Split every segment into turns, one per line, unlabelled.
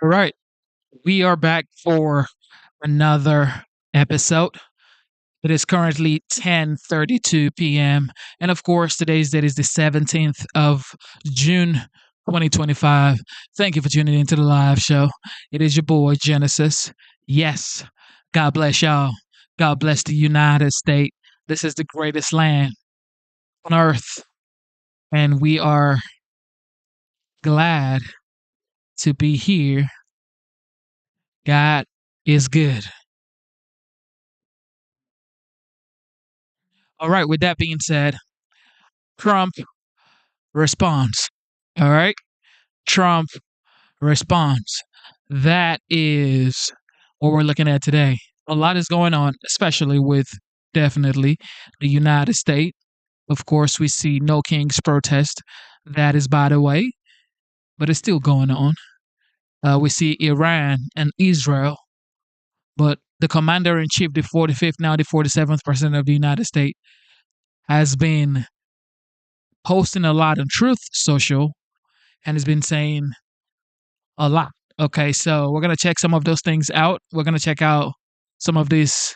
All right, we are back for another episode. It is currently 10:32 p.m. and of course today's date is the 17th of June 2025. Thank you for tuning into the live show. It is your boy Genesis. Yes. God bless y'all. God bless the United States. This is the greatest land on earth and we are glad to be here. God is good. All right, with that being said, Trump responds. All right. Trump responds. That is what we're looking at today. A lot is going on, especially with definitely the United States. Of course, we see No Kings protest. That is by the way, but it's still going on. We see Iran and Israel, but the commander in chief, the 45th, now the 47th president of the United States, has been posting a lot on Truth Social and has been saying a lot. Okay, so we're gonna check some of those things out. We're gonna check out some of these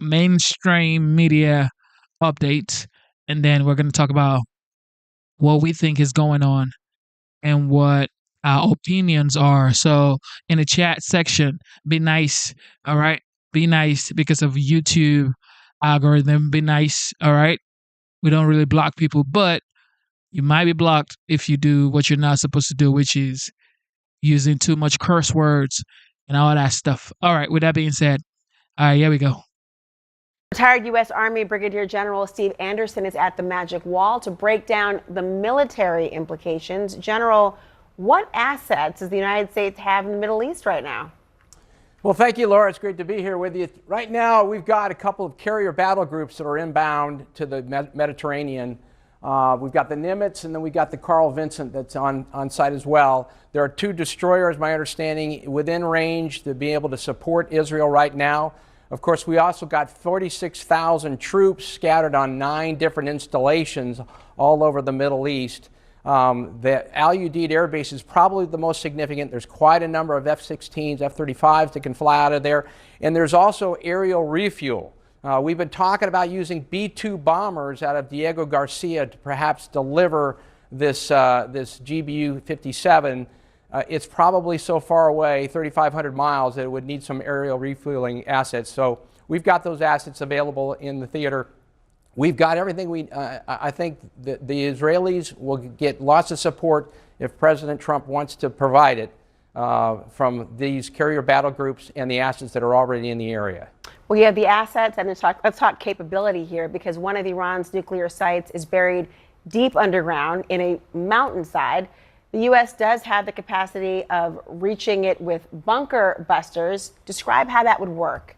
mainstream media updates, and then we're gonna talk about what we think is going on and what our opinions are. So in the chat section, be nice. All right, be nice because of YouTube algorithm. Be nice. All right, we don't really block people, but you might be blocked if you do what you're not supposed to do, which is using too much curse words and all that stuff. All right, with that being said, all right, here we go.
Retired U.S. Army Brigadier General Steve Anderson is at the Magic Wall to break down the military implications. General, what assets does the United States have in the Middle East right now?
Well, thank you, Laura. It's great to be here with you. Right now, we've got a couple of carrier battle groups that are inbound to the Mediterranean. We've got the Nimitz, and then we've got the Carl Vinson that's on site as well. There are 2 destroyers, my understanding, within range to be able to support Israel right now. Of course, we also got 46,000 troops scattered on 9 different installations all over the Middle East. The Al Udeid Air Base is probably the most significant. There's quite a number of F-16s, F-35s that can fly out of there. And there's also aerial refuel. We've been talking about using B-2 bombers out of Diego Garcia to perhaps deliver this GBU-57. It's probably so far away, 3,500 miles, that it would need some aerial refueling assets. So we've got those assets available in the theater. We've got everything I think the Israelis will get lots of support if President Trump wants to provide it from these carrier battle groups and the assets that are already in the area.
Well, you have the assets, and let's talk capability here, because one of Iran's nuclear sites is buried deep underground in a mountainside. The U.S. does have the capacity of reaching it with bunker busters. Describe how that would work.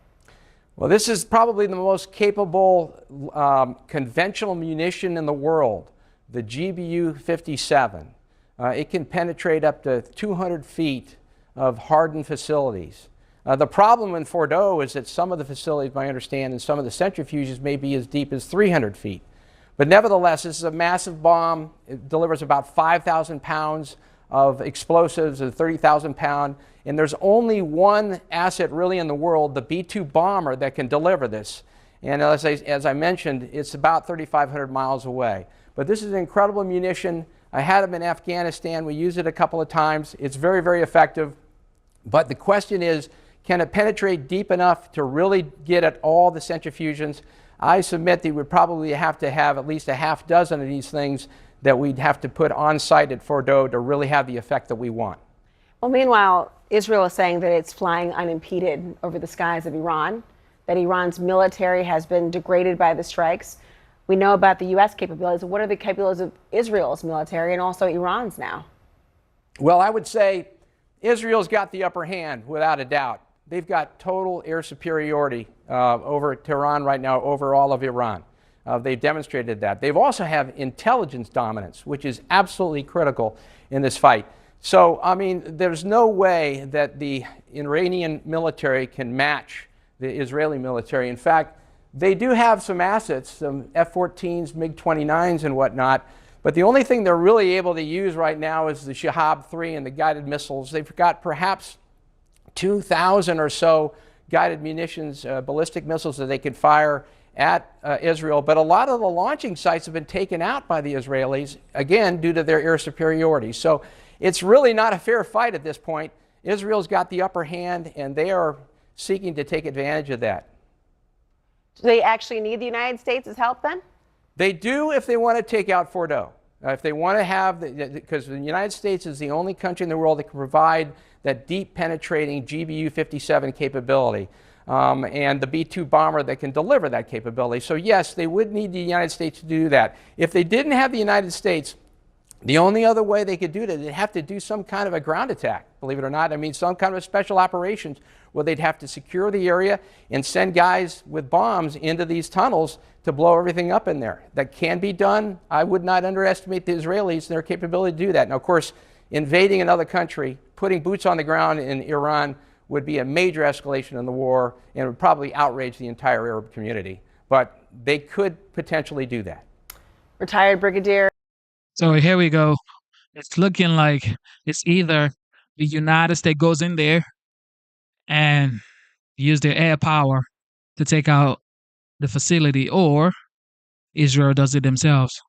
Well, this is probably the most capable conventional munition in the world, the GBU-57. It can penetrate up to 200 feet of hardened facilities. The problem in Fordo is that some of the facilities, I understand, and some of the centrifuges may be as deep as 300 feet. But nevertheless, this is a massive bomb. It delivers about 5,000 pounds of explosives, a 30,000 pound. And there's only one asset really in the world, the B-2 bomber, that can deliver this. And as I mentioned, it's about 3,500 miles away. But this is an incredible munition. I had them in Afghanistan. We used it a couple of times. It's very, very effective. But the question is, can it penetrate deep enough to really get at all the centrifuges? I submit that we would probably have to have at least a half dozen of these things that we'd have to put on site at Fordo to really have the effect that we want.
Well, meanwhile, Israel is saying that it's flying unimpeded over the skies of Iran, that Iran's military has been degraded by the strikes. We know about the U.S. capabilities. What are the capabilities of Israel's military and also Iran's now?
Well, I would say Israel's got the upper hand, without a doubt. They've got total air superiority over Tehran right now, over all of Iran. They've demonstrated that. They've also have intelligence dominance, which is absolutely critical in this fight. So, I mean, there's no way that the Iranian military can match the Israeli military. In fact, they do have some assets, some F-14s, MiG-29s and whatnot, But the only thing they're really able to use right now is the Shahab-3 and the guided missiles. They've got perhaps 2,000 or so guided munitions, ballistic missiles that they can fire at Israel. But a lot of the launching sites have been taken out by the Israelis, again, due to their air superiority. So it's really not a fair fight at this point. Israel's got the upper hand, and they are seeking to take advantage of that.
Do they actually need the United States' help then?
They do if they want to take out Fordo. If they want to have, because the United States is the only country in the world that can provide that deep penetrating GBU-57 capability. And the B-2 bomber that can deliver that capability. So yes, they would need the United States to do that. If they didn't have the United States, the only other way they could do that, they'd have to do some kind of a ground attack, believe it or not. I mean, some kind of a special operations where they'd have to secure the area and send guys with bombs into these tunnels to blow everything up in there. That can be done. I would not underestimate the Israelis and their capability to do that. Now, of course, invading another country, putting boots on the ground in Iran would be a major escalation in the war and would probably outrage the entire Arab community. But they could potentially do that.
Retired Brigadier.
So here we go. It's looking like it's either the United States goes in there and use their air power to take out the facility, or Israel does it themselves.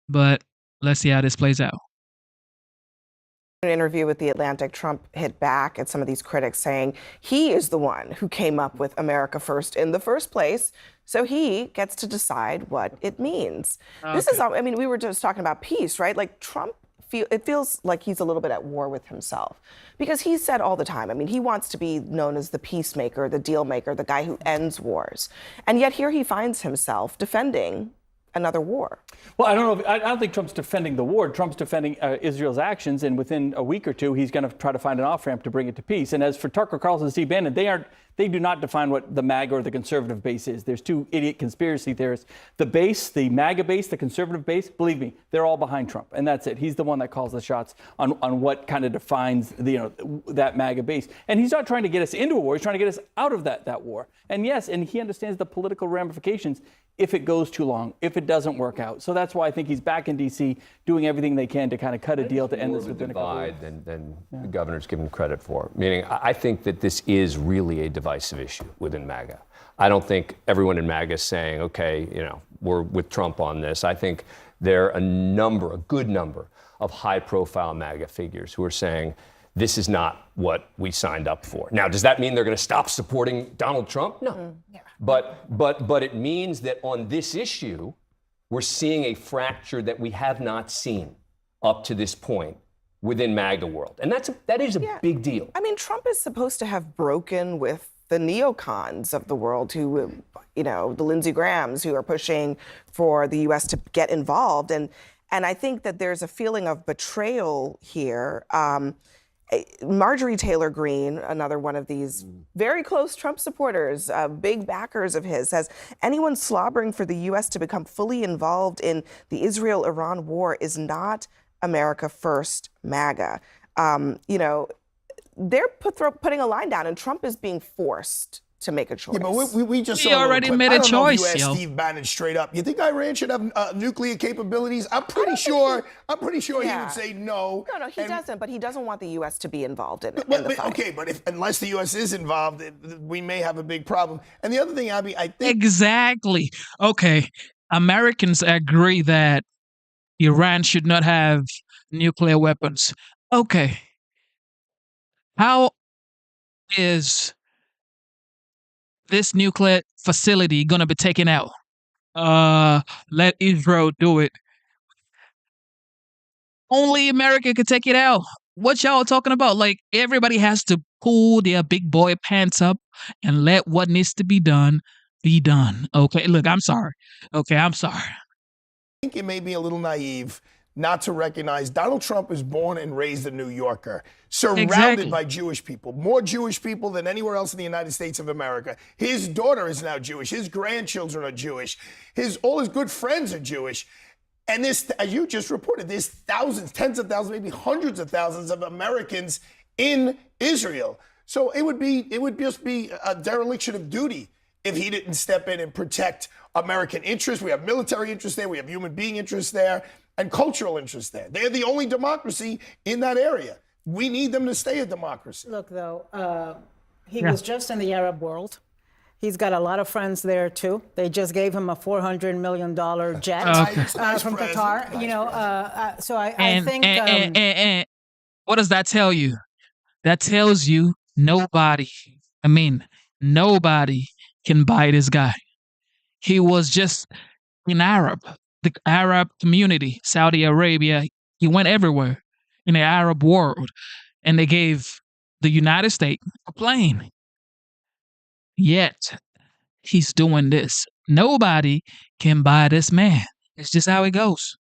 But let's see how this plays out.
In an interview with The Atlantic, Trump hit back at some of these critics, saying he is the one who came up with America First in the first place, so he gets to decide what it means. Okay. This is, I mean, we were just talking about peace, right? Like Trump, it feels like he's a little bit at war with himself, because he said all the time, I mean, he wants to be known as the peacemaker, the deal maker, the guy who ends wars. And yet here he finds himself defending another war.
Well, I don't think Trump's defending the war. Trump's defending Israel's actions, and within a week or two, he's going to try to find an off-ramp to bring it to peace. And as for Tucker Carlson and Steve Bannon, they do not define what the MAGA or the conservative base is. There's two idiot conspiracy theorists. The base, the MAGA base, the conservative base, believe me, they're all behind Trump, and that's it. He's the one that calls the shots on what kind of defines that MAGA base. And he's not trying to get us into a war. He's trying to get us out of that war. And yes, and he understands the political ramifications if it goes too long, if it doesn't work out. So that's why I think he's back in D.C. doing everything they can to kind of cut a deal to end this within a couple of weeks.
Than the governor's given credit for. Meaning, I think that this is really a divisive issue within MAGA. I don't think everyone in MAGA is saying, okay, we're with Trump on this. I think there are a good number of high-profile MAGA figures who are saying, this is not what we signed up for. Now, does that mean they're going to stop supporting Donald Trump? No. Yeah. But it means that on this issue, we're seeing a fracture that we have not seen up to this point within MAGA world. And that is a big deal.
I mean, Trump is supposed to have broken with the neocons of the world who, the Lindsey Grahams who are pushing for the U.S. to get involved. And I think that there's a feeling of betrayal here. Marjorie Taylor Greene, another one of these very close Trump supporters, big backers of his, says anyone slobbering for the U.S. to become fully involved in the Israel-Iran war is not America First MAGA. They're putting a line down, and Trump is being forced to make a choice.
Yeah, but we just
he already made a choice.
I don't know if you asked Steve Bannon straight up. You think Iran should have nuclear capabilities? I'm pretty sure he would say no.
No, he doesn't. But he doesn't want the U.S. to be involved in the fight.
Okay, but unless the U.S. is involved, we may have a big problem. And the other thing, Abby, I think
exactly. Okay, Americans agree that Iran should not have nuclear weapons. Okay, how is this nuclear facility going to be taken out? Let Israel do it. Only America can take it out. What y'all talking about? Like, everybody has to pull their big boy pants up and let what needs to be done be done. Okay, look, I'm sorry. Okay, I'm sorry.
I think it may be a little naive not to recognize Donald Trump is born and raised a New Yorker, surrounded by Jewish people, more Jewish people than anywhere else in the United States of America. His daughter is now Jewish. His grandchildren are Jewish. All his good friends are Jewish. And this, as you just reported, there's thousands, tens of thousands, maybe hundreds of thousands of Americans in Israel. So it would just be a dereliction of duty if he didn't step in and protect American interests. We have military interests there. We have human being interests there. and cultural interests there. They're the only democracy in that area. We need them to stay a democracy.
Look, though, he was just in the Arab world. He's got a lot of friends there, too. They just gave him a $400 million jet from Qatar. So I think...
And what does that tell you? That tells you nobody can buy this guy. He was just in the Arab community, Saudi Arabia. He went everywhere in the Arab world, and they gave the United States a plane. Yet, he's doing this. Nobody can buy this man. It's just how it goes.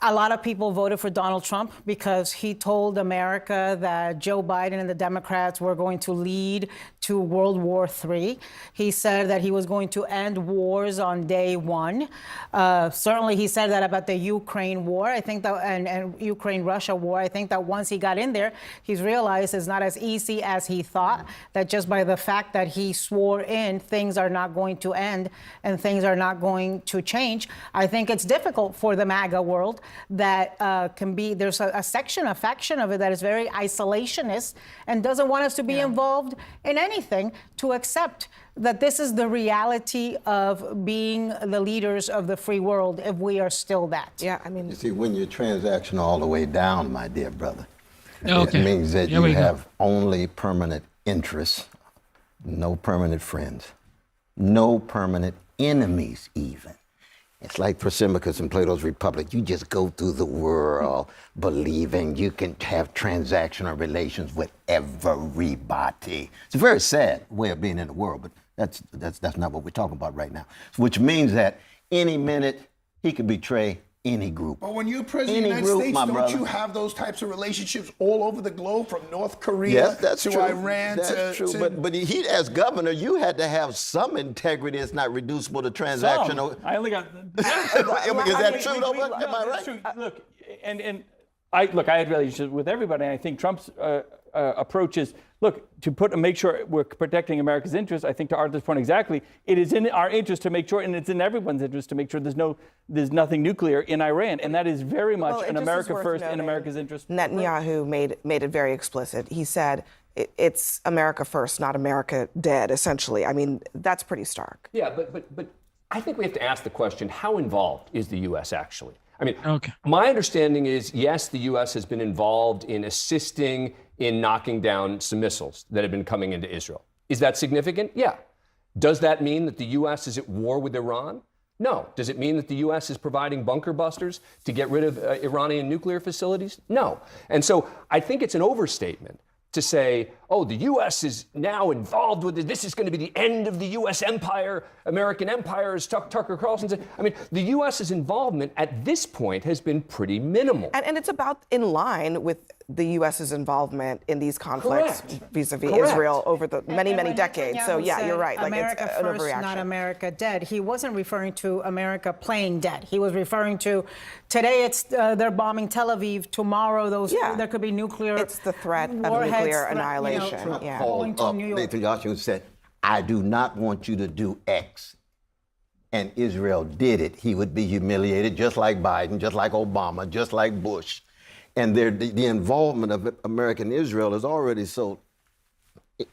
A lot of people voted for Donald Trump because he told America that Joe Biden and the Democrats were going to lead to World War III. He said that he was going to end wars on day one. Certainly, he said that about the Ukraine war. I think that and Ukraine-Russia war. I think that once he got in there, he's realized it's not as easy as he thought. That just by the fact that he swore in, things are not going to end and things are not going to change. I think it's difficult for the MAGA world. That there's a faction of it that is very isolationist and doesn't want us to be involved in anything, to accept that this is the reality of being the leaders of the free world if we are still that.
Yeah, I mean...
You see, when you're transactional all the way down, my dear brother, it means that you have only permanent interests, no permanent friends, no permanent enemies even. It's like Thrasymachus in Plato's Republic. You just go through the world believing you can have transactional relations with everybody. It's a very sad way of being in the world, but that's not what we're talking about right now. Which means that any minute he could betray any group.
But when you're president of the United States, don't you have those types of relationships all over the globe, from North Korea to Iran to...
But he, as governor, you had to have some integrity. It's not reducible to transactional.
I only got...
Is that true, though? Am I right?
True. Look, I had relationships with everybody. And I think Trump's approach is, to make sure we're protecting America's interests. I think to Arthur's point exactly, it is in our interest to make sure, and it's in everyone's interest to make sure there's nothing nuclear in Iran, and that is very much an America first in America's interest.
Netanyahu made it very explicit. He said it's America first, not America dead. Essentially, I mean that's pretty stark.
Yeah, but I think we have to ask the question: how involved is the U.S. actually? I mean, my understanding is yes, the U.S. has been involved in assisting in knocking down some missiles that have been coming into Israel. Is that significant? Yeah. Does that mean that the U.S. is at war with Iran? No. Does it mean that the U.S. is providing bunker busters to get rid of Iranian nuclear facilities? No. And so I think it's an overstatement to say, oh, the U.S. is now involved with this is going to be the end of the U.S. empire, American empire, as Tucker Carlson said. I mean, the U.S.'s involvement at this point has been pretty minimal.
And it's about in line with the U.S.'s involvement in these conflicts vis-a-vis Israel over the many decades. So, yeah, you're right.
America
it's an
first,
overreaction.
not America dead. He wasn't referring to America playing dead. He was referring to today it's they're bombing Tel Aviv. Tomorrow there could be nuclear.
It's the threat of nuclear annihilation.
Trump called up Nathan Joshua and said, I do not want you to do X. And Israel did it. He would be humiliated, just like Biden, just like Obama, just like Bush. And the involvement of American Israel is already so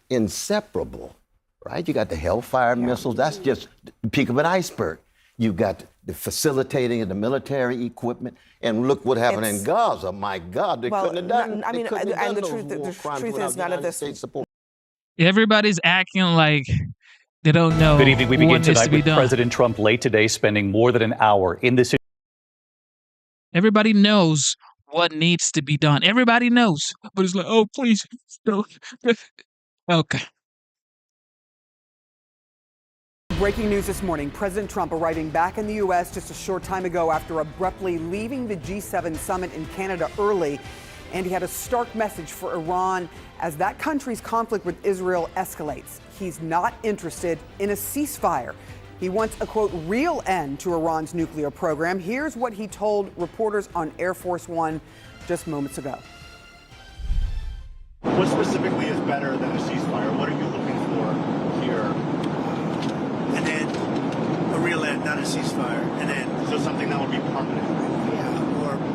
inseparable, right? You got the Hellfire missiles. That's just the peak of an iceberg. You've got the facilitating of the military equipment. And look what happened in Gaza. My God, they couldn't have done it.
I mean, and the truth is none of this.
Everybody's acting like they don't know.
Good evening. We begin tonight with
done.
President Trump late today spending more than an hour in this.
Everybody knows what needs to be done. Everybody knows. But it's like, oh, please. No. Okay.
Breaking news this morning, President Trump arriving back in the U.S. just a short time ago after abruptly leaving the G7 summit in Canada early. And he had a stark message for Iran as that country's conflict with Israel escalates. He's not interested in a ceasefire. He wants a, quote, real end to Iran's nuclear program. Here's what he told reporters on Air Force One just moments ago.
What specifically is better than a ceasefire? What are you looking for here? An end, a real end. not a ceasefire, an end. So something that would be permanent.
Yeah,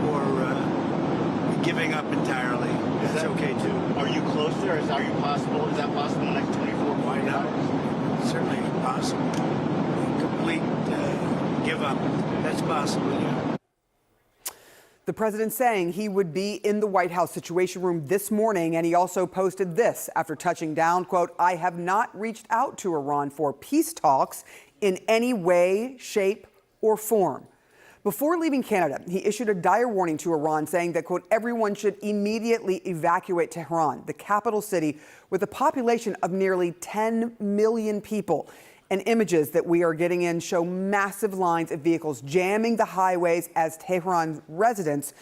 or giving up entirely. That's okay too.
Are you close there? Is that possible in the next 24 hours?
Certainly possible. Complete give up. That's possible, yeah.
The president saying he would be in the White House Situation Room this morning, and he also posted this after touching down, quote, "I have not reached out to Iran for peace talks in any way, shape, or form." Before leaving Canada, he issued a dire warning to Iran saying that, quote, "everyone should immediately evacuate Tehran, the capital city with a population of nearly 10 million people." And images that we are getting in show massive lines of vehicles jamming the highways as Tehran residents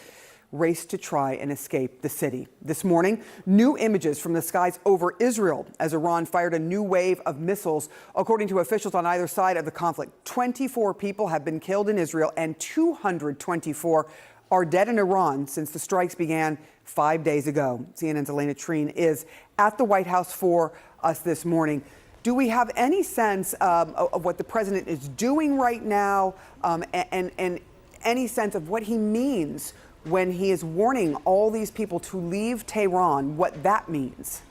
race to try and escape the city. This morning, new images from the skies over Israel as Iran fired a new wave of missiles. According to officials on either side of the conflict, 24 people have been killed in Israel and 224 are dead in Iran since the strikes began 5 days ago. CNN's Elena Treen is at the White House for us this morning. Do we have any sense of what the president is doing right now, and any sense of what he means when he is warning all these people to leave Tehran, what that means?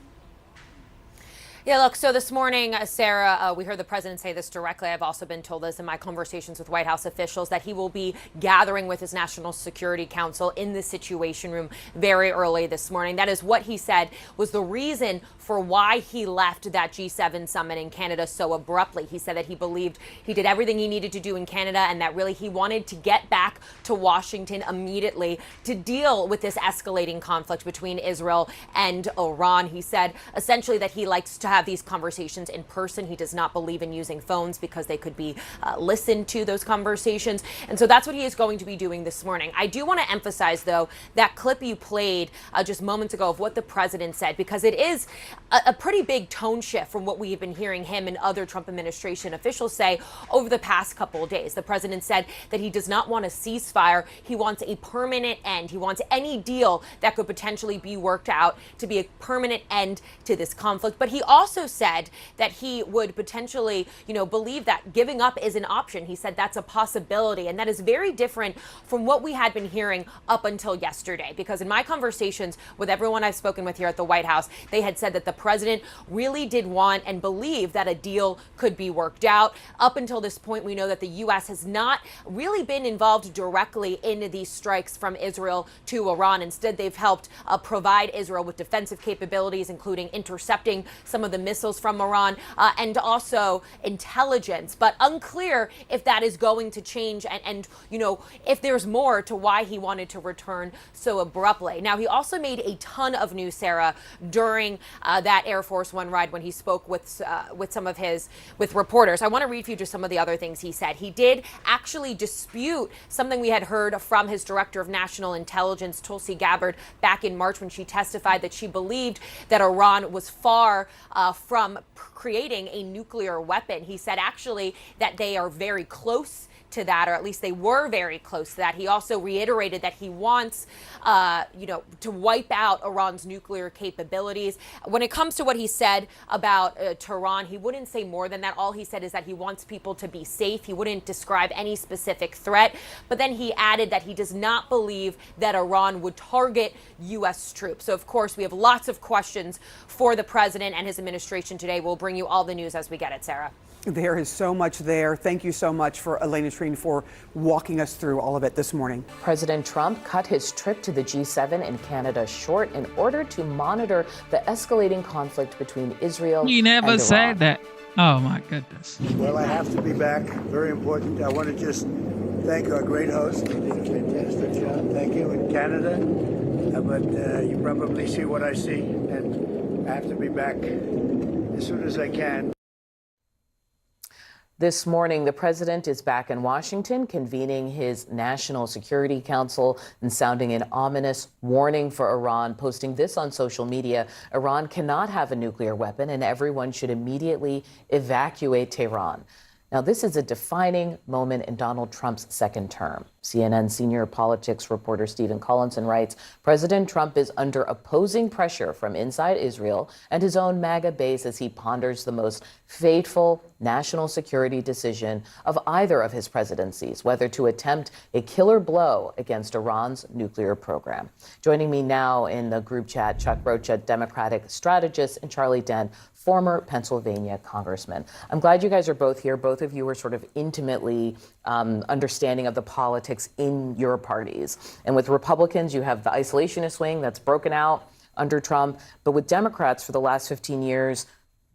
Yeah, look, so this morning, Sarah, we heard the president say this directly. I've also been told this in my conversations with White House officials, that he will be gathering with his National Security Council in the Situation Room very early this morning. That is what he said was the reason for why he left that G7 summit in Canada so abruptly. He said that he believed he did everything he needed to do in Canada and that really he wanted to get back to Washington immediately to deal with this escalating conflict between Israel and Iran. He said essentially that he likes to have these conversations in person. He does not believe in using phones because they could be listened to, those conversations. And so that's what he is going to be doing this morning. I do want to emphasize, though, that clip you played just moments ago of what the president said, because it is a pretty big tone shift from what we've been hearing him and other Trump administration officials say over the past couple of days. The president said that he does not want a ceasefire. He wants a permanent end. He wants any deal that could potentially be worked out to be a permanent end to this conflict. But he also said that he would potentially, believe that giving up is an option. He said that's a possibility. And that is very different from what we had been hearing up until yesterday. Because in my conversations with everyone I've spoken with here at the White House, they had said that the president really did want and believe that a deal could be worked out. Up until this point, we know that the U.S. has not really been involved directly in these strikes from Israel to Iran. Instead, they've helped provide Israel with defensive capabilities, including intercepting some of the missiles from Iran and also intelligence. But unclear if that is going to change and if there's more to why he wanted to return so abruptly. Now, he also made a ton of news, Sarah, during that Air Force One ride when he spoke with reporters. I want to read for you just some of the other things he said. He did actually dispute something we had heard from his director of national intelligence, Tulsi Gabbard, back in March when she testified that she believed that Iran was far from creating a nuclear weapon. He said actually that they are very close to that, or at least they were very close to that. He also reiterated that he wants, to wipe out Iran's nuclear capabilities. When it comes to what he said about Tehran, he wouldn't say more than that. All he said is that he wants people to be safe. He wouldn't describe any specific threat. But then he added that he does not believe that Iran would target U.S. troops. So, of course, we have lots of questions for the president and his administration today. We'll bring you all the news as we get it, Sarah.
There is so much there. Thank you so much for Elena Treen for walking us through all of it this morning.
President Trump cut his trip to the G7 in Canada short in order to monitor the escalating conflict between Israel and Iran.
You never said that. Oh, my goodness.
Well, I have to be back. Very important. I want to just thank our great host. He did a fantastic job. Thank you. In Canada. But you probably see what I see. And I have to be back as soon as I can.
This morning, the president is back in Washington, convening his National Security Council and sounding an ominous warning for Iran, posting this on social media. Iran cannot have a nuclear weapon and everyone should immediately evacuate Tehran. Now, this is a defining moment in Donald Trump's second term. CNN senior politics reporter Stephen Collinson writes, President Trump is under opposing pressure from inside Israel and his own MAGA base as he ponders the most fateful national security decision of either of his presidencies, whether to attempt a killer blow against Iran's nuclear program. Joining me now in the group chat, Chuck Rocha, Democratic strategist, and Charlie Dent, former Pennsylvania congressman. I'm glad you guys are both here. Both of you are sort of intimately understanding of the politics in your parties. And with Republicans, you have the isolationist wing that's broken out under Trump. But with Democrats for the last 15 years,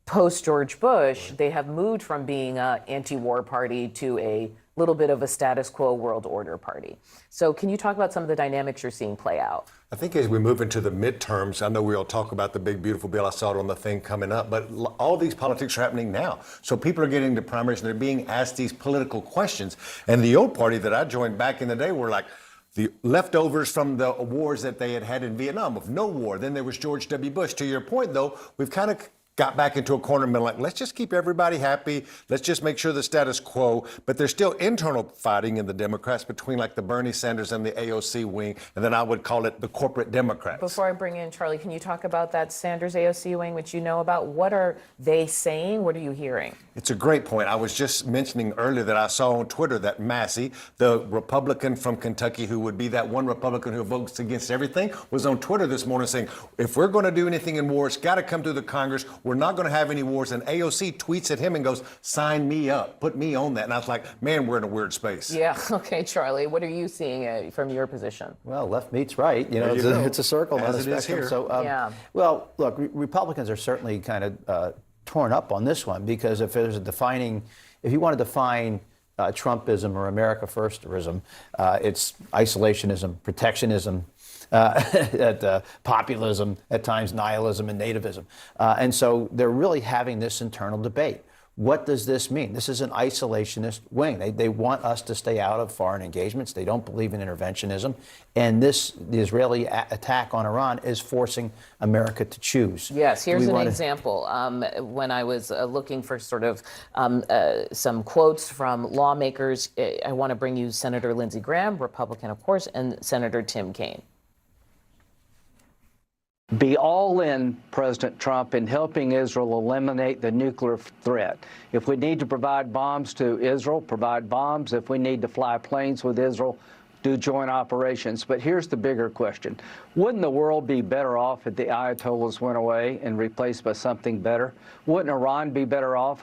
post George Bush, they have moved from being an anti-war party to a little bit of a status quo world order party. So can you talk about some of the dynamics you're seeing play out?
I think as we move into the midterms, I know we'll talk about the big, beautiful bill. I saw it on the thing coming up, but all these politics are happening now. So people are getting to primaries and they're being asked these political questions. And the old party that I joined back in the day were like the leftovers from the wars that they had in Vietnam of no war. Then there was George W. Bush. To your point, though, we've kind of got back into a corner and been like, let's just keep everybody happy. Let's just make sure the status quo. But there's still internal fighting in the Democrats between like the Bernie Sanders and the AOC wing. And then I would call it the corporate Democrats.
Before I bring in Charlie, can you talk about that Sanders AOC wing, which you know about? What are they saying? What are you hearing?
It's a great point. I was just mentioning earlier that I saw on Twitter that Massey, the Republican from Kentucky, who would be that one Republican who votes against everything, was on Twitter this morning saying, if we're going to do anything in war, it's got to come through the Congress. We're not going to have any wars. And AOC tweets at him and goes, sign me up, put me on that. And I was like, man, we're in a weird space.
Yeah. Okay, Charlie, what are you seeing from your position?
Well, left meets right. You know, it's a circle, not a spectrum. So, well, look, Republicans are certainly kind of torn up on this one, because if you want to define Trumpism or America Firsterism, it's isolationism, protectionism, populism, at times nihilism and nativism. And so they're really having this internal debate. What does this mean? This is an isolationist wing. They want us to stay out of foreign engagements. They don't believe in interventionism. And the Israeli attack on Iran is forcing America to choose.
Yes, here's an example. When I was looking for sort of some quotes from lawmakers, I want to bring you Senator Lindsey Graham, Republican, of course, and Senator Tim Kaine.
Be all in, President Trump, in helping Israel eliminate the nuclear threat. If we need to provide bombs to Israel, provide bombs. If we need to fly planes with Israel, do joint operations. But here's the bigger question. Wouldn't the world be better off if the Ayatollahs went away and replaced by something better? Wouldn't Iran be better off?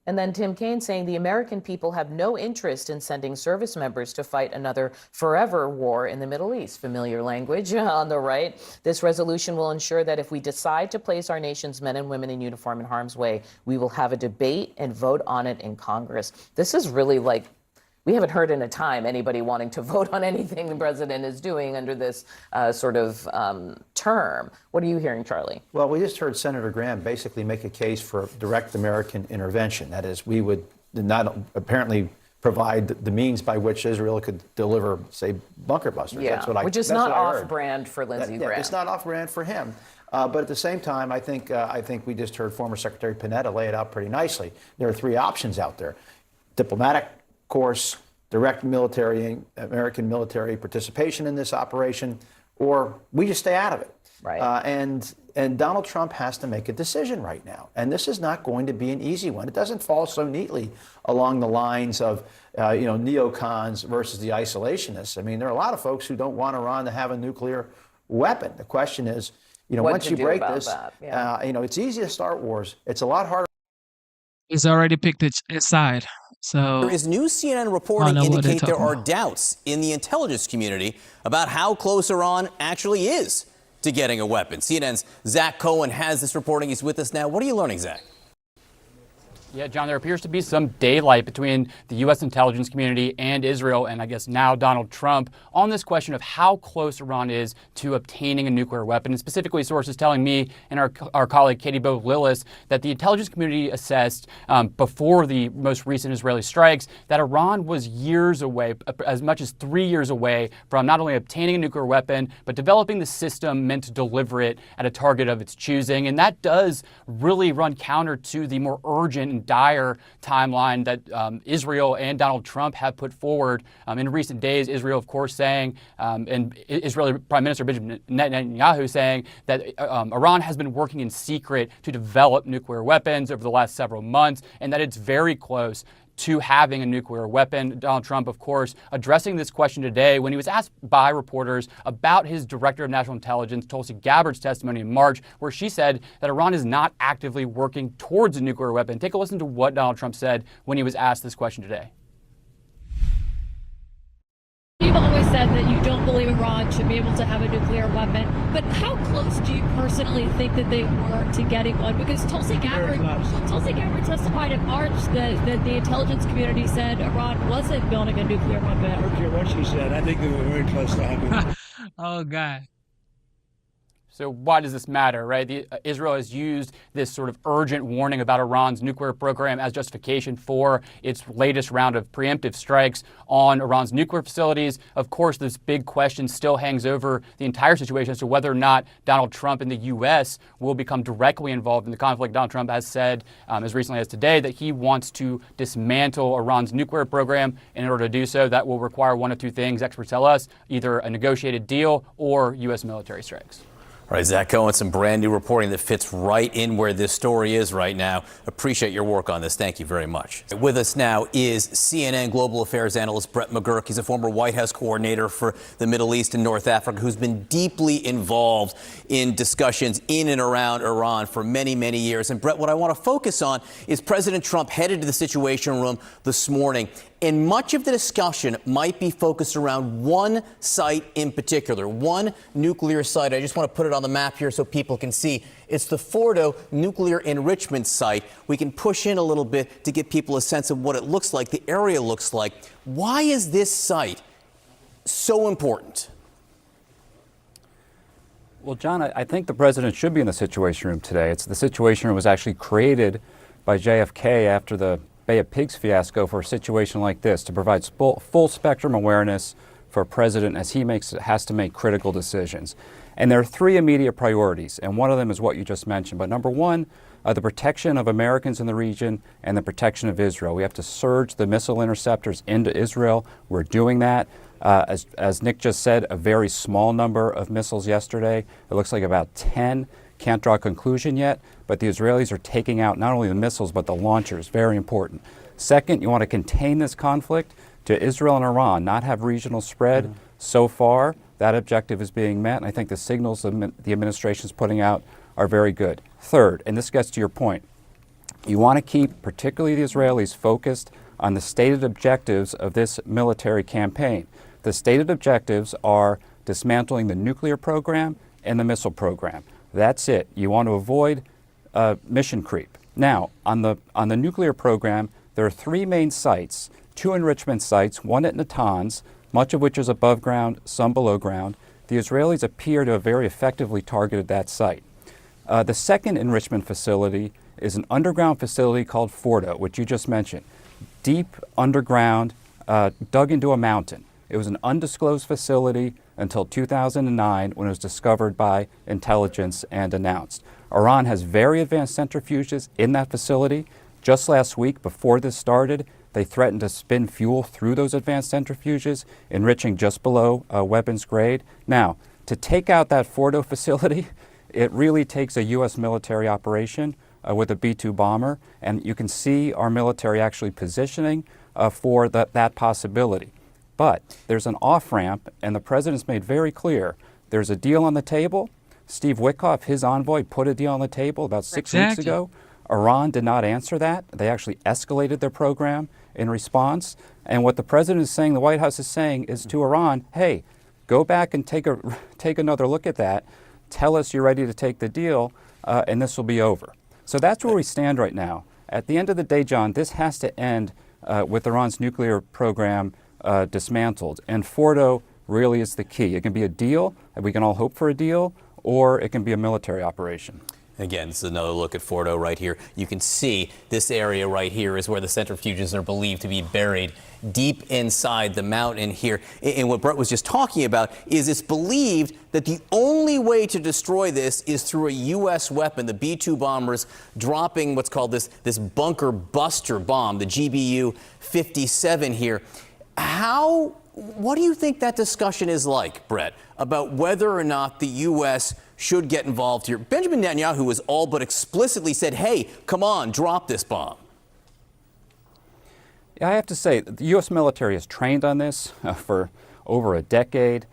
And then Tim Kaine saying the American people have no interest in sending service members to fight another forever war in the Middle East. Familiar language on the right. This resolution will ensure that if we decide to place our nation's men and women in uniform in harm's way, we will have a debate and vote on it in Congress. This is really like, we haven't heard in a time anybody wanting to vote on anything the president is doing under this sort of term. What are you hearing, Charlie?
Well, we just heard Senator Graham basically make a case for direct American intervention. That is, we would not apparently provide the means by which Israel could deliver, say, bunker busters.
Yeah,
that's what
which is not off-brand for Lindsey Graham.
It's not off-brand for him. But at the same time, I think we just heard former Secretary Panetta lay it out pretty nicely. There are three options out there: diplomatic course, direct American military participation in this operation, or we just stay out of it.
Right.
And Donald Trump has to make a decision right now. And this is not going to be an easy one. It doesn't fall so neatly along the lines of, neocons versus the isolationists. I mean, there are a lot of folks who don't want Iran to have a nuclear weapon. The question is, once you break this, it's easy to start wars. It's a lot harder.
He's already picked his side. So
there is new CNN reporting indicate there are doubts in the intelligence community about how close Iran actually is to getting a weapon. CNN's Zach Cohen has this reporting. He's with us now. What are you learning, Zach?
Yeah, John, there appears to be some daylight between the U.S. intelligence community and Israel, and I guess now Donald Trump, on this question of how close Iran is to obtaining a nuclear weapon. And specifically, sources telling me and our colleague Katie Bo Lillis that the intelligence community assessed before the most recent Israeli strikes that Iran was years away, as much as 3 years away, from not only obtaining a nuclear weapon, but developing the system meant to deliver it at a target of its choosing. And that does really run counter to the more urgent and dire timeline that Israel and Donald Trump have put forward in recent days. Israel, of course, saying, and Israeli Prime Minister Benjamin Netanyahu saying that Iran has been working in secret to develop nuclear weapons over the last several months, and that it's very close to having a nuclear weapon. Donald Trump, of course, addressing this question today when he was asked by reporters about his Director of National Intelligence, Tulsi Gabbard's testimony in March, where she said that Iran is not actively working towards a nuclear weapon. Take a listen to what Donald Trump said when he was asked this question today.
You've always said that you don't believe Iran should be able to have a nuclear weapon, but how close do you personally think that they were to getting one? Because Tulsi Gabbard testified in March that the intelligence community said Iran wasn't building a nuclear weapon.
I don't care what she said. I think they were very close to having one.
Oh, God.
So why does this matter, right? Israel has used this sort of urgent warning about Iran's nuclear program as justification for its latest round of preemptive strikes on Iran's nuclear facilities. Of course, this big question still hangs over the entire situation as to whether or not Donald Trump and the U.S. will become directly involved in the conflict. Donald Trump has said as recently as today that he wants to dismantle Iran's nuclear program. In order to do so, that will require one of two things, experts tell us, either a negotiated deal or U.S. military strikes.
All right, Zach Cohen, some brand new reporting that fits right in where this story is right now. Appreciate your work on this. Thank you very much. With us now is CNN Global Affairs analyst Brett McGurk. He's a former White House coordinator for the Middle East and North Africa who's been deeply involved in discussions in and around Iran for many, many years. And Brett, what I want to focus on is President Trump headed to the Situation Room this morning. And much of the discussion might be focused around one site in particular, one nuclear site. I just want to put it on the map here so people can see. It's the Fordo nuclear enrichment site. We can push in a little bit to give people a sense of what it looks like, the area looks like. Why is this site so important?
Well, John, I think the president should be in the Situation Room today. The Situation Room was actually created by JFK after the Bay of Pigs fiasco for a situation like this, to provide full spectrum awareness for a president as he has to make critical decisions. And there are three immediate priorities, and one of them is what you just mentioned. But number one, the protection of Americans in the region and the protection of Israel. We have to surge the missile interceptors into Israel. We're doing that. As Nick just said, a very small number of missiles yesterday. It looks like about 10. Can't draw a conclusion yet, but the Israelis are taking out not only the missiles, but the launchers. Very important. Second, you want to contain this conflict to Israel and Iran, not have regional spread. Mm-hmm. So far, that objective is being met, and I think the signals the administration is putting out are very good. Third, and this gets to your point, you want to keep particularly the Israelis focused on the stated objectives of this military campaign. The stated objectives are dismantling the nuclear program and the missile program. That's it. You want to avoid mission creep. Now, on the nuclear program, there are three main sites, two enrichment sites, one at Natanz, much of which is above ground, some below ground. The Israelis appear to have very effectively targeted that site. The second enrichment facility is an underground facility called Fordo, which you just mentioned. Deep underground, dug into a mountain. It was an undisclosed facility until 2009 when it was discovered by intelligence and announced. Iran has very advanced centrifuges in that facility. Just last week, before this started, they threatened to spin fuel through those advanced centrifuges, enriching just below weapons grade. Now, to take out that Fordo facility, it really takes a U.S. military operation with a B-2 bomber, and you can see our military actually positioning for that possibility. But there's an off-ramp, and the president's made very clear there's a deal on the table. Steve Witkoff, his envoy, put a deal on the table about 6 weeks ago. Iran did not answer that. They actually escalated their program in response. And what the president is saying, the White House is saying, is to Iran, hey, go back and take another look at that. Tell us you're ready to take the deal, and this will be over. So that's where we stand right now. At the end of the day, John, this has to end with Iran's nuclear program dismantled. And Fordo really is the key. It can be a deal, and we can all hope for a deal, or it can be a military operation.
Again, this is another look at Fordo right here. You can see this area right here is where the centrifuges are believed to be buried deep inside the mountain here. And what Brett was just talking about is it's believed that the only way to destroy this is through a U.S. weapon, the B-2 bombers dropping what's called this bunker buster bomb, the GBU-57 here. What do you think that discussion is like, Brett, about whether or not the U.S. should get involved here? Benjamin Netanyahu has all but explicitly said, hey, come on, drop this bomb.
Yeah, I have to say, the U.S. military has trained on this for over a decade.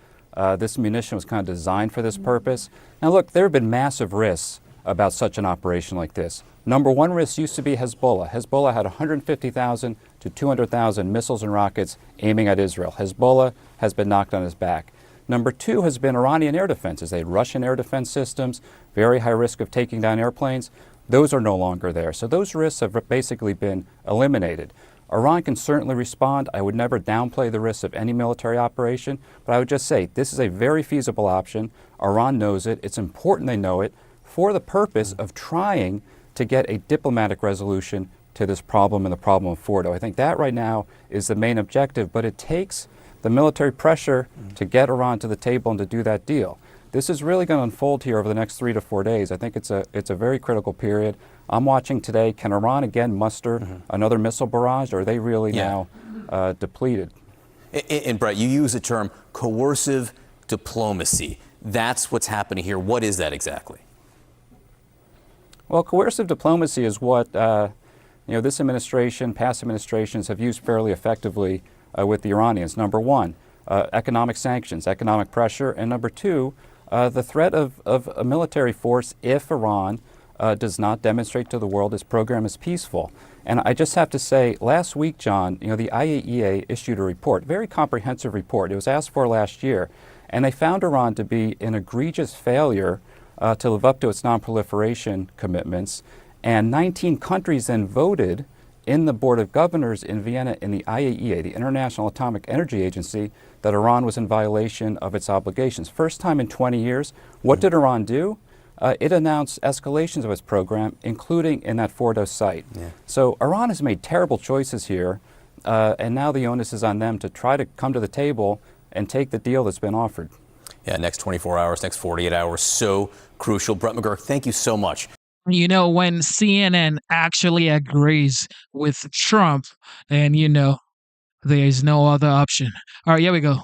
This munition was kind of designed for this purpose. Now, look, there have been massive risks about such an operation like this. Number one risk used to be Hezbollah. Hezbollah had 150,000 to 200,000 missiles and rockets aiming at Israel. Hezbollah has been knocked on his back. Number two has been Iranian air defenses. They had Russian air defense systems, very high risk of taking down airplanes. Those are no longer there. So those risks have basically been eliminated. Iran can certainly respond. I would never downplay the risks of any military operation, but I would just say this is a very feasible option. Iran knows it. It's important they know it for the purpose of trying to get a diplomatic resolution to this problem and the problem of Fordo. I think that right now is the main objective, but it takes the military pressure to get Iran to the table and to do that deal. This is really going to unfold here over the next 3 to 4 days. I think it's a very critical period. I'm watching today. Can Iran again muster another missile barrage, or are they really now depleted?
And Brett, you use the term coercive diplomacy. That's what's happening here. What is that exactly?
Well, coercive diplomacy is what this administration, past administrations have used fairly effectively with the Iranians. Number one, economic sanctions, economic pressure, and number two, the threat of a military force if Iran does not demonstrate to the world its program is peaceful. And I just have to say, last week, John, the IAEA issued a report, very comprehensive report. It was asked for last year, and they found Iran to be an egregious failure to live up to its non-proliferation commitments. And 19 countries then voted in the Board of Governors in Vienna in the IAEA, the International Atomic Energy Agency, that Iran was in violation of its obligations. First time in 20 years. What did Iran do? It announced escalations of its program, including in that Fordo site. So Iran has made terrible choices here, and now the onus is on them to try to come to the table and take the deal that's been offered.
Yeah, next 24 hours, next 48 hours, so crucial. Brett McGurk, thank you so much.
When CNN actually agrees with Trump, then there's no other option. All right, here we go.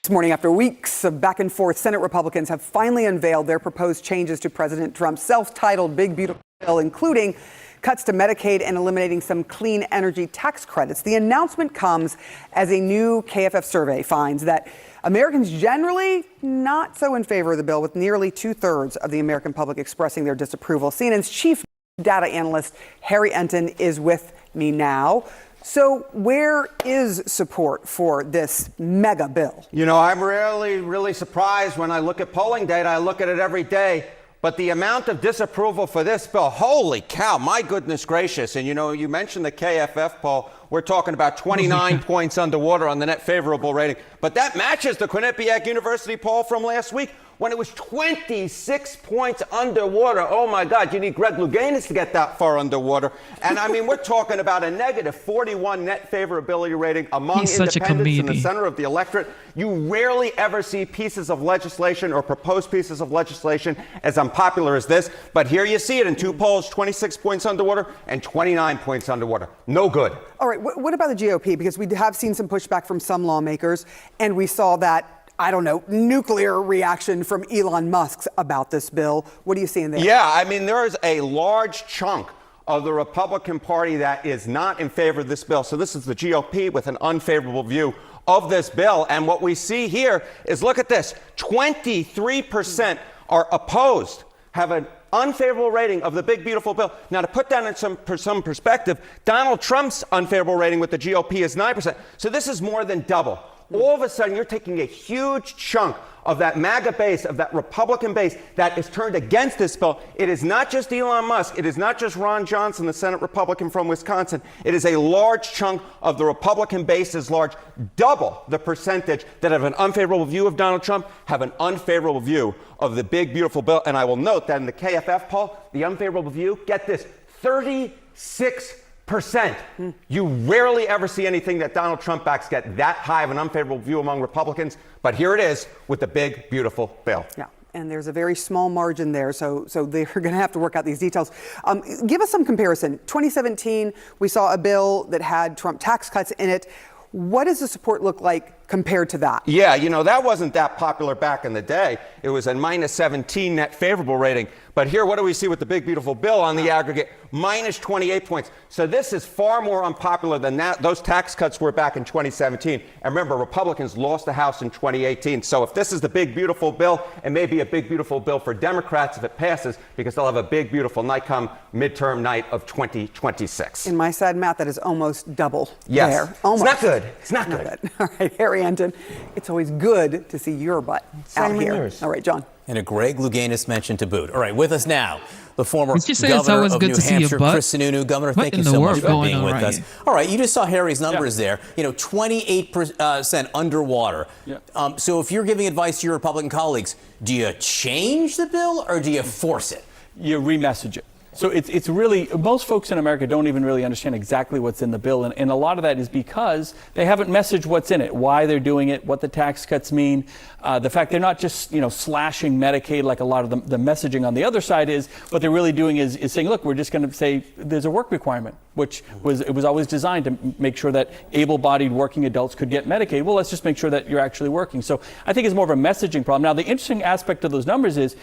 This morning, after weeks of back and forth, Senate Republicans have finally unveiled their proposed changes to President Trump's self-titled Big Beautiful Bill, including cuts to Medicaid and eliminating some clean energy tax credits. The announcement comes as a new KFF survey finds that Americans generally not so in favor of the bill, with nearly 2/3 of the American public expressing their disapproval. CNN's chief data analyst, Harry Enton, is with me now. So where is support for this mega bill?
I'm really surprised when I look at polling data. I look at it every day. But the amount of disapproval for this bill, holy cow, my goodness gracious. And you mentioned the KFF poll. We're talking about 29 points underwater on the net favorable rating. But that matches the Quinnipiac University poll from last week when it was 26 points underwater. Oh, my God, you need Greg Louganis to get that far underwater. And, we're talking about a negative 41 net favorability rating among independents in the center of the electorate. You rarely ever see pieces of legislation or proposed pieces of legislation as unpopular as this. But here you see it in two polls, 26 points underwater and 29 points underwater. No good.
All right, what about the GOP? Because we have seen some pushback from some lawmakers, and we saw that nuclear reaction from Elon Musk about this bill. What are you seeing there?
Yeah, there is a large chunk of the Republican Party that is not in favor of this bill. So this is the GOP with an unfavorable view of this bill. And what we see here is, look at this, 23% are opposed, have an unfavorable rating of the Big Beautiful Bill. Now, to put that in some perspective, Donald Trump's unfavorable rating with the GOP is 9%. So this is more than double. All of a sudden, you're taking a huge chunk of that MAGA base, of that Republican base that is turned against this bill. It is not just Elon Musk. It is not just Ron Johnson, the Senate Republican from Wisconsin. It is a large chunk of the Republican base, is large, double the percentage that have an unfavorable view of Donald Trump, have an unfavorable view of the big, beautiful bill. And I will note that in the KFF poll, the unfavorable view, get this, 36%. You rarely ever see anything that Donald Trump backs get that high of an unfavorable view among Republicans. But here it is with the big, beautiful bill.
Yeah. And there's a very small margin there, so they're going to have to work out these details. Give us some comparison. 2017, we saw a bill that had Trump tax cuts in it. What does the support look like compared to that?
Yeah, that wasn't that popular back in the day. It was a minus 17 net favorable rating. But here, what do we see with the big, beautiful bill on the aggregate? Minus 28 points. So this is far more unpopular than those tax cuts were back in 2017. And remember, Republicans lost the House in 2018. So if this is the big, beautiful bill, it may be a big, beautiful bill for Democrats if it passes, because they'll have a big, beautiful night come midterm night of 2026.
In my sad math, that is almost double.
Yes.
There. Almost.
It's not good. It's not good.
All right, Harry Enten, it's always good to see your butt out here.
Yours.
All right, John.
And a Greg Louganis mention to boot. All right, with us now, the former
Did you say it's
governor
always
of
good
New
to see your
Hampshire,
butt?
Chris Sununu. Governor,
What
thank
in
you
the
so much
world
for
going
being
on
with
right
us.
here?
All right, you just saw Harry's numbers there. 28% underwater. So if you're giving advice to your Republican colleagues, do you change the bill or do you force it?
You remessage it. So it's really, most folks in America don't even really understand exactly what's in the bill. And a lot of that is because they haven't messaged what's in it, why they're doing it, what the tax cuts mean. The fact they're not just, slashing Medicaid like a lot of the messaging on the other side is. What they're really doing is saying, look, we're just going to say there's a work requirement, which was always designed to make sure that able-bodied working adults could get Medicaid. Well, let's just make sure that you're actually working. So I think it's more of a messaging problem. Now, the interesting aspect of those numbers is,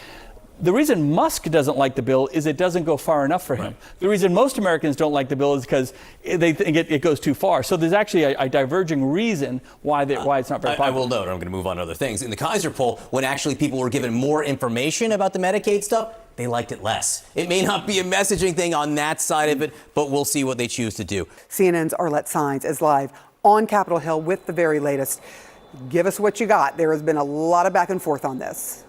the reason Musk doesn't like the bill is it doesn't go far enough for him. Right. The reason most Americans don't like the bill is because they think it goes too far. So there's actually a diverging reason why it's not very popular.
I will note, I'm going to move on to other things. In the Kaiser poll, when actually people were given more information about the Medicaid stuff, they liked it less. It may not be a messaging thing on that side of it, but we'll see what they choose to do.
CNN's Arlette Saenz is live on Capitol Hill with the very latest. Give us what you got. There has been a lot of back and forth on this.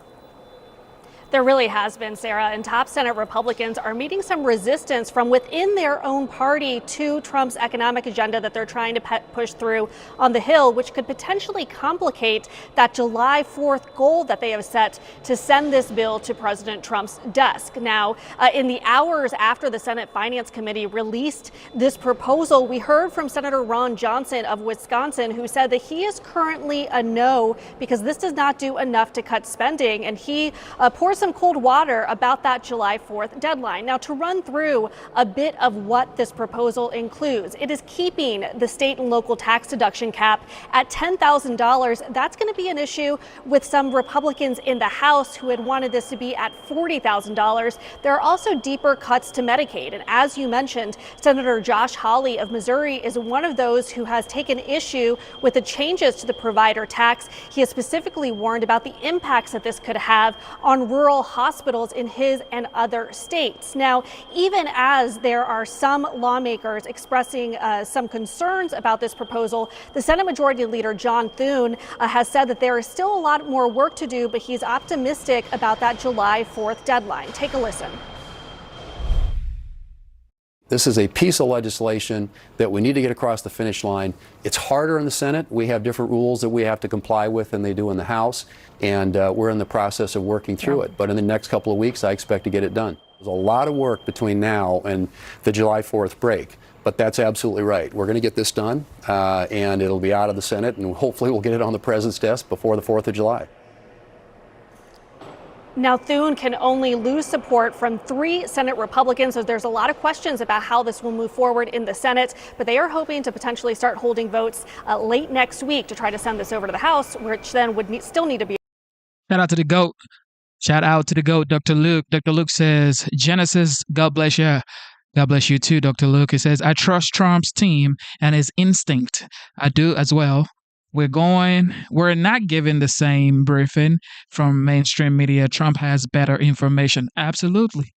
There really has been, Sarah, and top Senate Republicans are meeting some resistance from within their own party to Trump's economic agenda that they're trying to push through on the Hill, which could potentially complicate that July 4th goal that they have set to send this bill to President Trump's desk. Now, in the hours after the Senate Finance Committee released this proposal, we heard from Senator Ron Johnson of Wisconsin, who said that he is currently a no because this does not do enough to cut spending, and he pours some cold water about that July 4th deadline. Now, to run through a bit of what this proposal includes, it is keeping the state and local tax deduction cap at $10,000. That's going to be an issue with some Republicans in the House who had wanted this to be at $40,000. There are also deeper cuts to Medicaid. And as you mentioned, Senator Josh Hawley of Missouri is one of those who has taken issue with the changes to the provider tax. He has specifically warned about the impacts that this could have on rural hospitals in his and other states. Now, even as there are some lawmakers expressing some concerns about this proposal, the Senate Majority Leader John Thune has said that there is still a lot more work to do, but he's optimistic about that July 4th deadline. Take a listen.
This is a piece of legislation that we need to get across the finish line. It's harder in the Senate. We have different rules that we have to comply with than they do in the House, and we're in the process of working through it. But in the next couple of weeks, I expect to get it done. There's a lot of work between now and the July 4th break, but that's absolutely right. We're going to get this done, and it'll be out of the Senate, and hopefully we'll get it on the President's desk before the 4th of July.
Now, Thune can only lose support from 3 Senate Republicans, so there's a lot of questions about how this will move forward in the Senate, but they are hoping to potentially start holding votes late next week to try to send this over to the House, which then would still need to be.
Shout out to the GOAT. Shout out to the GOAT, Dr. Luke. Dr. Luke says, Genesis, God bless you. God bless you too, Dr. Luke. He says, I trust Trump's team and his instinct. I do as well. We're not given the same briefing from mainstream media. Trump has better information. Absolutely.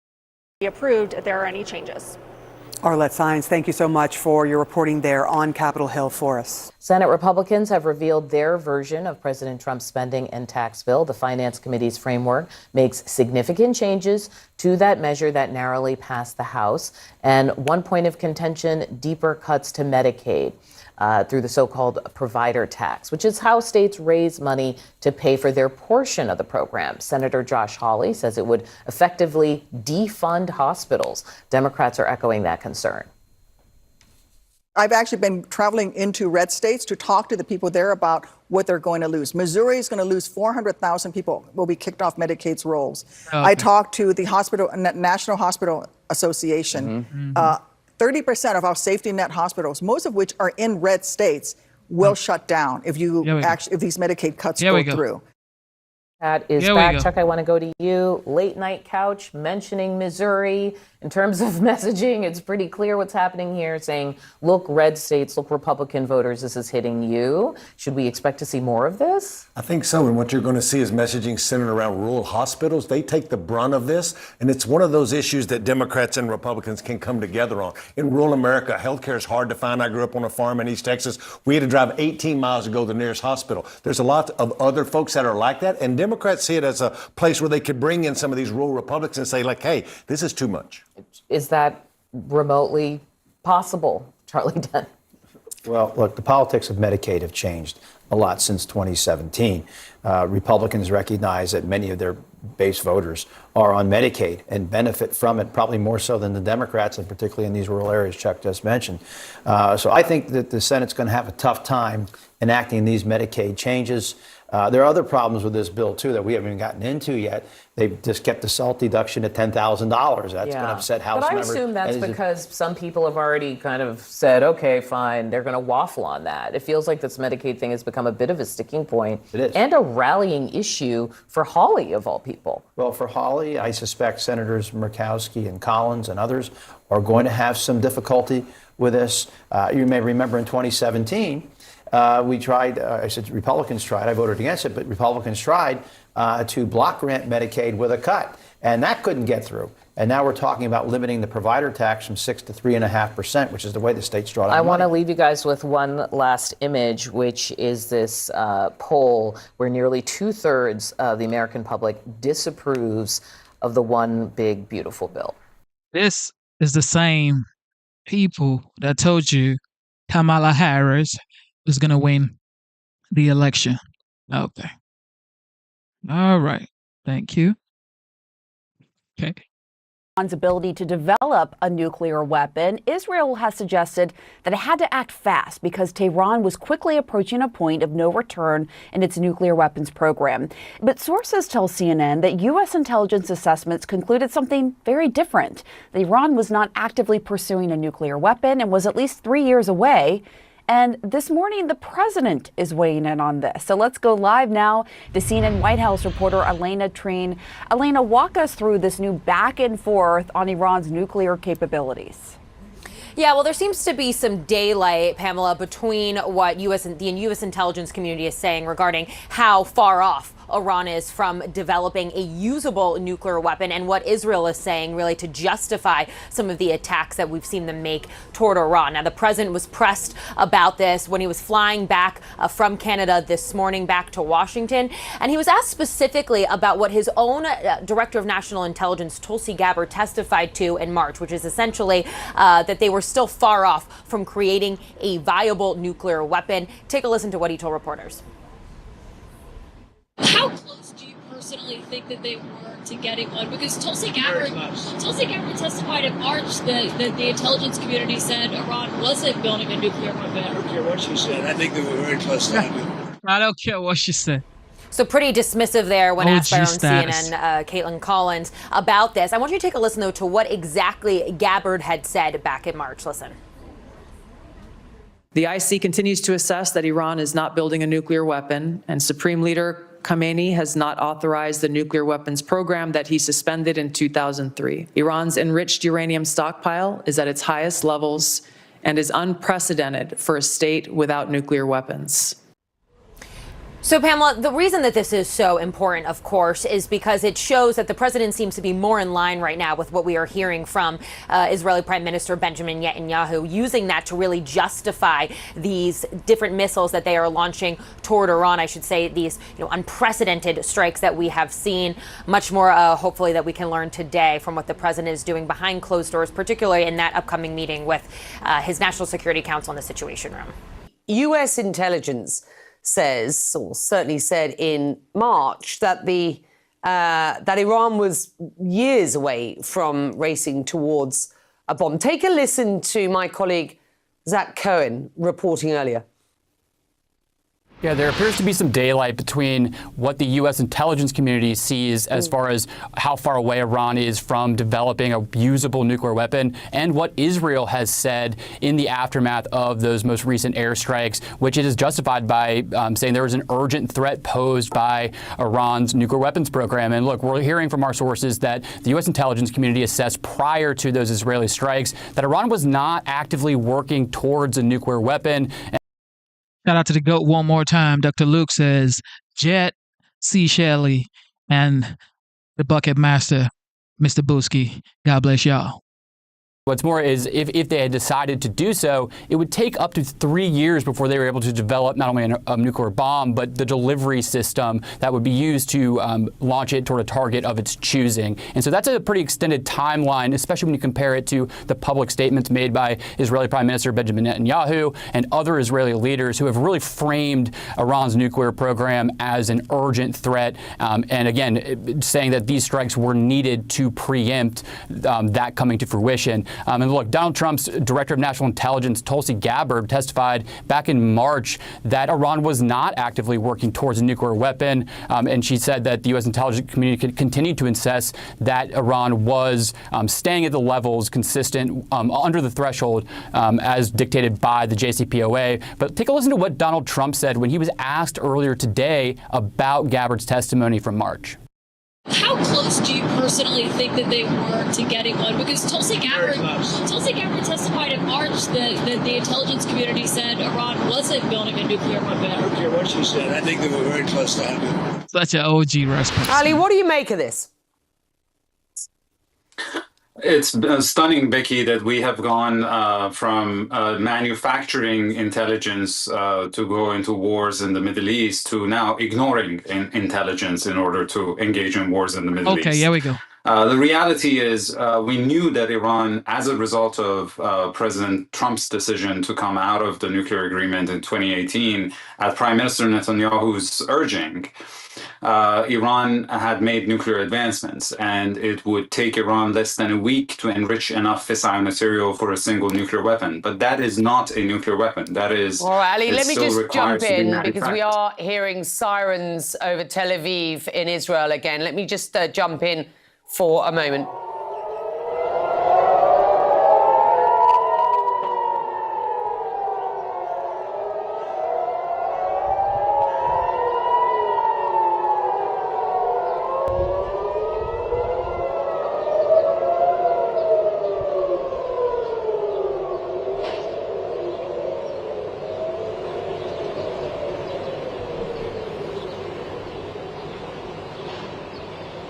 Approved if there are any changes.
Arlette Saenz, thank you so much for your reporting there on Capitol Hill for us.
Senate Republicans have revealed their version of President Trump's spending and tax bill. The Finance Committee's framework makes significant changes to that measure that narrowly passed the House. And one point of contention, deeper cuts to Medicaid through the so-called provider tax, which is how states raise money to pay for their portion of the program. Senator Josh Hawley says it would effectively defund hospitals. Democrats are echoing that concern.
I've actually been traveling into red states to talk to the people there about what they're going to lose. Missouri is going to lose 400,000 people will be kicked off Medicaid's rolls. Okay. I talked to the National Hospital Association. 30% of our safety net hospitals, most of which are in red states, will shut down if if these Medicaid cuts go through.
That is back. Chuck, I want to go to you. Late night couch mentioning Missouri. In terms of messaging, it's pretty clear what's happening here, saying, look, red states, look, Republican voters, this is hitting you. Should we expect to see more of this?
I think so. And what you're going to see is messaging centered around rural hospitals. They take the brunt of this. And it's one of those issues that Democrats and Republicans can come together on. In rural America, healthcare is hard to find. I grew up on a farm in East Texas. We had to drive 18 miles to go to the nearest hospital. There's a lot of other folks that are like that. And Democrats see it as a place where they could bring in some of these rural Republicans and say, like, hey, this is too much.
Is that remotely possible, Charlie Dunn?
Well, look, the politics of Medicaid have changed a lot since 2017. Republicans recognize that many of their base voters are on Medicaid and benefit from it, probably more so than the Democrats, and particularly in these rural areas Chuck just mentioned. So I think that the Senate's going to have a tough time enacting these Medicaid changes. There are other problems with this bill, too, that we haven't even gotten into yet. They've just kept the SALT deduction at $10,000. That's going to upset House members.
But I assume that's because some people have already kind of said, okay, fine, they're going to waffle on that. It feels like this Medicaid thing has become a bit of a sticking point.
It is.
And a rallying issue for Hawley, of all people.
Well, for Hawley, I suspect Senators Murkowski and Collins and others are going to have some difficulty with this. You may remember in 2017, we tried, Republicans tried, I voted against it, but Republicans tried to block grant Medicaid with a cut, and that couldn't get through. And now we're talking about limiting the provider tax from 6 to 3.5%, which is the way the states draw down
I want to
money.
leave you guys with one last image, which is this poll where nearly 2/3 of the American public disapproves of the one big, beautiful bill.
This is the same people that told you Kamala Harris is going to win the election. Okay. All right. Thank you. Okay.
Iran's ability to develop a nuclear weapon, Israel has suggested that it had to act fast because Tehran was quickly approaching a point of no return in its nuclear weapons program. But sources tell CNN that U.S. intelligence assessments concluded something very different. That Iran was not actively pursuing a nuclear weapon and was at least 3 years away. And this morning, the president is weighing in on this. So let's go live now to CNN White House reporter Elena Trine. Elena, walk us through this new back and forth on Iran's nuclear capabilities.
Yeah, well, there seems to be some daylight, Pamela, between what the U.S. intelligence community is saying regarding how far off Iran is from developing a usable nuclear weapon and what Israel is saying really to justify some of the attacks that we've seen them make toward Iran. Now, the president was pressed about this when he was flying back from Canada this morning back to Washington. And he was asked specifically about what his own director of national intelligence, Tulsi Gabbard, testified to in March, which is essentially that they were still far off from creating a viable nuclear weapon. Take a listen to what he told reporters.
How close do you personally think that they were to getting one? Because Tulsi Gabbard testified in March that the intelligence community said Iran wasn't building a nuclear weapon.
I don't care what she said. I think they were very close to it.
I don't care what she said.
So pretty dismissive there when asked by our own
status.
CNN, Caitlin Collins, about this. I want you to take a listen, though, to what exactly Gabbard had said back in March. Listen.
The IC continues to assess that Iran is not building a nuclear weapon, and Supreme Leader Khamenei has not authorized the nuclear weapons program that he suspended in 2003. Iran's enriched uranium stockpile is at its highest levels and is unprecedented for a state without nuclear weapons.
So, Pamela, the reason that this is so important, of course, is because it shows that the president seems to be more in line right now with what we are hearing from Israeli Prime Minister Benjamin Netanyahu, using that to really justify these different missiles that they are launching toward Iran. I should say these unprecedented strikes that we have seen. Much more, hopefully, that we can learn today from what the president is doing behind closed doors, particularly in that upcoming meeting with his National Security Council in the Situation Room.
U.S. intelligence says, or certainly said in March, that that Iran was years away from racing towards a bomb. Take a listen to my colleague Zach Cohen reporting earlier.
Yeah, there appears to be some daylight between what the U.S. intelligence community sees as far as how far away Iran is from developing a usable nuclear weapon and what Israel has said in the aftermath of those most recent airstrikes, which it is justified by saying there is an urgent threat posed by Iran's nuclear weapons program. And look, we're hearing from our sources that the U.S. intelligence community assessed prior to those Israeli strikes that Iran was not actively working towards a nuclear weapon.
Shout out to the GOAT one more time. Dr. Luke says, Jet, C. Shelley, and the Bucket Master, Mr. Booski. God bless y'all.
What's more is if they had decided to do so, it would take up to 3 years before they were able to develop not only a nuclear bomb, but the delivery system that would be used to launch it toward a target of its choosing. And so that's a pretty extended timeline, especially when you compare it to the public statements made by Israeli Prime Minister Benjamin Netanyahu and other Israeli leaders who have really framed Iran's nuclear program as an urgent threat. And again, saying that these strikes were needed to preempt that coming to fruition. And look, Donald Trump's Director of National Intelligence, Tulsi Gabbard, testified back in March that Iran was not actively working towards a nuclear weapon. And she said that the U.S. intelligence community could continue to assess that Iran was staying at the levels consistent under the threshold as dictated by the JCPOA. But take a listen to what Donald Trump said when he was asked earlier today about Gabbard's testimony from March.
How close do you personally think that they were to getting one? Because Tulsi Gabbard testified in March that the intelligence community said Iran wasn't building a nuclear weapon.
I don't care what she said. I think they were very close to having it.
Such an OG response.
Ali, what do you make of this?
It's stunning, Becky, that we have gone from manufacturing intelligence to go into wars in the Middle East to now ignoring intelligence in order to engage in wars in the Middle East.
Okay, here we go.
The reality is we knew that Iran, as a result of President Trump's decision to come out of the nuclear agreement in 2018, at Prime Minister Netanyahu's urging, Iran had made nuclear advancements, and it would take Iran less than a week to enrich enough fissile material for a single nuclear weapon. But that is not a nuclear weapon. That is.
Well, Ali, let me just jump in
be
because we are hearing sirens over Tel Aviv in Israel again. Let me just jump in for a moment.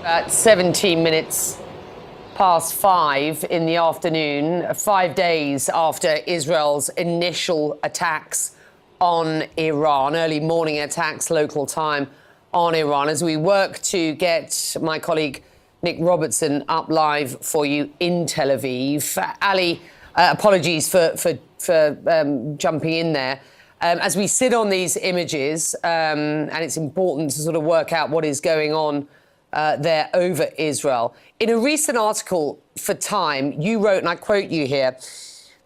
At 17 minutes past 5 in the afternoon, 5 days after Israel's initial attacks on Iran, early morning attacks, local time on Iran, as we work to get my colleague Nick Robertson up live for you in Tel Aviv. Ali, apologies for jumping in there. As we sit on these images, and it's important to sort of work out what is going on there over Israel. In a recent article for Time, you wrote, and I quote you here,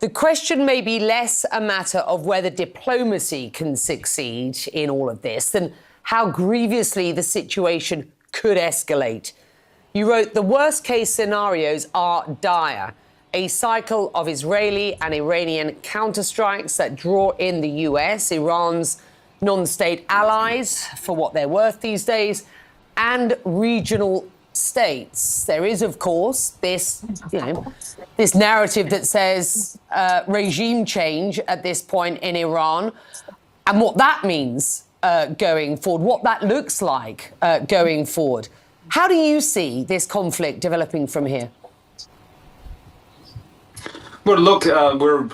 "The question may be less a matter of whether diplomacy can succeed in all of this than how grievously the situation could escalate." You wrote, "The worst case scenarios are dire. A cycle of Israeli and Iranian counterstrikes that draw in the US, Iran's non-state allies, for what they're worth these days, and regional states. There is, of course, this narrative that says regime change at this point in Iran. And what that means going forward, what that looks like going forward. How do you see this conflict developing from here?
Well, look, we're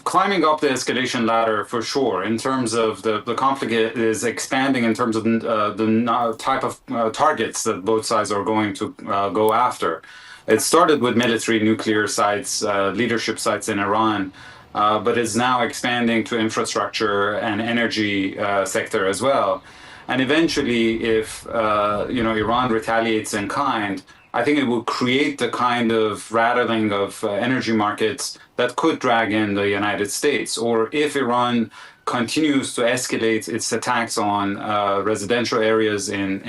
climbing up the escalation ladder for sure. In terms of the conflict is expanding in terms of the type of targets that both sides are going to go after. It started with military nuclear sites, leadership sites in Iran, but is now expanding to infrastructure and energy sector as well. And eventually, if Iran retaliates in kind, I think it will create the kind of rattling of energy markets that could drag in the United States. Or if Iran continues to escalate its attacks on residential areas in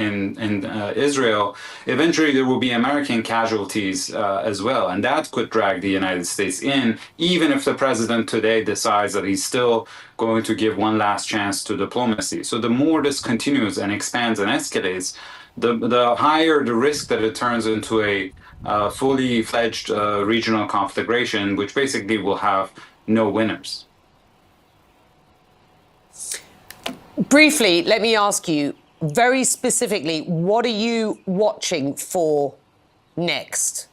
Israel, eventually there will be American casualties as well. And that could drag the United States in, even if the president today decides that he's still going to give one last chance to diplomacy. So the more this continues and expands and escalates, the higher the risk that it turns into a fully fledged regional conflagration, which basically will have no winners.
Briefly, let me ask you very specifically, what are you watching for next?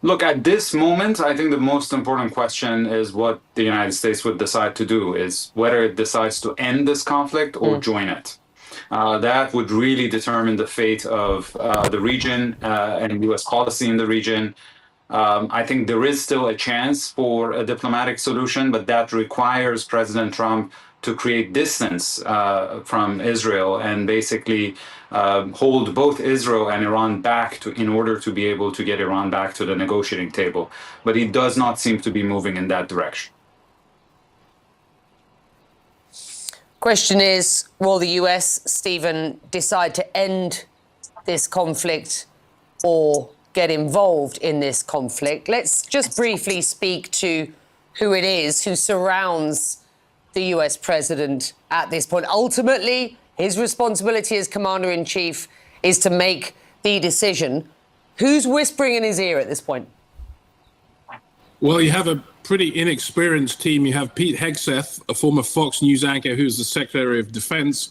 Look, at this moment, I think the most important question is what the United States would decide to do, is whether it decides to end this conflict or join it. That would really determine the fate of the region and U.S. policy in the region. I think there is still a chance for a diplomatic solution, but that requires President Trump to create distance from Israel and basically hold both Israel and Iran back in order to be able to get Iran back to the negotiating table. But he does not seem to be moving in that direction.
Question is, will the US, Stephen, decide to end this conflict or get involved in this conflict? Let's just briefly speak to who it is who surrounds the US president at this point. Ultimately, his responsibility as commander-in-chief is to make the decision. Who's whispering in his ear at this point?
Well, you have a pretty inexperienced team. You have Pete Hegseth, a former Fox News anchor who's the Secretary of Defense.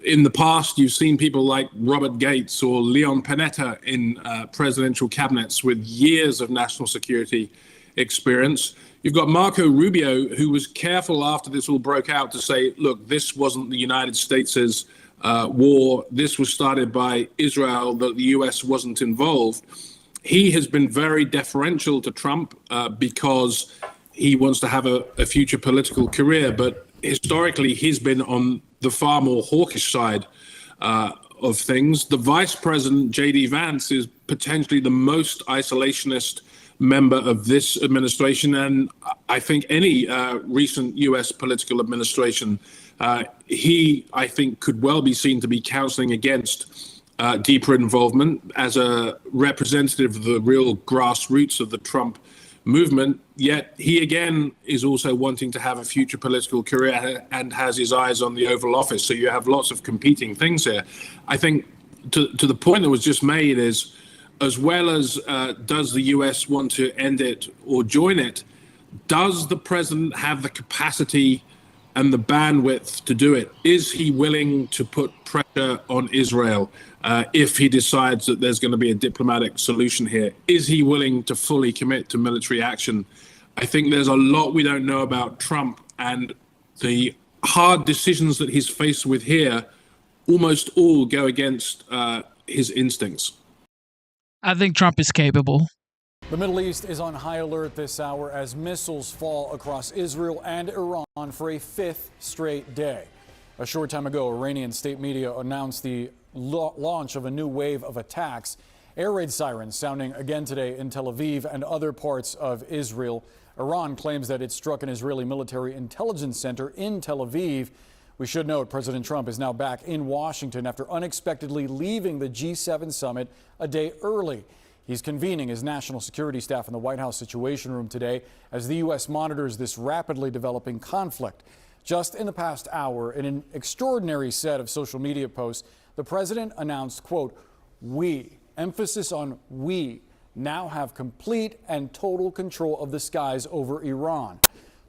In the past, you've seen people like Robert Gates or Leon Panetta in presidential cabinets with years of national security experience. You've got Marco Rubio, who was careful after this all broke out to say, look, this wasn't the United States' war. This was started by Israel, that the U.S. wasn't involved. He has been very deferential to Trump because he wants to have a future political career. But historically, he's been on the far more hawkish side of things. The vice president, J.D. Vance, is potentially the most isolationist member of this administration, and I think any recent U.S. political administration. He, I think, could well be seen to be counseling against deeper involvement as a representative of the real grassroots of the Trump movement. Yet he, again, is also wanting to have a future political career and has his eyes on the Oval Office. So you have lots of competing things here. I think to the point that was just made is, as well as does the U.S. want to end it or join it, does the president have the capacity and the bandwidth to do it? Is he willing to put pressure on Israel if he decides that there's going to be a diplomatic solution here? Is he willing to fully commit to military action? I think there's a lot we don't know about Trump, and the hard decisions that he's faced with here almost all go against his instincts.
I think Trump is capable.
The Middle East is on high alert this hour as missiles fall across Israel and Iran for a fifth straight day. A short time ago, Iranian state media announced the launch of a new wave of attacks. Air raid sirens sounding again today in Tel Aviv and other parts of Israel. Iran claims that it struck an Israeli military intelligence center in Tel Aviv. We should note President Trump is now back in Washington after unexpectedly leaving the G7 summit a day early. He's convening his national security staff in the White House Situation Room today as the U.S. monitors this rapidly developing conflict. Just in the past hour, in an extraordinary set of social media posts, the president announced, quote, "We," emphasis on we, now have complete and total control of the skies over Iran.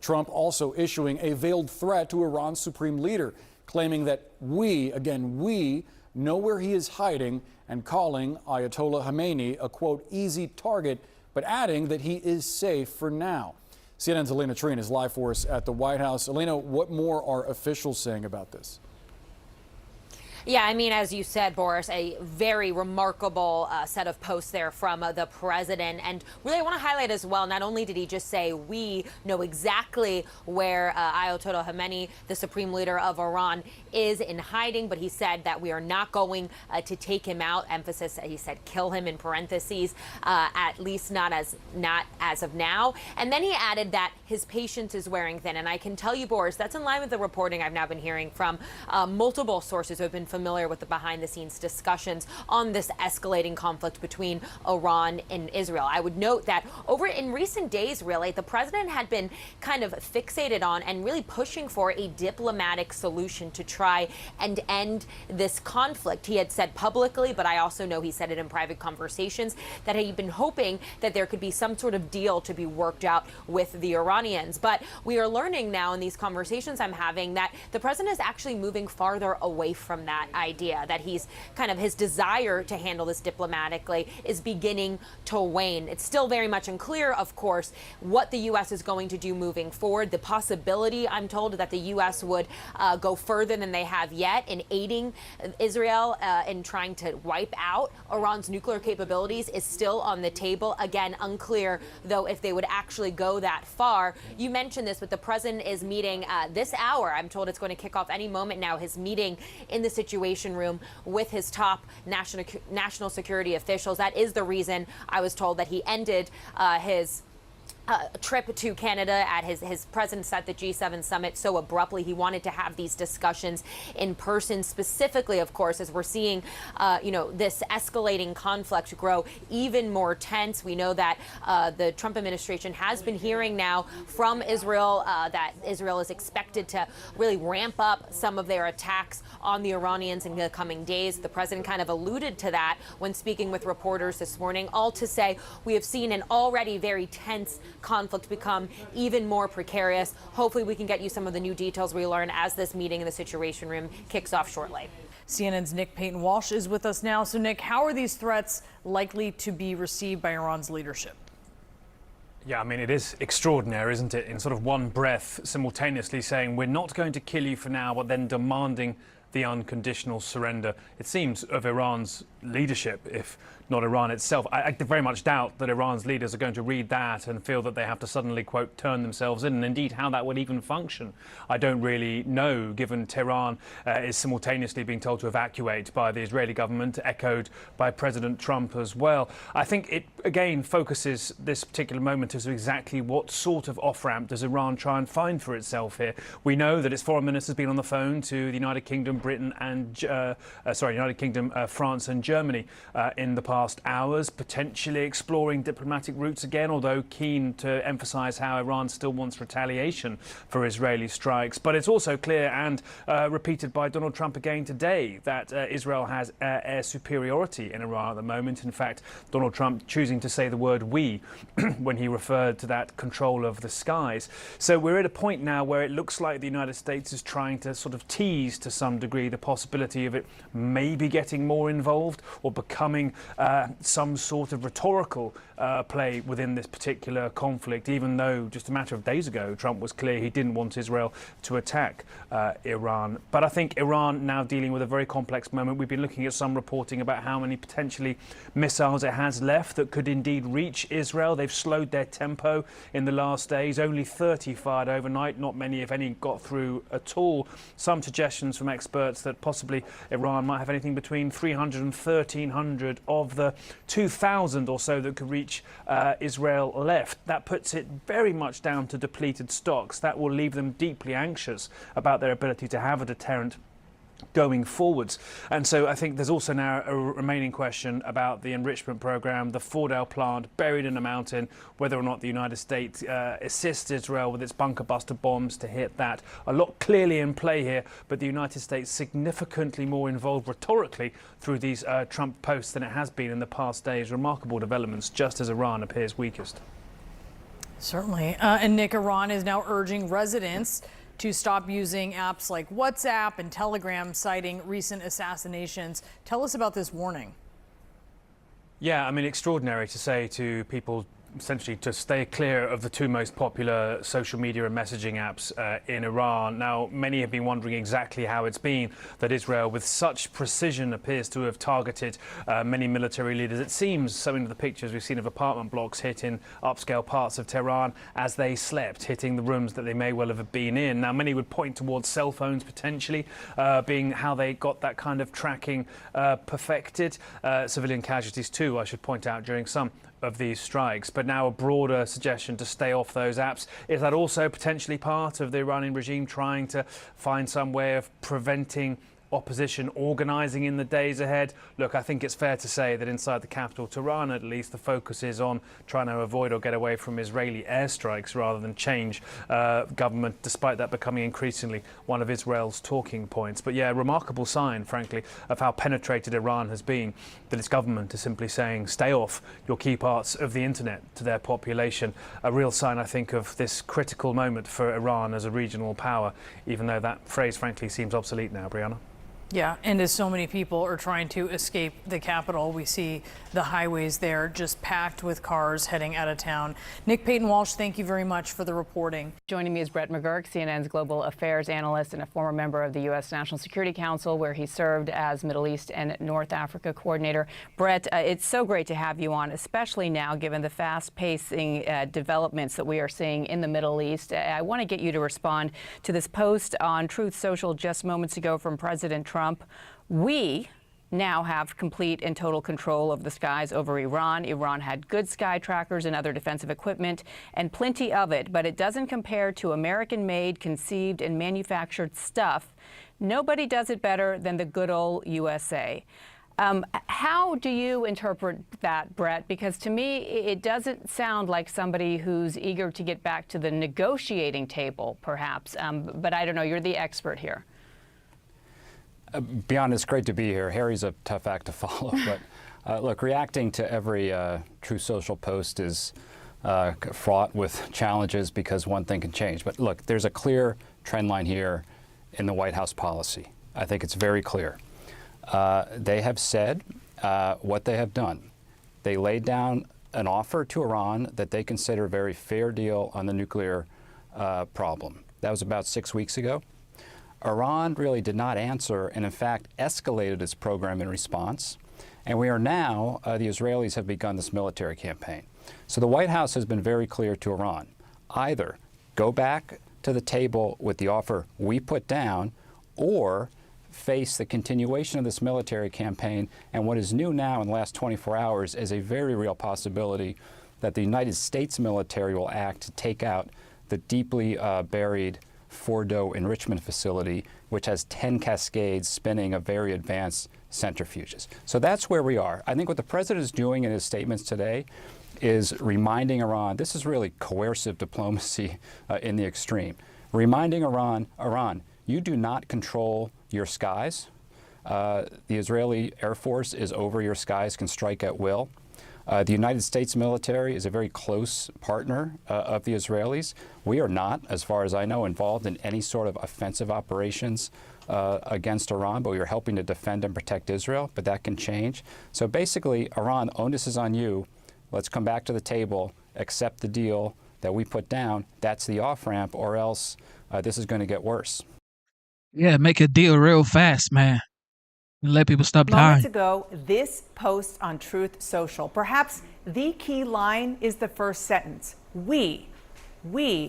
Trump also issuing a veiled threat to Iran's supreme leader, claiming that we know where he is hiding and calling Ayatollah Khamenei a, quote, easy target, but adding that he is safe for now. CNN's Elena Trine is live for us at the White House. Elena, what more are officials saying about this?
Yeah, I mean, as you said, Boris, a very remarkable set of posts there from the president. And really, I want to highlight as well, not only did he just say we know exactly where Ayatollah Khamenei, the supreme leader of Iran, is in hiding, but he said that we are not going to take him out. Emphasis, he said, kill him in parentheses, at least not as of now. And then he added that his patience is wearing thin. And I can tell you, Boris, that's in line with the reporting I've now been hearing from multiple sources who have been familiar with the behind-the-scenes discussions on this escalating conflict between Iran and Israel. I would note that over in recent days, really, the president had been kind of fixated on and really pushing for a diplomatic solution to try and end this conflict. He had said publicly, but I also know he said it in private conversations, that he'd been hoping that there could be some sort of deal to be worked out with the Iranians. But we are learning now in these conversations I'm having that the president is actually moving farther away from that idea, that he's kind of his desire to handle this diplomatically is beginning to wane. It's still very much unclear, of course, what the U.S. is going to do moving forward. The possibility, I'm told, that the U.S. would go further than they have yet in aiding Israel in trying to wipe out Iran's nuclear capabilities is still on the table. Again, unclear, though, if they would actually go that far. You mentioned this, but the president is meeting this hour. I'm told it's going to kick off any moment now, his meeting in the Situation Room with his top national security officials. That is the reason I was told that he ended his trip to Canada at his presence at the G7 summit so abruptly. He wanted to have these discussions in person, specifically, of course, as we're seeing, this escalating conflict grow even more tense. We know that the Trump administration has been hearing now from Israel that Israel is expected to really ramp up some of their attacks on the Iranians in the coming days. The president kind of alluded to that when speaking with reporters this morning, all to say we have seen an already very tense conflict become even more precarious. Hopefully we can get you some of the new details we learn as this meeting in the Situation Room kicks off shortly.
CNN's Nick Payton-Walsh is with us now. So, Nick, how are these threats likely to be received by Iran's leadership?
Yeah, I mean, it is extraordinary, isn't it? In sort of one breath, simultaneously saying, we're not going to kill you for now, but then demanding the unconditional surrender, it seems, of Iran's leadership, if not Iran itself. I very much doubt that Iran's leaders are going to read that and feel that they have to suddenly, quote, turn themselves in. And indeed, how that would even function, I don't really know, given Tehran is simultaneously being told to evacuate by the Israeli government, echoed by President Trump as well. I think it, again, focuses this particular moment as to exactly what sort of off-ramp does Iran try and find for itself here. We know that its foreign minister's been on the phone to the United Kingdom, Britain and United Kingdom, France and Germany in the past hours, potentially exploring diplomatic routes again, although keen to emphasize how Iran still wants retaliation for Israeli strikes. But it's also clear and repeated by Donald Trump again today that Israel has air superiority in Iran at the moment. In fact, Donald Trump choosing to say the word we when he referred to that control of the skies. So we're at a point now where it looks like the United States is trying to sort of tease to some degree the possibility of it maybe getting more involved or becoming some sort of rhetorical play within this particular conflict, even though just a matter of days ago Trump was clear he didn't want Israel to attack Iran. But I think Iran now dealing with a very complex moment. We've been looking at some reporting about how many potentially missiles it has left that could indeed reach Israel. They've slowed their tempo in the last days. Only 30 fired overnight. Not many, if any, got through at all. Some suggestions from experts that possibly Iran might have anything between 300 and 1,300 of the 2,000 or so that could reach Israel left. That puts it very much down to depleted stocks. That will leave them deeply anxious about their ability to have a deterrent going forwards. And so I think there's also now a remaining question about the enrichment program, the Fordell plant buried in a mountain, whether or not the United States assists Israel with its bunker buster bombs to hit that. A lot clearly in play here, but the United States significantly more involved rhetorically through these Trump posts than it has been in the past days. Remarkable developments, just as Iran appears weakest.
Certainly. And Nick, Iran is now urging residents to stop using apps like WhatsApp and Telegram, citing recent assassinations. Tell us about this warning.
Yeah, I mean, extraordinary to say to people essentially to stay clear of the two most popular social media and messaging apps in Iran. Now, many have been wondering exactly how it's been that Israel, with such precision, appears to have targeted many military leaders. It seems, so in the pictures we've seen of apartment blocks hit in upscale parts of Tehran as they slept, hitting the rooms that they may well have been in. Now, many would point towards cell phones potentially being how they got that kind of tracking perfected. Civilian casualties too, I should point out, during some of these strikes, but now a broader suggestion to stay off those apps. Is that also potentially part of the Iranian regime trying to find some way of preventing opposition organising in the days ahead? Look, I think it's fair to say that inside the capital, Tehran at least, the focus is on trying to avoid or get away from Israeli airstrikes rather than change government, despite that becoming increasingly one of Israel's talking points. But yeah, remarkable sign, frankly, of how penetrated Iran has been, that its government is simply saying, stay off your key parts of the internet to their population. A real sign, I think, of this critical moment for Iran as a regional power, even though that phrase, frankly, seems obsolete now, Brianna.
Yeah, and as so many people are trying to escape the capital, we see the highways there just packed with cars heading out of town. Nick Payton-Walsh, thank you very much for the reporting.
Joining me is Brett McGurk, CNN's global affairs analyst and a former member of the U.S. National Security Council, where he served as Middle East and North Africa coordinator. Brett, it's so great to have you on, especially now given the fast-pacing developments that we are seeing in the Middle East. I want to get you to respond to this post on Truth Social just moments ago from President Trump. We now have complete and total control of the skies over Iran. Iran had good sky trackers and other defensive equipment, and plenty of it, but it doesn't compare to American-made, conceived, and manufactured stuff. Nobody does it better than the good old USA. How do you interpret that, Brett? Because to me, it doesn't sound like somebody who's eager to get back to the negotiating table, perhaps. But I don't know. You're the expert here.
Beyond, it's great to be here. Harry's a tough act to follow, but look, reacting to every Truth Social post is fraught with challenges because one thing can change. But look, there's a clear trend line here in the White House policy. I think it's very clear. They have said what they have done. They laid down an offer to Iran that they consider a very fair deal on the nuclear problem. That was about 6 weeks ago. Iran really did not answer and, in fact, escalated its program in response. And we are now, the Israelis have begun this military campaign. So the White House has been very clear to Iran. Either go back to the table with the offer we put down, or face the continuation of this military campaign. And what is new now in the last 24 hours is a very real possibility that the United States military will act to take out the deeply buried Fordo enrichment facility, which has 10 cascades spinning of very advanced centrifuges. So that's where we are. I think what the president is doing in his statements today is reminding Iran, this is really coercive diplomacy in the extreme, reminding Iran, you do not control your skies. The Israeli Air Force is over your skies, can strike at will. The United States military is a very close partner of the Israelis. We are not, as far as I know, involved in any sort of offensive operations against Iran, but we are helping to defend and protect Israel, but that can change. So basically, Iran, onus is on you. Let's come back to the table, accept the deal that we put down. That's the off-ramp, or else this is going to get worse.
Yeah, make a deal real fast, man. And let people stop dying.
Moments ago, this post on Truth Social, perhaps the key line is the first sentence. We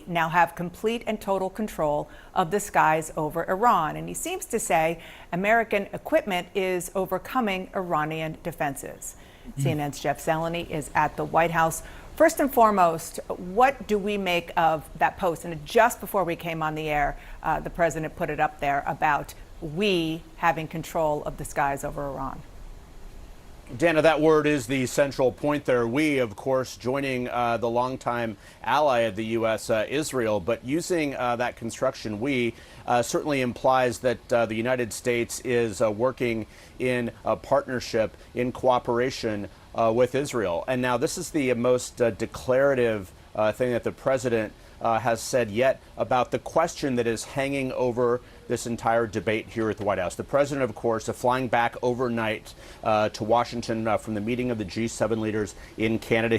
now have complete and total control of the skies over Iran. And he seems to say American equipment is overcoming Iranian defenses. CNN's Jeff Zeleny is at the White House. First and foremost, what do we make of that post? And just before we came on the air, the president put it up there about we having control of the skies over Iran.
Dana, that word is the central point there. We, of course, joining the longtime ally of the U.S., Israel, but using that construction, we, certainly implies that the United States is working in a partnership, in cooperation with Israel. And now this is the most declarative thing that the president has said yet about the question that is hanging over this entire debate here at the White House. The president, of course, flying back overnight to Washington from the meeting of the G7 leaders in Canada.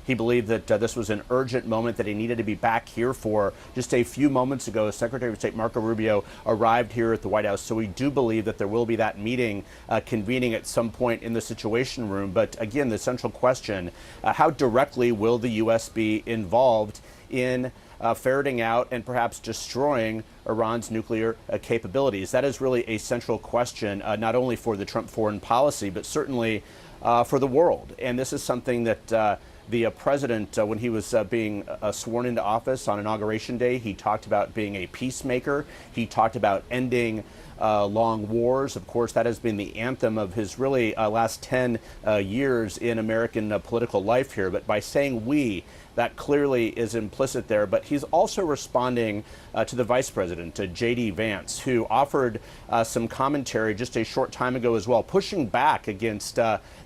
He believed that this was an urgent moment that he needed to be back here for. Just a few moments ago, Secretary of State Marco Rubio arrived here at the White House. So we do believe that there will be that meeting convening at some point in the Situation Room. But again, the central question, how directly will the U.S. be involved in ferreting out and perhaps destroying Iran's nuclear capabilities? That is really a central question, not only for the Trump foreign policy, but certainly for the world. And this is something that the president, when he was being sworn into office on Inauguration Day, he talked about being a peacemaker. He talked about ending long wars. Of course, that has been the anthem of his really last 10 years in American political life here. But by saying we, that clearly is implicit there. But he's also responding to the vice president, to J.D. Vance, who offered some commentary just a short time ago as well, pushing back against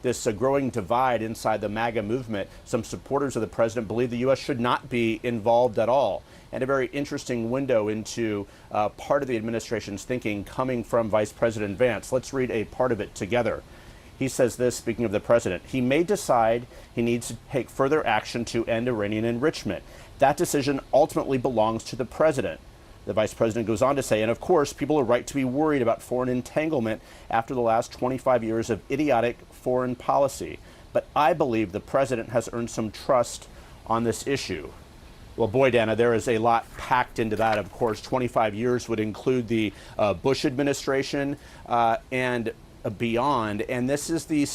this growing divide inside the MAGA movement. Some supporters of the president believe the U.S. should not be involved at all. And a very interesting window into part of the administration's thinking coming from Vice President Vance. Let's read a part of it together. He says this, speaking of the president, he may decide he needs to take further action to end Iranian enrichment. That decision ultimately belongs to the president. The vice president goes on to say, and of course, people are right to be worried about foreign entanglement after the last 25 years of idiotic foreign policy. But I believe the president has earned some trust on this issue. Well, boy, Dana, there is a lot packed into that. Of course, 25 years would include the Bush administration and beyond. And this is the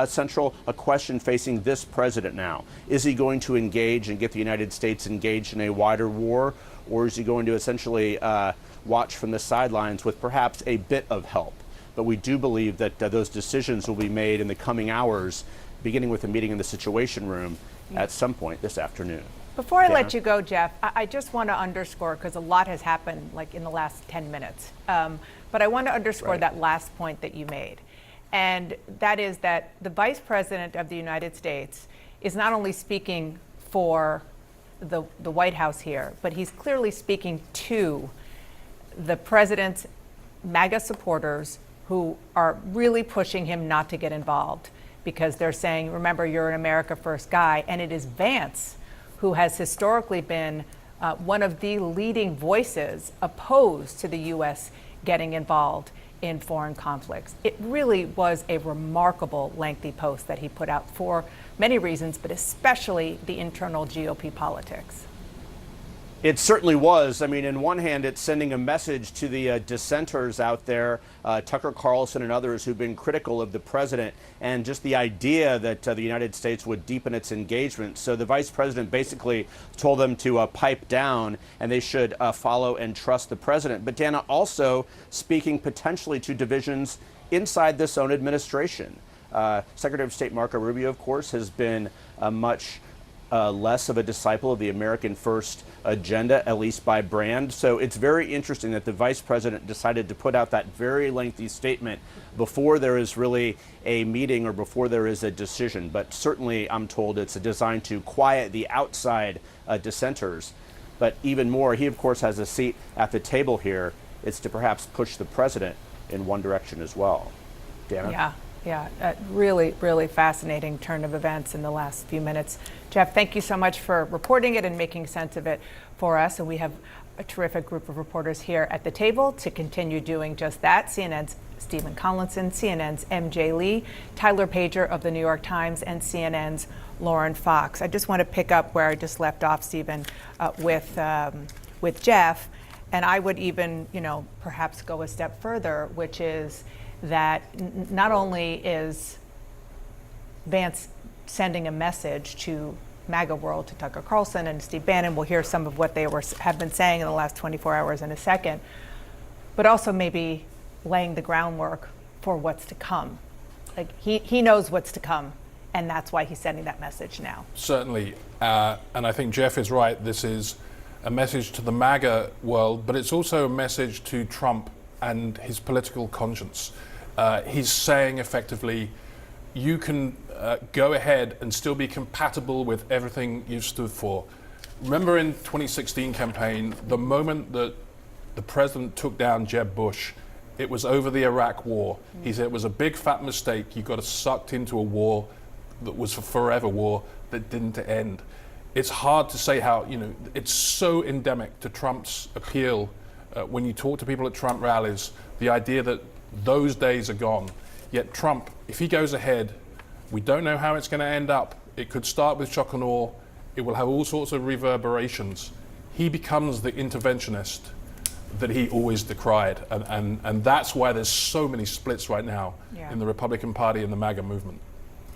central question facing this president now. Is he going to engage and get the United States engaged in a wider war? Or is he going to essentially watch from the sidelines with perhaps a bit of help? But we do believe that those decisions will be made in the coming hours, beginning with a meeting in the Situation Room at some point this afternoon.
Before I let you go, Jeff, I just want to underscore, because a lot has happened like in the last 10 minutes, but I want to underscore that last point that you made. And that is that the Vice President of the United States is not only speaking for the White House here, but he's clearly speaking to the president's MAGA supporters who are really pushing him not to get involved, because they're saying, remember, you're an America First guy. And it is Vance who has historically been one of the leading voices opposed to the U.S. getting involved in foreign conflicts. It really was a remarkable, lengthy post that he put out for many reasons, but especially the internal GOP politics.
It certainly was. I mean, in one hand, it's sending a message to the dissenters out there, Tucker Carlson and others who've been critical of the president, and just the idea that the United States would deepen its engagement. So the vice president basically told them to pipe down, and they should follow and trust the president. But Dana, also speaking potentially to divisions inside this own administration. Secretary of State Marco Rubio, of course, has been much less of a disciple of the American First agenda, at least by brand. So it's very interesting that the vice president decided to put out that very lengthy statement before there is really a meeting or before there is a decision. But certainly, I'm told it's designed to quiet the outside dissenters. But even more, he, of course, has a seat at the table here. It's to perhaps push the president in one direction as well. Dana?
Yeah, really, really fascinating turn of events in the last few minutes. Jeff, thank you so much for reporting it and making sense of it for us. And we have a terrific group of reporters here at the table to continue doing just that. CNN's Stephen Collinson, CNN's MJ Lee, Tyler Pager of the New York Times, and CNN's Lauren Fox. I just want to pick up where I just left off, Stephen, with Jeff. And I would even, perhaps go a step further, which is that not only is Vance sending a message to MAGA world, to Tucker Carlson and Steve Bannon, we'll hear some of what they have been saying in the last 24 hours in a second, but also maybe laying the groundwork for what's to come. Like he knows what's to come, and that's why he's sending that message now.
Certainly, and I think Jeff is right. This is a message to the MAGA world, but it's also a message to Trump and his political conscience. He's saying effectively, you can go ahead and still be compatible with everything you've stood for. Remember in 2016 campaign, the moment that the president took down Jeb Bush, it was over the Iraq war. He said it was a big fat mistake. You got us sucked into a war that was a forever war that didn't end. It's hard to say how, it's so endemic to Trump's appeal. When you talk to people at Trump rallies, the idea that those days are gone. Yet Trump, if he goes ahead, we don't know how it's going to end up. It could start with shock and awe. It will have all sorts of reverberations. He becomes the interventionist that he always decried. And that's why there's so many splits right now in the Republican Party and the MAGA movement.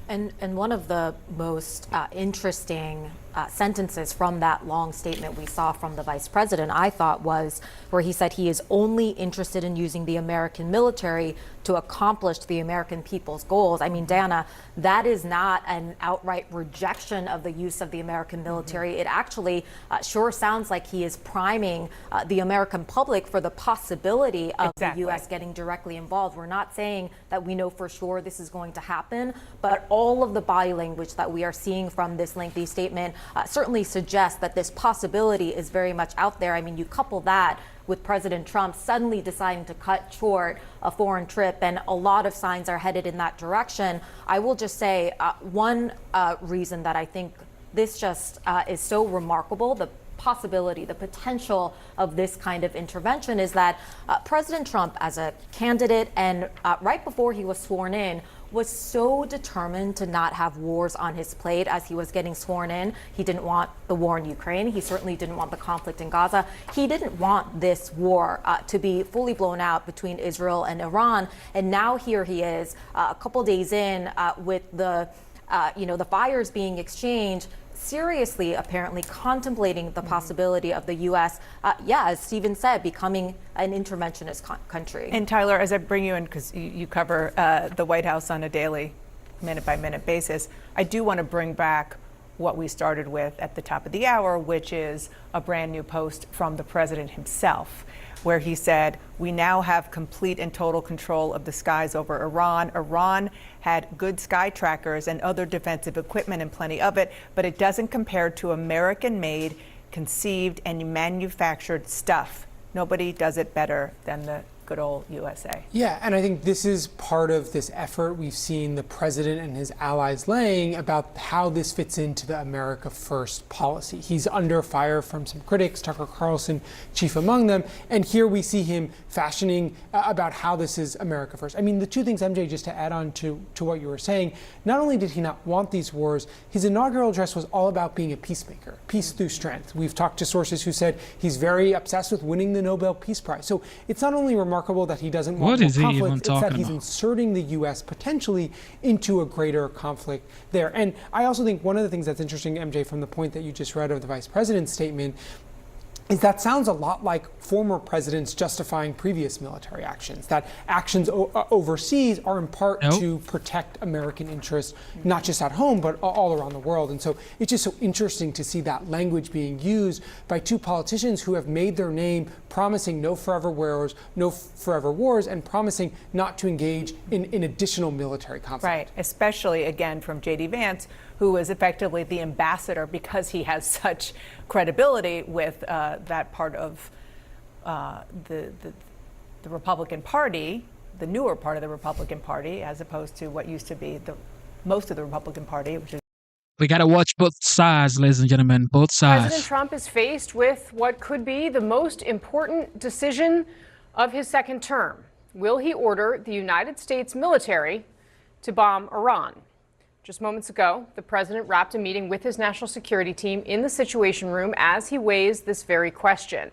And one of the most interesting sentences from that long statement we saw from the vice president, I thought, was where he said he is only interested in using the American military to accomplish the American people's goals. I mean, Dana, that is not an outright rejection of the use of the American military. It actually sure sounds like he is priming the American public for the possibility of the U.S. getting directly involved. We're not saying that we know for sure this is going to happen, but all of the body language that we are seeing from this lengthy statement certainly suggests that this possibility is very much out there. I mean, you couple that with President Trump suddenly deciding to cut short a foreign trip, and a lot of signs are headed in that direction. I will just say one reason that I think this just is so remarkable, the possibility, the potential of this kind of intervention, is that President Trump, as a candidate and right before he was sworn in, was so determined to not have wars on his plate as he was getting sworn in. He didn't want the war in Ukraine. He certainly didn't want the conflict in Gaza. He didn't want this war to be fully blown out between Israel and Iran. And now here he is, a couple days in, with the fires being exchanged, seriously, apparently contemplating the possibility of the U.S., as Stephen said, becoming an interventionist country.
And Tyler, as I bring you in, because you cover the White House on a daily, minute-by-minute basis, I do want to bring back what we started with at the top of the hour, which is a brand new post from the president himself, where he said, "We now have complete and total control of the skies over Iran. Iran had good sky trackers and other defensive equipment and plenty of it, but it doesn't compare to American-made, conceived, and manufactured stuff. Nobody does it better than the good old USA."
Yeah, and I think this is part of this effort we've seen the president and his allies laying about how this fits into the America First policy. He's under fire from some critics, Tucker Carlson chief among them, and here we see him fashioning about how this is America First. I mean, the two things, MJ, just to add on to what you were saying, not only did he not want these wars, his inaugural address was all about being a peacemaker, peace through strength. We've talked to sources who said he's very obsessed with winning the Nobel Peace Prize. So it's not only remarkable that he doesn't want more conflict, it's that he's inserting the U.S. potentially into a greater conflict there. And I also think one of the things that's interesting, MJ, from the point that you just read of the vice president's statement, is that sounds a lot like former presidents justifying previous military actions, that actions overseas are in part to protect American interests, not just at home, but all around the world. And so it's just so interesting to see that language being used by two politicians who have made their name promising no forever wars, and promising not to engage in additional military conflict.
Right, especially, again, from J.D. Vance, who is effectively the ambassador because he has such credibility with that part of the Republican Party, the newer part of the Republican Party, as opposed to what used to be most of the Republican Party, which is.
We got to watch both sides, ladies and gentlemen, both sides.
President Trump is faced with what could be the most important decision of his second term. Will he order the United States military to bomb Iran? Just moments ago, the president wrapped a meeting with his national security team in the Situation Room as he weighs this very question.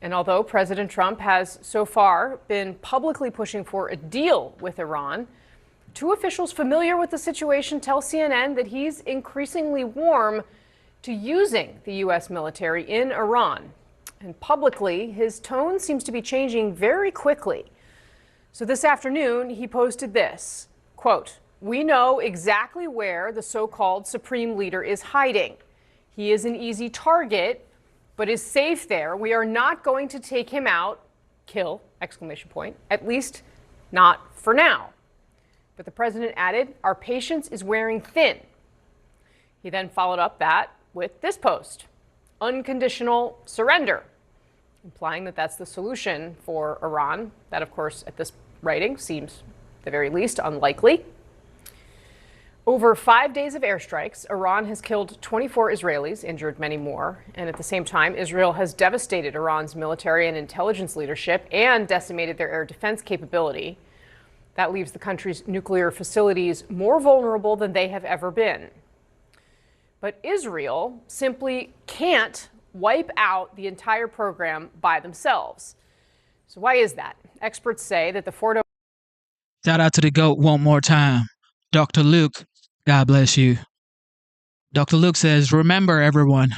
And although President Trump has so far been publicly pushing for a deal with Iran, two officials familiar with the situation tell CNN that he's increasingly warm to using the U.S. military in Iran. And publicly, his tone seems to be changing very quickly. So this afternoon, he posted this, quote, "We know exactly where the so-called supreme leader is hiding. He is an easy target, but is safe there. We are not going to take him out, kill, exclamation point, at least not for now." But the president added, "Our patience is wearing thin." He then followed up that with this post, "Unconditional surrender," implying that that's the solution for Iran. That, of course, at this writing seems, at the very least, unlikely. Over 5 days of airstrikes, Iran has killed 24 Israelis, injured many more. And at the same time, Israel has devastated Iran's military and intelligence leadership and decimated their air defense capability. That leaves the country's nuclear facilities more vulnerable than they have ever been. But Israel simply can't wipe out the entire program by themselves. So why is that? Experts say that the Fordo...
Shout out to the GOAT one more time. Dr. Luke, God bless you. Dr. Luke says, remember everyone,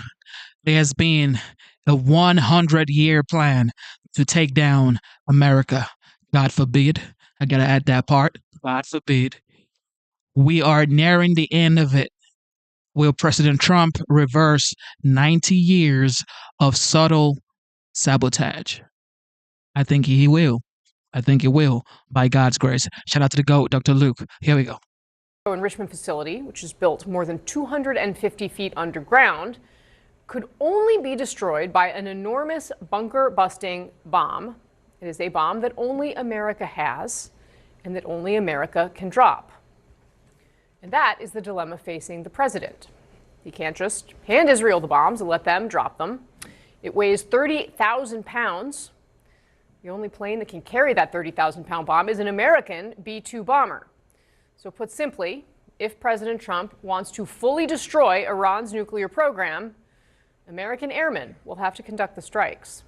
there has been a 100-year plan to take down America. God forbid. I gotta add that part. God forbid. We are nearing the end of it. Will President Trump reverse 90 years of subtle sabotage? I think he will. I think he will, by God's grace. Shout out to the GOAT, Dr. Luke. Here we go.
Enrichment facility, which is built more than 250 feet underground, could only be destroyed by an enormous bunker-busting bomb. It is a bomb that only America has and that only America can drop. And that is the dilemma facing the president. He can't just hand Israel the bombs and let them drop them. It weighs 30,000 pounds. The only plane that can carry that 30,000-pound bomb is an American B-2 bomber. So put simply, if President Trump wants to fully destroy Iran's nuclear program, American airmen will have to conduct the strikes.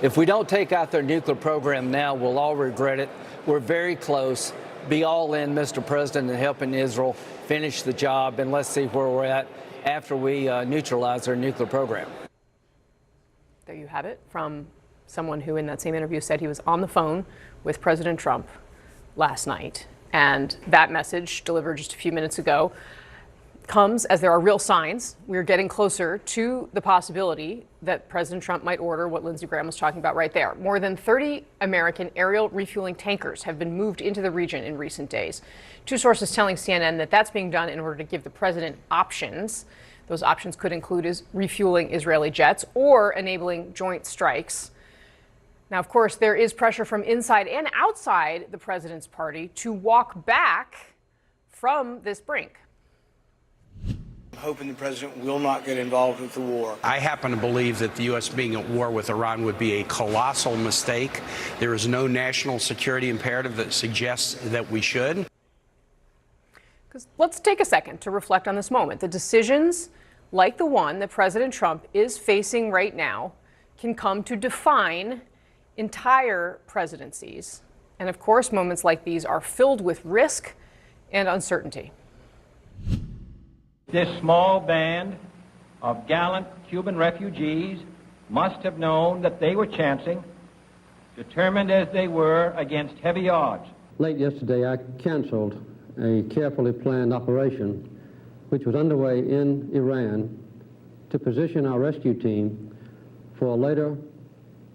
If we don't take out their nuclear program now, we'll all regret it. We're very close. Be all in, Mr. President, in helping Israel finish the job, and let's see where we're at after we neutralize their nuclear program.
There you have it from someone who in that same interview said he was on the phone with President Trump last night. And that message, delivered just a few minutes ago, comes as there are real signs. We're getting closer to the possibility that President Trump might order what Lindsey Graham was talking about right there. More than 30 American aerial refueling tankers have been moved into the region in recent days. Two sources telling CNN that that's being done in order to give the president options. Those options could include refueling Israeli jets or enabling joint strikes. Now, of course, there is pressure from inside and outside the president's party to walk back from this brink.
I'm hoping the president will not get involved with the war.
I happen to believe that the U.S. being at war with Iran would be a colossal mistake. There is no national security imperative that suggests that we should.
Because let's take a second to reflect on this moment. The decisions like the one that President Trump is facing right now can come to define entire presidencies. And of course, moments like these are filled with risk and uncertainty.
This small band of gallant Cuban refugees must have known that they were chancing, determined as they were against heavy odds.
Late yesterday, I canceled a carefully planned operation which was underway in Iran to position our rescue team for a later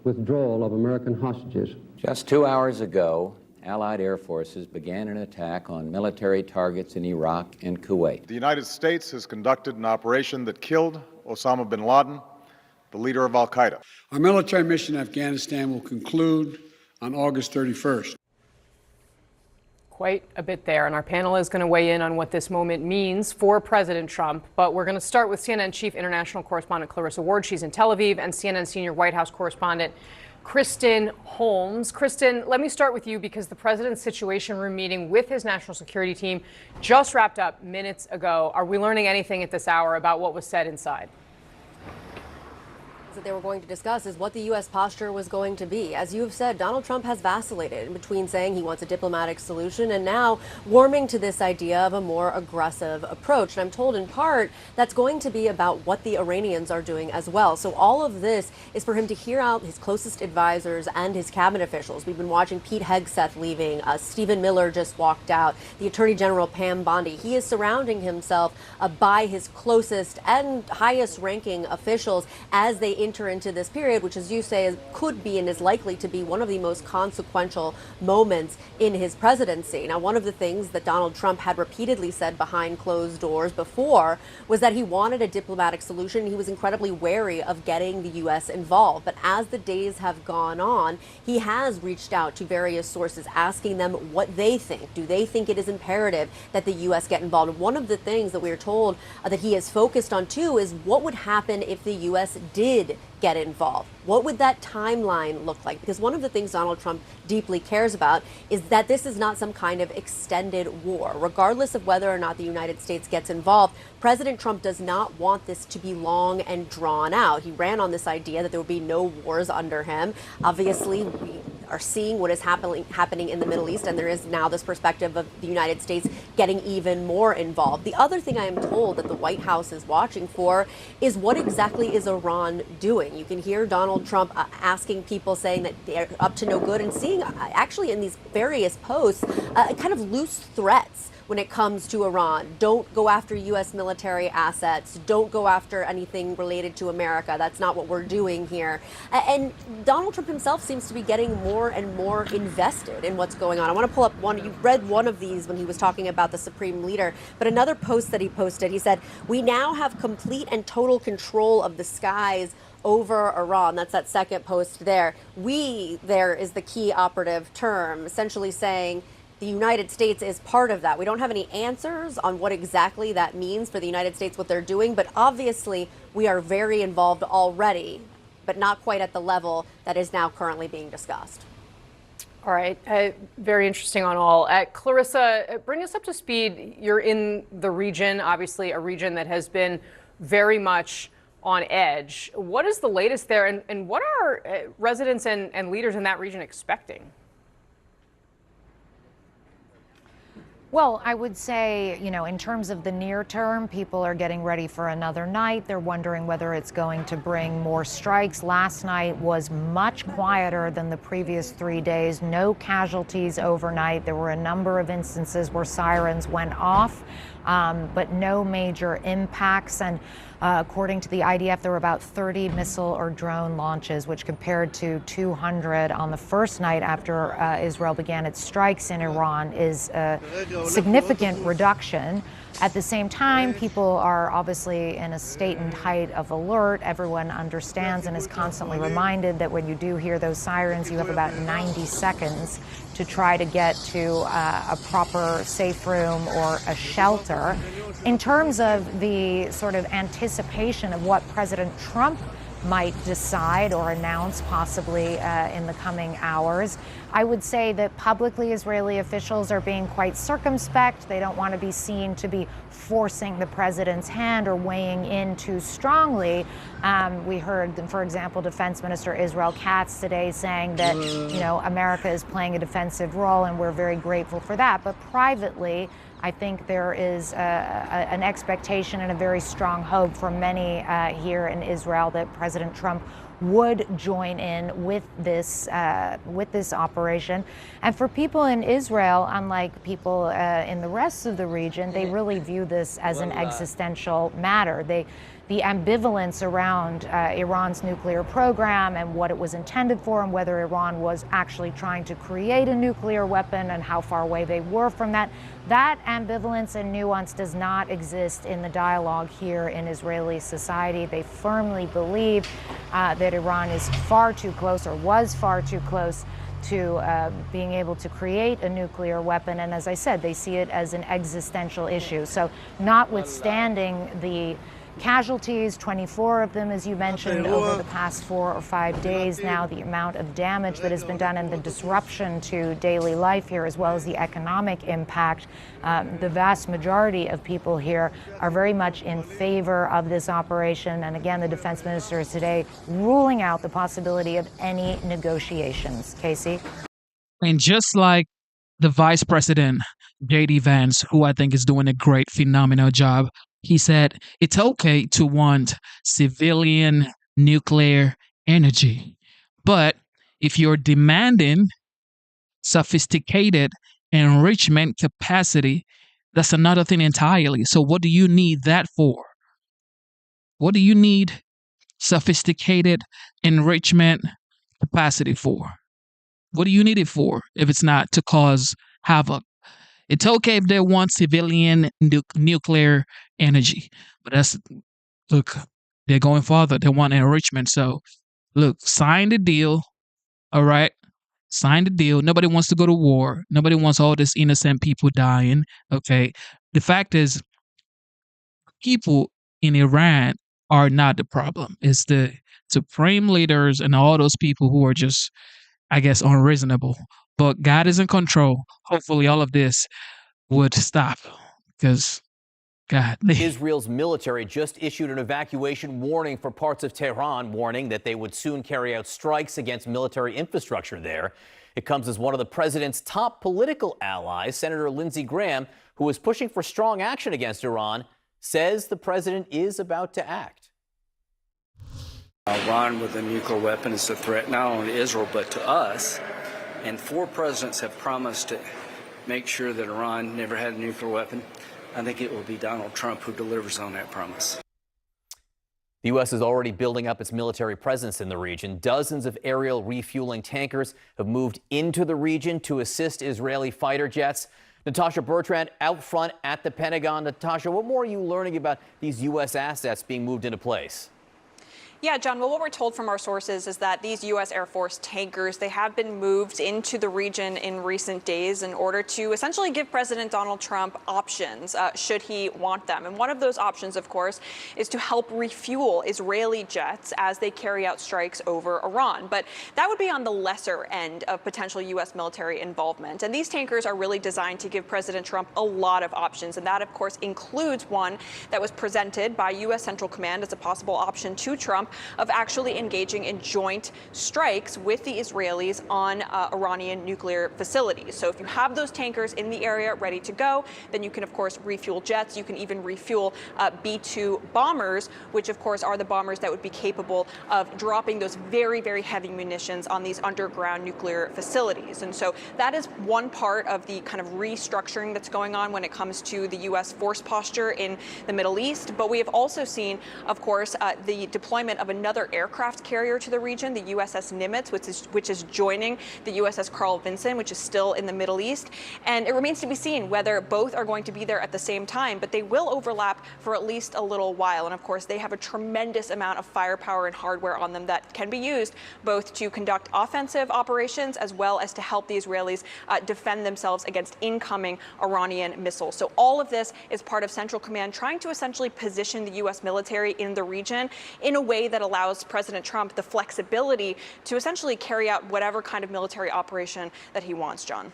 withdrawal of American hostages.
Just 2 hours ago, Allied air forces began an attack on military targets in Iraq and Kuwait.
The United States has conducted an operation that killed Osama bin Laden, the leader of al-Qaeda.
Our military mission in Afghanistan will conclude on August 31st.
Quite a bit there, and our panel is going to weigh in on what this moment means for President Trump. But we're going to start with CNN chief international correspondent Clarissa Ward. She's in Tel Aviv, and CNN senior White House correspondent Kristen Holmes. Kristen, let me start with you because the president's Situation Room meeting with his national security team just wrapped up minutes ago. Are we learning anything at this hour about what was said inside?
That they were going to discuss is what the U.S. posture was going to be. As you have said, Donald Trump has vacillated in between saying he wants a diplomatic solution and now warming to this idea of a more aggressive approach. And I'm told in part that's going to be about what the Iranians are doing as well. So all of this is for him to hear out his closest advisors and his cabinet officials. We've been watching Pete Hegseth leaving. Stephen Miller just walked out. The Attorney General Pam Bondi. He is surrounding himself by his closest and highest ranking officials as they enter into this period, which, as you say, could be and is likely to be one of the most consequential moments in his presidency. Now, one of the things that Donald Trump had repeatedly said behind closed doors before was that he wanted a diplomatic solution. He was incredibly wary of getting the U.S. involved. But as the days have gone on, he has reached out to various sources asking them what they think. Do they think it is imperative that the U.S. get involved? And one of the things that we are told that he has focused on, too, is what would happen if the U.S. did get involved. What would that timeline look like? Because one of the things Donald Trump deeply cares about is that this is not some kind of extended war. Regardless of whether or not the United States gets involved, President Trump does not want this to be long and drawn out. He ran on this idea that there would be no wars under him. Obviously, we are seeing what is happening in the Middle East, and there is now this perspective of the United States getting even more involved. The other thing I am told that the White House is watching for is what exactly is Iran doing. You can hear Donald Trump asking people, saying that they're up to no good, and seeing actually in these various posts kind of loose threats when it comes to Iran. Don't go after U.S. military assets. Don't go after anything related to America. That's not what we're doing here. And Donald Trump himself seems to be getting more and more invested in what's going on. I want to pull up one. You read one of these when he was talking about the Supreme Leader, but another post that he posted, he said, "We now have complete and total control of the skies over Iran." That's that second post there. "We" there is the key operative term, essentially saying the United States is part of that. We don't have any answers on what exactly that means for the United States, what they're doing, but obviously we are very involved already, but not quite at the level that is now currently being discussed.
All right. Very interesting on all. Clarissa, bring us up to speed. You're in the region, obviously a region that has been very much on edge. What is the latest there, and what are residents and leaders in that region expecting?
Well, I would say, in terms of the near term, people are getting ready for another night. They're wondering whether it's going to bring more strikes. Last night was much quieter than the previous 3 days. No casualties overnight. There were a number of instances where sirens went off, but no major impacts. And according to the IDF, there were about 30 missile or drone launches, which compared to 200 on the first night after Israel began its strikes in Iran is a significant reduction. At the same time, people are obviously in a state and height of alert. Everyone understands and is constantly reminded that when you do hear those sirens, you have about 90 seconds to try to get to a proper safe room or a shelter. In terms of the sort of anticipation of what President Trump might decide or announce possibly in the coming hours, I would say that publicly Israeli officials are being quite circumspect. They don't want to be seen to be forcing the president's hand or weighing in too strongly. We heard, for example, Defense Minister Israel Katz today saying that, America is playing a defensive role, and we're very grateful for that. But privately, I think there is an expectation and a very strong hope from many here in Israel that President Trump would join in with this operation. And for people in Israel, unlike people in the rest of the region, they really view this as an existential matter. The ambivalence around Iran's nuclear program and what it was intended for, and whether Iran was actually trying to create a nuclear weapon and how far away they were from that, that ambivalence and nuance does not exist in the dialogue here in Israeli society. They firmly believe that Iran is far too close, or was far too close, to being able to create a nuclear weapon. And as I said, they see it as an existential issue. So notwithstanding the casualties, 24 of them, as you mentioned, over the past 4 or 5 days now, the amount of damage that has been done and the disruption to daily life here, as well as the economic impact, the vast majority of people here are very much in favor of this operation. And again, the defense minister is today ruling out the possibility of any negotiations. Casey?
And just like the vice president, J.D. Vance, who I think is doing a great, phenomenal job, he said it's okay to want civilian nuclear energy. But if you're demanding sophisticated enrichment capacity, that's another thing entirely. So what do you need that for? What do you need sophisticated enrichment capacity for? What do you need it for if it's not to cause havoc? It's okay if they want civilian nuclear energy, but look, they're going farther. They want enrichment. So, look, sign the deal. All right, sign the deal. Nobody wants to go to war. Nobody wants all this innocent people dying. Okay, the fact is, people in Iran are not the problem. It's the supreme leaders and all those people who are just, I guess, unreasonable. But God is in control. Hopefully, all of this would stop because God.
Israel's military just issued an evacuation warning for parts of Tehran, warning that they would soon carry out strikes against military infrastructure there. It comes as one of the president's top political allies, Senator Lindsey Graham, who is pushing for strong action against Iran, says the president is about to act.
Iran with a nuclear weapon is a threat not only to Israel but to us. And 4 presidents have promised to make sure that Iran never had a nuclear weapon. I think it will be Donald Trump who delivers on that promise.
The U.S. is already building up its military presence in the region. Dozens of aerial refueling tankers have moved into the region to assist Israeli fighter jets. Natasha Bertrand out front at the Pentagon. Natasha, what more are you learning about these U.S. assets being moved into place?
Yeah, John, well, what we're told from our sources is that these U.S. Air Force tankers, they have been moved into the region in recent days in order to essentially give President Donald Trump options should he want them. And one of those options, of course, is to help refuel Israeli jets as they carry out strikes over Iran. But that would be on the lesser end of potential U.S. military involvement. And these tankers are really designed to give President Trump a lot of options. And that, of course, includes one that was presented by U.S. Central Command as a possible option to Trump of actually engaging in joint strikes with the Israelis on Iranian nuclear facilities. So if you have those tankers in the area ready to go, then you can, of course, refuel jets. You can even refuel B-2 bombers, which, of course, are the bombers that would be capable of dropping those very, very heavy munitions on these underground nuclear facilities. And so that is one part of the kind of restructuring that's going on when it comes to the U.S. force posture in the Middle East. But we have also seen, of course, the deployment of another aircraft carrier to the region, the USS Nimitz, which is joining the USS Carl Vinson, which is still in the Middle East. And it remains to be seen whether both are going to be there at the same time, but they will overlap for at least a little while. And of course, they have a tremendous amount of firepower and hardware on them that can be used both to conduct offensive operations as well as to help the Israelis defend themselves against incoming Iranian missiles. So all of this is part of Central Command trying to essentially position the U.S. military in the region in a way that allows President Trump the flexibility to essentially carry out whatever kind of military operation that he wants, John.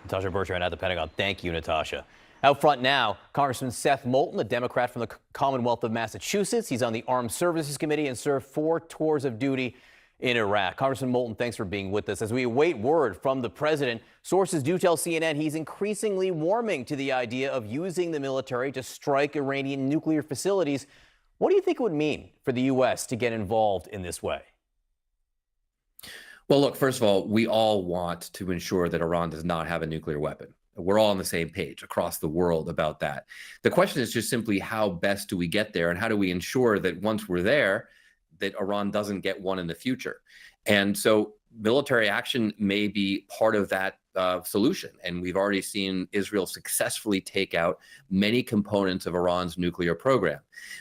Natasha Bertrand at the Pentagon. Thank you, Natasha. Out front now, Congressman Seth Moulton, a Democrat from the Commonwealth of Massachusetts. He's on the Armed Services Committee and served 4 tours of duty in Iraq. Congressman Moulton, thanks for being with us. As we await word from the president, sources do tell CNN he's increasingly warming to the idea of using the military to strike Iranian nuclear facilities. What do you think it would mean for the U.S. to get involved in this way?
Well, look, first of all, we all want to ensure that Iran does not have a nuclear weapon. We're all on the same page across the world about that. The question is just simply how best do we get there and how do we ensure that once we're there, that Iran doesn't get one in the future? And so military action may be part of that solution. And we've already seen Israel successfully take out many components of Iran's nuclear program.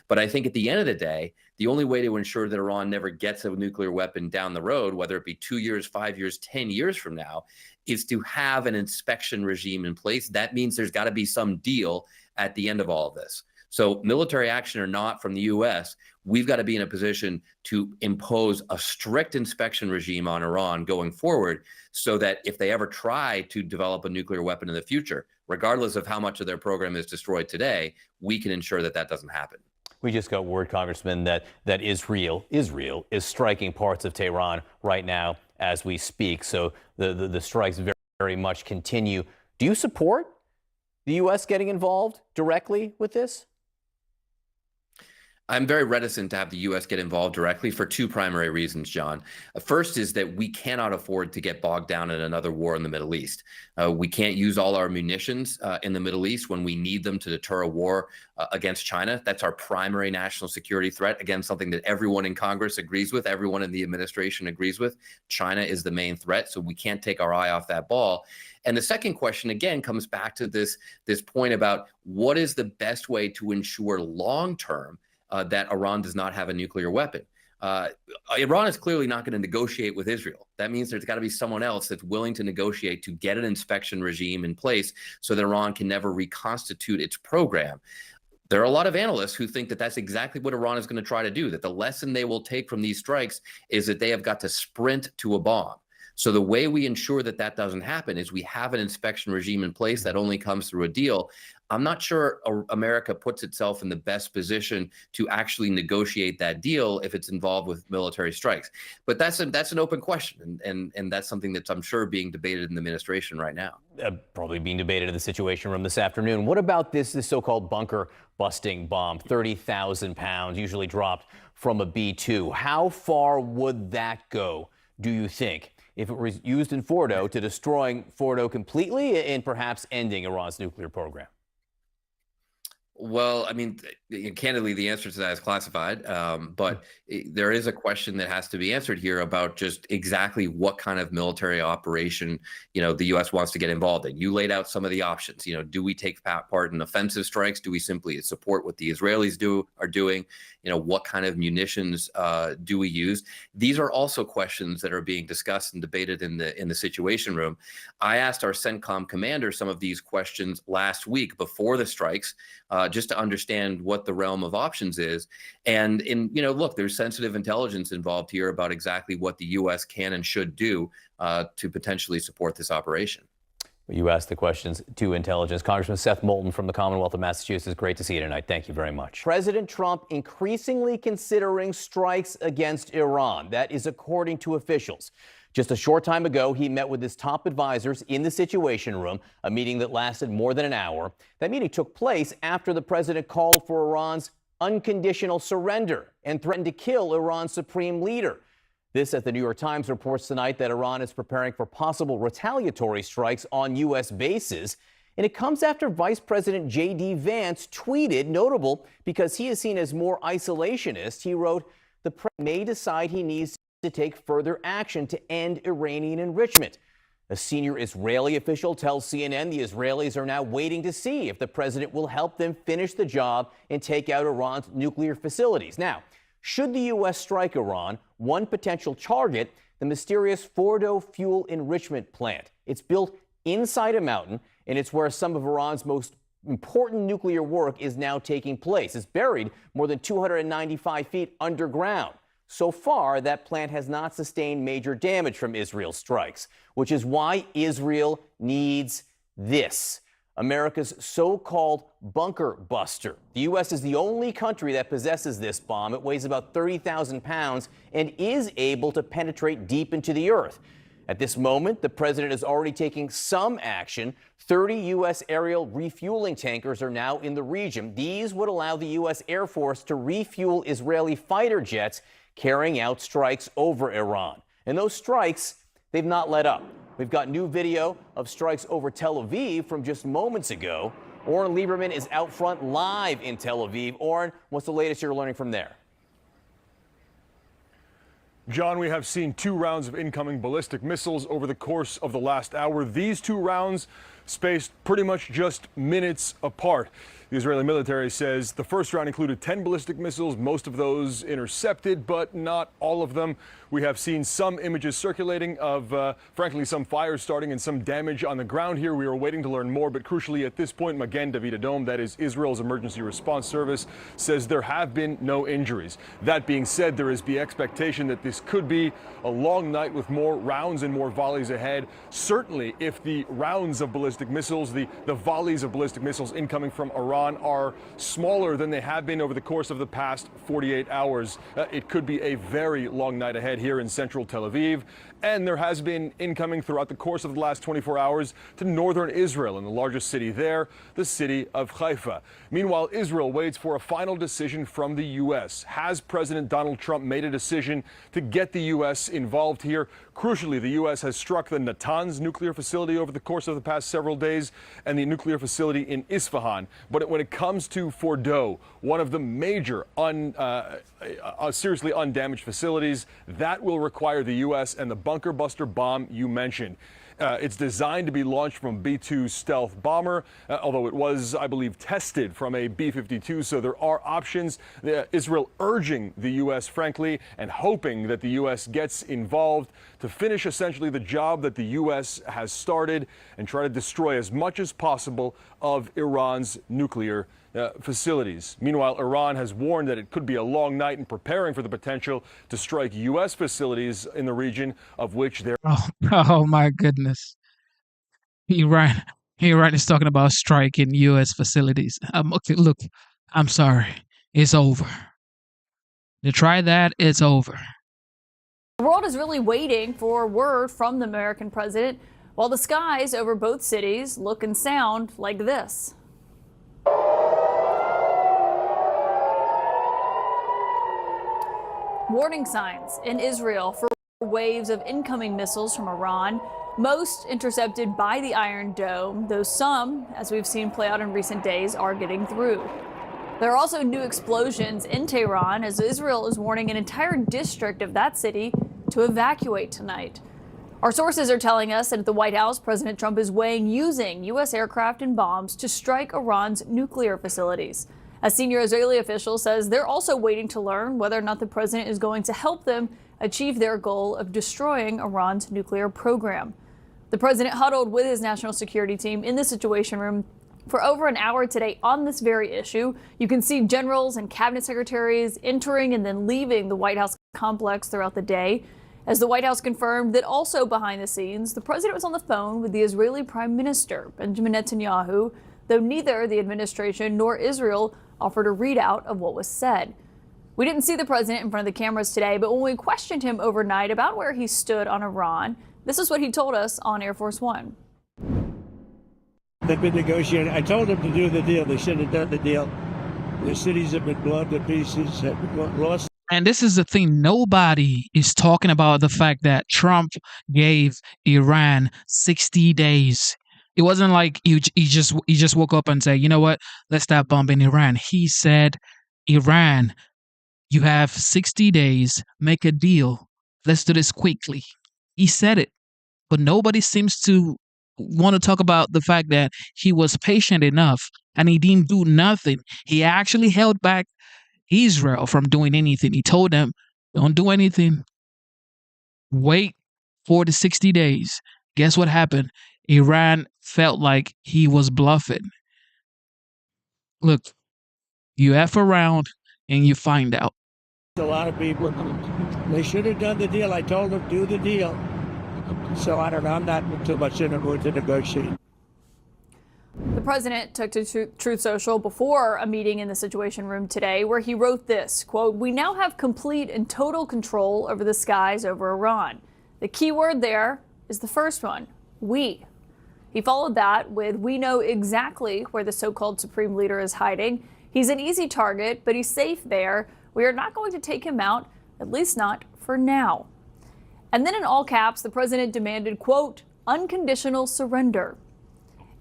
But I think at the end of the day, the only way to ensure that Iran never gets a nuclear weapon down the road, whether it be 2 years, 5 years, 10 years from now, is to have an inspection regime in place. That means there's got to be some deal at the end of all of this. So military action or not from the U.S., we've got to be in a position to impose a strict inspection regime on Iran going forward so that if they ever try to develop a nuclear weapon in the future, regardless of how much of their program is destroyed today, we can ensure that that doesn't happen.
We just got word, Congressman, that Israel is striking parts of Tehran right now as we speak. So the strikes very, very much continue. Do you support the U.S. getting involved directly with this?
I'm very reticent to have the U.S. get involved directly for two primary reasons, John. First is that we cannot afford to get bogged down in another war in the Middle East. We can't use all our munitions in the Middle East when we need them to deter a war against China. That's our primary national security threat. Again, something that everyone in Congress agrees with, everyone in the administration agrees with. China is the main threat, so we can't take our eye off that ball. And the second question, again, comes back to this point about what is the best way to ensure long-term that Iran does not have a nuclear weapon. Iran is clearly not going to negotiate with Israel. That means there's got to be someone else that's willing to negotiate to get an inspection regime in place so that Iran can never reconstitute its program. There are a lot of analysts who think that that's exactly what Iran is going to try to do, that the lesson they will take from these strikes is that they have got to sprint to a bomb. So the way we ensure that that doesn't happen is we have an inspection regime in place that only comes through a deal. I'm not sure America puts itself in the best position to actually negotiate that deal if it's involved with military strikes. But that's an open question, and that's something that's, I'm sure, being debated in the administration right now.
Probably being debated in the Situation Room this afternoon. What about this so-called bunker busting bomb, 30,000 pounds, usually dropped from a B-2? How far would that go, do you think, if it was used in Fordo, to destroying Fordo completely and perhaps ending Iran's nuclear program?
Well, I mean, candidly, the answer to that is classified, but there is a question that has to be answered here about just exactly what kind of military operation, the U.S. wants to get involved in. You laid out some of the options. Do we take part in offensive strikes? Do we simply support what the Israelis are doing? What kind of munitions do we use? These are also questions that are being discussed and debated in the Situation Room. I asked our CENTCOM commander some of these questions last week before the strikes, just to understand what the realm of options is. And look, there's sensitive intelligence involved here about exactly what the U.S. can and should do to potentially support this operation.
You asked the questions to intelligence. Congressman Seth Moulton from the Commonwealth of Massachusetts, great to see you tonight. Thank you very much. President Trump increasingly considering strikes against Iran. That is according to officials. Just a short time ago, he met with his top advisors in the Situation Room, a meeting that lasted more than an hour. That meeting took place after the president called for Iran's unconditional surrender and threatened to kill Iran's supreme leader. This, as the New York Times reports tonight, that Iran is preparing for possible retaliatory strikes on U.S. bases. And it comes after Vice President J.D. Vance tweeted, notable because he is seen as more isolationist. He wrote, the president may decide he needs to take further action to end Iranian enrichment. A senior Israeli official tells CNN the Israelis are now waiting to see if the president will help them finish the job and take out Iran's nuclear facilities. Now, should the U.S. strike Iran, one potential target, the mysterious Fordo fuel enrichment plant. It's built inside a mountain, and it's where some of Iran's most important nuclear work is now taking place. It's buried more than 295 feet underground. So far, that plant has not sustained major damage from Israel's strikes, which is why Israel needs this. America's so-called bunker buster. The U.S. is the only country that possesses this bomb. It weighs about 30,000 pounds and is able to penetrate deep into the earth. At this moment, the president is already taking some action. 30 U.S. aerial refueling tankers are now in the region. These would allow the U.S. Air Force to refuel Israeli fighter jets carrying out strikes over Iran. And those strikes, they've not let up. We've got new video of strikes over Tel Aviv from just moments ago. Oren Lieberman is out front live in Tel Aviv. Oren, what's the latest you're learning from there?
John, we have seen 2 rounds of incoming ballistic missiles over the course of the last hour. These 2 rounds spaced pretty much just minutes apart. The Israeli military says the first round included 10 ballistic missiles, most of those intercepted, but not all of them. We have seen some images circulating of, frankly, some fires starting and some damage on the ground here. We are waiting to learn more, but crucially at this point, Magen David Adom, that is Israel's emergency response service, says there have been no injuries. That being said, there is the expectation that this could be a long night with more rounds and more volleys ahead. Certainly, if the rounds of ballistic ballistic missiles. The volleys of ballistic missiles incoming from Iran are smaller than they have been over the course of the past 48 hours. It could be a very long night ahead here in central Tel Aviv. And there has been incoming throughout the course of the last 24 hours to northern Israel, and the largest city there, the city of Haifa. Meanwhile, Israel waits for a final decision from the U.S. Has President Donald Trump made a decision to get the U.S. involved here? Crucially, the U.S. has struck the Natanz nuclear facility over the course of the past several days and the nuclear facility in Isfahan. But when it comes to Fordow, one of the major seriously undamaged facilities, that will require the U.S. and the bunker buster bomb you mentioned. It's designed to be launched from a B-2 stealth bomber, although it was, I believe, tested from a B-52, so there are options. Israel urging the U.S., frankly, and hoping that the U.S. gets involved to finish essentially the job that the U.S. has started and try to destroy as much as possible of Iran's nuclear facilities. Meanwhile, Iran has warned that it could be a long night in preparing for the potential to strike U.S. facilities in the region, of which there.
Oh my goodness. Iran is talking about striking U.S. facilities. Okay, look, I'm sorry. It's over. To try that, it's over.
The world is really waiting for word from the American president while the skies over both cities look and sound like this. Warning signs in Israel for waves of incoming missiles from Iran, most intercepted by the Iron Dome, though some, as we've seen play out in recent days, are getting through. There are also new explosions in Tehran as Israel is warning an entire district of that city to evacuate tonight. Our sources are telling us that at the White House, President Trump is weighing using U.S. aircraft and bombs to strike Iran's nuclear facilities. A senior Israeli official says they're also waiting to learn whether or not the president is going to help them achieve their goal of destroying Iran's nuclear program. The president huddled with his national security team in the Situation Room for over an hour today on this very issue. You can see generals and cabinet secretaries entering and then leaving the White House complex throughout the day. As the White House confirmed that also behind the scenes, the president was on the phone with the Israeli Prime Minister, Benjamin Netanyahu, though neither the administration nor Israel offered a readout of what was said. We didn't see the president in front of the cameras today, but when we questioned him overnight about where he stood on Iran, this is what he told us on Air Force One.
They've been negotiating. I told them to do the deal. They should have done the deal. The cities have been blown to pieces, have been lost.
And this is the thing. Nobody is talking about the fact that Trump gave Iran 60 days. It wasn't like he just woke up and said, you know what, let's stop bombing Iran. He said, Iran, you have 60 days, make a deal. Let's do this quickly. He said it. But nobody seems to want to talk about the fact that he was patient enough and he didn't do nothing. He actually held back Israel from doing anything. He told them, don't do anything. Wait for the 60 days. Guess what happened? Iran felt like he was bluffing. Look, you F around and you find out.
A lot of people, they should have done the deal. I told them, do the deal. So I don't know. I'm not too much in the mood to negotiate.
The president took to Truth Social before a meeting in the Situation Room today where he wrote this, quote, "We now have complete and total control over the skies over Iran." The key word there is the first one, we. He followed that with, "We know exactly where the so-called supreme leader is hiding. He's an easy target, but he's safe there. We are not going to take him out, at least not for now." And then in all caps, the president demanded, quote, "unconditional surrender."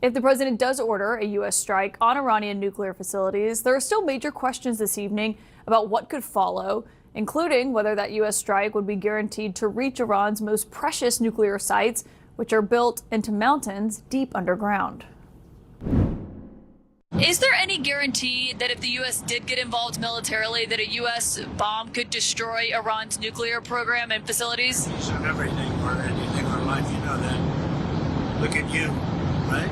If the president does order a U.S. strike on Iranian nuclear facilities, there are still major questions this evening about what could follow, including whether that U.S. strike would be guaranteed to reach Iran's most precious nuclear sites, which are built into mountains deep underground. Is there any guarantee that if the U.S. did get involved militarily, that a U.S. bomb could destroy Iran's nuclear program and facilities?
It's on everything or anything in life, you know that. Look at you, right?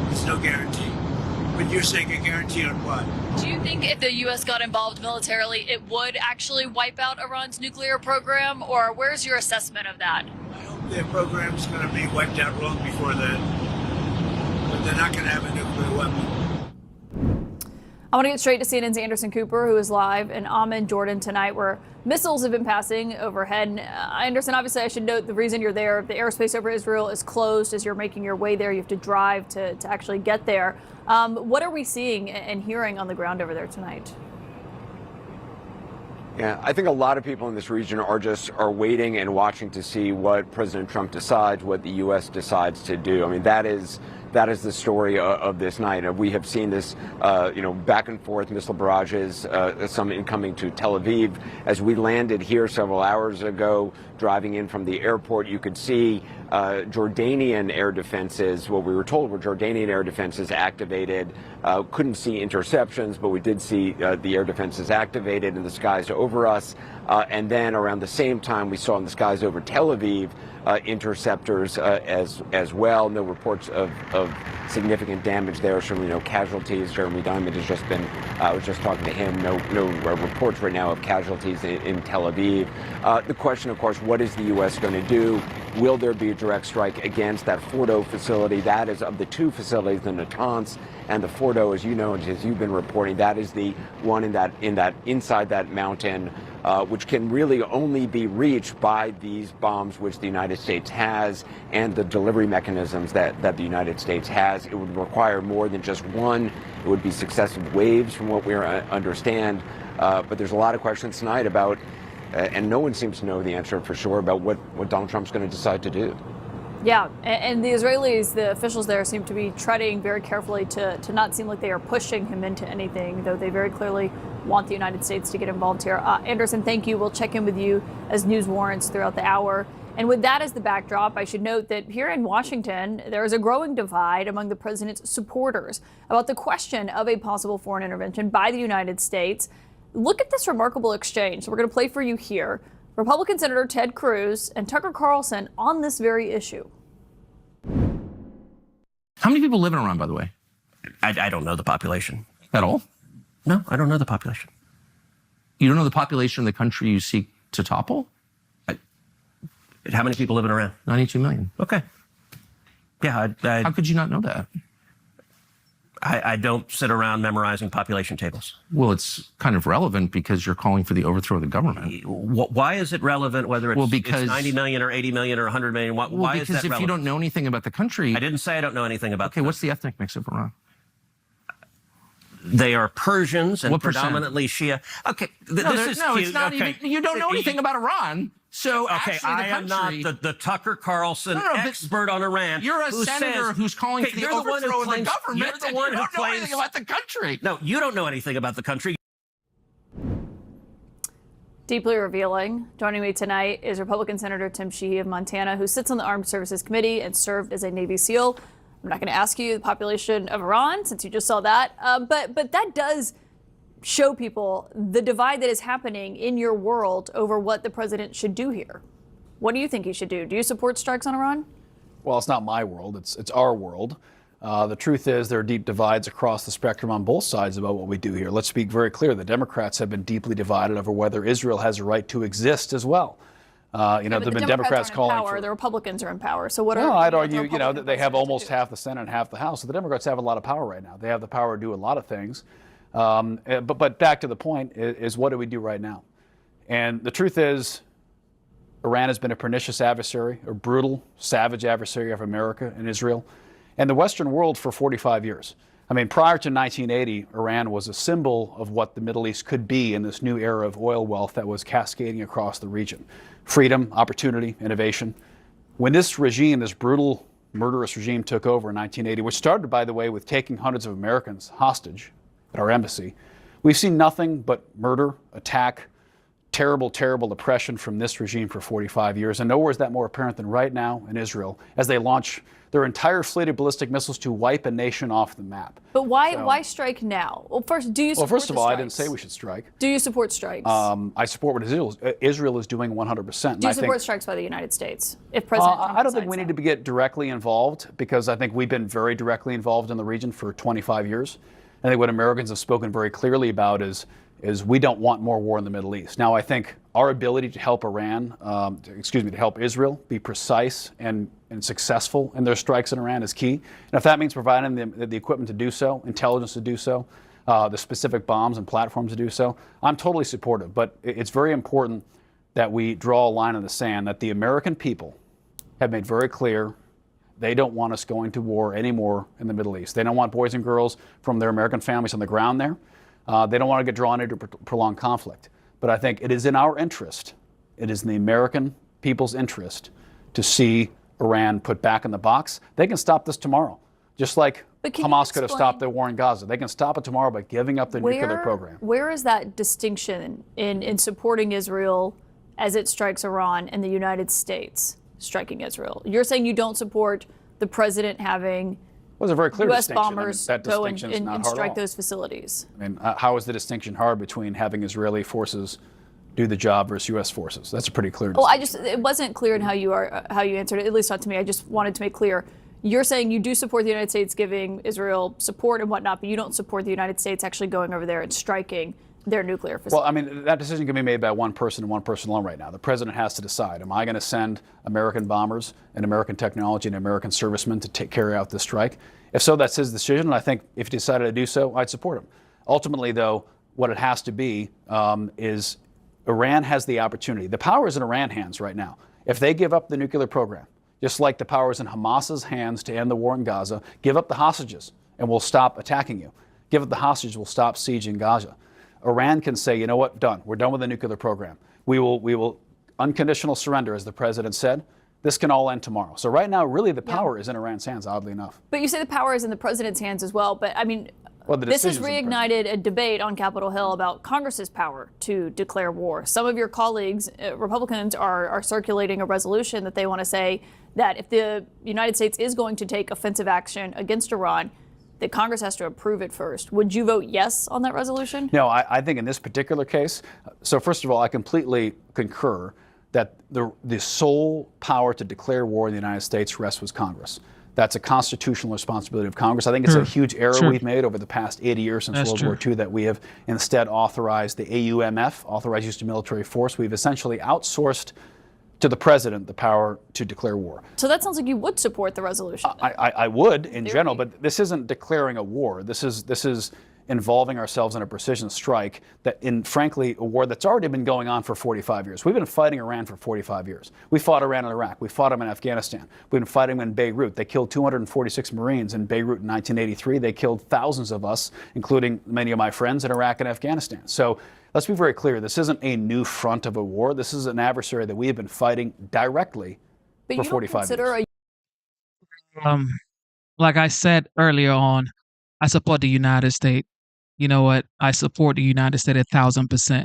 There's no guarantee. But you're saying a guarantee on what?
Do you think if the U.S. got involved militarily, it would actually wipe out Iran's nuclear program? Or where's your assessment of that?
I hope their program's going to be wiped out long before that. But they're not going to have a nuclear weapon.
I want to get straight to CNN's Anderson Cooper, who is live in Amman, Jordan tonight, where missiles have been passing overhead. And, Anderson, obviously, I should note the reason you're there. The airspace over Israel is closed. As you're making your way there, you have to drive to actually get there. What are we seeing and hearing on the ground over there tonight?
Yeah, I think a lot of people in this region are waiting and watching to see what President Trump decides, what the U.S. decides to do. I mean, that is the story of this night. We have seen this, back and forth missile barrages, some incoming to Tel Aviv. As we landed here several hours ago, driving in from the airport, you could see Jordanian air defenses. What we were told were Jordanian air defenses activated. Couldn't see interceptions, but we did see the air defenses activated in the skies over us. And then around the same time, we saw in the skies over Tel Aviv interceptors as well. No reports of significant damage there. Certainly no casualties. Jeremy Diamond has just been, I was just talking to him, no reports right now of casualties in Tel Aviv. The question, of course, what is the U.S. going to do? Will there be a direct strike against that Fordo facility? That is of the two facilities, the Natanz and the Fordo, as you know, and as you've been reporting, that is the one inside that mountain, which can really only be reached by these bombs which the United States has and the delivery mechanisms that the United States has. It would require more than just one. It would be successive waves from what we understand. But there's a lot of questions tonight about, and no one seems to know the answer for sure, about what Donald Trump's going to decide to do.
Yeah, and the Israelis, the officials there seem to be treading very carefully to not seem like they are pushing him into anything, though they very clearly want the United States to get involved here. Anderson, thank you. We'll check in with you as news warrants throughout the hour. And with that as the backdrop, I should note that here in Washington, there is a growing divide among the president's supporters about the question of a possible foreign intervention by the United States. Look at this remarkable exchange. We're going to play for you here. Republican Senator Ted Cruz and Tucker Carlson on this very issue.
How many people live in Iran, by the way?
I don't know the population.
At all?
No, I don't know the population.
You don't know the population of the country you seek to topple?
How many people live in Iran?
92 million.
Okay. Yeah,
How could you not know that?
I don't sit around memorizing population tables.
Well, it's kind of relevant because you're calling for the overthrow of the government.
Why is it relevant whether it's,
because,
it's 90 million or 80 million or 100 million? Why is that relevant?
Because if you don't know anything about the country...
I didn't say I don't know anything about
Okay, what's the ethnic mix of Iran?
They are Persians and
what
predominantly Shia. Okay,
it's not even... You don't know anything about Iran. So
okay, I am not the Tucker Carlson expert on Iran.
You're a senator who's calling for the overthrow of the government.
You're the one who
don't know anything about the country.
No, you don't know anything about the country.
Deeply revealing. Joining me tonight is Republican Senator Tim Sheehy of Montana, who sits on the Armed Services Committee and served as a Navy SEAL. I'm not going to ask you the population of Iran, since you just saw that, but that does show people the divide that is happening in your world over what the president should do here. What do you think he should do? Do you support strikes on Iran?
Well, it's not my world. It's our world. The truth is there are deep divides across the spectrum on both sides about what we do here. Let's speak very clear. The Democrats have been deeply divided over whether Israel has a right to exist as well. There have been Democrats calling for...
The Republicans are in power. So what are...
Well, I'd argue, that they have almost half the Senate and half the House. So the Democrats have a lot of power right now. They have the power to do a lot of things. But back to the point is what do we do right now? And the truth is, Iran has been a pernicious adversary, a brutal, savage adversary of America and Israel, and the Western world for 45 years. I mean, prior to 1980, Iran was a symbol of what the Middle East could be in this new era of oil wealth that was cascading across the region. Freedom, opportunity, innovation. When this regime, this brutal, murderous regime took over in 1980, which started, by the way, with taking hundreds of Americans hostage at our embassy, we've seen nothing but murder, attack, terrible, terrible oppression from this regime for 45 years. And nowhere is that more apparent than right now in Israel as they launch their entire fleet of ballistic missiles to wipe a nation off the map.
But why strike now? Well, first, do you support
Well, first of all, I didn't say we should strike.
Do you support strikes?
I support what Israel is doing 100%.
Do you support strikes by the United States? If President Trump
I don't think we need to get directly involved, because I think we've been very directly involved in the region for 25 years. I think what Americans have spoken very clearly about is we don't want more war in the Middle East. Now, I think our ability to help to help Israel be precise and successful in their strikes in Iran is key. And if that means providing them the equipment to do so, intelligence to do so, the specific bombs and platforms to do so, I'm totally supportive. But it's very important that we draw a line in the sand, that the American people have made very clear they don't want us going to war anymore in the Middle East. They don't want boys and girls from their American families on the ground there. They don't want to get drawn into prolonged conflict. But I think it is in our interest, it is in the American people's interest to see Iran put back in the box. They can stop this tomorrow, just like Hamas could have stopped the war in Gaza. They can stop it tomorrow by giving up the nuclear program.
Where is that distinction in supporting Israel as it strikes Iran and the United States striking Israel? You're saying you don't support the president having
a very clear
U.S.
distinction.
bombers
that
go
distinction is not
and
hard
strike
at all.
those facilities.
I mean, how is the distinction hard between having Israeli forces do the job versus U.S. forces? That's a pretty clear distinction.
Well, it wasn't clear in how you answered it, at least not to me. I just wanted to make clear. You're saying you do support the United States giving Israel support and whatnot, but you don't support the United States actually going over there and striking their nuclear facility.
Well, I mean, that decision can be made by one person and one person alone right now. The president has to decide, am I going to send American bombers and American technology and American servicemen to carry out this strike? If so, that's his decision, and I think if he decided to do so, I'd support him. Ultimately, though, what it has to be is Iran has the opportunity. The power is in Iran's hands right now. If they give up the nuclear program, just like the power is in Hamas's hands to end the war in Gaza, give up the hostages and we'll stop attacking you. Give up the hostages, we'll stop sieging Gaza. Iran can say, you know what, done. We're done with the nuclear program. We will unconditional surrender, as the president said. This can all end tomorrow. So right now, really, the power is in Iran's hands, oddly enough.
But you say the power is in the president's hands as well. But I mean, this has reignited a debate on Capitol Hill about Congress's power to declare war. Some of your colleagues, Republicans, are circulating a resolution that they want to say that if the United States is going to take offensive action against Iran, that Congress has to approve it first. Would you vote yes on that resolution?
No, I think in this particular case, so first of all, I completely concur that the sole power to declare war in the United States rests with Congress. That's a constitutional responsibility of Congress. I think it's a huge error we've made over the past 80 years since World War II that we have instead authorized the AUMF, authorized use of military force. We've essentially outsourced to the president the power to declare war.
So that sounds like you would support the resolution.
I would in general, but this isn't declaring a war. This is involving ourselves in a precision strike that, frankly, a war that's already been going on for 45 years. We've been fighting Iran for 45 years. We fought Iran in Iraq. We fought them in Afghanistan. We've been fighting them in Beirut. They killed 246 Marines in Beirut in 1983. They killed thousands of us, including many of my friends in Iraq and Afghanistan. So let's be very clear. This isn't a new front of a war. This is an adversary that we have been fighting directly for 45 years.
Like I said earlier on, I support the United States. You know what? I support the United States 1,000%.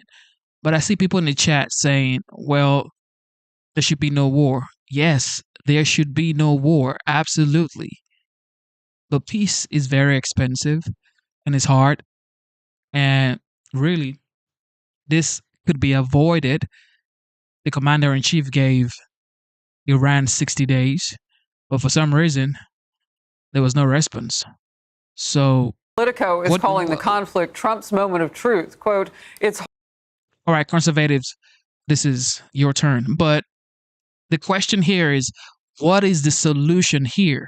But I see people in the chat saying, well, there should be no war. Yes, there should be no war. Absolutely. But peace is very expensive and it's hard. And really, this could be avoided. The commander-in-chief gave Iran 60 days, but for some reason, there was no response. So
Politico is calling the conflict Trump's moment of truth. Quote, it's...
All right, conservatives, this is your turn. But the question here is, what is the solution here?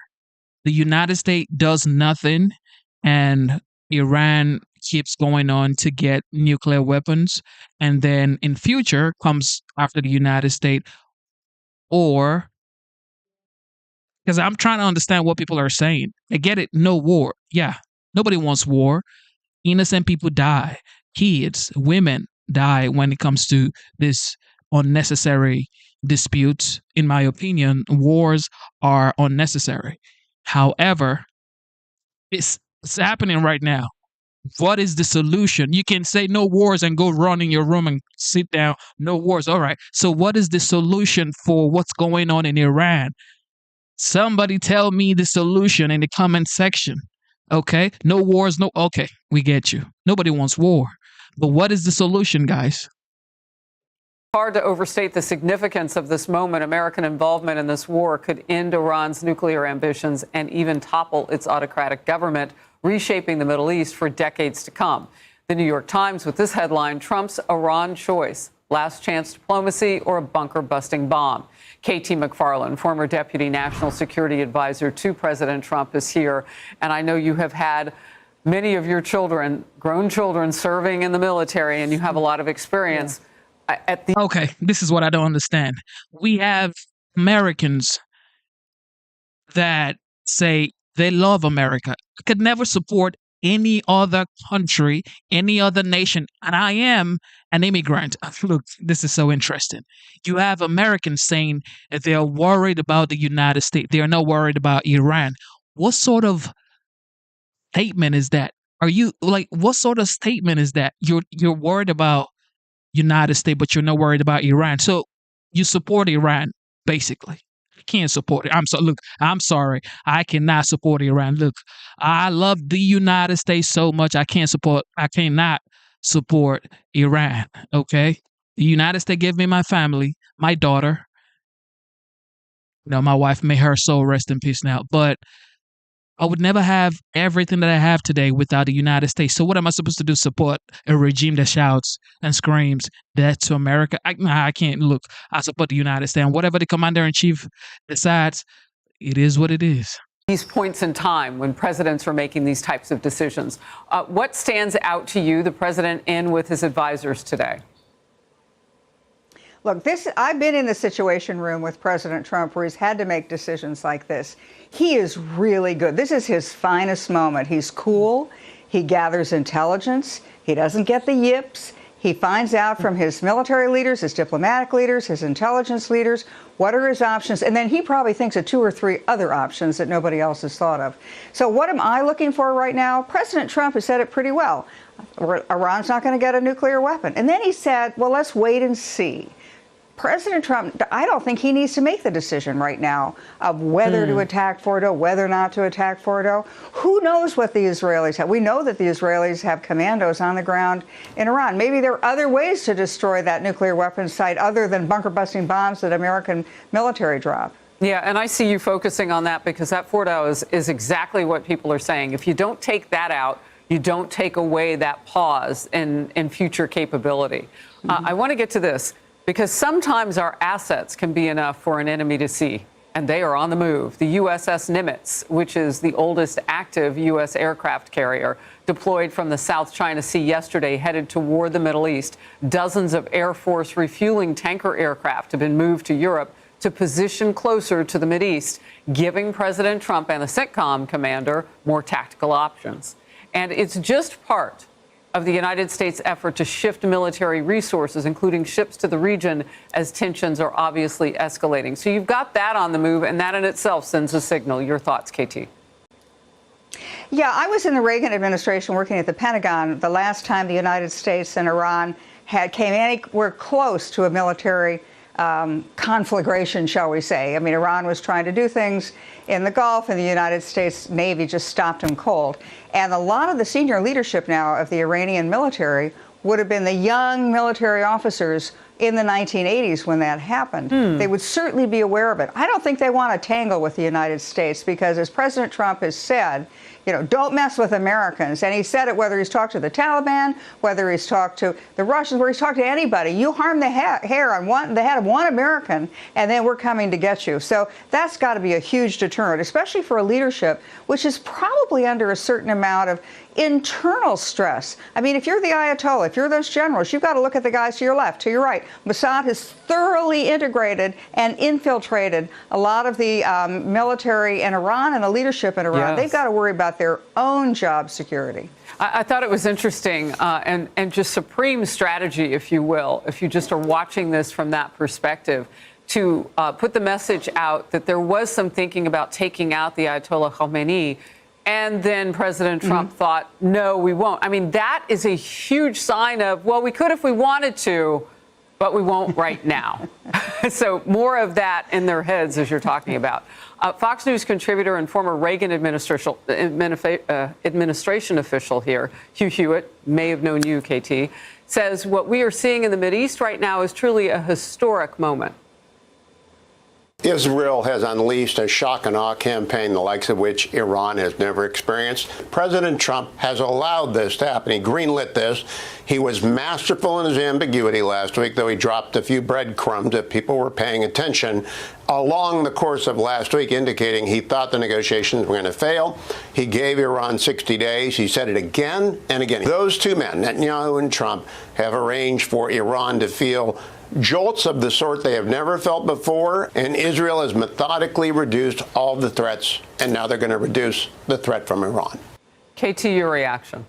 The United States does nothing, and Iran keeps going on to get nuclear weapons, and then in future comes after the United States. Or, because I'm trying to understand what people are saying. I get it, no war. Yeah. Nobody wants war. Innocent people die. Kids, women die when it comes to this unnecessary disputes. In my opinion, wars are unnecessary. However, it's happening right now. What is the solution? You can say no wars and go run in your room and sit down. No wars. All right. So what is the solution for what's going on in Iran? Somebody tell me the solution in the comment section. Okay, no wars, no. Okay, we get you. Nobody wants war. But what is the solution, guys?
Hard to overstate the significance of this moment. American involvement in this war could end Iran's nuclear ambitions and even topple its autocratic government, reshaping the Middle East for decades to come. The New York Times with this headline, Trump's Iran choice last chance diplomacy, or a bunker-busting bomb? KT McFarland, former Deputy National Security Advisor to President Trump, is here. And I know you have had many of your children, grown children, serving in the military, and you have a lot of experience.
Okay, this is what I don't understand. We have Americans that say they love America. I could never support any other country, any other nation, and I am an immigrant. Look, this is so interesting. You have Americans saying that they are worried about the United States. They are not worried about Iran. What sort of statement is that? Are you like, what sort of statement is that? You're worried about United States, but you're not worried about Iran. So you support Iran, basically. You can't support it. I'm sorry. I cannot support Iran. Look, I love the United States so much. I cannot support Iran. Okay. The United States gave me my family, my daughter. My wife, may her soul rest in peace now. But I would never have everything that I have today without the United States. So what am I supposed to do? Support a regime that shouts and screams death to America? I can't. Look, I support the United States. And whatever the commander-in-chief decides, it is what it is.
These points in time when presidents are making these types of decisions, what stands out to you, the president in with his advisors today?
Look, I've been in the Situation Room with President Trump where he's had to make decisions like this. He is really good. This is his finest moment. He's cool. He gathers intelligence. He doesn't get the yips. He finds out from his military leaders, his diplomatic leaders, his intelligence leaders, what are his options. And then he probably thinks of 2 or 3 other options that nobody else has thought of. So what am I looking for right now? President Trump has said it pretty well. Iran's not going to get a nuclear weapon. And then he said, well, let's wait and see. President Trump, I don't think he needs to make the decision right now of whether to attack Fordo, whether not to attack Fordo. Who knows what the Israelis have? We know that the Israelis have commandos on the ground in Iran. Maybe there are other ways to destroy that nuclear weapons site other than bunker-busting bombs that American military drop.
Yeah, and I see you focusing on that because that Fordo is exactly what people are saying. If you don't take that out, you don't take away that pause in future capability. I want to get to this. Because sometimes our assets can be enough for an enemy to see, and they are on the move. The USS Nimitz, which is the oldest active U.S. aircraft carrier, deployed from the South China Sea yesterday, headed toward the Middle East. Dozens of Air Force refueling tanker aircraft have been moved to Europe to position closer to the Mideast, giving President Trump and the CENTCOM commander more tactical options. And it's just part of the United States' effort to shift military resources, including ships to the region, as tensions are obviously escalating. So you've got that on the move, and that in itself sends a signal. Your thoughts, KT?
Yeah, I was in the Reagan administration working at the Pentagon the last time the United States and Iran came anywhere close to a military conflagration, shall we say. I mean, Iran was trying to do things in the Gulf, and the United States Navy just stopped them cold. And a lot of the senior leadership now of the Iranian military would have been the young military officers in the 1980s when that happened. They would certainly be aware of it. I don't think they want to tangle with the United States because, as President Trump has said, don't mess with Americans. And he said it whether he's talked to the Taliban, whether he's talked to the Russians, where he's talked to anybody. You harm the hair on the head of one American, and then we're coming to get you. So that's got to be a huge deterrent, especially for a leadership which is probably under a certain amount of internal stress. I mean, if you're the Ayatollah, if you're those generals, you've got to look at the guys to your left, to your right. Mossad has thoroughly integrated and infiltrated a lot of the military in Iran and the leadership in Iran.
Yes.
They've got to worry about their own job security.
I thought it was interesting and just supreme strategy, if you will, if you just are watching this from that perspective, to put the message out that there was some thinking about taking out the Ayatollah Khomeini. And then President Trump thought, no, we won't. I mean, that is a huge sign of, well, we could if we wanted to, but we won't right now. So more of that in their heads as you're talking about. Fox News contributor and former Reagan administration official here, Hugh Hewitt, may have known you, KT, says what we are seeing in the Mideast right now is truly a historic moment.
Israel has unleashed a shock and awe campaign, the likes of which Iran has never experienced. President Trump has allowed this to happen. He greenlit this. He was masterful in his ambiguity last week, though he dropped a few breadcrumbs that people were paying attention along the course of last week, indicating he thought the negotiations were going to fail. He gave Iran 60 days. He said it again and again. Those two men, Netanyahu and Trump, have arranged for Iran to feel jolts of the sort they have never felt before, and Israel has methodically reduced all the threats, and now they're going to reduce the threat from Iran.
KT, your reaction?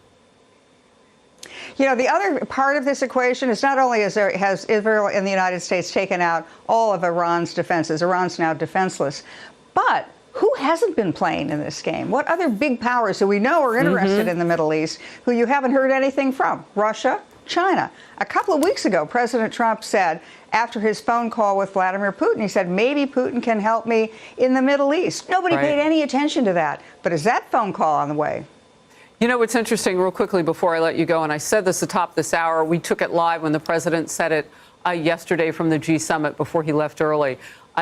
You know, the other part of this equation is not only has Israel and the United States taken out all of Iran's defenses, Iran's now defenseless, but who hasn't been playing in this game? What other big powers who we know are interested in the Middle East who you haven't heard anything from? Russia, China. A couple of weeks ago, President Trump said, after his phone call with Vladimir Putin, he said, maybe Putin can help me in the Middle East. Nobody paid any attention to that. But is that phone call on the way?
You know, what's interesting, real quickly before I let you go, and I said this atop this hour, we took it live when the president said it yesterday from the G Summit before he left early.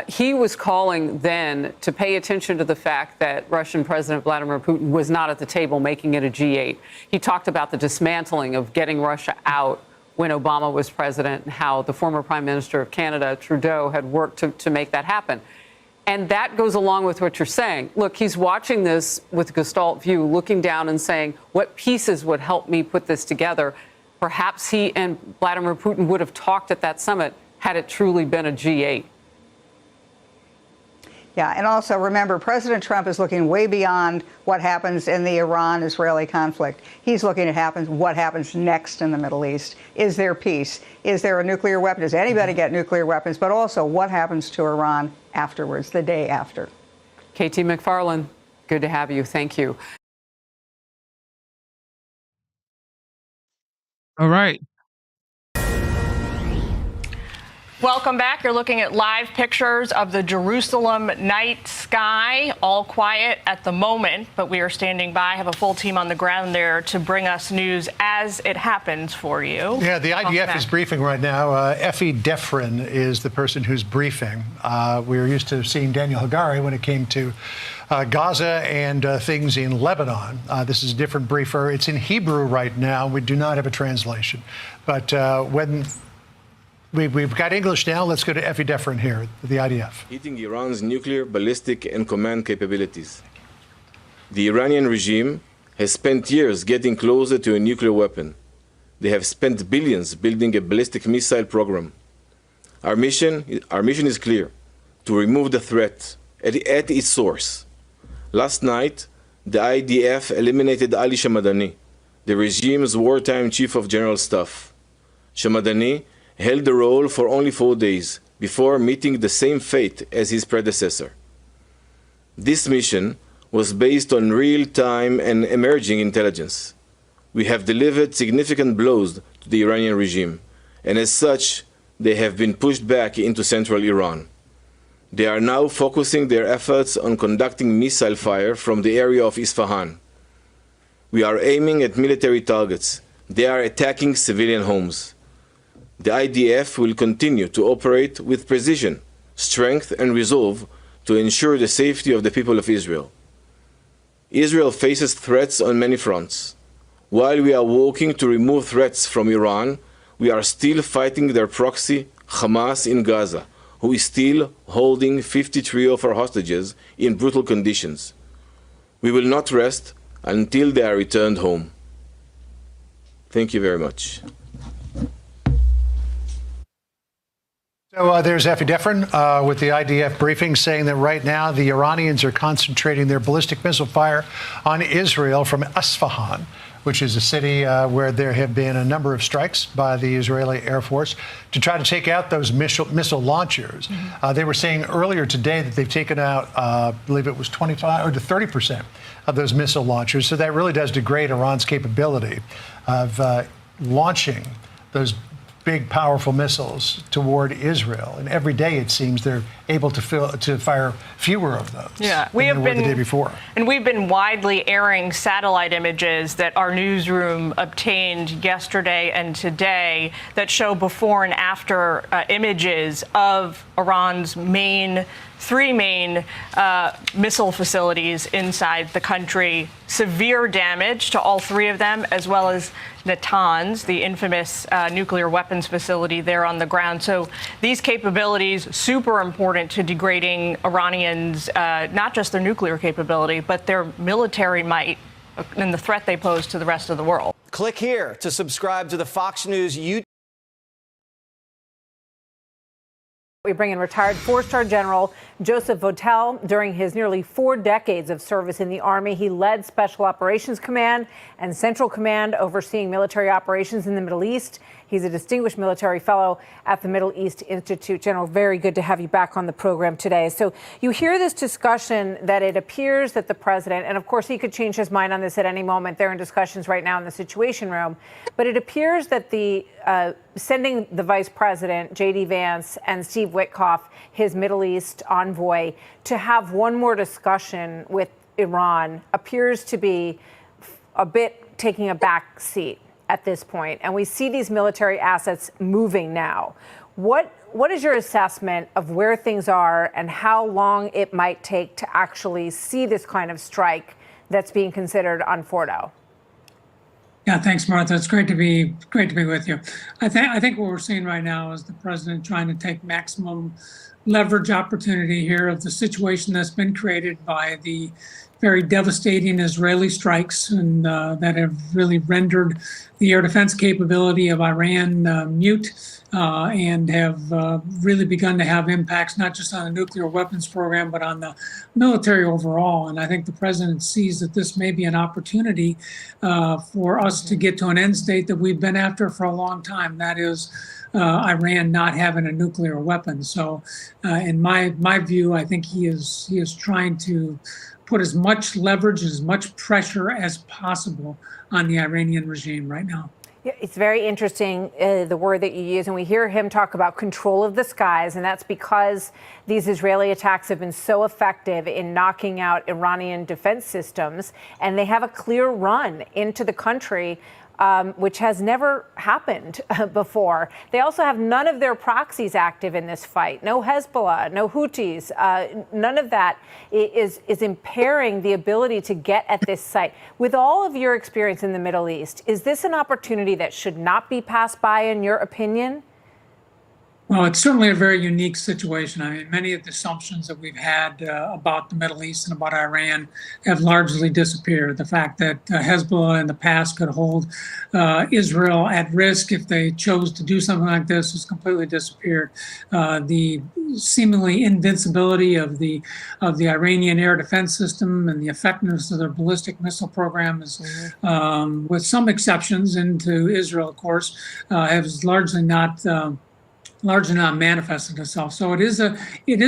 He was calling then to pay attention to the fact that Russian President Vladimir Putin was not at the table making it a G8. He talked about the dismantling of getting Russia out when Obama was president and how the former Prime Minister of Canada, Trudeau, had worked to make that happen. And that goes along with what you're saying. Look, he's watching this with a Gestalt view, looking down and saying, what pieces would help me put this together? Perhaps he and Vladimir Putin would have talked at that summit had it truly been a G8.
Yeah, and also remember, President Trump is looking way beyond what happens in the Iran-Israeli conflict. He's looking at what happens next in the Middle East. Is there peace? Is there a nuclear weapon? Does anybody get nuclear weapons? But also, what happens to Iran afterwards, the day after?
KT McFarland, good to have you. Thank you.
All right.
Welcome back. You're looking at live pictures of the Jerusalem night sky. All quiet at the moment, but we are standing by, have a full team on the ground there to bring us news as it happens for you.
Yeah, the IDF is briefing right now. Effie Defrin is the person who's briefing. We were used to seeing Daniel Hagari when it came to Gaza and things in Lebanon. This is a different briefer. It's in Hebrew right now. We do not have a translation. But when we've got English now, let's go to Effie Defrin here, the IDF.
Hitting Iran's nuclear, ballistic, and command capabilities. The Iranian regime has spent years getting closer to a nuclear weapon. They have spent billions building a ballistic missile program. Our mission is clear: to remove the threat at its source. Last night, the IDF eliminated Ali Shamadani, the regime's wartime chief of general staff. Shamadani held the role for only 4 days before meeting the same fate as his predecessor. This mission was based on real-time and emerging intelligence. We have delivered significant blows to the Iranian regime, and as such, they have been pushed back into central Iran. They are now focusing their efforts on conducting missile fire from the area of Isfahan. We are aiming at military targets. They are attacking civilian homes. The IDF will continue to operate with precision, strength, and resolve to ensure the safety of the people of Israel. Israel faces threats on many fronts. While we are working to remove threats from Iran, we are still fighting their proxy, Hamas, in Gaza, who is still holding 53 of our hostages in brutal conditions. We will not rest until they are returned home. Thank you very much.
So there's Effie Defrin with the IDF briefing saying that right now the Iranians are concentrating their ballistic missile fire on Israel from Isfahan, which is a city where there have been a number of strikes by the Israeli Air Force to try to take out those missile launchers. They were saying earlier today that they've taken out, I believe it was 25 or to 30% of those missile launchers. So that really does degrade Iran's capability of launching those big, powerful missiles toward Israel. And every day, it seems, they're able to fire fewer of those than they were the day before.
And we've been widely airing satellite images that our newsroom obtained yesterday and today that show before and after images of Iran's main three main missile facilities inside the country. Severe damage to all three of them, as well as Natanz, the infamous nuclear weapons facility there on the ground. So these capabilities, super important to degrading Iranians, not just their nuclear capability, but their military might and the threat they pose to the rest of the world.
Click here to subscribe to the Fox News YouTube.
We bring in retired four-star General Joseph Votel. During his nearly 4 decades of service in the Army, he led Special Operations Command and Central Command, overseeing military operations in the Middle East. He's a distinguished military fellow at the Middle East Institute. General, very good to have you back on the program today. So you hear this discussion that it appears that the president, and of course he could change his mind on this at any moment. They're in discussions right now in the Situation Room. But it appears that the sending the vice president, J.D. Vance, and Steve Witkoff, his Middle East envoy, to have one more discussion with Iran appears to be a bit taking a back seat at this point. And we see these military assets moving now. What is your assessment of where things are and how long it might take to actually see this kind of strike that's being considered on Fordo?
Yeah, thanks, Martha. It's great to be with you. I think what we're seeing right now is the president trying to take maximum leverage opportunity here of the situation that's been created by the very devastating Israeli strikes and that have really rendered the air defense capability of Iran mute and have really begun to have impacts not just on the nuclear weapons program, but on the military overall. And I think the president sees that this may be an opportunity for us to get to an end state that we've been after for a long time. That is Iran not having a nuclear weapon. So in my view, I think he is trying to put as much leverage, as much pressure as possible on the Iranian regime right now.
Yeah, it's very interesting, the word that you use, and we hear him talk about control of the skies, and that's because these Israeli attacks have been so effective in knocking out Iranian defense systems, and they have a clear run into the country, which has never happened before. They also have none of their proxies active in this fight. No Hezbollah, no Houthis. None of that is impairing the ability to get at this site. With all of your experience in the Middle East, is this an opportunity that should not be passed by, in your opinion?
Well, it's certainly a very unique situation. I mean, many of the assumptions that we've had about the Middle East and about Iran have largely disappeared. The fact that Hezbollah in the past could hold Israel at risk if they chose to do something like this has completely disappeared. The seemingly invincibility of the Iranian air defense system and the effectiveness of their ballistic missile program is, with some exceptions into Israel, of course, has largely not manifested itself. So it is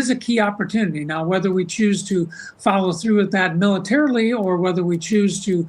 a key opportunity. Now, whether we choose to follow through with that militarily or whether we choose to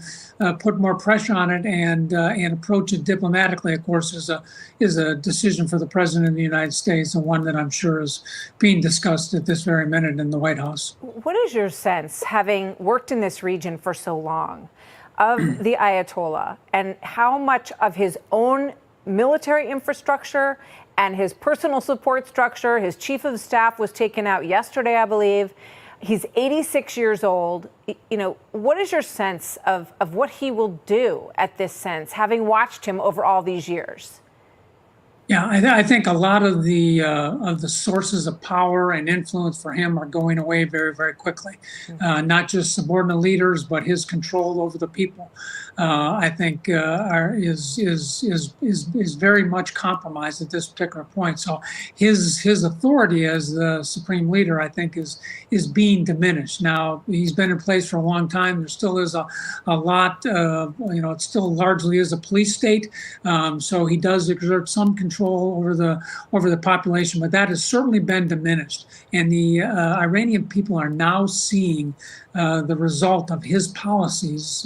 put more pressure on it and approach it diplomatically, of course, is a decision for the president of the United States, and one that I'm sure is being discussed at this very minute in the White House.
What is your sense, having worked in this region for so long, of the Ayatollah and how much of his own military infrastructure and his personal support structure? His chief of staff was taken out yesterday, I believe. He's 86 years old. You know, what is your sense of what he will do at this sense, having watched him over all these years?
Yeah, I think a lot of the sources of power and influence for him are going away very, very quickly. Not just subordinate leaders, but his control over the people, I think, is very much compromised at this particular point. So his authority as the supreme leader, I think, is being diminished. Now, he's been in place for a long time. There still is a lot. It still largely is a police state. So he does exert some control over the population, but that has certainly been diminished. And the Iranian people are now seeing the result of his policies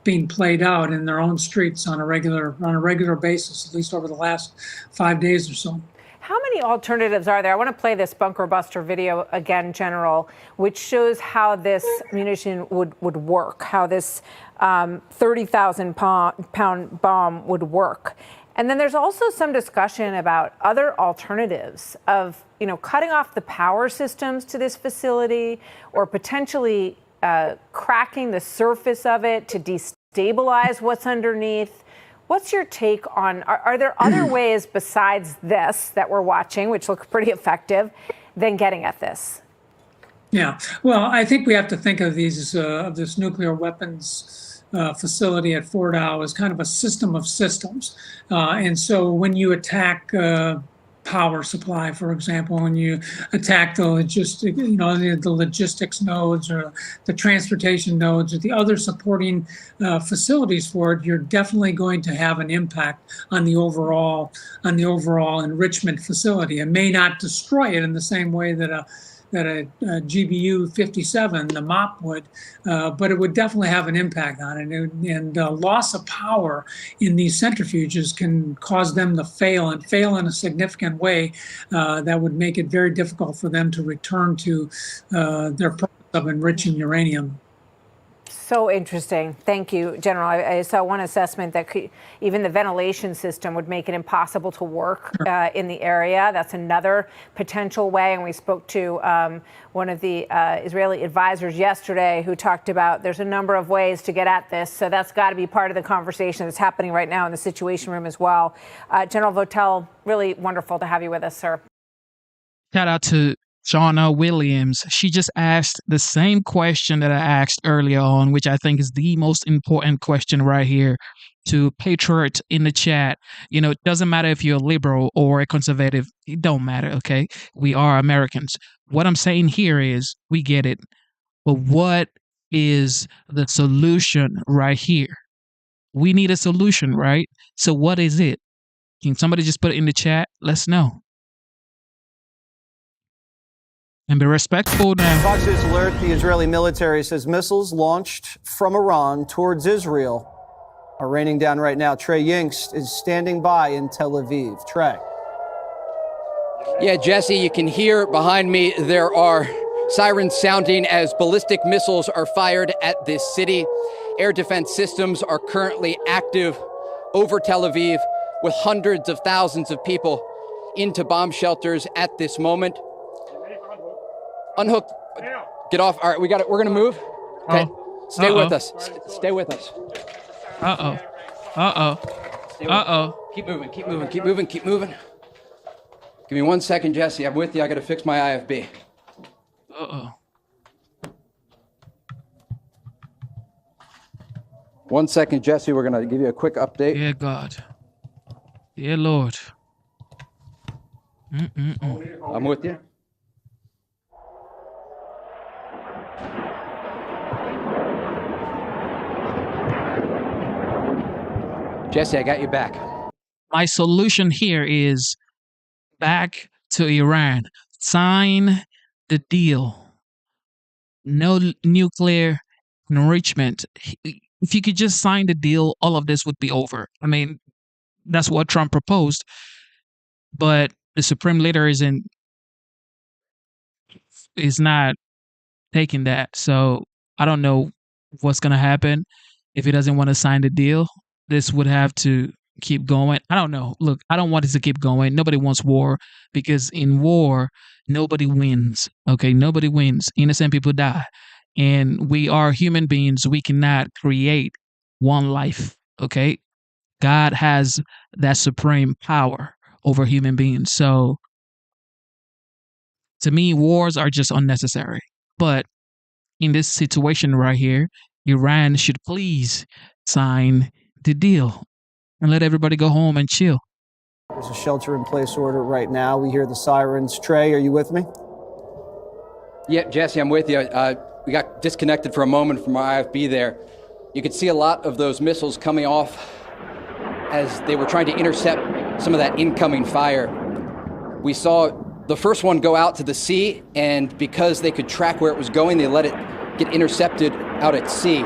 being played out in their own streets on a regular basis, at least over the last 5 days or so.
How many alternatives are there? I want to play this bunker buster video again, General, which shows how this munition would work, how this 30,000 pound bomb would work. And then there's also some discussion about other alternatives of, cutting off the power systems to this facility or potentially cracking the surface of it to destabilize what's underneath. What's your take on, are there other ways besides this that we're watching, which look pretty effective, than getting at this?
Yeah, well, I think we have to think of this nuclear weapons facility at Fordow as kind of a system of systems. And so when you attack power supply, for example, when you attack the logistics nodes or the transportation nodes or the other supporting facilities for it, you're definitely going to have an impact on the overall enrichment facility. It may not destroy it in the same way that a GBU 57, the MOP would, but it would definitely have an impact on it. And loss of power in these centrifuges can cause them to fail in a significant way that would make it very difficult for them to return to their purpose of enriching uranium.
So interesting. Thank you, General. I saw one assessment that even the ventilation system would make it impossible to work in the area. That's another potential way. And we spoke to one of the Israeli advisors yesterday who talked about there's a number of ways to get at this. So that's got to be part of the conversation that's happening right now in the Situation Room as well. General Votel, really wonderful to have you with us, sir.
Shout out to Shauna Williams. She just asked the same question that I asked earlier on, which I think is the most important question right here. To Patriot in the chat, it doesn't matter if you're a liberal or a conservative. It don't matter, okay? We are Americans. What I'm saying here is we get it. But what is the solution right here? We need a solution, right? So what is it? Can somebody just put it in the chat? Let's know. And be respectful now.
Fox News alert, the Israeli military says missiles launched from Iran towards Israel are raining down right now. Trey Yingst is standing by in Tel Aviv. Trey.
Yeah, Jesse, you can hear behind me there are sirens sounding as ballistic missiles are fired at this city. Air defense systems are currently active over Tel Aviv with hundreds of thousands of people into bomb shelters at this moment. Unhook. Get off. All right, we got it. We're going to move. Okay. Stay with us. Stay with us. Keep moving. Keep moving. Keep moving. Keep moving. Give me 1 second, Jesse. I'm with you. I got to fix my IFB.
Uh-oh.
1 second, Jesse. We're going to give you a quick update.
Dear God. Dear Lord.
I'm with you. Jesse, I got you back.
My solution here is back to Iran. Sign the deal. No nuclear enrichment. If you could just sign the deal, all of this would be over. I mean, that's what Trump proposed. But the Supreme Leader is not taking that. So I don't know what's going to happen if he doesn't want to sign the deal. This would have to keep going. I don't know. Look, I don't want this to keep going. Nobody wants war because in war, nobody wins. Okay, nobody wins. Innocent people die. And we are human beings. We cannot create one life. Okay, God has that supreme power over human beings. So to me, wars are just unnecessary. But in this situation right here, Iran should please sign the deal and let everybody go home and chill.
There's a shelter-in-place order right now. We hear the sirens. Trey, are you with me?
Yeah, Jesse, I'm with you. We got disconnected for a moment from our IFB there. You could see a lot of those missiles coming off as they were trying to intercept some of that incoming fire. We saw the first one go out to the sea, and because they could track where it was going, they let it get intercepted out at sea.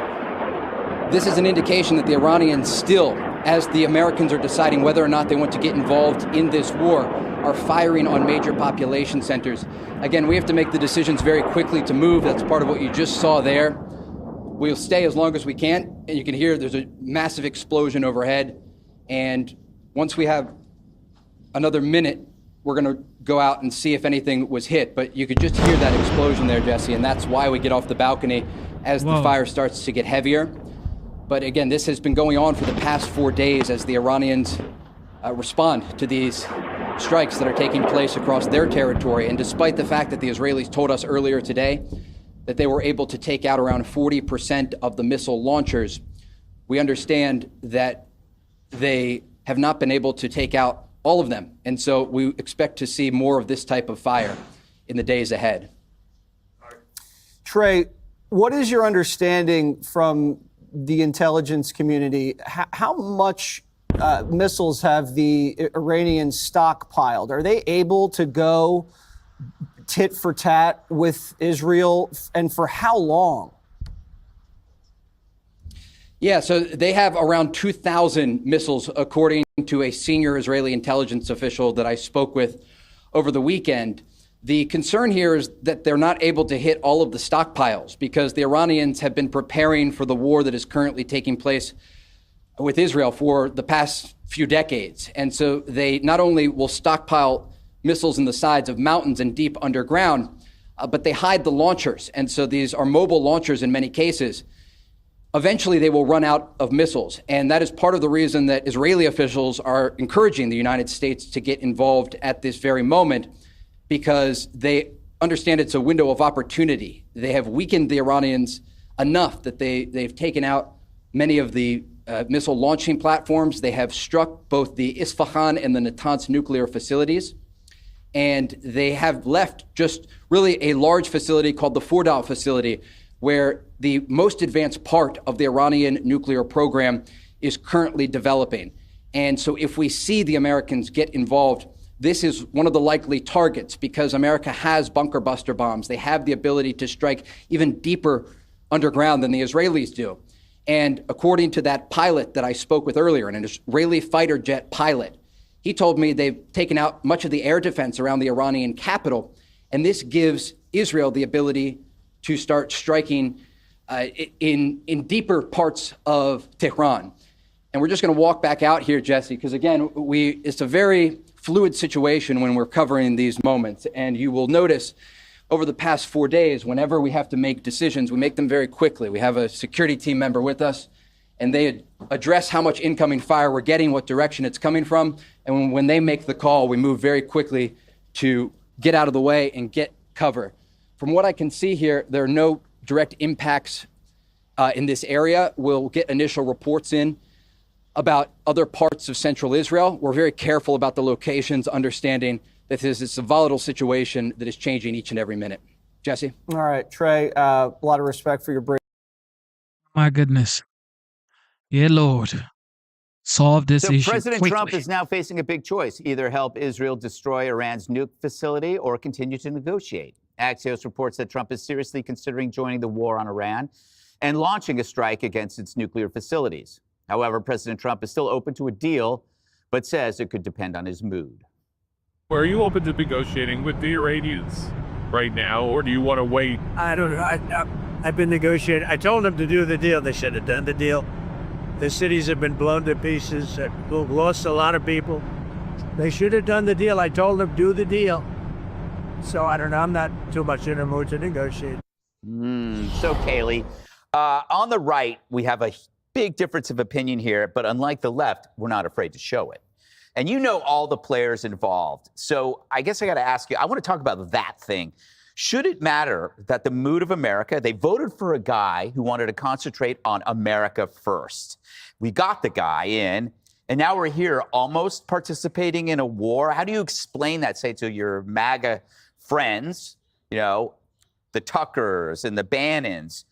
This is an indication that the Iranians still, as the Americans are deciding whether or not they want to get involved in this war, are firing on major population centers. Again, we have to make the decisions very quickly to move. That's part of what you just saw there. We'll stay as long as we can, and you can hear there's a massive explosion overhead, and once we have another minute, we're going to go out and see if anything was hit. But you could just hear that explosion there, Jesse, and that's why we get off the balcony as the fire starts to get heavier. But again, this has been going on for the past 4 days as the Iranians respond to these strikes that are taking place across their territory. And despite the fact that the Israelis told us earlier today that they were able to take out around 40% of the missile launchers, we understand that they have not been able to take out all of them. And so we expect to see more of this type of fire in the days ahead.
Trey, what is your understanding from the intelligence community? How much missiles have the Iranians stockpiled? Are they able to go tit for tat with Israel, and for how long?
Yeah, so they have around 2,000 missiles, according to a senior Israeli intelligence official that I spoke with over the weekend. The concern here is that they're not able to hit all of the stockpiles because the Iranians have been preparing for the war that is currently taking place with Israel for the past few decades. And so they not only will stockpile missiles in the sides of mountains and deep underground, but they hide the launchers. And so these are mobile launchers in many cases. Eventually, they will run out of missiles. And that is part of the reason that Israeli officials are encouraging the United States to get involved at this very moment, because they understand it's a window of opportunity. They have weakened the Iranians enough that they've taken out many of the missile launching platforms. They have struck both the Isfahan and the Natanz nuclear facilities. And they have left just really a large facility called the Fordow facility, where the most advanced part of the Iranian nuclear program is currently developing. And so if we see the Americans get involved, this is one of the likely targets, because America has bunker buster bombs. They have the ability to strike even deeper underground than the Israelis do. And according to that pilot that I spoke with earlier, an Israeli fighter jet pilot, he told me they've taken out much of the air defense around the Iranian capital. And this gives Israel the ability to start striking in deeper parts of Tehran. And we're just going to walk back out here, Jesse, because again, it's a very fluid situation when we're covering these moments. And you will notice over the past 4 days, whenever we have to make decisions, we make them very quickly. We have a security team member with us, and they address how much incoming fire we're getting, what direction it's coming from. And when they make the call, we move very quickly to get out of the way and get cover. From what I can see here, there are no direct impacts in this area. We'll get initial reports in about other parts of central Israel. We're very careful about the locations, understanding that this is a volatile situation that is changing each and every minute. Jesse?
All right, Trey, a lot of respect for your break.
My goodness. Yeah, Lord. Solve this issue
President
quickly.
Trump is now facing a big choice: either help Israel destroy Iran's nuke facility or continue to negotiate. Axios reports that Trump is seriously considering joining the war on Iran and launching a strike against its nuclear facilities. However, President Trump is still open to a deal, but says it could depend on his mood.
Are you open to negotiating with the Iranians right now, or do you want to wait?
I don't know. I've been negotiating. I told them to do the deal. They should have done the deal. The cities have been blown to pieces. We've lost a lot of people. They should have done the deal. I told them, do the deal. So I don't know. I'm not too much in a mood to negotiate.
So, Kayleigh, on the right, we have a big difference of opinion here, but unlike the left, we're not afraid to show it. And you know all the players involved. So I guess I got to ask you, I want to talk about that thing. Should it matter that the mood of America, they voted for a guy who wanted to concentrate on America first. We got the guy in, and now we're here almost participating in a war. How do you explain that, say, to your MAGA friends, you know, the Tuckers and the Bannons,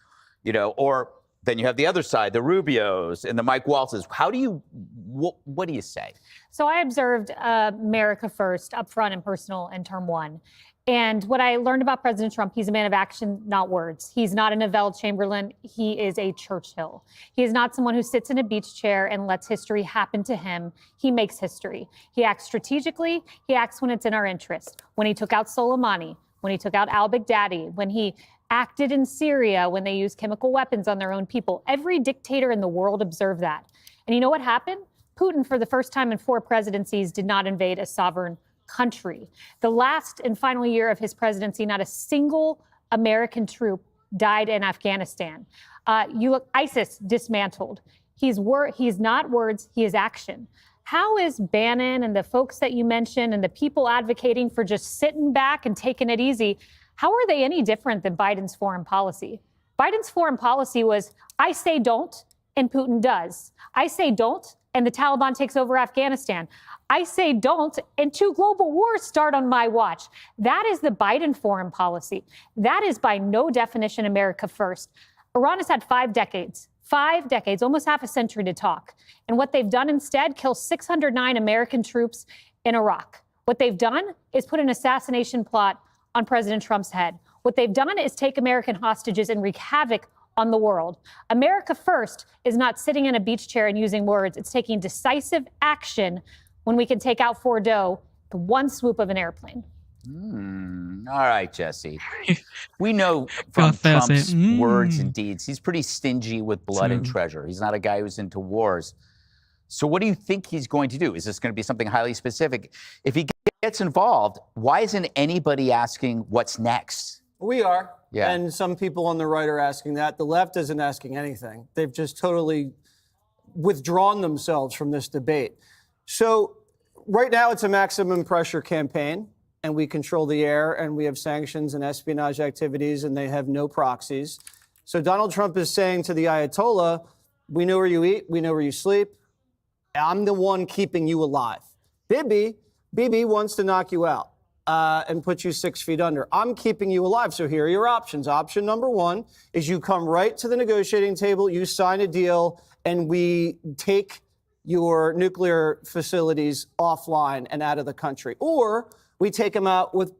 you know, or then you have the other side, the Rubios and the Mike Waltzes. How do you, what do you say?
So I observed America first up front and personal in term one. And what I learned about President Trump, he's a man of action, not words. He's not a Neville Chamberlain. He is a Churchill. He is not someone who sits in a beach chair and lets history happen to him. He makes history. He acts strategically. He acts when it's in our interest. When he took out Soleimani, when he took out al-Baghdadi, when he acted in Syria, when they used chemical weapons on their own people. Every dictator in the world observed that. And you know what happened? Putin, for the first time in 4 presidencies, did not invade a sovereign country. The last and final year of his presidency, not a single American troop died in Afghanistan. You look, ISIS dismantled. He's not words, he is action. How is Bannon and the folks that you mentioned and the people advocating for just sitting back and taking it easy, how are they any different than Biden's foreign policy? Biden's foreign policy was, I say don't, and Putin does. I say don't, and the Taliban takes over Afghanistan. I say don't, and 2 global wars start on my watch. That is the Biden foreign policy. That is by no definition America first. Iran has had 5 decades, almost half a century to talk. And what they've done instead, kill 609 American troops in Iraq. What they've done is put an assassination plot on President Trump's head. What they've done is take American hostages and wreak havoc on the world. America first is not sitting in a beach chair and using words. It's taking decisive action when we can take out Fordo, the one swoop of an airplane.
All right, Jesse. We know from Trump's words and deeds, he's pretty stingy with blood and treasure. He's not a guy who's into wars. So what do you think he's going to do? Is this going to be something highly specific? If he gets involved, why isn't anybody asking what's next?
We are.
Yeah.
And some people on the right are asking that. The left isn't asking anything. They've just totally withdrawn themselves from this debate. So right now it's a maximum pressure campaign, and we control the air, and we have sanctions and espionage activities, and they have no proxies. So Donald Trump is saying to the Ayatollah, we know where you eat, we know where you sleep. I'm the one keeping you alive. Bibi wants to knock you out and put you 6 feet under. I'm keeping you alive. So here are your options. Option number 1 is you come right to the negotiating table, you sign a deal, and we take your nuclear facilities offline and out of the country. Or we take them out with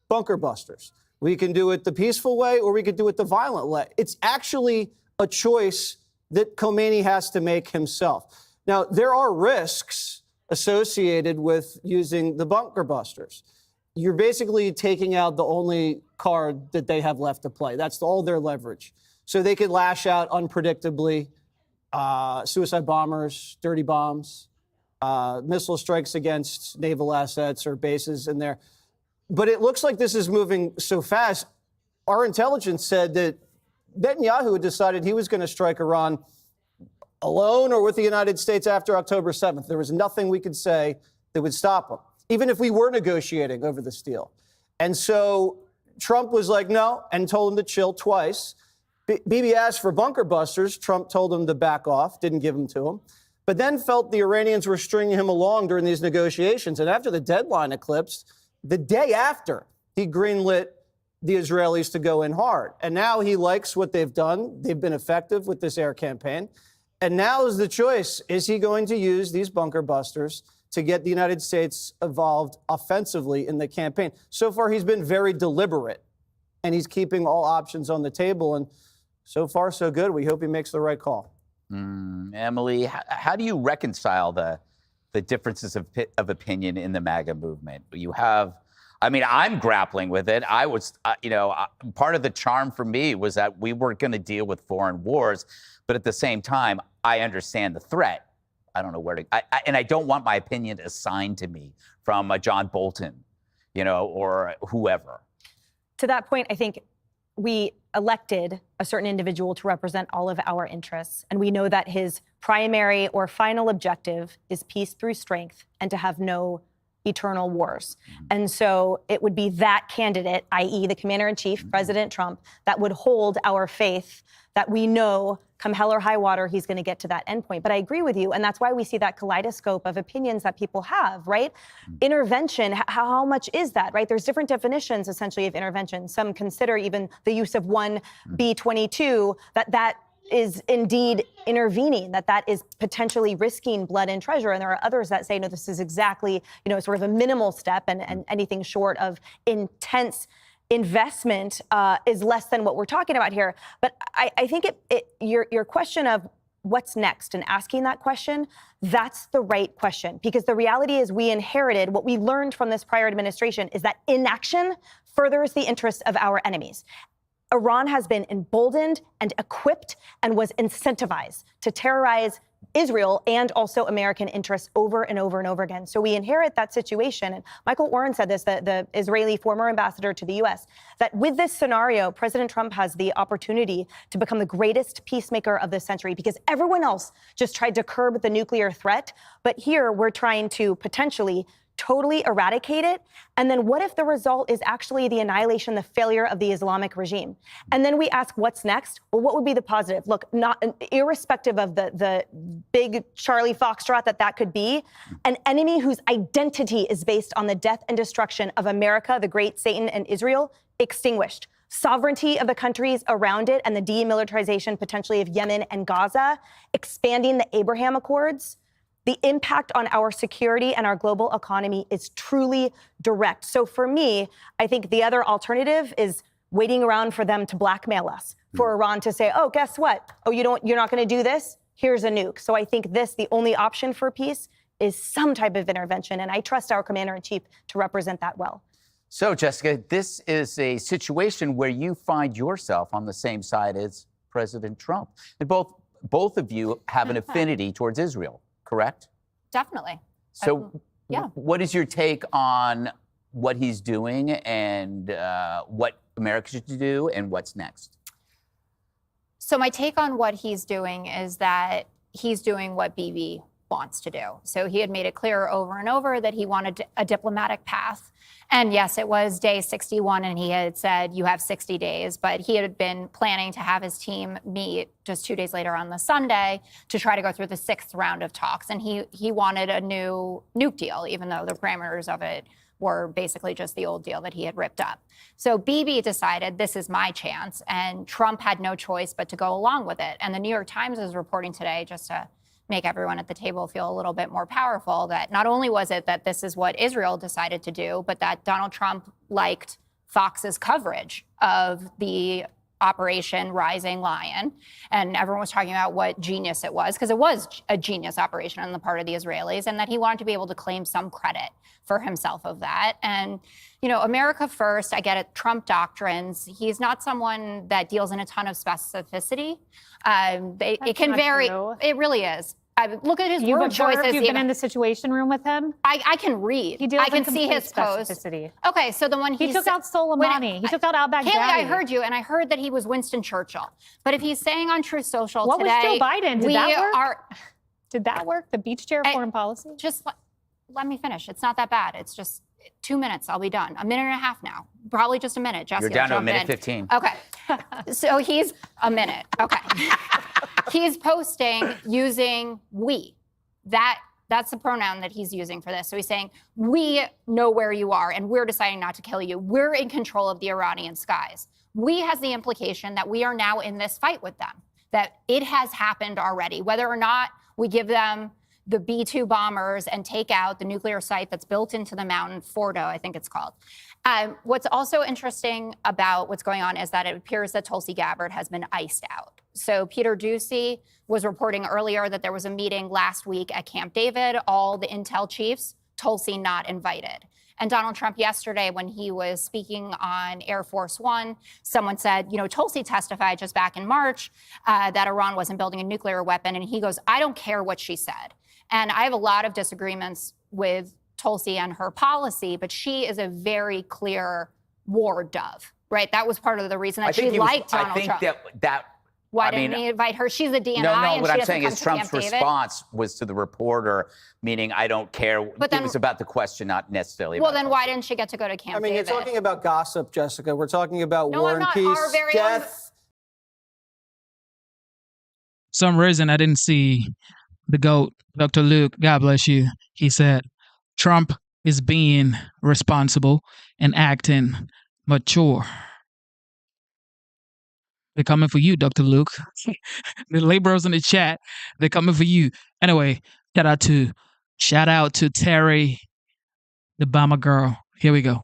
bunker busters. We can do it the peaceful way, or we could do it the violent way. It's actually a choice that Khomeini has to make himself. Now, there are risks associated with using the bunker busters. You're basically taking out the only card that they have left to play. That's all their leverage. So they could lash out unpredictably, suicide bombers, dirty bombs, missile strikes against naval assets or bases in there. But it looks like this is moving so fast. Our intelligence said that Netanyahu had decided he was going to strike Iran alone or with the United States after October 7th. There was nothing we could say that would stop him, even if we were negotiating over this deal. And so Trump was like, no, and told him to chill twice. Bibi asked for bunker busters. Trump told him to back off, didn't give them to him, but then felt the Iranians were stringing him along during these negotiations. And after the deadline eclipsed, the day after, he greenlit the Israelis to go in hard. And now he likes what they've done. They've been effective with this air campaign. And now is the choice. Is he going to use these bunker busters to get the United States involved offensively in the campaign? So far, he's been very deliberate, and he's keeping all options on the table. And so far, so good. We hope he makes the right call.
Emily, how do you reconcile the differences of opinion in the MAGA movement? You have, I mean, I'm grappling with it. I was, part of the charm for me was that we weren't going to deal with foreign wars, but at the same time, I understand the threat. I don't know where to, and I don't want my opinion assigned to me from a John Bolton, or whoever.
To that point, I think we elected a certain individual to represent all of our interests. And we know that his primary or final objective is peace through strength and to have no eternal wars. And so it would be that candidate, i.e. the commander-in-chief, President Trump, that would hold our faith that we know come hell or high water, he's going to get to that endpoint. But I agree with you, and that's why we see that kaleidoscope of opinions that people have, right? Intervention, how much is that, right? There's different definitions, essentially, of intervention. Some consider even the use of 1B22, that is indeed intervening, that is potentially risking blood and treasure. And there are others that say, no, this is exactly, sort of a minimal step, and anything short of intense investment is less than what we're talking about here. But I think your question of what's next and asking that question, that's the right question. Because the reality is we inherited, what we learned from this prior administration is that inaction furthers the interests of our enemies. Iran has been emboldened and equipped and was incentivized to terrorize Israel and also American interests over and over and over again. So we inherit that situation. And Michael Oren said this, the Israeli former ambassador to the U.S., that with this scenario, President Trump has the opportunity to become the greatest peacemaker of the century because everyone else just tried to curb the nuclear threat. But here we're trying to potentially totally eradicate it. And then what if the result is actually the annihilation, the failure of the Islamic regime? And then we ask, what's next? Well, what would be the positive? Look, not irrespective of the big Charlie Foxtrot that could be, an enemy whose identity is based on the death and destruction of America, the great Satan, and Israel, extinguished. Sovereignty of the countries around it and the demilitarization potentially of Yemen and Gaza, expanding the Abraham Accords. The impact on our security and our global economy is truly direct. So for me, I think the other alternative is waiting around for them to blackmail us, for Iran to say, oh, guess what? Oh, you're not going to do this? Here's a nuke. So I think the only option for peace is some type of intervention. And I trust our commander-in-chief to represent that well.
So, Jessica, this is a situation where you find yourself on the same side as President Trump. And both of you have an affinity towards Israel. Correct?
Definitely.
So
yeah.
What is your take on what he's doing and what America should do and what's next?
So my take on what he's doing is that he's doing what Bibi wants to do. So he had made it clear over and over that he wanted a diplomatic path. And yes, it was day 61 and he had said you have 60 days, but he had been planning to have his team meet just 2 days later on the Sunday to try to go through the 6th round of talks. And he wanted a new nuke deal, even though the parameters of it were basically just the old deal that he had ripped up. So Bibi decided this is my chance, and Trump had no choice but to go along with it. And the New York Times is reporting today, just to make everyone at the table feel a little bit more powerful, that not only was it that this is what Israel decided to do, but that Donald Trump liked Fox's coverage of the Operation Rising Lion. And everyone was talking about what genius it was, because it was a genius operation on the part of the Israelis, and that he wanted to be able to claim some credit for himself of that. And, you know, America first, I get it, Trump doctrines. He's not someone that deals in a ton of specificity. It can vary. True. It really is. Look at his word choices.
You've been in the Situation Room with him.
I can read.
I
can see his post. Okay, so then when
he took out Soleimani, he took out al-Baghdadi.
Haley, I heard you, and I heard that he was Winston Churchill. But if he's saying on Truth Social
what
today,
was Joe Biden? Did that work? Did that work? The beach chair foreign policy?
Just let me finish. It's not that bad. It's just 2 minutes. I'll be done. A minute and a half now. Probably just a minute. Jessica,
you're down to a minute 15.
Okay. So he's a minute. Okay. He's posting using we. That's the pronoun that he's using for this. So he's saying, we know where you are and we're deciding not to kill you. We're in control of the Iranian skies. We has the implication that we are now in this fight with them, that it has happened already, whether or not we give them the B-2 bombers and take out the nuclear site that's built into the mountain, Fordo, I think it's called. What's also interesting about what's going on is that it appears that Tulsi Gabbard has been iced out. So Peter Doocy was reporting earlier that there was a meeting last week at Camp David, all the intel chiefs, Tulsi not invited. And Donald Trump yesterday, when he was speaking on Air Force One, someone said, you know, Tulsi testified just back in March that Iran wasn't building a nuclear weapon. And he goes, I don't care what she said. And I have a lot of disagreements with Tulsi and her policy, but she is a very clear war dove, right? That was part of the reason that she liked Donald Trump. Why didn't he invite her? She's a DNI.
No, what I'm saying is Trump's response was to the reporter, meaning I don't care. But then, it was about the question, not necessarily about
then why didn't she get to go to Camp David?
You're talking about gossip, Jessica. We're talking about war and peace, death.
Some reason I didn't see the GOAT, Dr. Luke, God bless you. He said, Trump is being responsible and acting mature. They're coming for you, Dr. Luke. The laborers in the chat, they're coming for you. Anyway, shout out to Terry, the Bama girl. Here we go.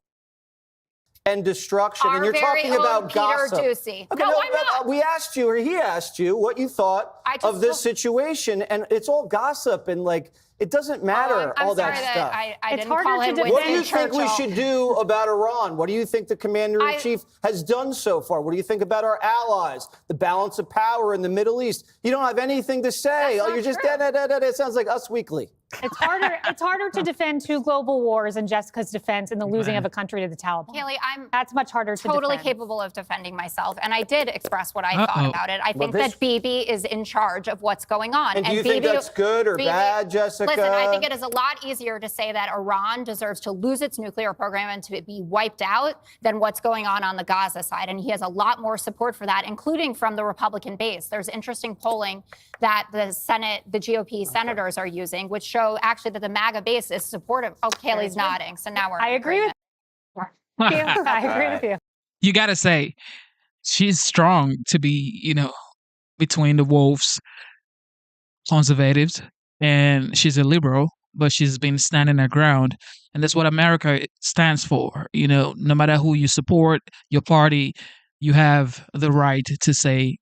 and destruction, and
Our
you're
very
talking
own
about
Peter
gossip.
Doocy.
Okay,
No, I'm not.
We asked you, or he asked you, what you thought of this situation, and it's all gossip, and like it doesn't matter
I'm
all
sorry
that
that
stuff.
I didn't call him
What do you
Winston
think we
Churchill.
should do about Iran? What do you think the commander-in-chief has done so far? What do you think about our allies, the balance of power in the Middle East? You don't have anything to say.
That's
Oh, you're just
not true.
It sounds like Us Weekly.
It's harder to defend 2 global wars in Jessica's defense and the losing of a country to the Taliban.
Kaylee, I'm
That's much harder to
totally
defend.
capable of defending myself, and I did express what I thought about it. I think that Bibi is in charge of what's going on.
And do you think that's good or bad, Jessica?
Listen, I think it is a lot easier to say that Iran deserves to lose its nuclear program and to be wiped out than what's going on the Gaza side. And he has a lot more support for that, including from the Republican base. There's interesting polling that the GOP senators are using, which show actually that the MAGA base is supportive. Oh, Kaylee's nodding. So now we're.
I agree with you. I agree with you.
You got to say, she's strong to be, between the wolves, conservatives, and she's a liberal, but she's been standing her ground. And that's what America stands for. No matter who you support, your party, you have the right to say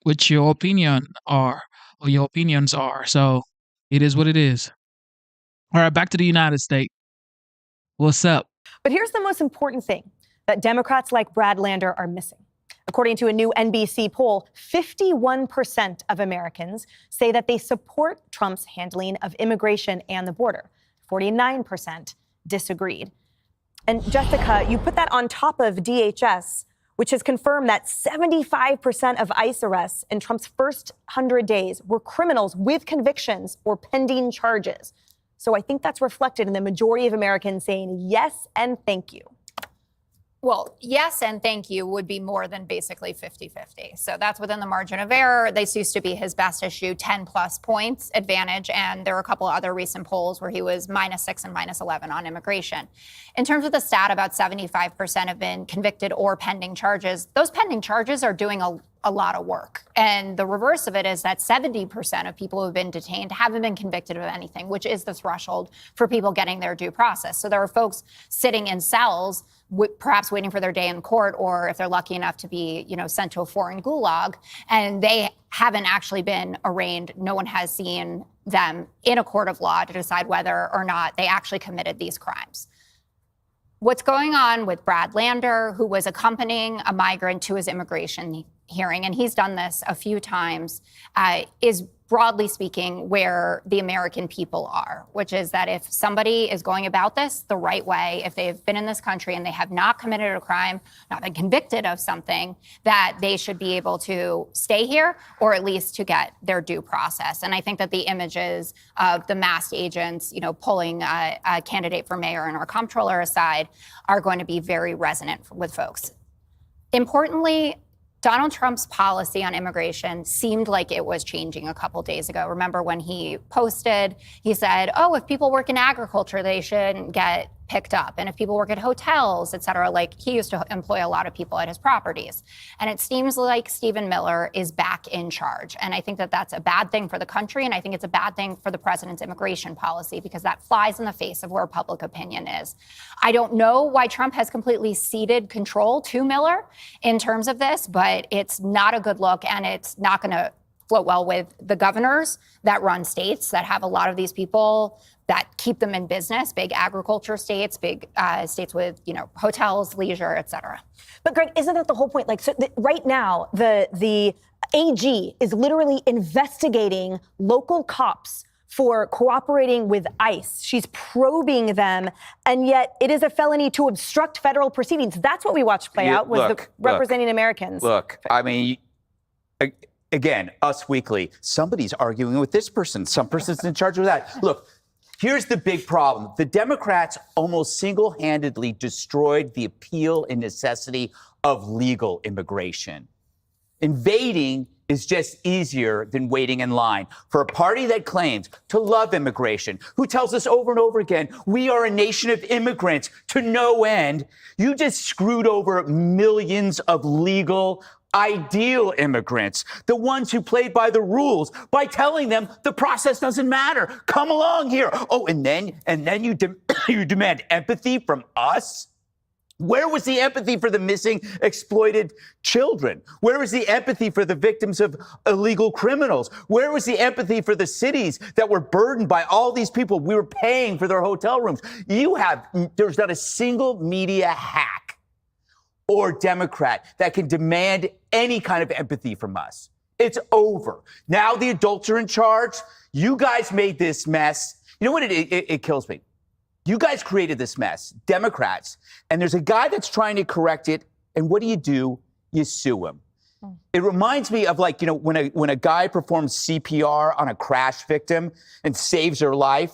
what your opinion are or your opinions are. So it is what it is. All right, back to the United States. What's up?
But here's the most important thing that Democrats like Brad Lander are missing. According to a new NBC poll, 51% of Americans say that they support Trump's handling of immigration and the border. 49% disagreed. And Jessica, you put that on top of DHS, which has confirmed that 75% of ICE arrests in Trump's first 100 days were criminals with convictions or pending charges. So I think that's reflected in the majority of Americans saying yes and thank you.
Well, yes and thank you would be more than basically 50-50. So that's within the margin of error. This used to be his best issue, 10 plus points advantage. And there were a couple other recent polls where he was -6 and -11 on immigration. In terms of the stat, about 75% have been convicted or pending charges. Those pending charges are doing a lot of work. And the reverse of it is that 70% of people who have been detained haven't been convicted of anything, which is the threshold for people getting their due process. So there are folks sitting in cells, perhaps waiting for their day in court, or if they're lucky enough to be, sent to a foreign gulag, and they haven't actually been arraigned. No one has seen them in a court of law to decide whether or not they actually committed these crimes. What's going on with Brad Lander, who was accompanying a migrant to his immigration hearing, and he's done this a few times, is broadly speaking where the American people are, which is that if somebody is going about this the right way, if they've been in this country and they have not committed a crime, not been convicted of something, that they should be able to stay here or at least to get their due process. And I think that the images of the masked agents, pulling a candidate for mayor and our comptroller aside are going to be very resonant with folks. Importantly, Donald Trump's policy on immigration seemed like it was changing a couple days ago. Remember when he posted, he said, if people work in agriculture, they shouldn't get picked up. And if people work at hotels, et cetera, like he used to employ a lot of people at his properties. And it seems like Stephen Miller is back in charge. And I think that that's a bad thing for the country. And I think it's a bad thing for the president's immigration policy because that flies in the face of where public opinion is. I don't know why Trump has completely ceded control to Miller in terms of this, but it's not a good look and it's not going to float well with the governors that run states that have a lot of these people that keep them in business, big agriculture states, big states with, hotels, leisure, et cetera.
But Greg, isn't that the whole point? Right now, the AG is literally investigating local cops for cooperating with ICE. She's probing them, and yet it is a felony to obstruct federal proceedings. That's what we watched play out, was representing Americans.
Look, I mean, again, Us Weekly, somebody's arguing with this person. Some person's in charge of that. Look, here's the big problem. The Democrats almost single-handedly destroyed the appeal and necessity of legal immigration. Invading is just easier than waiting in line. For a party that claims to love immigration, who tells us over and over again, we are a nation of immigrants to no end, you just screwed over millions of legal, ideal immigrants, the ones who played by the rules, by telling them the process doesn't matter. Come along here. Oh, and then you demand empathy from us? Where was the empathy for the missing, exploited children? Where was the empathy for the victims of illegal criminals? Where was the empathy for the cities that were burdened by all these people we were paying for their hotel rooms? There's not a single media hack or Democrat that can demand any kind of empathy from us. It's over. Now the adults are in charge. You guys made this mess. You know what? It kills me. You guys created this mess, Democrats, and there's a guy that's trying to correct it. And what do? You sue him. It reminds me of when a guy performs CPR on a crash victim and saves her life,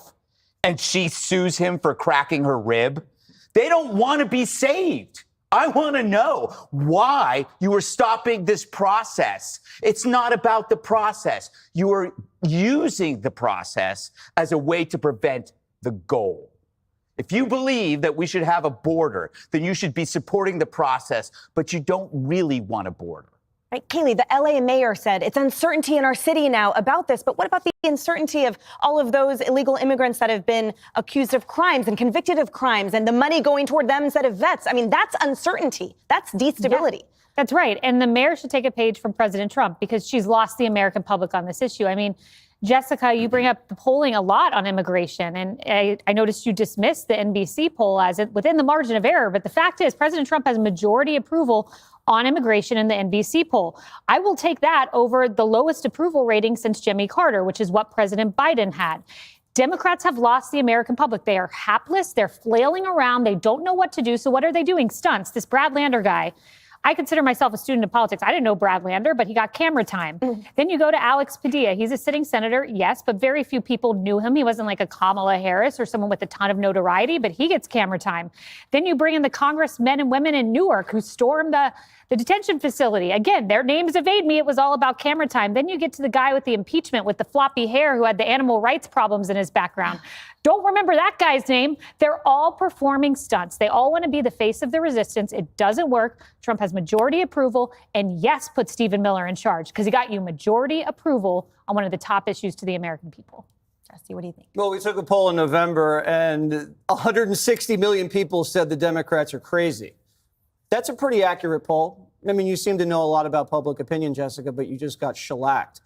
and she sues him for cracking her rib. They don't want to be saved. I want to know why you are stopping this process. It's not about the process. You are using the process as a way to prevent the goal. If you believe that we should have a border, then you should be supporting the process, but you don't really want a border.
Right, Kayleigh, the LA mayor said it's uncertainty in our city now about this, but what about the uncertainty of all of those illegal immigrants that have been accused of crimes and convicted of crimes and the money going toward them instead of vets? I mean, that's uncertainty. That's destability.
Yeah, that's right. And the mayor should take a page from President Trump because she's lost the American public on this issue. I mean, Jessica, you bring up the polling a lot on immigration, and I noticed you dismissed the NBC poll as within the margin of error. But the fact is, President Trump has majority approval on immigration in the NBC poll. I will take that over the lowest approval rating since Jimmy Carter, which is what President Biden had. Democrats have lost the American public. They are hapless. They're flailing around. They don't know what to do. So what are they doing? Stunts. This Brad Lander guy. I consider myself a student of politics. I didn't know Brad Lander, but he got camera time. Then you go to Alex Padilla. He's a sitting senator, yes, but very few people knew him. He wasn't like a Kamala Harris or someone with a ton of notoriety, but he gets camera time. Then you bring in the congressmen and women in Newark who stormed the detention facility. Again, their names evade me. It was all about camera time. Then you get to the guy with the impeachment with the floppy hair who had the animal rights problems in his background. Don't remember that guy's name. They're all performing stunts. They all want to be the face of the resistance. It doesn't work. Trump has majority approval and yes, put Stephen Miller in charge because he got you majority approval on one of the top issues to the American people. Jesse, what do you think?
Well, we took a poll in November and 160 million people said the Democrats are crazy. That's a pretty accurate poll. I mean, you seem to know a lot about public opinion, Jessica, but you just got shellacked.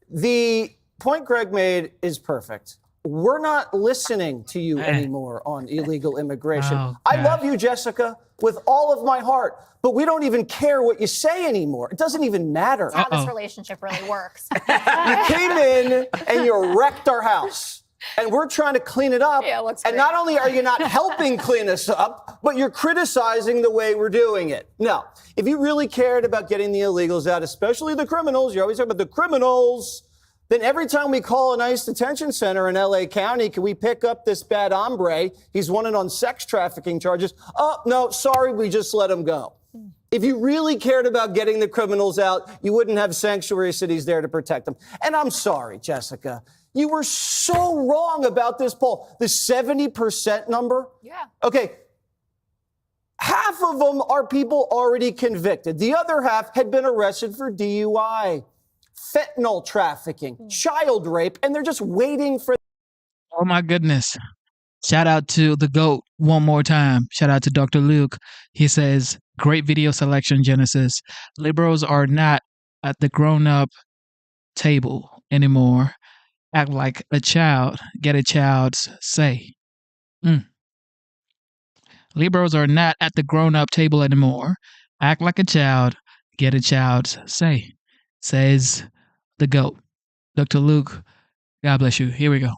The point Greg made is perfect. We're not listening to you anymore on illegal immigration. I love you, Jessica, with all of my heart, but we don't even care what you say anymore. It doesn't even matter.
That's how this relationship really works.
You came in and you wrecked our house. And we're trying to clean it up.
Yeah, it looks
and
great.
not only are you not helping clean us up, but you're criticizing the way we're doing it. Now, if you really cared about getting the illegals out, especially the criminals, you always talk about the criminals, then every time we call an ICE detention center in LA County, can we pick up this bad hombre? He's wanted on sex trafficking charges. Oh, no, sorry, we just let him go. If you really cared about getting the criminals out, you wouldn't have sanctuary cities there to protect them. And I'm sorry, Jessica. You were so wrong about this poll. The 70% number?
Yeah.
Okay. Half of them are people already convicted. The other half had been arrested for DUI, fentanyl trafficking, child rape, and they're just waiting for.
Oh, my goodness. Shout out to the GOAT one more time. Shout out to Dr. Luke. He says, great video selection, Genesis. Liberals are not at the grown-up table anymore. Act like a child, get a child's say. Liberals are not at the grown-up table anymore. Act like a child, get a child's say, says the GOAT. Dr. Luke, God bless you. Here we go.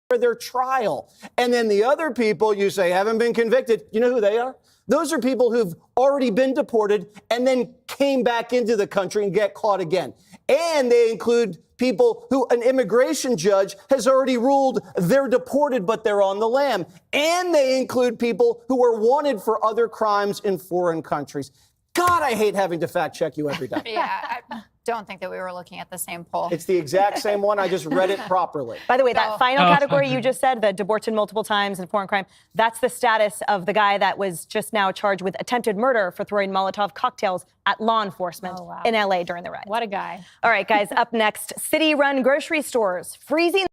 For their trial. And then the other people you say haven't been convicted, you know who they are? Those are people who've already been deported and then came back into the country and get caught again. And they include people who an immigration judge has already ruled they're deported, but they're on the lam. And they include people who are wanted for other crimes in foreign countries. God, I hate having to fact check you every day.
Yeah, I don't think that we were looking at the same poll.
It's the exact same one. I just read it properly.
By the way, that final category you just said, the deported multiple times and foreign crime, that's the status of the guy that was just now charged with attempted murder for throwing Molotov cocktails at law enforcement in LA during the riot.
What a guy.
All right, guys, up next, city-run grocery stores freezing.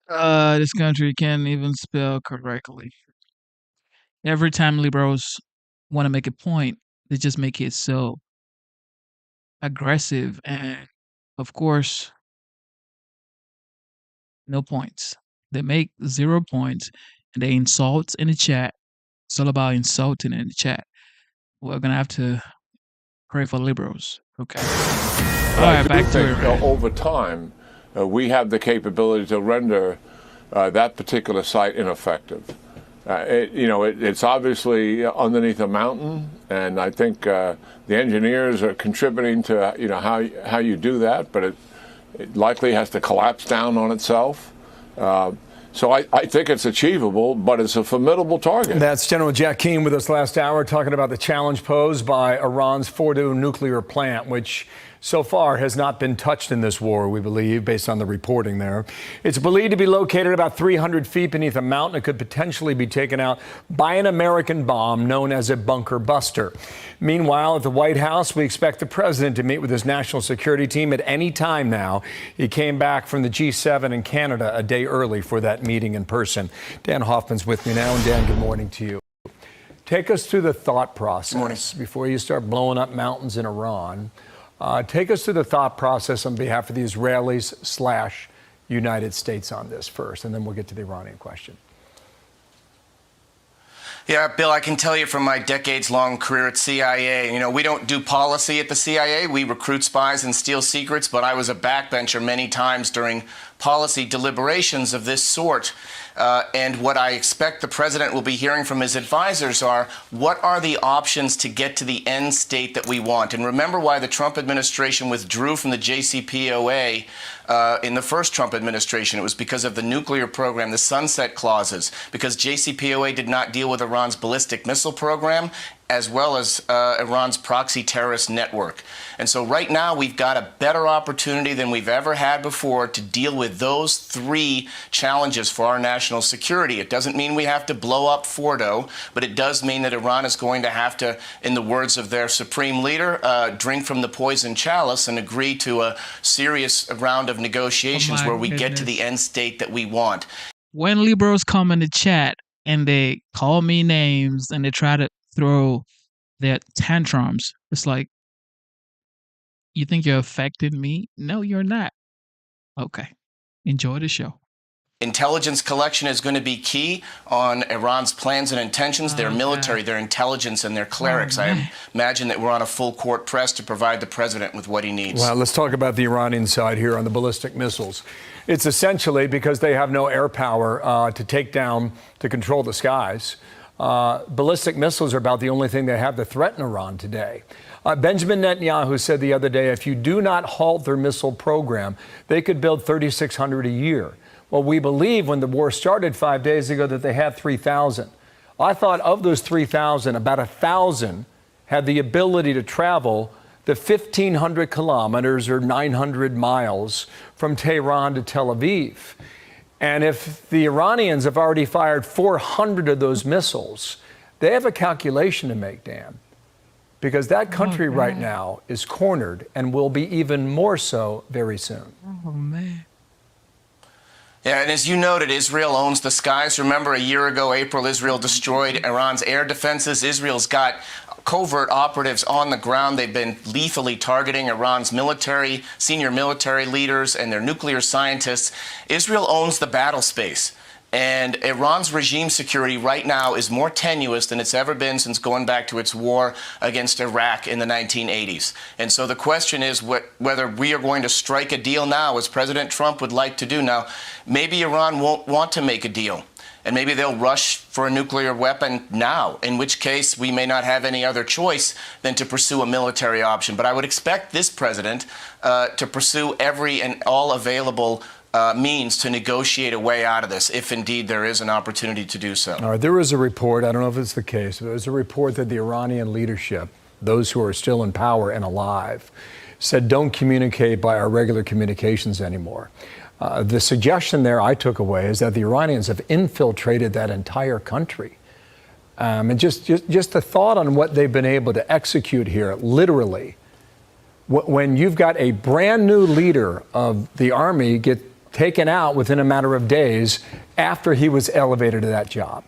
This country can't even spell correctly. Every time liberals want to make a point, they just make it so aggressive. And of course, no points. They make 0 points and they insult in the chat. It's all about insulting in the chat. We're going to have to pray for liberals. Okay. All right, back to it.
Over time, we have the capability to render that particular site ineffective. It's obviously underneath a mountain, and I think the engineers are contributing to how you do that, but it likely has to collapse down on itself. So I think it's achievable, but it's a formidable target.
That's General Jack Keane with us last hour talking about the challenge posed by Iran's Fordow nuclear plant, which so far has not been touched in this war, we believe, based on the reporting there. It's believed to be located about 300 feet beneath a mountain. It could potentially be taken out by an American bomb known as a bunker buster. Meanwhile, at the White House, we expect the president to meet with his national security team at any time now. He came back from the G7 in Canada a day early for that meeting in person. Dan Hoffman's with me now. And Dan, good morning to you. Take us through the thought process before you start blowing up mountains in Iran. Take us through the thought process on behalf of the Israelis/United States on this first, and then we'll get to the Iranian question.
Yeah, Bill, I can tell you from my decades-long career at CIA, we don't do policy at the CIA. We recruit spies and steal secrets, but I was a backbencher many times during policy deliberations of this sort. And what I expect the president will be hearing from his advisors are, what are the options to get to the end state that we want? And remember why the Trump administration withdrew from the JCPOA in the first Trump administration. It was because of the nuclear program, the sunset clauses, because JCPOA did not deal with Iran's ballistic missile program, as well as Iran's proxy terrorist network. And so right now we've got a better opportunity than we've ever had before to deal with those three challenges for our national security. It doesn't mean we have to blow up Fordow, but it does mean that Iran is going to have to, in the words of their supreme leader, drink from the poison chalice and agree to a serious round of negotiations where we get to the end state that we want.
When liberals come in the chat and they call me names and they try to throw their tantrums, it's like, you think you're affecting me? No, you're not. Okay. Enjoy the show.
Intelligence collection is going to be key on Iran's plans and intentions, their military, their intelligence, and their clerics. I imagine that we're on a full court press to provide the president with what he needs.
Well, let's talk about the Iranian side here on the ballistic missiles. It's essentially because they have no air power to control the skies. Ballistic missiles are about the only thing they have to threaten Iran today. Benjamin Netanyahu said the other day, if you do not halt their missile program, they could build 3,600 a year. Well, we believe when the war started 5 days ago that they had 3,000. I thought of those 3,000, about 1,000 had the ability to travel the 1,500 kilometers or 900 miles from Tehran to Tel Aviv. And if the Iranians have already fired 400 of those missiles, they have a calculation to make, Dan, because that country right now is cornered and will be even more so very soon.
Oh, man.
Yeah, and as you noted, Israel owns the skies. Remember, a year ago, April, Israel destroyed Iran's air defenses. Israel's got covert operatives on the ground. They've been lethally targeting Iran's military, senior military leaders, and their nuclear scientists. Israel owns the battle space. And Iran's regime security right now is more tenuous than it's ever been since going back to its war against Iraq in the 1980s. And so the question is whether we are going to strike a deal now, as President Trump would like to do now. Maybe Iran won't want to make a deal. And maybe they'll rush for a nuclear weapon now, in which case we may not have any other choice than to pursue a military option. But I would expect this president to pursue every and all available means to negotiate a way out of this, if indeed there is an opportunity to do so.
All right, there was a report, I don't know if it's the case, but there was a report that the Iranian leadership, those who are still in power and alive, said don't communicate by our regular communications anymore. The suggestion there I took away is that the Iranians have infiltrated that entire country. And just the thought on what they've been able to execute here, literally, when you've got a brand new leader of the army get taken out within a matter of days after he was elevated to that job.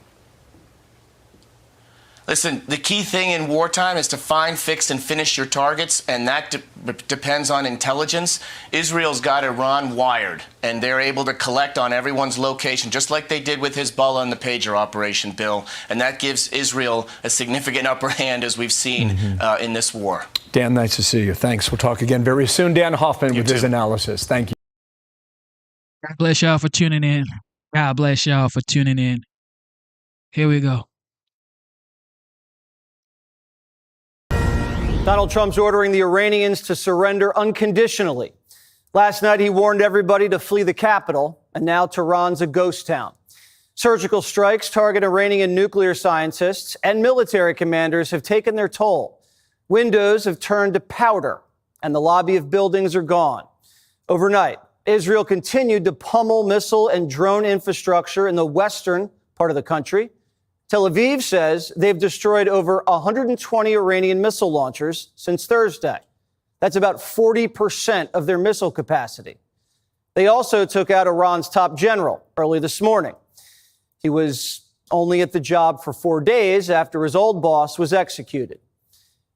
Listen, the key thing in wartime is to find, fix, and finish your targets, and that depends on intelligence. Israel's got Iran wired, and they're able to collect on everyone's location, just like they did with Hezbollah and the pager operation, Bill. And that gives Israel a significant upper hand, as we've seen in this war.
Dan, nice to see you. Thanks. We'll talk again very soon. Dan Hoffman with his analysis. Thank you.
God bless y'all for tuning in. God bless y'all for tuning in. Here we go.
Donald Trump's ordering the Iranians to surrender unconditionally. Last night, he warned everybody to flee the capital, and now Tehran's a ghost town. Surgical strikes target Iranian nuclear scientists and military commanders have taken their toll. Windows have turned to powder, and the lobby of buildings are gone. Overnight, Israel continued to pummel missile and drone infrastructure in the western part of the country. Tel Aviv says they've destroyed over 120 Iranian missile launchers since Thursday. That's about 40% of their missile capacity. They also took out Iran's top general early this morning. He was only at the job for 4 days after his old boss was executed.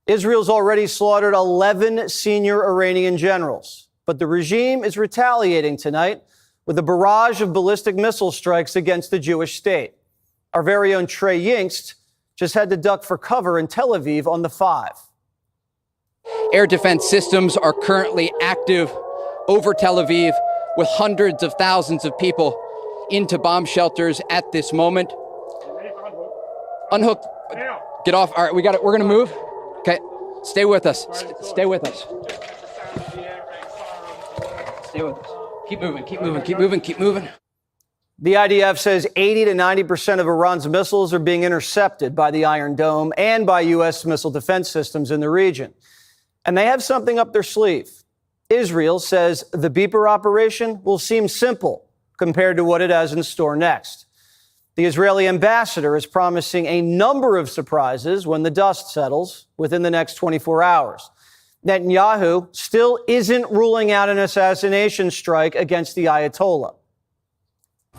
Israel's already slaughtered 11 senior Iranian generals, but the regime is retaliating tonight with a barrage of ballistic missile strikes against the Jewish state. Our very own Trey Yingst just had to duck for cover in Tel Aviv on the 5.
Air defense systems are currently active over Tel Aviv with hundreds of thousands of people into bomb shelters at this moment. Unhook. Get off. All right, we're going to move. Okay. Stay with us. Stay with us. Stay with us. Keep moving. Keep moving. Keep moving. Keep moving.
The IDF says 80 to 90% of Iran's missiles are being intercepted by the Iron Dome and by U.S. missile defense systems in the region. And they have something up their sleeve. Israel says the Beeper operation will seem simple compared to what it has in store next. The Israeli ambassador is promising a number of surprises when the dust settles within the next 24 hours. Netanyahu still isn't ruling out an assassination strike against the Ayatollah.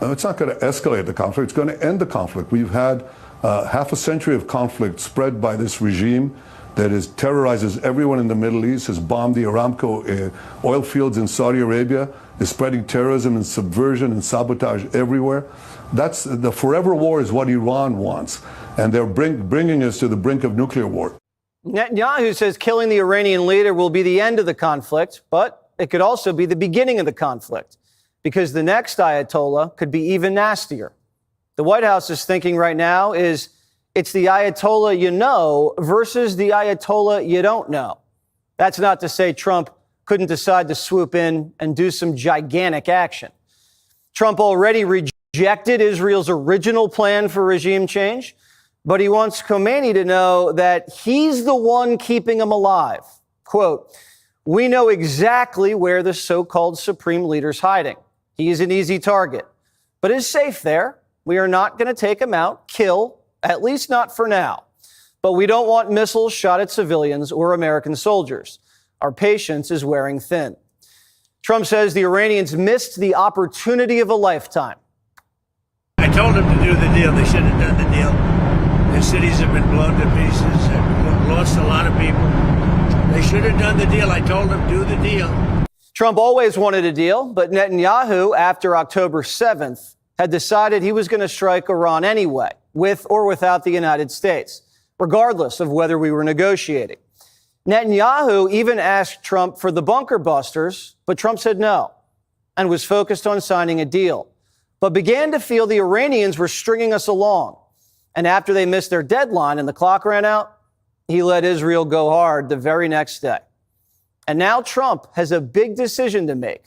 It's not going to escalate the conflict. It's going to end the conflict. We've had half a century of conflict spread by this regime that terrorizes everyone in the Middle East, has bombed the Aramco oil fields in Saudi Arabia, is spreading terrorism and subversion and sabotage everywhere. That's the forever war is what Iran wants, and they're bringing us to the brink of nuclear war.
Netanyahu says killing the Iranian leader will be the end of the conflict, but it could also be the beginning of the conflict, because the next Ayatollah could be even nastier. The White House's thinking right now is it's the Ayatollah you know versus the Ayatollah you don't know. That's not to say Trump couldn't decide to swoop in and do some gigantic action. Trump already rejected Israel's original plan for regime change, but he wants Khomeini to know that he's the one keeping him alive. Quote, "We know exactly where the so-called supreme leader's hiding. He is an easy target, but is safe there. We are not going to take him out, kill, at least not for now. But we don't want missiles shot at civilians or American soldiers. Our patience is wearing thin." Trump says the Iranians missed the opportunity of a lifetime.
I told them to do the deal. They should have done the deal. Their cities have been blown to pieces. They've lost a lot of people. They should have done the deal. I told them, do the deal.
Trump always wanted a deal, but Netanyahu, after October 7th, had decided he was going to strike Iran anyway, with or without the United States, regardless of whether we were negotiating. Netanyahu even asked Trump for the bunker busters, but Trump said no and was focused on signing a deal, but began to feel the Iranians were stringing us along. And after they missed their deadline and the clock ran out, he let Israel go hard the very next day. And now Trump has a big decision to make.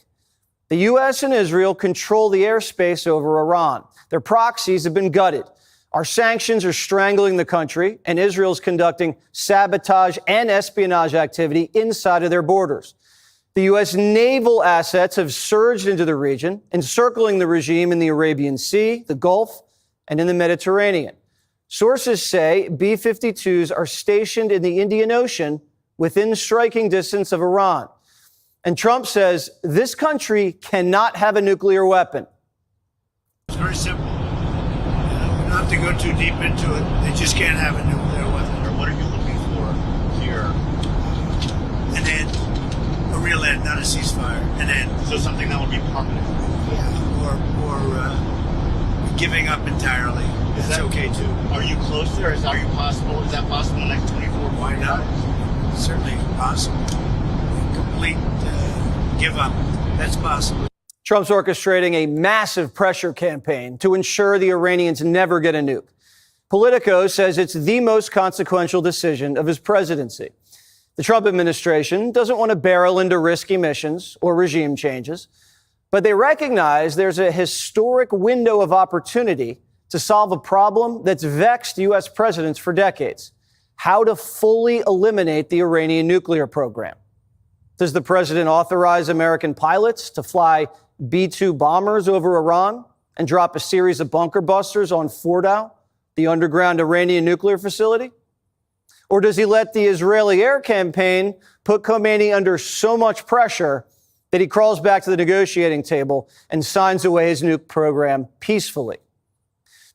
The U.S. and Israel control the airspace over Iran. Their proxies have been gutted. Our sanctions are strangling the country, and Israel's conducting sabotage and espionage activity inside of their borders. The U.S. naval assets have surged into the region, encircling the regime in the Arabian Sea, the Gulf, and in the Mediterranean. Sources say B-52s are stationed in the Indian Ocean within striking distance of Iran. And Trump says this country cannot have a nuclear weapon.
It's very simple. We don't have to go too deep into it. They just can't have a nuclear real end, not a ceasefire, an end.
So something that would be permanent.
Yeah, or giving up entirely.
Is that okay too? Are you close there? Is that possible? Is that possible in the next 24 hours?
Why not? Certainly possible. Complete give up. That's possible.
Trump's orchestrating a massive pressure campaign to ensure the Iranians never get a nuke. Politico says it's the most consequential decision of his presidency. The Trump administration doesn't want to barrel into risky missions or regime changes, but they recognize there's a historic window of opportunity to solve a problem that's vexed U.S. presidents for decades: how to fully eliminate the Iranian nuclear program. Does the president authorize American pilots to fly B-2 bombers over Iran and drop a series of bunker busters on Fordow, the underground Iranian nuclear facility? Or does he let the Israeli air campaign put Khomeini under so much pressure that he crawls back to the negotiating table and signs away his nuke program peacefully?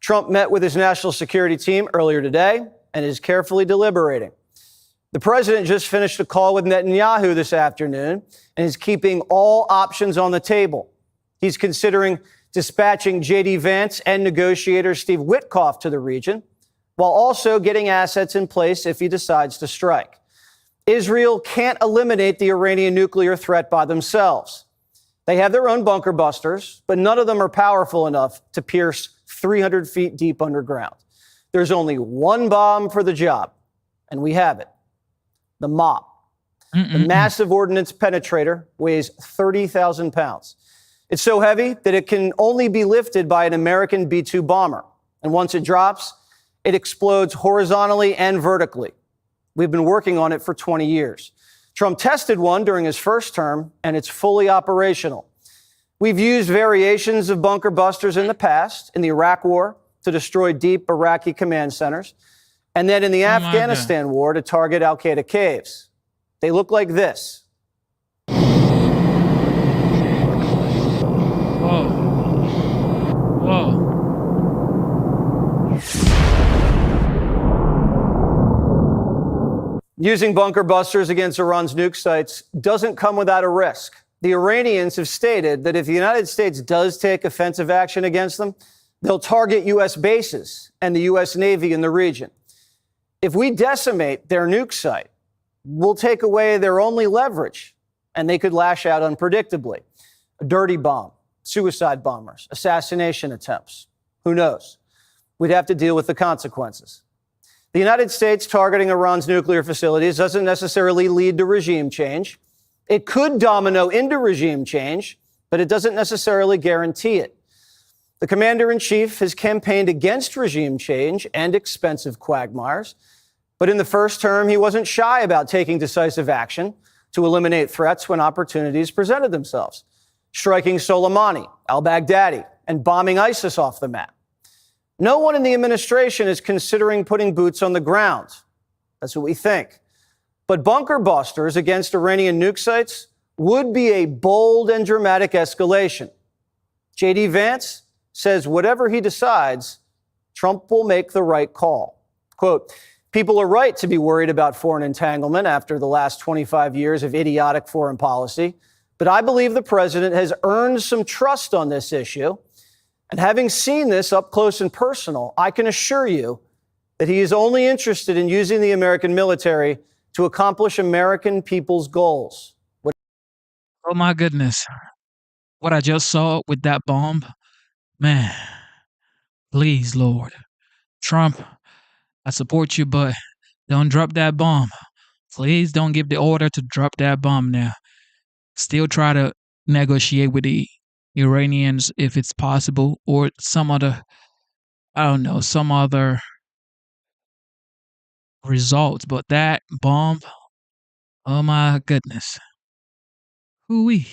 Trump met with his national security team earlier today and is carefully deliberating. The president just finished a call with Netanyahu this afternoon and is keeping all options on the table. He's considering dispatching J.D. Vance and negotiator Steve Witkoff to the region, while also getting assets in place if he decides to strike. Israel can't eliminate the Iranian nuclear threat by themselves. They have their own bunker busters, but none of them are powerful enough to pierce 300 feet deep underground. There's only one bomb for the job, and we have it: the MOP. The massive ordnance penetrator weighs 30,000 pounds. It's so heavy that it can only be lifted by an American B-2 bomber. And once it drops, it explodes horizontally and vertically. We've been working on it for 20 years. Trump tested one during his first term, and it's fully operational. We've used variations of bunker busters in the past, in the Iraq War, to destroy deep Iraqi command centers, and then in the Afghanistan war to target al-Qaeda caves. They look like this.
Whoa. Whoa.
Using bunker busters against Iran's nuke sites doesn't come without a risk. The Iranians have stated that if the United States does take offensive action against them, they'll target U.S. bases and the U.S. Navy in the region. If we decimate their nuke site, we'll take away their only leverage, and they could lash out unpredictably. A dirty bomb, suicide bombers, assassination attempts. Who knows? We'd have to deal with the consequences. The United States targeting Iran's nuclear facilities doesn't necessarily lead to regime change. It could domino into regime change, but it doesn't necessarily guarantee it. The commander-in-chief has campaigned against regime change and expensive quagmires, but in the first term, he wasn't shy about taking decisive action to eliminate threats when opportunities presented themselves, striking Soleimani, al-Baghdadi, and bombing ISIS off the map. No one in the administration is considering putting boots on the ground. That's what we think. But bunker busters against Iranian nuke sites would be a bold and dramatic escalation. J.D. Vance says whatever he decides, Trump will make the right call. Quote, "People are right to be worried about foreign entanglement after the last 25 years of idiotic foreign policy, but I believe the president has earned some trust on this issue. And having seen this up close and personal, I can assure you that he is only interested in using the American military to accomplish American people's goals."
Oh my goodness. What I just saw with that bomb, man, please, Lord. Trump, I support you, but don't drop that bomb. Please don't give the order to drop that bomb now. Still try to negotiate with the Iranians if it's possible, or some other, I don't know, some other results. But that bomb, oh my goodness. Hoo-wee.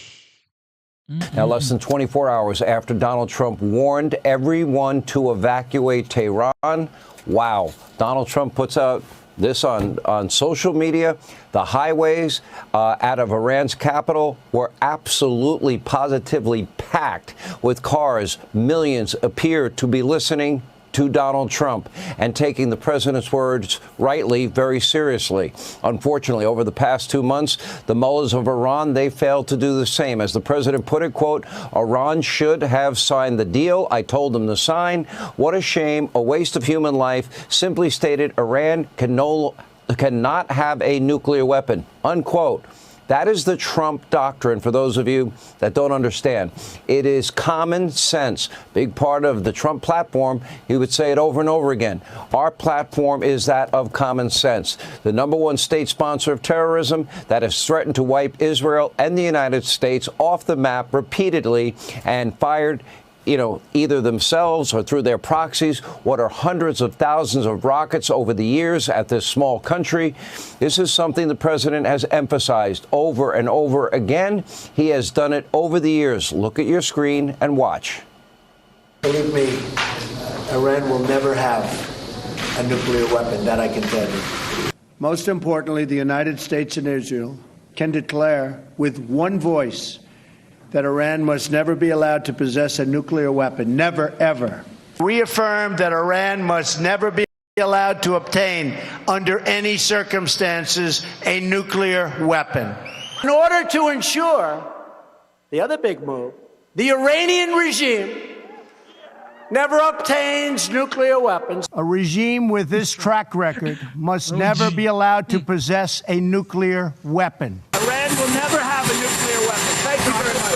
Now, less than 24 hours after Donald Trump warned everyone to evacuate Tehran. Wow. Donald Trump puts out this on social media. The highways out of Iran's capital were absolutely, positively packed with cars. Millions appear to be listening to Donald Trump and taking the president's words rightly very seriously. Unfortunately, over the past 2 months, the mullahs of Iran, they failed to do the same. As the president put it, quote, Iran should have signed the deal. I told them to sign. What a shame, a waste of human life. Simply stated, Iran cannot have a nuclear weapon, unquote. That is the Trump doctrine, for those of you that don't understand. It is common sense. Big part of the Trump platform, he would say it over and over again. Our platform is that of common sense. The #1 state sponsor of terrorism that has threatened to wipe Israel and the United States off the map repeatedly and fired either themselves or through their proxies, what are hundreds of thousands of rockets over the years at this small country. This is something the president has emphasized over and over again. He has done it over the years. Look at your screen and watch.
Believe me, Iran will never have a nuclear weapon, that I can tell you. Most importantly, the United States and Israel can declare with one voice that Iran must never be allowed to possess a nuclear weapon. Never, ever. Reaffirm that Iran must never be allowed to obtain, under any circumstances, a nuclear weapon. In order to ensure, the other big move, the Iranian regime never obtains nuclear weapons. A regime with this track record must never be allowed to possess a nuclear weapon. Iran will never have a nuclear weapon. Thank you very much.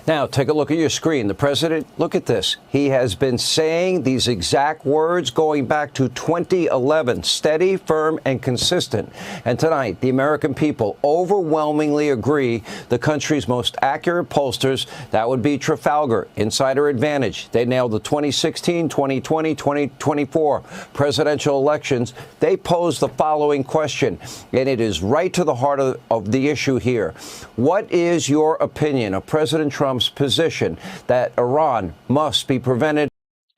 Now, take a look at your screen. The president, look at this. He has been saying these exact words going back to 2011, steady, firm, and consistent. And tonight, the American people overwhelmingly agree the country's most accurate pollsters, that would be Trafalgar, Insider Advantage. They nailed the 2016, 2020, 2024 presidential elections. They posed the following question, and it is right to the heart of the issue here. What is your opinion of President Trump's position that Iran must be prevented?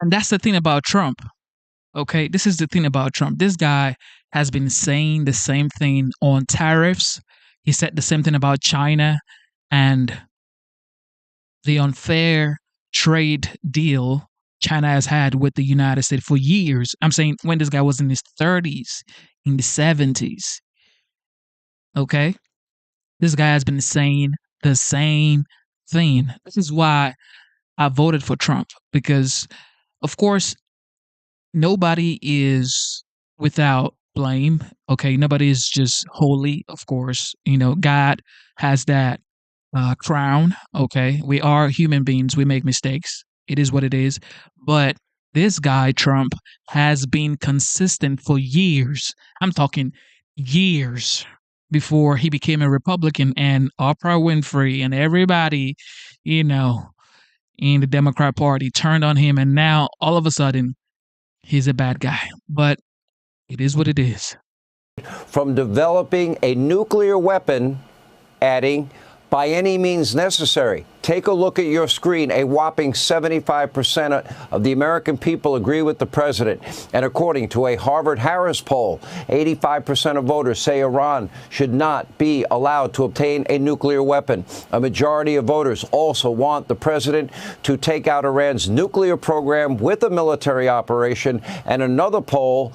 And that's the thing about Trump. Okay, this is the thing about Trump. This guy has been saying the same thing on tariffs. He said the same thing about China and the unfair trade deal China has had with the United States for years. I'm saying when this guy was in his 30s, in the 70s. Okay, this guy has been saying the same thing. This is why I voted for Trump, because, of course, nobody is without blame. Okay, nobody is just holy. Of course, God has that crown. Okay, we are human beings. We make mistakes. It is what it is. But this guy, Trump, has been consistent for years. I'm talking years. Before he became a Republican, and Oprah Winfrey and everybody, in the Democrat Party turned on him, and now all of a sudden he's a bad guy. But it is what it is.
From developing a nuclear weapon, adding, by any means necessary. Take a look at your screen. A whopping 75% of the American people agree with the president. And according to a Harvard-Harris poll, 85% of voters say Iran should not be allowed to obtain a nuclear weapon. A majority of voters also want the president to take out Iran's nuclear program with a military operation. And another poll,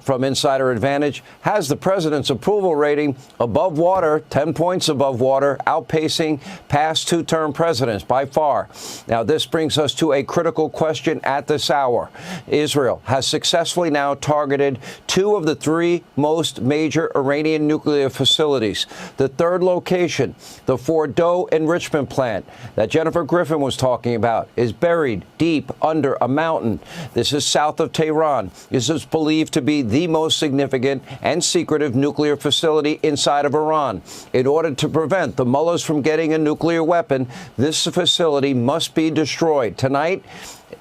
from Insider Advantage, has the president's approval rating above water, 10 points above water, outpacing past two-term presidents by far. Now, this brings us to a critical question at this hour. Israel has successfully now targeted 2 of the 3 most major Iranian nuclear facilities. The third location, the Fordow enrichment plant that Jennifer Griffin was talking about, is buried deep under a mountain. This is south of Tehran. This is believed to be the most significant and secretive nuclear facility inside of Iran. In order to prevent the mullahs from getting a nuclear weapon, this facility must be destroyed. Tonight,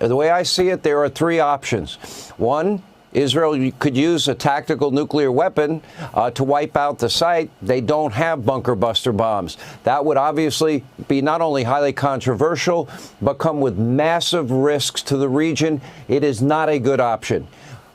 the way I see it, there are 3 options. One, Israel could use a tactical nuclear weapon to wipe out the site. They don't have bunker buster bombs. That would obviously be not only highly controversial, but come with massive risks to the region. It is not a good option.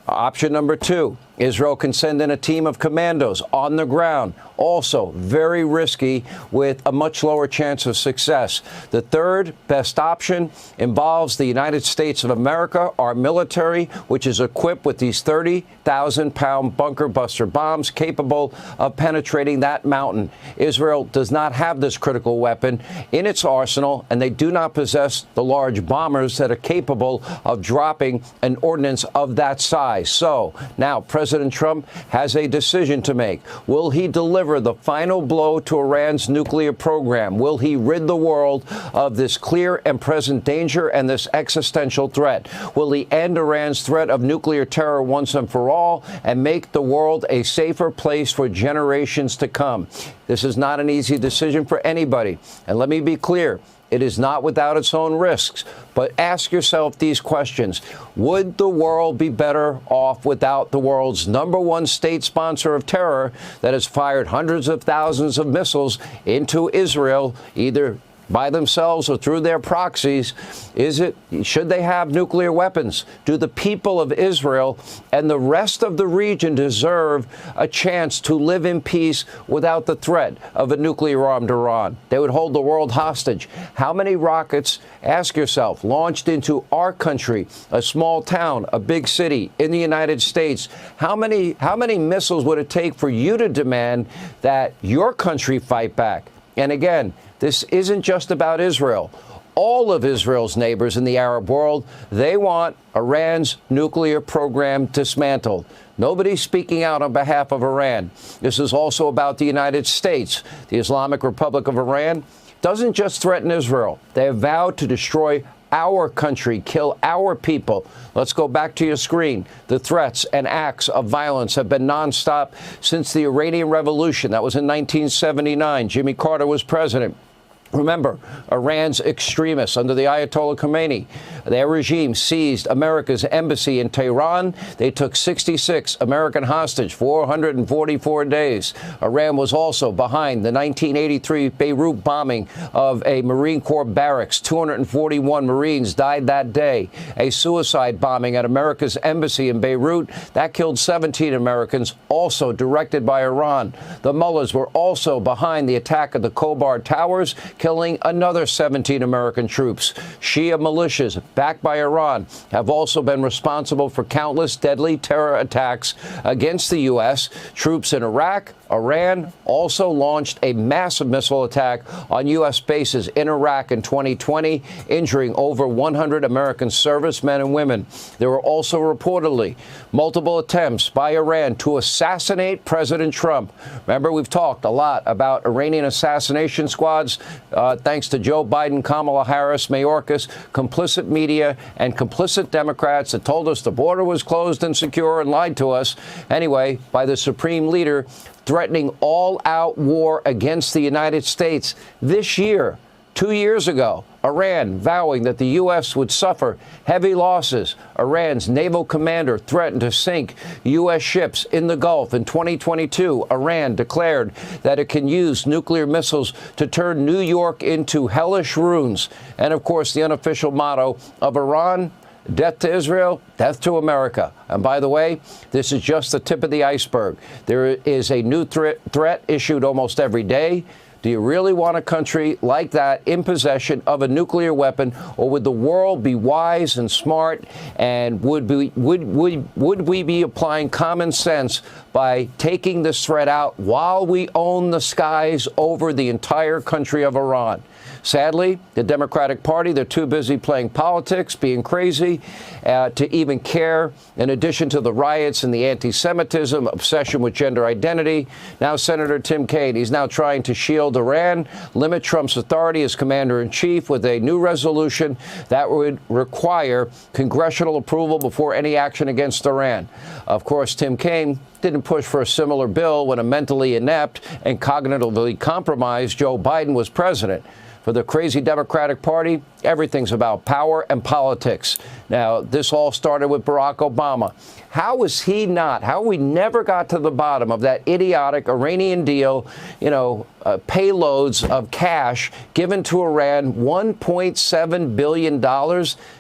Option number 2, Israel can send in a team of commandos on the ground. Also very risky with a much lower chance of success. The third best option involves the United States of America, our military, which is equipped with these 30,000-pound bunker buster bombs capable of penetrating that mountain. Israel does not have this critical weapon in its arsenal, and they do not possess the large bombers that are capable of dropping an ordnance of that size. So now President Trump has a decision to make. Will he deliver the final blow to Iran's nuclear program? Will he rid the world of this clear and present danger and this existential threat? Will he end Iran's threat of nuclear terror once and for all and make the world a safer place for generations to come? This is not an easy decision for anybody. And let me be clear. It is not without its own risks. But ask yourself these questions. Would the world be better off without the world's #1 state sponsor of terror that has fired hundreds of thousands of missiles into Israel, either by themselves or through their proxies? Should they have nuclear weapons? Do the people of Israel and the rest of the region deserve a chance to live in peace without the threat of a nuclear-armed Iran? They would hold the world hostage. How many rockets, ask yourself, launched into our country, a small town, a big city in the United States? How many missiles would it take for you to demand that your country fight back? And again, this isn't just about Israel. All of Israel's neighbors in the Arab world, they want Iran's nuclear program dismantled. Nobody's speaking out on behalf of Iran. This is also about the United States. The Islamic Republic of Iran doesn't just threaten Israel. They have vowed to destroy our country, kill our people. Let's go back to your screen. The threats and acts of violence have been nonstop since the Iranian Revolution. That was in 1979. Jimmy Carter was president. Remember, Iran's extremists under the Ayatollah Khomeini, their regime seized America's embassy in Tehran. They took 66 American hostage, 444 days. Iran was also behind the 1983 Beirut bombing of a Marine Corps barracks. 241 Marines died that day. A suicide bombing at America's embassy in Beirut that killed 17 Americans, also directed by Iran. The mullahs were also behind the attack of the Khobar Towers, killing another 17 American troops. Shia militias, backed by Iran, have also been responsible for countless deadly terror attacks against the U.S. Troops in Iraq. Iran also launched a massive missile attack on U.S. bases in Iraq in 2020, injuring over 100 American servicemen and women. There were also reportedly multiple attempts by Iran to assassinate President Trump. Remember, we've talked a lot about Iranian assassination squads, thanks to Joe Biden, Kamala Harris, Mayorkas, complicit media, and complicit Democrats that told us the border was closed and secure and lied to us. Anyway, by the supreme leader threatening all-out war against the United States this year. 2 years ago, Iran vowing that the U.S. would suffer heavy losses. Iran's naval commander threatened to sink U.S. ships in the Gulf. In 2022, Iran declared that it can use nuclear missiles to turn New York into hellish ruins. And, of course, the unofficial motto of Iran: death to Israel, death to America. And by the way, this is just the tip of the iceberg. There is a new threat issued almost every day. Do you really want a country like that in possession of a nuclear weapon, or would the world be wise and smart, and would we be applying common sense by taking this threat out while we own the skies over the entire country of Iran? Sadly, the Democratic Party, they're too busy playing politics, being crazy, to even care. In addition to the riots and the anti-Semitism, obsession with gender identity, now Senator Tim Kaine, he's now trying to shield Iran, limit Trump's authority as commander-in-chief with a new resolution that would require congressional approval before any action against Iran. Of course, Tim Kaine didn't push for a similar bill when a mentally inept and cognitively compromised Joe Biden was president. For the crazy Democratic Party, everything's about power and politics. Now, this all started with Barack Obama. How we never got to the bottom of that idiotic Iranian deal, payloads of cash given to Iran, $1.7 billion.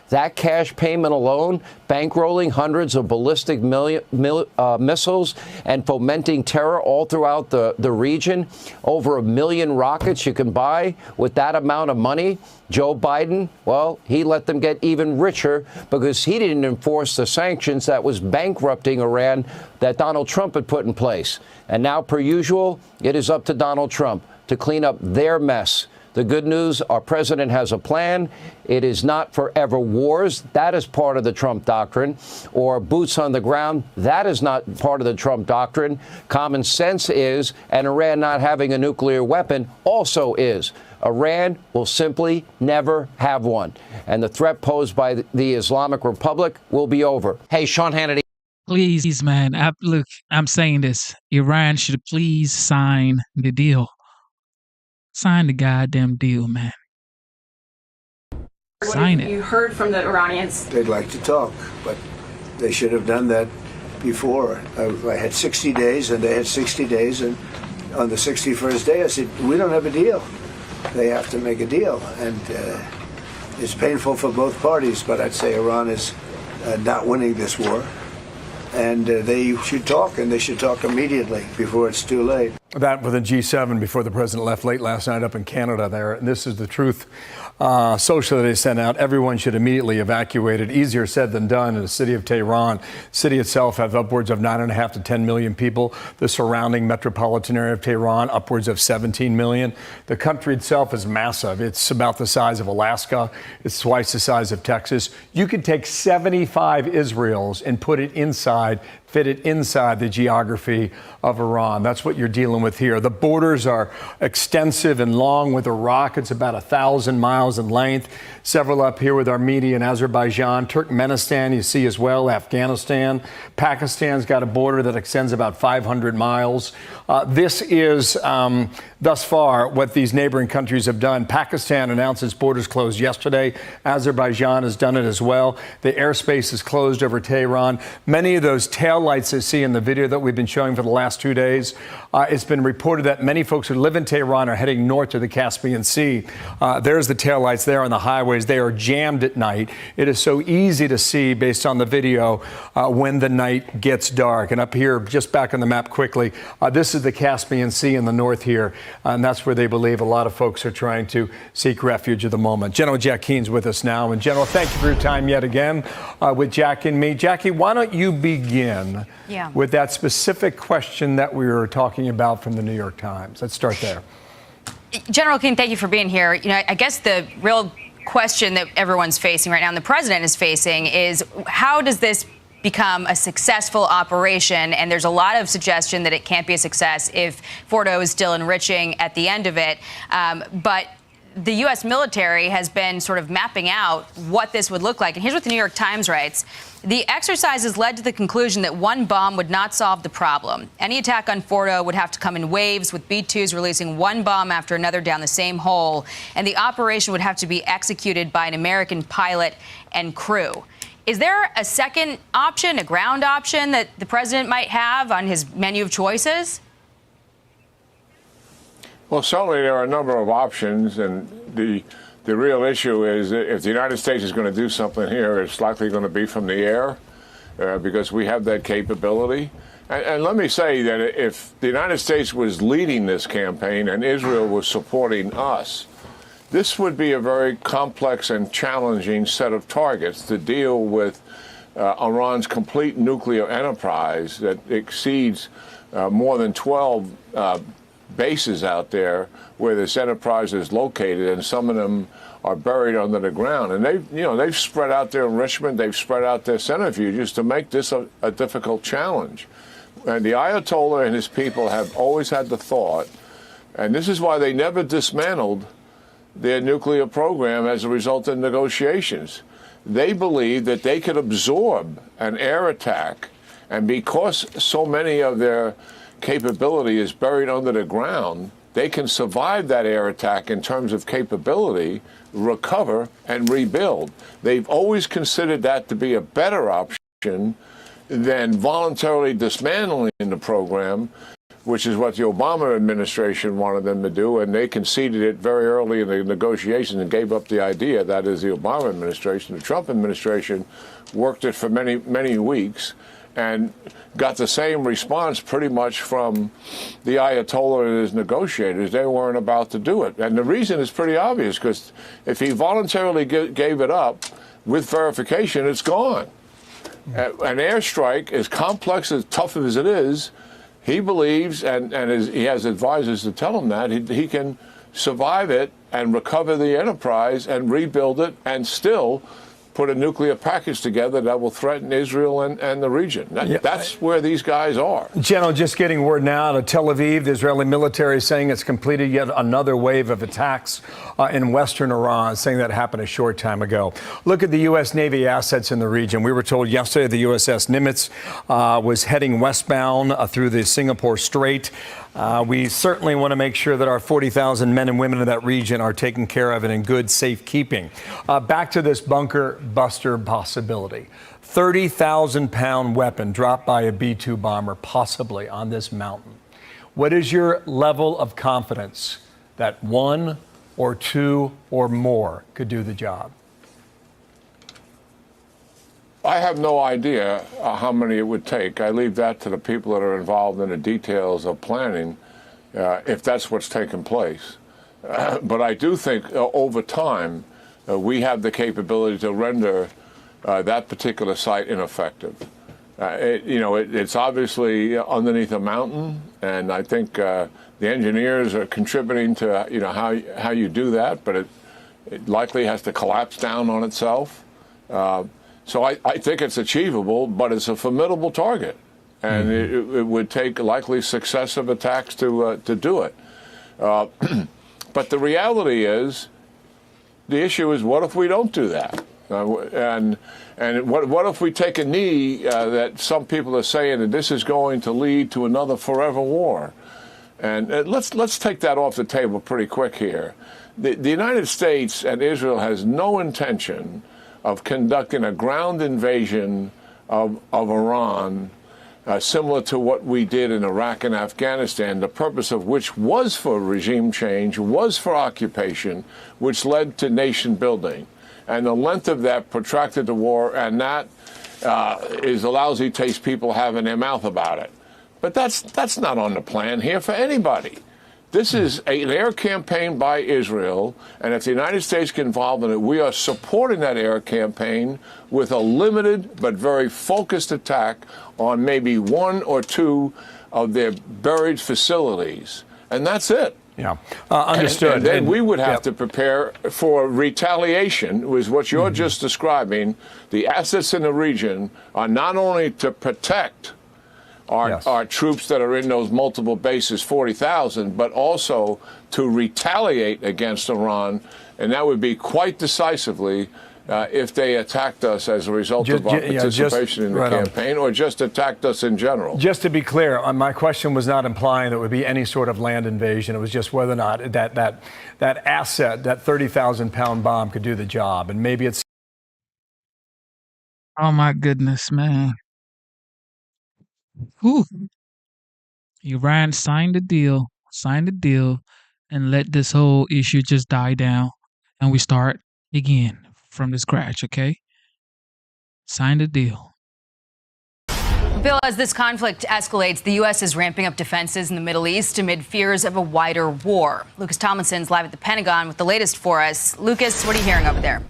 That cash payment alone, bankrolling hundreds of ballistic missiles and fomenting terror all throughout the region. Over 1 million rockets you can buy with that amount of money. Joe Biden, well, he let them get even richer because he didn't enforce the sanctions that was bankrupting Iran that Donald Trump had put in place. And now, per usual, it is up to Donald Trump to clean up their mess. The good news, our president has a plan. It is not forever wars. That is part of the Trump doctrine. Or boots on the ground. That is not part of the Trump doctrine. Common sense is, and Iran not having a nuclear weapon also is. Iran will simply never have one. And the threat posed by the Islamic Republic will be over. Hey, Sean Hannity.
Please, man. Look, I'm saying this. Iran should please sign the deal. Sign the goddamn deal, man. Sign it.
You heard from the Iranians.
They'd like to talk, but they should have done that before. I had 60 days, and they had 60 days, and on the 61st day, I said, we don't have a deal. They have to make a deal, and it's painful for both parties, but I'd say Iran is not winning this war. And they should talk, and they should talk immediately before it's too late.
That with a G7 before the president left late last night up in Canada there. And this is the truth social that they sent out. Everyone should immediately evacuate it. Easier said than done in the city of Tehran. The city itself has upwards of 9.5 to 10 million people. The surrounding metropolitan area of Tehran, upwards of 17 million. The country itself is massive. It's about the size of Alaska. It's twice the size of Texas. You could take 75 Israels and put it inside, fit it inside the geography of Iran. That's what you're dealing with here. The borders are extensive and long with Iraq. It's about 1,000 miles in length. Several up here with Armenia and Azerbaijan. Turkmenistan, you see as well. Afghanistan. Pakistan's got a border that extends about 500 miles. This is, thus far, what these neighboring countries have done. Pakistan announced its borders closed yesterday. Azerbaijan has done it as well. The airspace is closed over Tehran. Many of those taillights you see in the video that we've been showing for the last 2 days, it's been reported that many folks who live in Tehran are heading north to the Caspian Sea. There's the taillights there on the highways. They are jammed at night. It is so easy to see based on the video when the night gets dark. And up here, just back on the map quickly, this is the Caspian Sea in the north here. And that's where they believe a lot of folks are trying to seek refuge at the moment. General Jack Keane's with us now. And General, thank you for your time yet again with Jack and me. Jackie, why don't you begin with that specific question that we were talking about from the New York Times? Let's start there.
General Keane, thank you for being here. You know, I guess the real question that everyone's facing right now and the president is facing is how does this become a successful operation? And there's a lot of suggestion that it can't be a success if Fordo is still enriching at the end of it. But the U.S. military has been sort of mapping out what this would look like. And here's what the New York Times writes. The exercises led to the conclusion that one bomb would not solve the problem. Any attack on Fordo would have to come in waves, with B-2s releasing one bomb after another down the same hole. And the operation would have to be executed by an American pilot and crew. Is there a second option, a ground option that the president might have on his menu of choices?
Well, certainly there are a number of options, and the real issue is if the United States is going to do something here, it's likely going to be from the air because we have that capability. And let me say that if the United States was leading this campaign and Israel was supporting us, this would be a very complex and challenging set of targets to deal with Iran's complete nuclear enterprise that exceeds more than 12 bases out there where this enterprise is located, and some of them are buried under the ground. And they've spread out their enrichment, they've spread out their centrifuges to make this a difficult challenge. And the Ayatollah and his people have always had the thought, and this is why they never dismantled their nuclear program as a result of negotiations. They believed that they could absorb an air attack, and because so many of their capability is buried under the ground, they can survive that air attack in terms of capability, recover, and rebuild. They've always considered that to be a better option than voluntarily dismantling the program, which is what the Obama administration wanted them to do, and they conceded it very early in the negotiations and gave up the idea. That is the Obama administration. The Trump administration worked it for many, many weeks and got the same response pretty much from the Ayatollah and his negotiators. They weren't about to do it. And the reason is pretty obvious, because if he voluntarily gave it up with verification, it's gone. An airstrike, as complex, as tough as it is, he believes, and he has advisors to tell him that, he can survive it and recover the Enterprise and rebuild it and still put a nuclear package together that will threaten Israel and the region. That's where these guys are.
General, just getting word now out of Tel Aviv, the Israeli military is saying it's completed yet another wave of attacks in western Iran, saying that happened a short time ago. Look at the U.S. Navy assets in the region. We were told yesterday the USS Nimitz was heading westbound through the Singapore Strait. We certainly want to make sure that our 40,000 men and women in that region are taken care of and in good safekeeping. Back to this bunker buster possibility. 30,000-pound weapon dropped by a B-2 bomber, possibly on this mountain. What is your level of confidence that one or two or more could do the job?
I have no idea how many it would take. I leave that to the people that are involved in the details of planning, if that's what's taken place. But I do think over time, we have the capability to render that particular site ineffective. It's obviously underneath a mountain, and I think the engineers are contributing to how you do that, but it likely has to collapse down on itself. So I think it's achievable, but it's a formidable target, and it would take likely successive attacks to do it. But the reality is, the issue is, what if we don't do that? And what if we take a knee that some people are saying that this is going to lead to another forever war? And let's take that off the table pretty quick here. The United States and Israel has no intention of conducting a ground invasion of Iran, similar to what we did in Iraq and Afghanistan, the purpose of which was for regime change, was for occupation, which led to nation building. And the length of that protracted the war, and that is a lousy taste people have in their mouth about it. But that's not on the plan here for anybody. This is an air campaign by Israel, and if the United States get involved in it, we are supporting that air campaign with a limited but very focused attack on maybe one or two of their buried facilities. And that's it.
Yeah, understood.
And then we would have to prepare for retaliation, was what you're just describing. The assets in the region are not only to protect our troops that are in those multiple bases, 40,000, but also to retaliate against Iran, and that would be quite decisively if they attacked us as a result of our participation in the campaign, or just attacked us in general.
Just to be clear, my question was not implying that it would be any sort of land invasion. It was just whether or not that asset, that 30,000-pound bomb, could do the job, and maybe it's.
Oh my goodness, man. Whew. Iran signed the deal, and let this whole issue just die down, and we start again from the scratch, okay? Sign the deal.
Bill, as this conflict escalates, the U.S. is ramping up defenses in the Middle East amid fears of a wider war. Lucas Tomlinson's live at the Pentagon with the latest for us. Lucas, what are you hearing over there?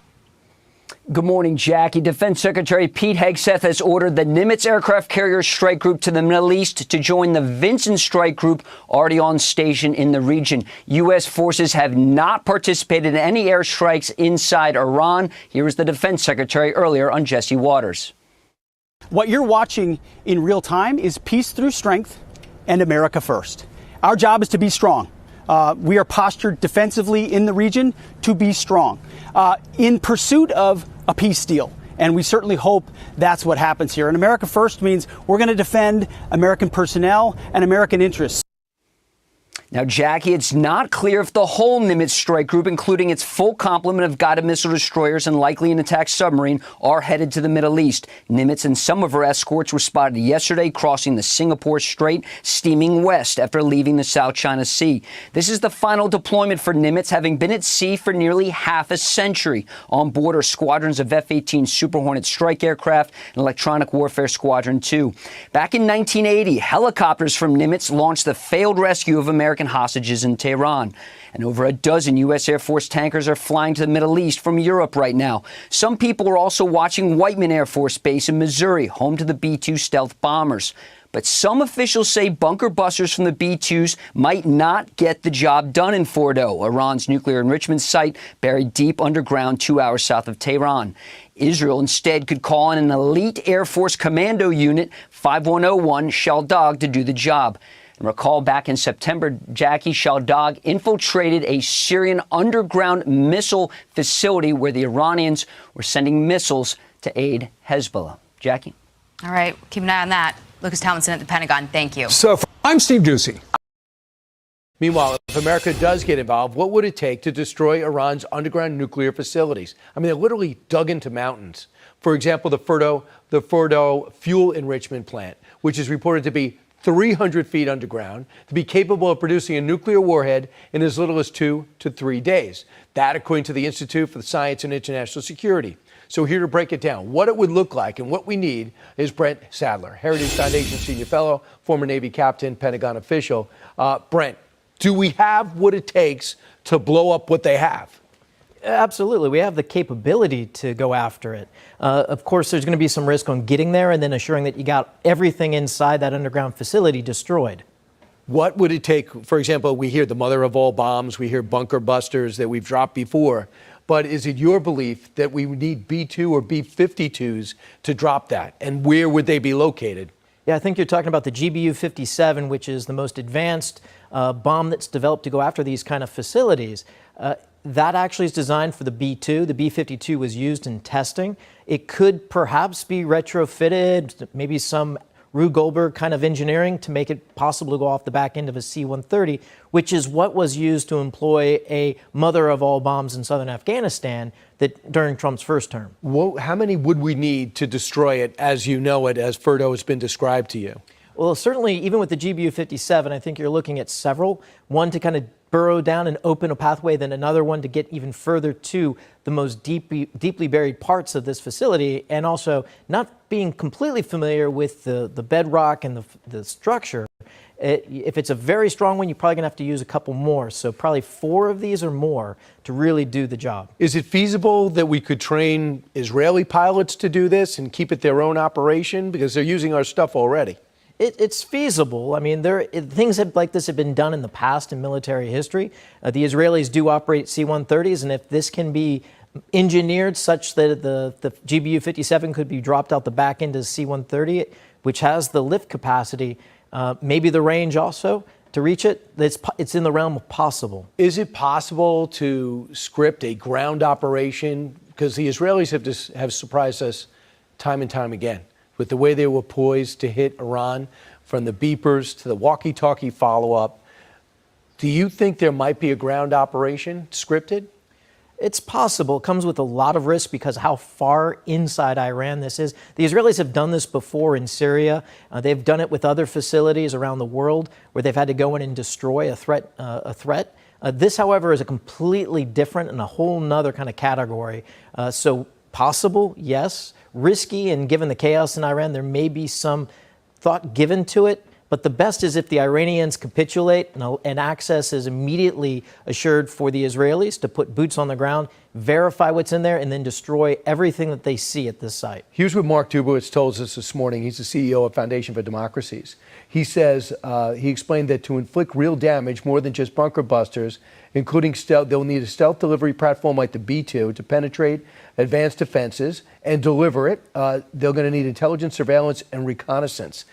Good morning, Jackie. Defense Secretary Pete Hegseth has ordered the Nimitz aircraft carrier strike group to the Middle East to join the Vincent strike group already on station in the region. U.S. forces have not participated in any airstrikes inside Iran. Here is the Defense Secretary earlier on Jesse Waters.
What you're watching in real time is Peace Through Strength and America First. Our job is to be strong. We are postured defensively in the region to be strong in pursuit of a peace deal. And we certainly hope that's what happens here. And America First means we're going to defend American personnel and American interests.
Now, Jackie, it's not clear if the whole Nimitz strike group, including its full complement of guided missile destroyers and likely an attack submarine, are headed to the Middle East. Nimitz and some of her escorts were spotted yesterday crossing the Singapore Strait, steaming west after leaving the South China Sea. This is the final deployment for Nimitz, having been at sea for nearly half a century. On board are squadrons of F-18 Super Hornet strike aircraft and Electronic Warfare Squadron 2. Back in 1980, helicopters from Nimitz launched the failed rescue of American hostages in Tehran. And over a dozen U.S. Air Force tankers are flying to the Middle East from Europe right now. Some people are also watching Whiteman Air Force Base in Missouri, home to the B-2 stealth bombers. But some officials say bunker busters from the B-2s might not get the job done in Fordo, Iran's nuclear enrichment site buried deep underground 2 hours south of Tehran. Israel instead could call in an elite Air Force commando unit, 5101 Shaldag, to do the job. And recall back in September, Jackie, Shaldag infiltrated a Syrian underground missile facility where the Iranians were sending missiles to aid Hezbollah. Jackie?
All right, keep an eye on that. Lucas Tomlinson at the Pentagon, thank you.
I'm Steve Doocy. Meanwhile, if America does get involved, what would it take to destroy Iran's underground nuclear facilities? I mean, they're literally dug into mountains. For example, the Fordo fuel enrichment plant, which is reported to be 300 feet underground, to be capable of producing a nuclear warhead in as little as 2 to 3 days. That, according to the Institute for Science and International Security. So here to break it down, what it would look like and what we need is Brent Sadler, Heritage Foundation Senior Fellow, former Navy captain, Pentagon official. Brent, do we have what it takes to blow up what they have?
Absolutely. We have the capability to go after it. Of course, there's going to be some risk on getting there and then assuring that you got everything inside that underground facility destroyed.
What would it take? For example, we hear the mother of all bombs. We hear bunker busters that we've dropped before. But is it your belief that we need B-2 or B-52s to drop that? And where would they be located?
Yeah, I think you're talking about the GBU-57, which is the most advanced bomb that's developed to go after these kind of facilities. That actually is designed for the B-2. The B-52 was used in testing. It could perhaps be retrofitted, maybe some Rube Goldberg kind of engineering to make it possible to go off the back end of a C-130, which is what was used to employ a mother of all bombs in southern Afghanistan that during Trump's first term.
How many would we need to destroy it as you know it, as Fordo has been described to you?
Well, certainly, even with the GBU-57, I think you're looking at several. One to kind of burrow down and open a pathway, then another one to get even further to the most deeply buried parts of this facility, and also not being completely familiar with the bedrock and the structure. If it's a very strong one, you're probably going to have to use a couple more. So probably 4 of these or more to really do the job.
Is it feasible that we could train Israeli pilots to do this and keep it their own operation? Because they're using our stuff already.
It's feasible. I mean, things like this have been done in the past in military history. The Israelis do operate C-130s, and if this can be engineered such that the GBU-57 could be dropped out the back end of C-130, which has the lift capacity, maybe the range also to reach it, it's in the realm of possible.
Is it possible to script a ground operation? Because the Israelis have surprised us time and time again with the way they were poised to hit Iran, from the beepers to the walkie-talkie follow-up. Do you think there might be a ground operation scripted?
It's possible. It comes with a lot of risk because how far inside Iran this is. The Israelis have done this before in Syria. They've done it with other facilities around the world where they've had to go in and destroy a threat. This, however, is a completely different and a whole nother kind of category. So possible, yes. Risky, and given the chaos in Iran, there may be some thought given to it. But the best is if the Iranians capitulate and access is immediately assured for the Israelis to put boots on the ground, verify what's in there, and then destroy everything that they see at this site.
Here's what Mark Dubowitz told us this morning. He's the CEO of Foundation for Democracies. He says, he explained that to inflict real damage, more than just bunker busters, including stealth, they'll need a stealth delivery platform like the B-2 to penetrate advanced defenses and deliver it. They're going to need intelligence, surveillance, and reconnaissance.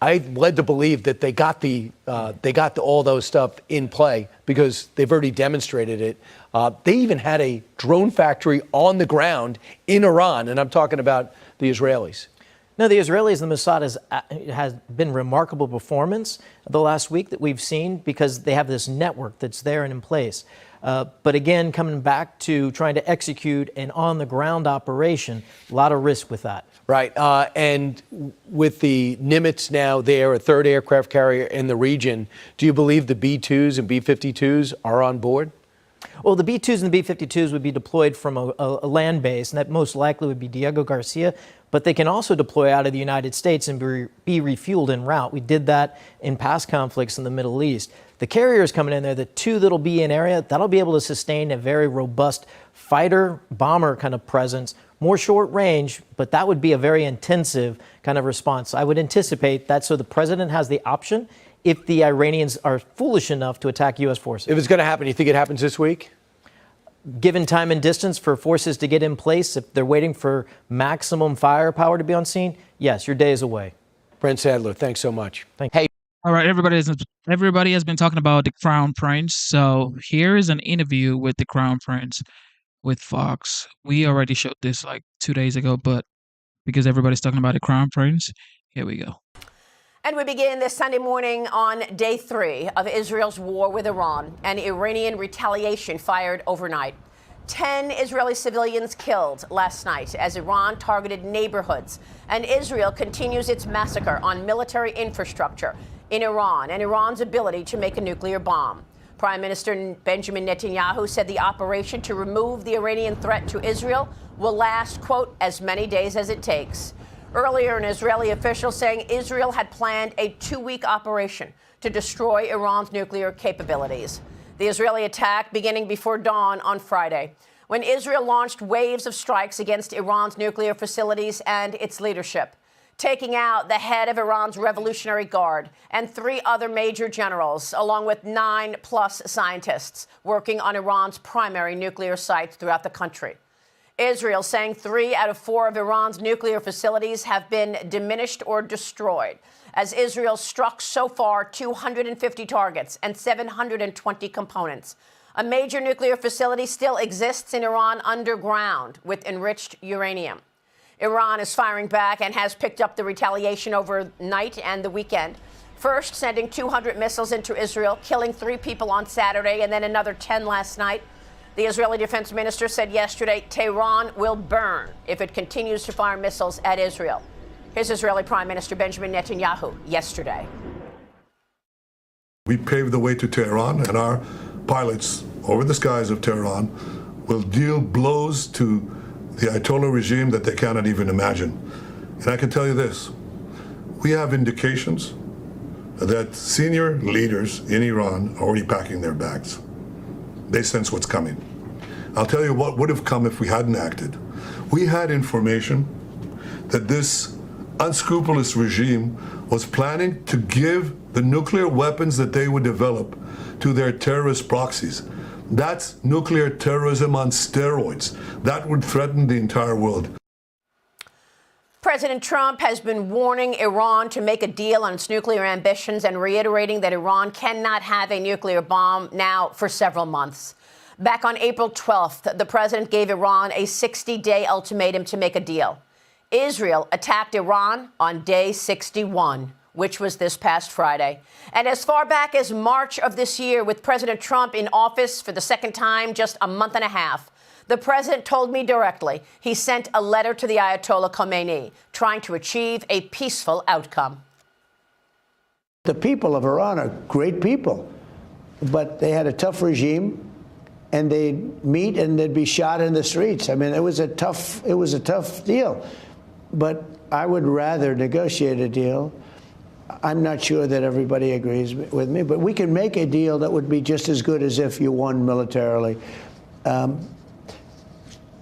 I'm led to believe that they got all those stuff in play because they've already demonstrated it. They even had a drone factory on the ground in Iran, and I'm talking about the Israelis.
No, the Israelis and the Mossad has been remarkable performance the last week that we've seen because they have this network that's there and in place. But again, coming back to trying to execute an on-the-ground operation, a lot of risk with that.
Right. And with the Nimitz now there, a third aircraft carrier in the region, do you believe the B-2s and B-52s are on board?
Well, the B-2s and the B-52s would be deployed from a land base, and that most likely would be Diego Garcia. But they can also deploy out of the United States and be refueled en route. We did that in past conflicts in the Middle East. The carriers coming in there, the two that'll be in area, that'll be able to sustain a very robust fighter-bomber kind of presence, more short range, but that would be a very intensive kind of response. I would anticipate that so the president has the option if the Iranians are foolish enough to attack U.S. forces.
If it's going to happen, you think it happens this week?
Given time and distance for forces to get in place, if they're waiting for maximum firepower to be on scene, yes, your day is away.
Brent Sadler, thanks so much.
Thank you.
Hey.
All right, everybody has been talking about the Crown Prince. So here is an interview with the Crown Prince with Fox. We already showed this like 2 days ago, but because everybody's talking about the Crown Prince, here we go.
And we begin this Sunday morning on day 3 of Israel's war with Iran and Iranian retaliation fired overnight. 10 Israeli civilians killed last night as Iran targeted neighborhoods, and Israel continues its massacre on military infrastructure in Iran and Iran's ability to make a nuclear bomb. Prime Minister Benjamin Netanyahu said the operation to remove the Iranian threat to Israel will last, quote, as many days as it takes. Earlier, an Israeli official saying Israel had planned a 2-week operation to destroy Iran's nuclear capabilities. The Israeli attack beginning before dawn on Friday, when Israel launched waves of strikes against Iran's nuclear facilities and its leadership, taking out the head of Iran's Revolutionary Guard and 3 other major generals, along with 9+ scientists working on Iran's primary nuclear sites throughout the country. Israel saying 3 out of 4 of Iran's nuclear facilities have been diminished or destroyed, as Israel struck so far 250 targets and 720 components. A major nuclear facility still exists in Iran underground with enriched uranium. Iran is firing back and has picked up the retaliation overnight and the weekend. First, sending 200 missiles into Israel, killing 3 people on Saturday and then another 10 last night. The Israeli defense minister said yesterday Tehran will burn if it continues to fire missiles at Israel. Here's Israeli Prime Minister Benjamin Netanyahu yesterday.
We paved the way to Tehran, and our pilots over the skies of Tehran will deal blows to the Ayatollah regime that they cannot even imagine. And I can tell you this, we have indications that senior leaders in Iran are already packing their bags. They sense what's coming. I'll tell you what would have come if we hadn't acted. We had information that this unscrupulous regime was planning to give the nuclear weapons that they would develop to their terrorist proxies. That's nuclear terrorism on steroids. That would threaten the entire world.
President Trump has been warning Iran to make a deal on its nuclear ambitions and reiterating that Iran cannot have a nuclear bomb now for several months. Back on April 12th, the president gave Iran a 60-day ultimatum to make a deal. Israel attacked Iran on day 61, which was this past Friday. And as far back as March of this year, with President Trump in office for the second time just a month and a half, the president told me directly he sent a letter to the Ayatollah Khomeini trying to achieve a peaceful outcome.
The people of Iran are great people, but they had a tough regime, and they'd meet and they'd be shot in the streets. I mean, it was a tough deal. But I would rather negotiate a deal. I'm not sure that everybody agrees with me, but we can make a deal that would be just as good as if you won militarily.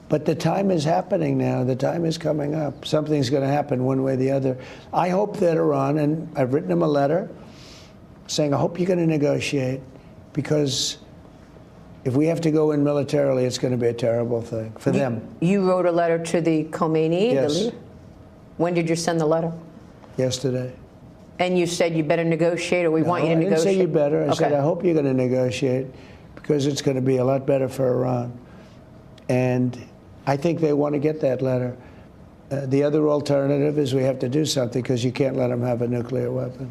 But the time is happening now. The time is coming up. Something's going to happen one way or the other. I hope that Iran, and I've written them a letter saying, I hope you're going to negotiate, because if we have to go in militarily, it's going to be a terrible thing for them.
You wrote a letter to the Khomeini?
Yes.
The leader? When did you send the letter?
Yesterday.
And you said you better negotiate, or we want you to negotiate?
I didn't say you better. I said,
Okay.
I hope you're going to negotiate, because it's going to be a lot better for Iran. And I think they want to get that letter. The other alternative is we have to do something because you can't let them have a nuclear weapon.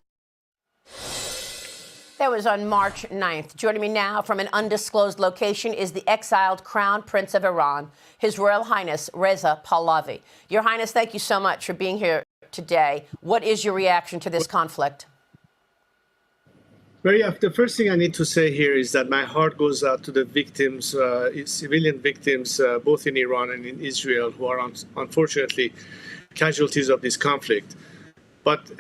That was on March 9th. Joining me now from an undisclosed location is the exiled Crown Prince of Iran, His Royal Highness Reza Pahlavi. Your Highness, thank you so much for being here today. What is your reaction to this conflict?
The first thing I need to say here is that my heart goes out to the victims, civilian victims, both in Iran and in Israel, who are unfortunately casualties of this conflict. But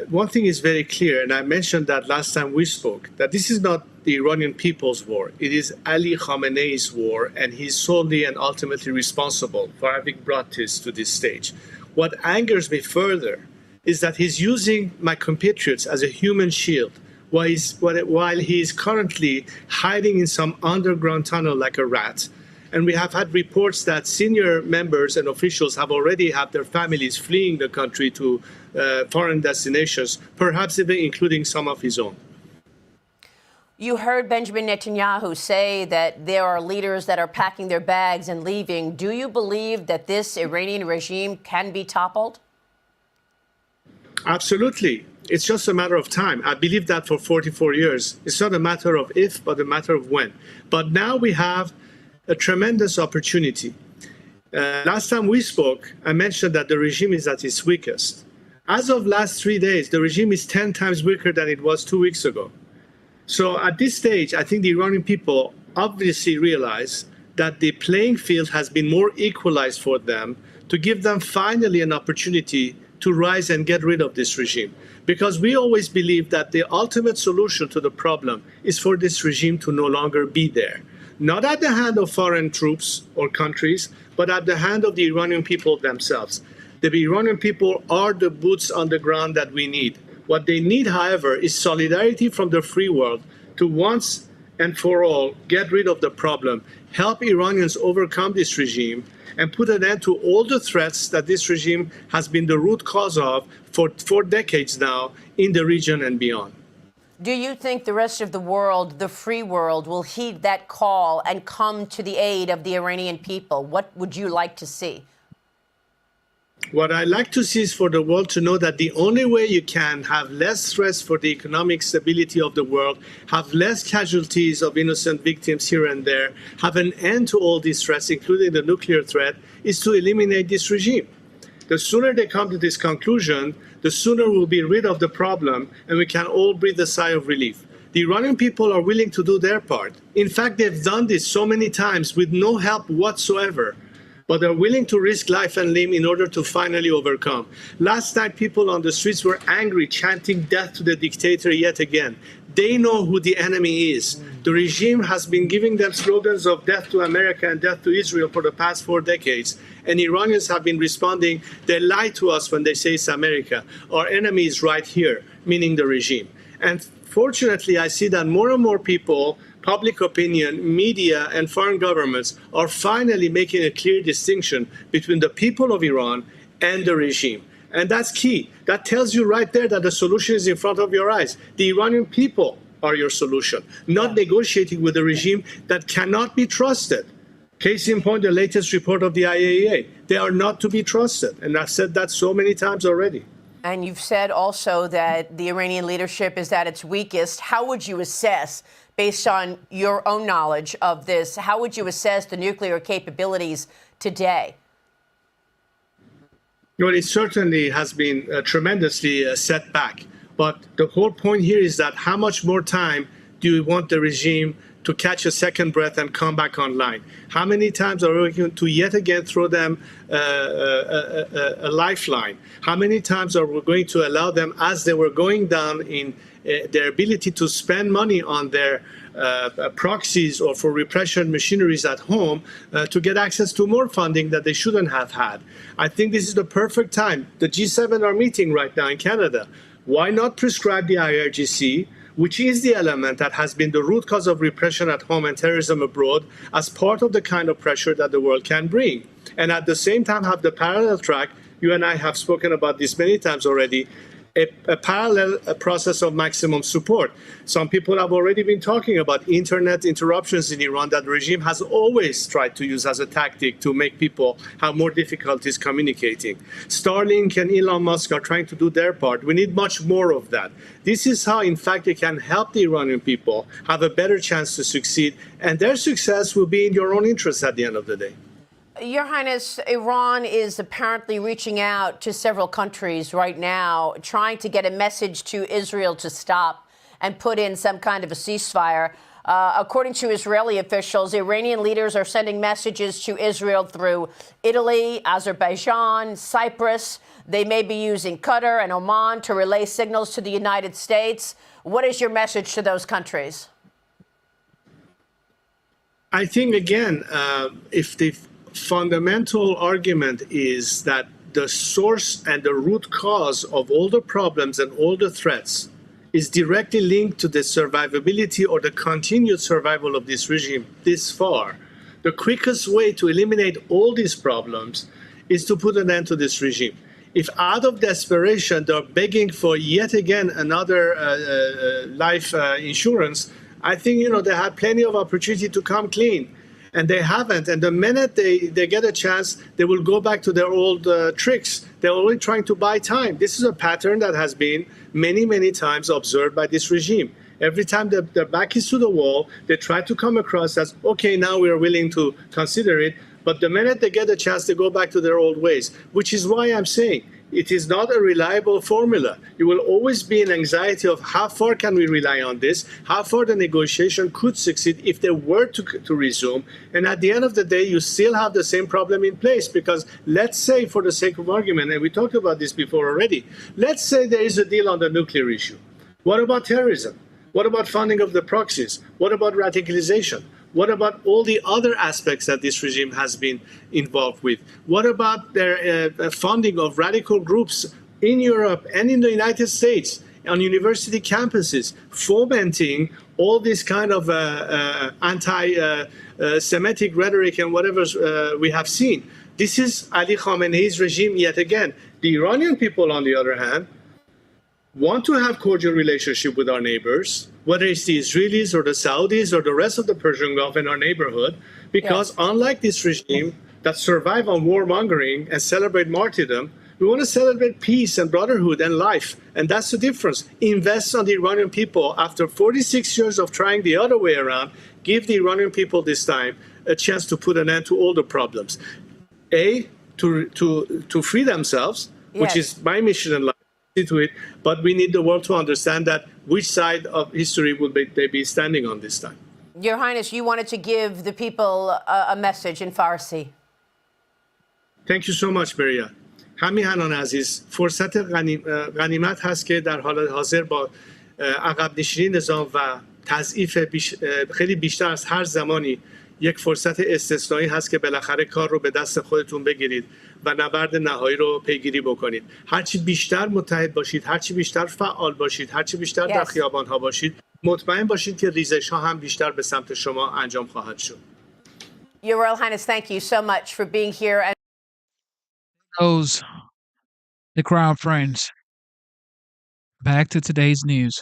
one thing is very clear, and I mentioned that last time we spoke, that this is not the Iranian people's war. It is Ali Khamenei's war, and he's solely and ultimately responsible for having brought this to this stage. What angers me further is that he's using my compatriots as a human shield while he's currently hiding in some underground tunnel like a rat. And we have had reports that senior members and officials have already had their families fleeing the country to foreign destinations, perhaps even including some of his own.
You heard Benjamin Netanyahu say that there are leaders that are packing their bags and leaving. Do you believe that this Iranian regime can be toppled?
Absolutely. It's just a matter of time. I believe that for 44 years. It's not a matter of if, but a matter of when. But now we have a tremendous opportunity. Last time we spoke, I mentioned that the regime is at its weakest. As of last 3 days, the regime is 10 times weaker than it was 2 weeks ago. So at this stage, I think the Iranian people obviously realize that the playing field has been more equalized for them to give them finally an opportunity to rise and get rid of this regime. Because we always believe that the ultimate solution to the problem is for this regime to no longer be there. Not at the hand of foreign troops or countries, but at the hand of the Iranian people themselves. The Iranian people are the boots on the ground that we need. What they need, however, is solidarity from the free world to once and for all get rid of the problem, help Iranians overcome this regime, and put an end to all the threats that this regime has been the root cause of for decades now in the region and beyond.
Do you think the rest of the world, the free world, will heed that call and come to the aid of the Iranian people? What would you like to see?
What I like to see is for the world to know that the only way you can have less stress for the economic stability of the world, have less casualties of innocent victims here and there, have an end to all these threats, including the nuclear threat, is to eliminate this regime. The sooner they come to this conclusion, the sooner we'll be rid of the problem and we can all breathe a sigh of relief. The Iranian people are willing to do their part. In fact, they've done this so many times with no help whatsoever. But they're willing to risk life and limb in order to finally overcome. Last night, people on the streets were angry, chanting death to the dictator yet again. They know who the enemy is. The regime has been giving them slogans of death to America and death to Israel for the past 4 decades. And Iranians have been responding, they lie to us when they say it's America. Our enemy is right here, meaning the regime. And fortunately, I see that more and more people, public opinion, media, and foreign governments are finally making a clear distinction between the people of Iran and the regime. And that's key. That tells you right there that the solution is in front of your eyes. The Iranian people are your solution, not negotiating with a regime that cannot be trusted. Case in point, the latest report of the IAEA. They are not to be trusted. And I've said that so many times already.
And you've said also that the Iranian leadership is at its weakest. How would you assess, based on your own knowledge of this, how would you assess the nuclear capabilities today?
Well, it certainly has been tremendously set back. But the whole point here is that how much more time do you want the regime to catch a second breath and come back online? How many times are we going to yet again throw them a lifeline? How many times are we going to allow them, as they were going down in their ability to spend money on their proxies or for repression machineries at home, to get access to more funding that they shouldn't have had? I think this is the perfect time. The G7 are meeting right now in Canada. Why not prescribe the IRGC, which is the element that has been the root cause of repression at home and terrorism abroad, as part of the kind of pressure that the world can bring? And at the same time have the parallel track, you and I have spoken about this many times already, a parallel process of maximum support. Some people have already been talking about internet interruptions in Iran that the regime has always tried to use as a tactic to make people have more difficulties communicating. Starlink and Elon Musk are trying to do their part. We need much more of that. This is how, in fact, it can help the Iranian people have a better chance to succeed, and their success will be in your own interest at the end of the day.
Your Highness, Iran is apparently reaching out to several countries right now, trying to get a message to Israel to stop and put in some kind of a ceasefire. According to Israeli officials, Iranian leaders are sending messages to Israel through Italy, Azerbaijan, Cyprus. They may be using Qatar and Oman to relay signals to the United States. What is your message to those countries?
I think, again, if the fundamental argument is that the source and the root cause of all the problems and all the threats is directly linked to the survivability or the continued survival of this regime this far, the quickest way to eliminate all these problems is to put an end to this regime. If out of desperation they're begging for yet again another life insurance, I think, they had plenty of opportunity to come clean. And they haven't. And the minute they get a chance, they will go back to their old tricks. They're only trying to buy time. This is a pattern that has been many, many times observed by this regime. Every time their back is to the wall, they try to come across as, okay, now we are willing to consider it. But the minute they get a chance, they go back to their old ways, which is why I'm saying it is not a reliable formula. You will always be in anxiety of how far can we rely on this, how far the negotiation could succeed if they were to resume. And at the end of the day, you still have the same problem in place, because let's say, for the sake of argument, and we talked about this before already, let's say there is a deal on the nuclear issue. What about terrorism? What about funding of the proxies? What about radicalization? What about all the other aspects that this regime has been involved with? What about their funding of radical groups in Europe and in the United States on university campuses, fomenting all this kind of anti-Semitic rhetoric and whatever we have seen? This is Ali Khamenei's regime yet again. The Iranian people, on the other hand, want to have cordial relationship with our neighbors, whether it's the Israelis or the Saudis or the rest of the Persian Gulf in our neighborhood, because unlike this regime that survive on warmongering and celebrate martyrdom, we want to celebrate peace and brotherhood and life. And that's the difference. Invest on the Iranian people. After 46 years of trying the other way around, give the Iranian people this time a chance to put an end to all the problems. To free themselves, which is my mission in life. To it, but we need the world to understand that which side of history will they be standing on this time.
Your Highness, you wanted to give the people a message in Farsi.
Thank you so much, Beria. همیهنان عزیز، فرصت غنیمت هست که در حال حاضر با عقب نشینی نظام و تضعیف خیلی بیشتر از هر زمانی یک فرصت استثنایی هست که بالاخره کار رو به دست خودتون بگیرید و نبرد نهایی رو پیگیری بکنید. هرچی بیشتر متحد باشید، هرچی بیشتر فعال باشید، هرچی بیشتر در خیابان‌ها باشید، مطمئن باشید که ریزش‌ها هم بیشتر به سمت شما انجام خواهد شد.
Your Royal Highness, thank you so much for being here. And
those the Crown Friends. Back to today's news.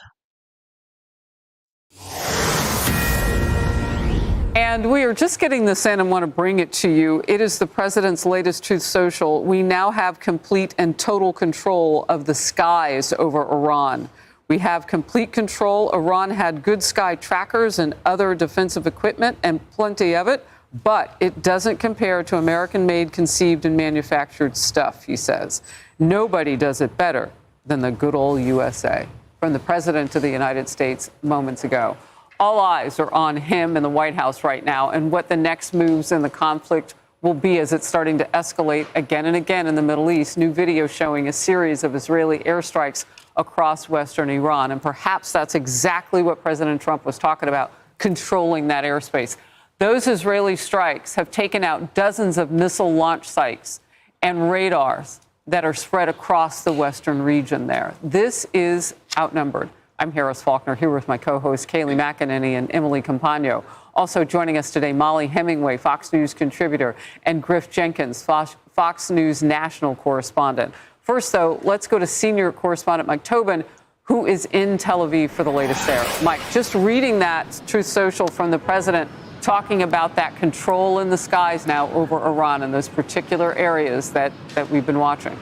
And we are just getting this in and want to bring it to you. It is the president's latest Truth Social. We now have complete and total control of the skies over Iran. We have complete control. Iran had good sky trackers and other defensive equipment, and plenty of it, but it doesn't compare to American-made, conceived, and manufactured stuff, he says. Nobody does it better than the good old USA. From the President of the United States moments ago. All eyes are on him in the White House right now and what the next moves in the conflict will be as it's starting to escalate again and again in the Middle East. New video showing a series of Israeli airstrikes across western Iran. And perhaps that's exactly what President Trump was talking about, controlling that airspace. Those Israeli strikes have taken out dozens of missile launch sites and radars that are spread across the western region there. This is outnumbered. I'm Harris Faulkner here with my co-hosts Kayleigh McEnany and Emily Compagno. Also joining us today, Molly Hemingway, Fox News contributor, and Griff Jenkins, Fox News national correspondent. First, though, let's go to senior correspondent Mike Tobin, who is in Tel Aviv for the latest there. Mike, just reading that Truth Social from the president talking about that control in the skies now over Iran and those particular areas that we've been watching.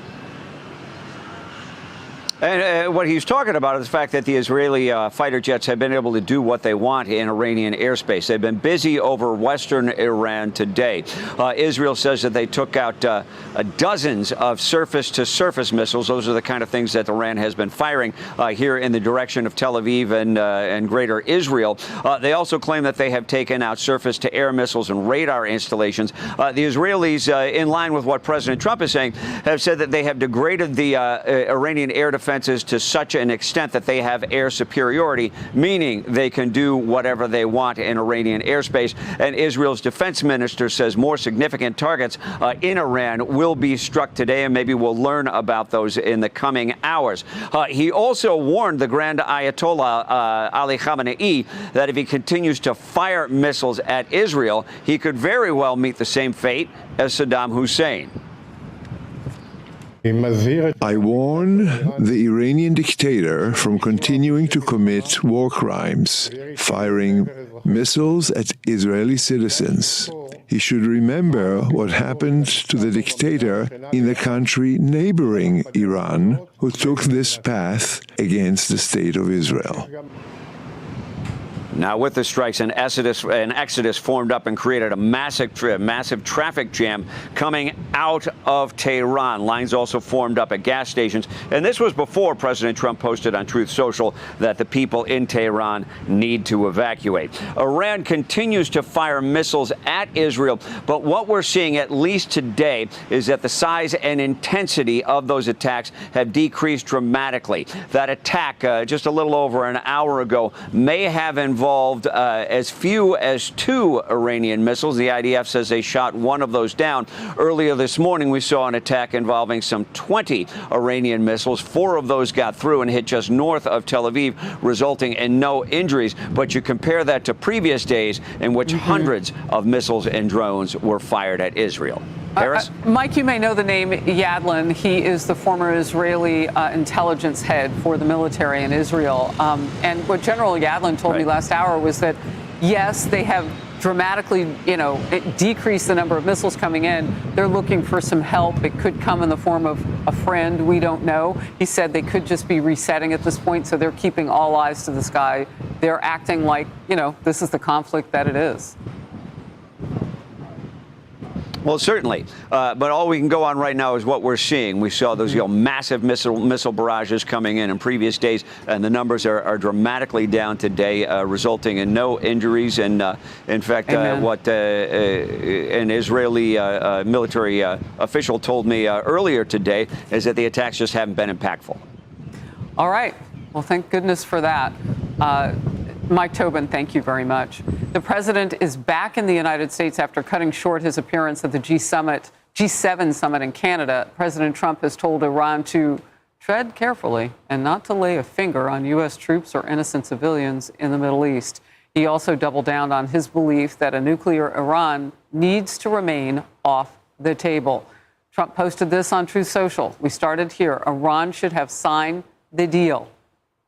And what he's talking about is the fact that the Israeli fighter jets have been able to do what they want in Iranian airspace. They've been busy over western Iran today. Israel says that they took out dozens of surface-to-surface missiles. Those are the kind of things that Iran has been firing here in the direction of Tel Aviv and greater Israel. They also claim that they have taken out surface-to-air missiles and radar installations. The Israelis, in line with what President Trump is saying, have said that they have degraded the Iranian air defenses to such an extent that they have air superiority, meaning they can do whatever they want in Iranian airspace. And Israel's defense minister says more significant targets in Iran will be struck today, and maybe we'll learn about those in the coming hours. He also warned the Grand Ayatollah Ali Khamenei that if he continues to fire missiles at Israel, he could very well meet the same fate as Saddam Hussein.
I warn the Iranian dictator from continuing to commit war crimes, firing missiles at Israeli citizens. He should remember what happened to the dictator in the country neighboring Iran, who took this path against the state of Israel.
Now, with the strikes, an exodus formed up and created a massive traffic jam coming out of Tehran. Lines also formed up at gas stations. And this was before President Trump posted on Truth Social that the people in Tehran need to evacuate. Iran continues to fire missiles at Israel. But what we're seeing, at least today, is that the size and intensity of those attacks have decreased dramatically. That attack just a little over an hour ago may have involved as few as 2 Iranian missiles. The IDF says they shot one of those down. Earlier this morning, we saw an attack involving some 20 Iranian missiles. 4 of those got through and hit just north of Tel Aviv, resulting in no injuries. But you compare that to previous days in which hundreds of missiles and drones were fired at Israel. Harris?
Mike, you may know the name Yadlin. He is the former Israeli intelligence head for the military in Israel. And what General Yadlin told me last hour was that, yes, they have dramatically, decreased the number of missiles coming in. They're looking for some help. It could come in the form of a friend. We don't know. He said they could just be resetting at this point, so they're keeping all eyes to the sky. They're acting like, this is the conflict that it is.
Well, certainly. But all we can go on right now is what we're seeing. We saw those massive missile barrages coming in previous days, and the numbers are dramatically down today, resulting in no injuries. And in fact, what an Israeli military official told me earlier today is that the attacks just haven't been impactful.
All right. Well, thank goodness for that. Mike Tobin, thank you very much. The president is back in the United States after cutting short his appearance at the G7 summit in Canada. President Trump has told Iran to tread carefully and not to lay a finger on U.S. troops or innocent civilians in the Middle East. He also doubled down on his belief that a nuclear Iran needs to remain off the table. Trump posted this on Truth Social. We started here. Iran should have signed the deal.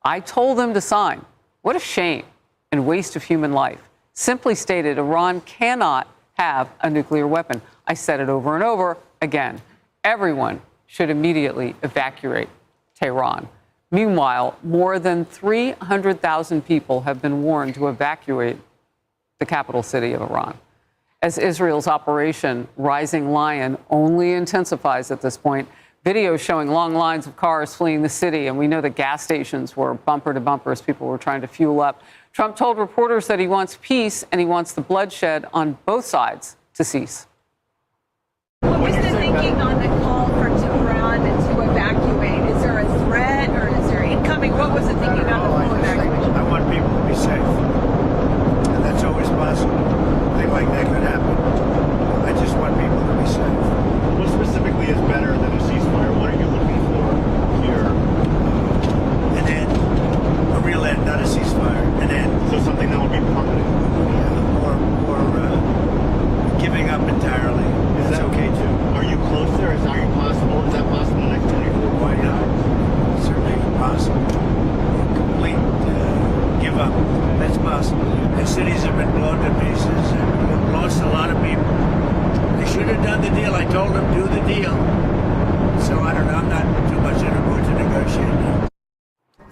I told them to sign. What a shame and waste of human life. Simply stated, Iran cannot have a nuclear weapon. I said it over and over again. Everyone should immediately evacuate Tehran. Meanwhile, more than 300,000 people have been warned to evacuate the capital city of Iran. As Israel's Operation Rising Lion only intensifies at this point, video showing long lines of cars fleeing the city, and we know that gas stations were bumper to bumper as people were trying to fuel up. Trump told reporters that he wants peace and he wants the bloodshed on both sides to cease.
What was the thinking on the call for Tehran to evacuate? Is there a threat or is there incoming? What was the thinking on the full evacuation?
I want people to be safe. And that's always possible. A thing like that could happen. I just want people to be safe.
What specifically is better than a ceasefire? What are you looking for here?
An end. A real end, not a ceasefire. An end.
So something that would be permanent?
Or giving up entirely. That's okay too.
Are you close there? Is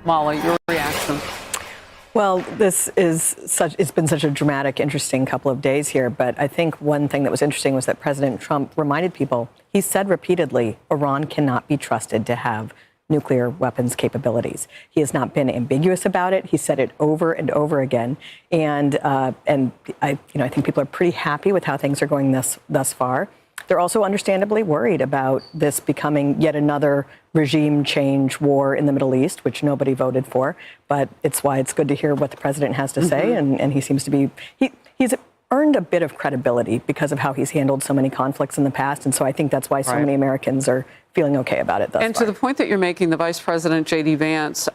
Molly, your reaction?
Well, it's been such a dramatic, interesting couple of days here. But I think one thing that was interesting was that President Trump reminded people, he said repeatedly, Iran cannot be trusted to have nuclear weapons capabilities. He has not been ambiguous about it. He said it over and over again. And I think people are pretty happy with how things are going thus far. They're also understandably worried about this becoming yet another regime change war in the Middle East, which nobody voted for. But it's why it's good to hear what the president has to say. And he seems to be, he's earned a bit of credibility because of how he's handled so many conflicts in the past. And so I think that's why so many Americans are feeling okay about it thus far.
And to the point that you're making, the Vice President, J.D. Vance,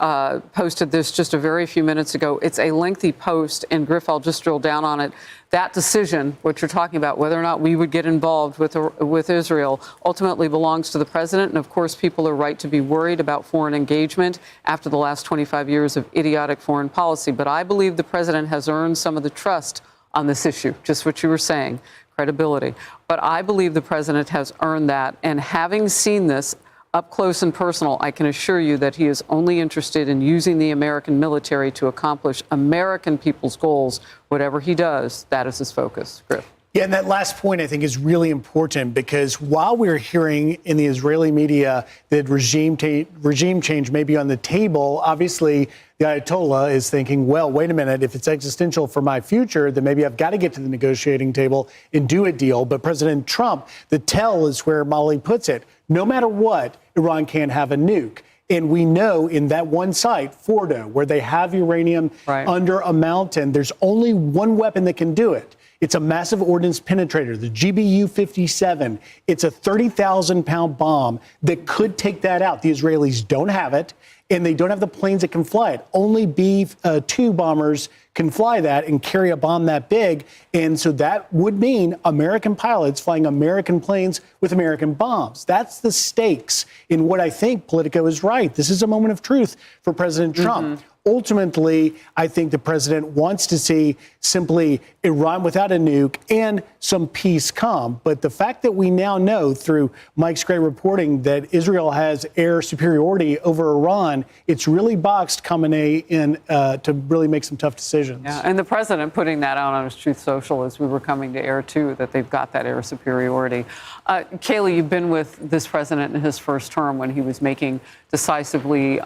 posted this just a very few minutes ago. It's a lengthy post, and Griff, I'll just drill down on it. That decision, what you're talking about, whether or not we would get involved with Israel, ultimately belongs to the president. And of course, people are right to be worried about foreign engagement after the last 25 years of idiotic foreign policy. But I believe the president has earned some of the trust on this issue, just what you were saying, credibility. But I believe the president has earned that. And having seen this up close and personal, I can assure you that he is only interested in using the American military to accomplish American people's goals. Whatever he does, that is his focus. Griff.
Yeah, and that last point, I think, is really important because while we're hearing in the Israeli media that regime change may be on the table, obviously the Ayatollah is thinking, well, wait a minute, if it's existential for my future, then maybe I've got to get to the negotiating table and do a deal. But President Trump, the tell is where Molly puts it. No matter what, Iran can't have a nuke. And we know in that one site, Fordo, where they have uranium under a mountain, there's only one weapon that can do it. It's a massive ordnance penetrator, the GBU-57. It's a 30,000-pound bomb that could take that out. The Israelis don't have it, and they don't have the planes that can fly it. Only B-2 bombers can fly that and carry a bomb that big. And so that would mean American pilots flying American planes with American bombs. That's the stakes in what I think Politico is right. This is a moment of truth for President Trump. Ultimately, I think the president wants to see simply Iran without a nuke and some peace come. But the fact that we now know through Mike's great reporting that Israel has air superiority over Iran, it's really boxed Khamenei in to really make some tough decisions.
Yeah, and the president putting that out on his Truth Social as we were coming to air, too, that they've got that air superiority. Kayleigh, you've been with this president in his first term when he was making decisively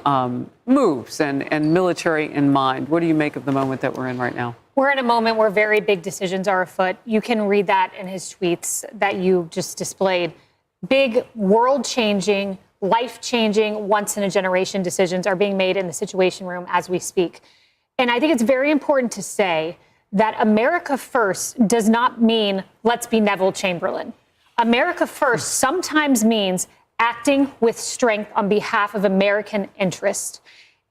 moves and military in mind. What do you make of the moment that we're in right now?
We're in a moment where very big decisions are afoot. You can read that in his tweets that you just displayed. Big, world-changing, life-changing, once-in-a-generation decisions are being made in the Situation Room as we speak. And I think it's very important to say that America first does not mean let's be Neville Chamberlain. America first sometimes means acting with strength on behalf of American interest.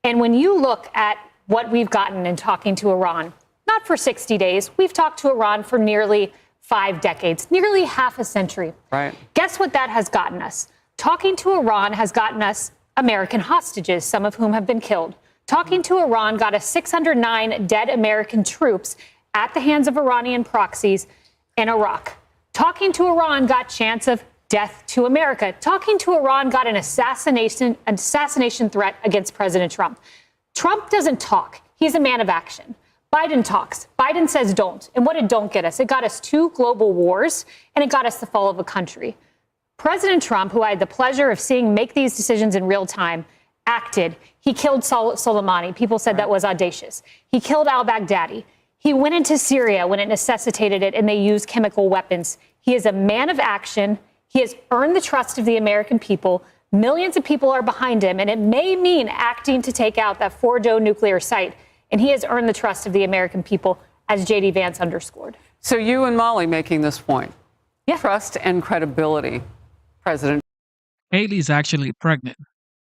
And when you look at what we've gotten in talking to Iran, not for 60 days, we've talked to Iran for nearly 5 decades, nearly half a century.
Right.
Guess what that has gotten us? Talking to Iran has gotten us American hostages, some of whom have been killed. Talking to Iran got us 609 dead American troops at the hands of Iranian proxies in Iraq. Talking to Iran got chance of death to America. Talking to Iran got an assassination threat against President Trump. Trump doesn't talk. He's a man of action. Biden talks. Biden says don't. And what did don't get us? It got us 2 global wars, and it got us the fall of a country. President Trump, who I had the pleasure of seeing make these decisions in real time, acted. He killed Soleimani. People said that was audacious. He killed al-Baghdadi. He went into Syria when it necessitated it, and they used chemical weapons. He is a man of action. He has earned the trust of the American people. Millions of people are behind him, and it may mean acting to take out that Fordo nuclear site. And he has earned the trust of the American people, as J.D. Vance underscored.
So you and Molly making this point. Yeah. Trust and credibility, President
Haley's actually pregnant.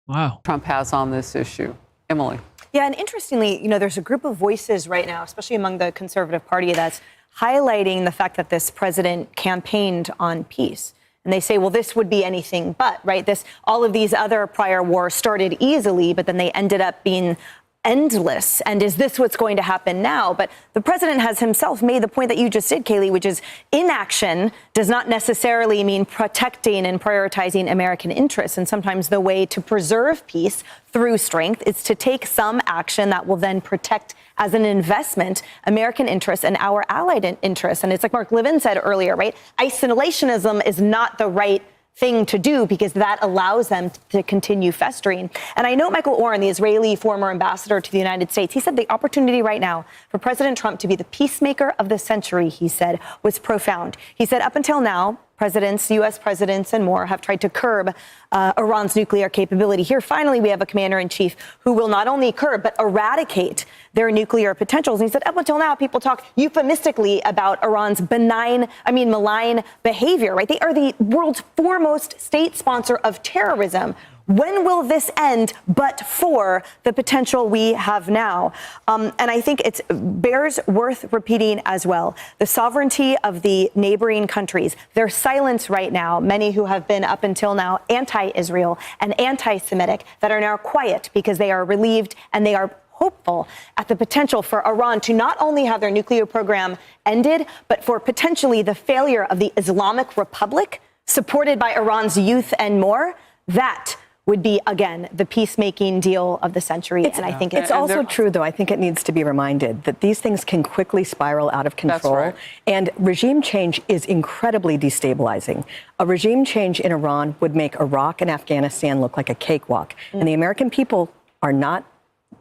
Wow.
Trump has on this issue. Emily.
Yeah, and interestingly, there's a group of voices right now, especially among the Conservative Party, that's highlighting the fact that this president campaigned on peace. And they say, well, this would be anything but, right? All of these other prior wars started easily, but then they ended up being endless? And is this what's going to happen now? But the president has himself made the point that you just did, Kayleigh, which is inaction does not necessarily mean protecting and prioritizing American interests. And sometimes the way to preserve peace through strength is to take some action that will then protect as an investment American interests and our allied interests. And it's like Mark Levin said earlier, right? Isolationism is not the right thing to do because that allows them to continue festering. And I know Michael Oren, the Israeli former ambassador to the United States, he said the opportunity right now for President Trump to be the peacemaker of the century, he said, was profound. He said up until now, presidents, U.S. presidents and more have tried to curb Iran's nuclear capability. Here, finally, we have a commander-in-chief who will not only curb but eradicate their nuclear potentials. And he said up until now, people talk euphemistically about Iran's malign behavior, right? They are the world's foremost state sponsor of terrorism. When will this end but for the potential we have now? And I think it bears worth repeating as well. The sovereignty of the neighboring countries, their silence right now, many who have been up until now anti-Israel and anti-Semitic that are now quiet because they are relieved and they are hopeful at the potential for Iran to not only have their nuclear program ended, but for potentially the failure of the Islamic Republic, supported by Iran's youth and more. That would be, again, the peacemaking deal of the century. And I think
it's also true, though, I think it needs to be reminded that these things can quickly spiral out of control.
That's right.
And regime change is incredibly destabilizing. A regime change in Iran would make Iraq and Afghanistan look like a cakewalk. And the American people are not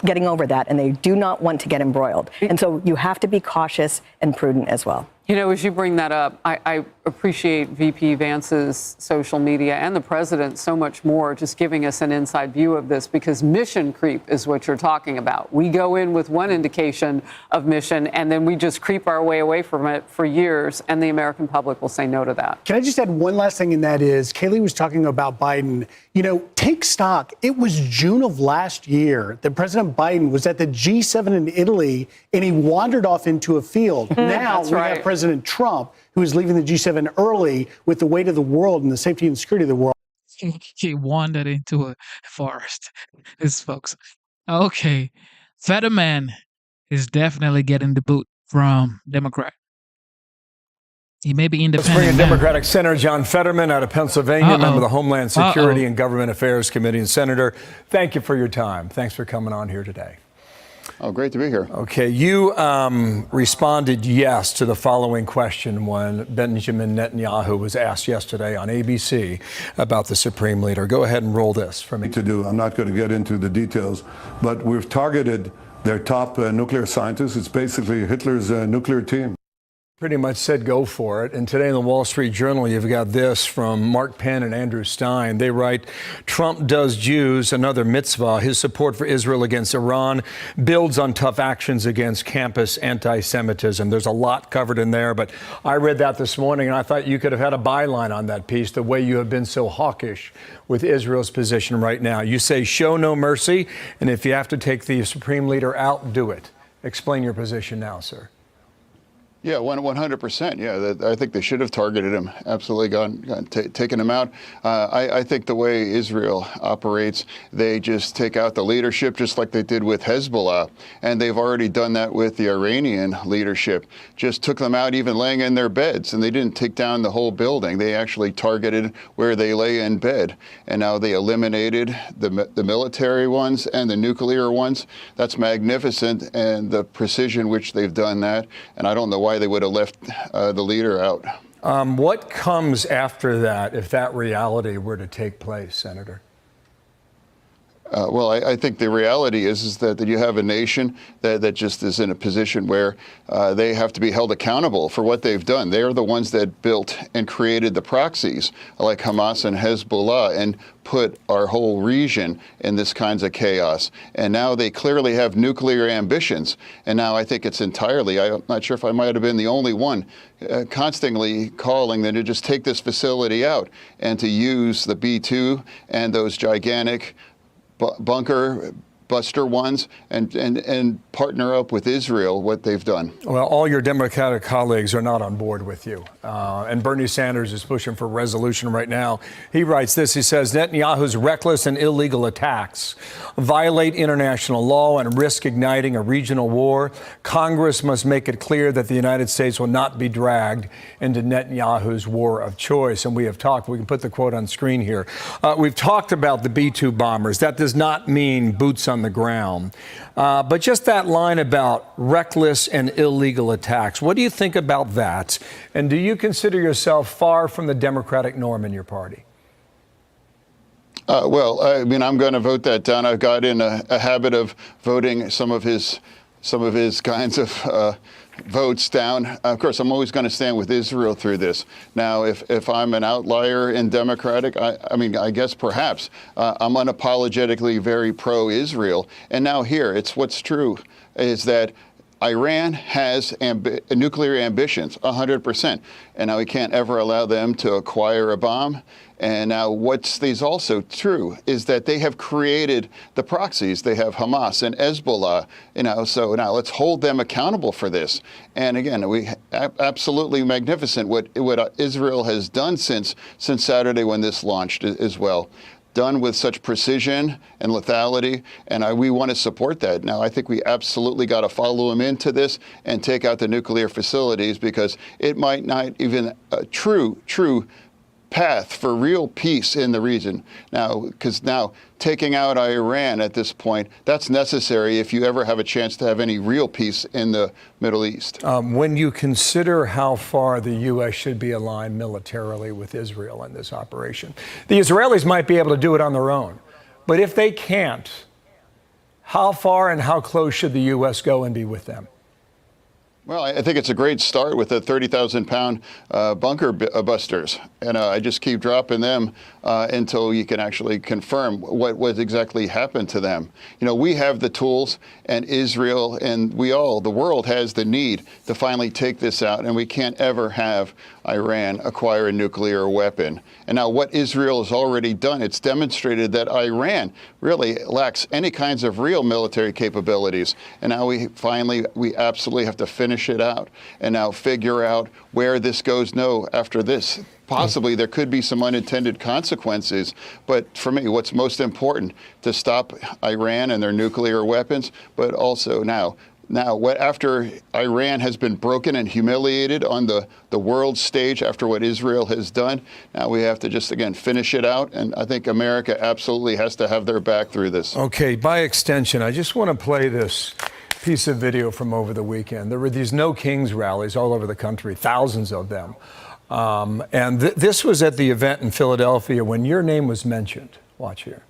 getting over that, and they do not want to get embroiled. And so you have to be cautious and prudent as well.
You know, as you bring that up, I appreciate VP Vance's social media and the president so much more just giving us an inside view of this, because mission creep is what you're talking about. We go in with one indication of mission and then we just creep our way away from it for years, and the American public will say no to that.
Can I just add one last thing, and that is Kayleigh was talking about Biden. You know, take stock. It was June of last year that President Biden was at the G7 in Italy and he wandered off into a field. Now we have President Trump, who is leaving the G7 early with the weight of the world and the safety and security of the world.
He wandered into a forest. His folks. Okay. Fetterman is definitely getting the boot from Democrat. He may be independent.
Let's bring in
now.
Democratic Senator John Fetterman out of Pennsylvania, member of the Homeland Security and Government Affairs Committee. And Senator, thank you for your time. Thanks for coming on here today.
Oh, great to be here.
Okay, you responded yes to the following question when Benjamin Netanyahu was asked yesterday on ABC about the Supreme Leader. Go ahead and roll this for me.
I'm not going to get into the details, but we've targeted their top nuclear scientists. It's basically Hitler's nuclear team.
Pretty much said go for it. And today in the Wall Street Journal, you've got this from Mark Penn and Andrew Stein. They write, Trump does Jews another mitzvah. His support for Israel against Iran builds on tough actions against campus anti-Semitism. There's a lot covered in there, but I read that this morning and I thought you could have had a byline on that piece, the way you have been so hawkish with Israel's position right now. You say show no mercy, and if you have to take the Supreme Leader out, do it. Explain your position now, sir.
Yeah, 100%. Yeah, I think they should have targeted him. Absolutely, taken him out. I think the way Israel operates, they just take out the leadership, just like they did with Hezbollah, and they've already done that with the Iranian leadership. Just took them out, even laying in their beds, and they didn't take down the whole building. They actually targeted where they lay in bed, and now they eliminated the military ones and the nuclear ones. That's magnificent, and the precision which they've done that, and I don't know why they would have left the leader out.
What comes after that if that reality were to take place, Senator?
Well, I think the reality is that you have a nation that just is in a position where they have to be held accountable for what they've done. They are the ones that built and created the proxies like Hamas and Hezbollah and put our whole region in this kinds of chaos. And now they clearly have nuclear ambitions. And now I think it's entirely, I'm not sure if I might have been the only one, constantly calling them to just take this facility out and to use the B-2 and those gigantic bunker blockbuster ones, and partner up with Israel, what they've done.
Well, all your Democratic colleagues are not on board with you. And Bernie Sanders is pushing for resolution right now. He writes this. He says, Netanyahu's reckless and illegal attacks violate international law and risk igniting a regional war. Congress must make it clear that the United States will not be dragged into Netanyahu's war of choice. And we have talked, we can put the quote on screen here. We've talked about the B-2 bombers. That does not mean boots on the ground. But just that line about reckless and illegal attacks, what do you think about that? And do you consider yourself far from the Democratic norm in your party?
Well, I mean, I'm going to vote that down. I've got in a habit of voting some of his kinds of votes down. Of course, I'm always going to stand with Israel through this. Now, if I'm an outlier in Democratic, I mean, I guess perhaps I'm unapologetically very pro-Israel. And now here, it's what's true is that Iran has nuclear ambitions, 100%. And now we can't ever allow them to acquire a bomb. And now what's also true is that they have created the proxies. They have Hamas and Hezbollah, so now let's hold them accountable for this. And again, we absolutely magnificent what Israel has done since Saturday when this launched as well. Done with such precision and lethality, and we want to support that. Now, I think we absolutely got to follow them into this and take out the nuclear facilities, because it might not even a true path for real peace in the region. Now, because now taking out Iran at this point, that's necessary if you ever have a chance to have any real peace in the Middle East.
When you consider how far the U.S. should be aligned militarily with Israel in this operation, the Israelis might be able to do it on their own. But if they can't, how far and how close should the U.S. go and be with them?
Well, I think it's a great start with the 30,000-pound bunker busters. And I just keep dropping them until you can actually confirm what exactly happened to them. We have the tools, and Israel and the world has the need to finally take this out, and we can't ever have Iran acquire a nuclear weapon. And now what Israel has already done, it's demonstrated that Iran really lacks any kinds of real military capabilities. And now we absolutely have to finish it out and now figure out where this goes. After this, possibly there could be some unintended consequences. But for me, what's most important to stop Iran and their nuclear weapons, but also now after Iran has been broken and humiliated on the world stage after what Israel has done, now we have to just, again, finish it out. And I think America absolutely has to have their back through this.
Okay, by extension, I just want to play this piece of video from over the weekend. There were these No Kings rallies all over the country, thousands of them. And this was at the event in Philadelphia when your name was mentioned. Watch here.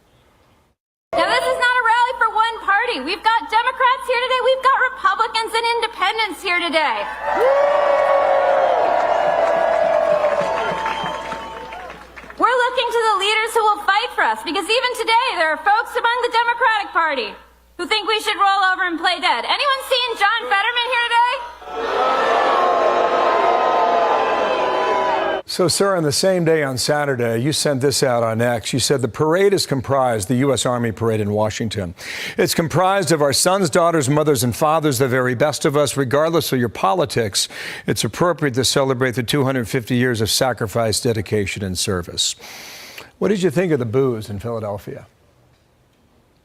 Now, this is not a rally for one party. We've got Democrats here today. We've got Republicans and independents here today. We're looking to the leaders who will fight for us, because even today there are folks among the Democratic Party who think we should roll over and play dead. Anyone seen John Fetterman here today?
So, sir, on the same day on Saturday, you sent this out on X. You said the parade is comprised, the U.S. Army parade in Washington. It's comprised of our sons, daughters, mothers, and fathers, the very best of us, regardless of your politics. It's appropriate to celebrate the 250 years of sacrifice, dedication, and service. What did you think of the boos in Philadelphia?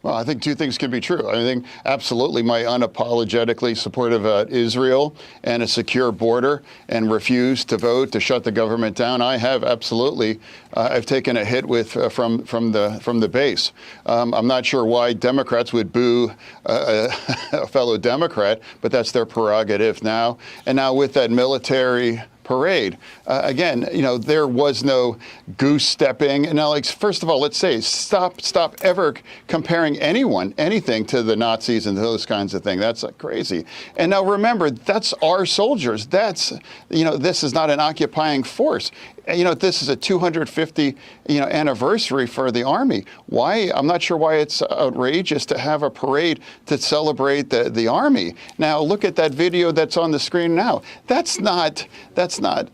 Well, I think two things can be true. I think absolutely my unapologetically supportive of Israel and a secure border and refuse to vote to shut the government down. I have absolutely. I've taken a hit from the base. I'm not sure why Democrats would boo a fellow Democrat, but that's their prerogative now. And now with that military parade. Again, there was no goose stepping. Now, first of all, let's say stop ever comparing anything to the Nazis and those kinds of things. That's crazy. And now remember, that's our soldiers. That's, this is not an occupying force. This is a 250, anniversary for the Army. Why? I'm not sure why it's outrageous to have a parade to celebrate the Army. Now, look at that video that's on the screen now. That's not,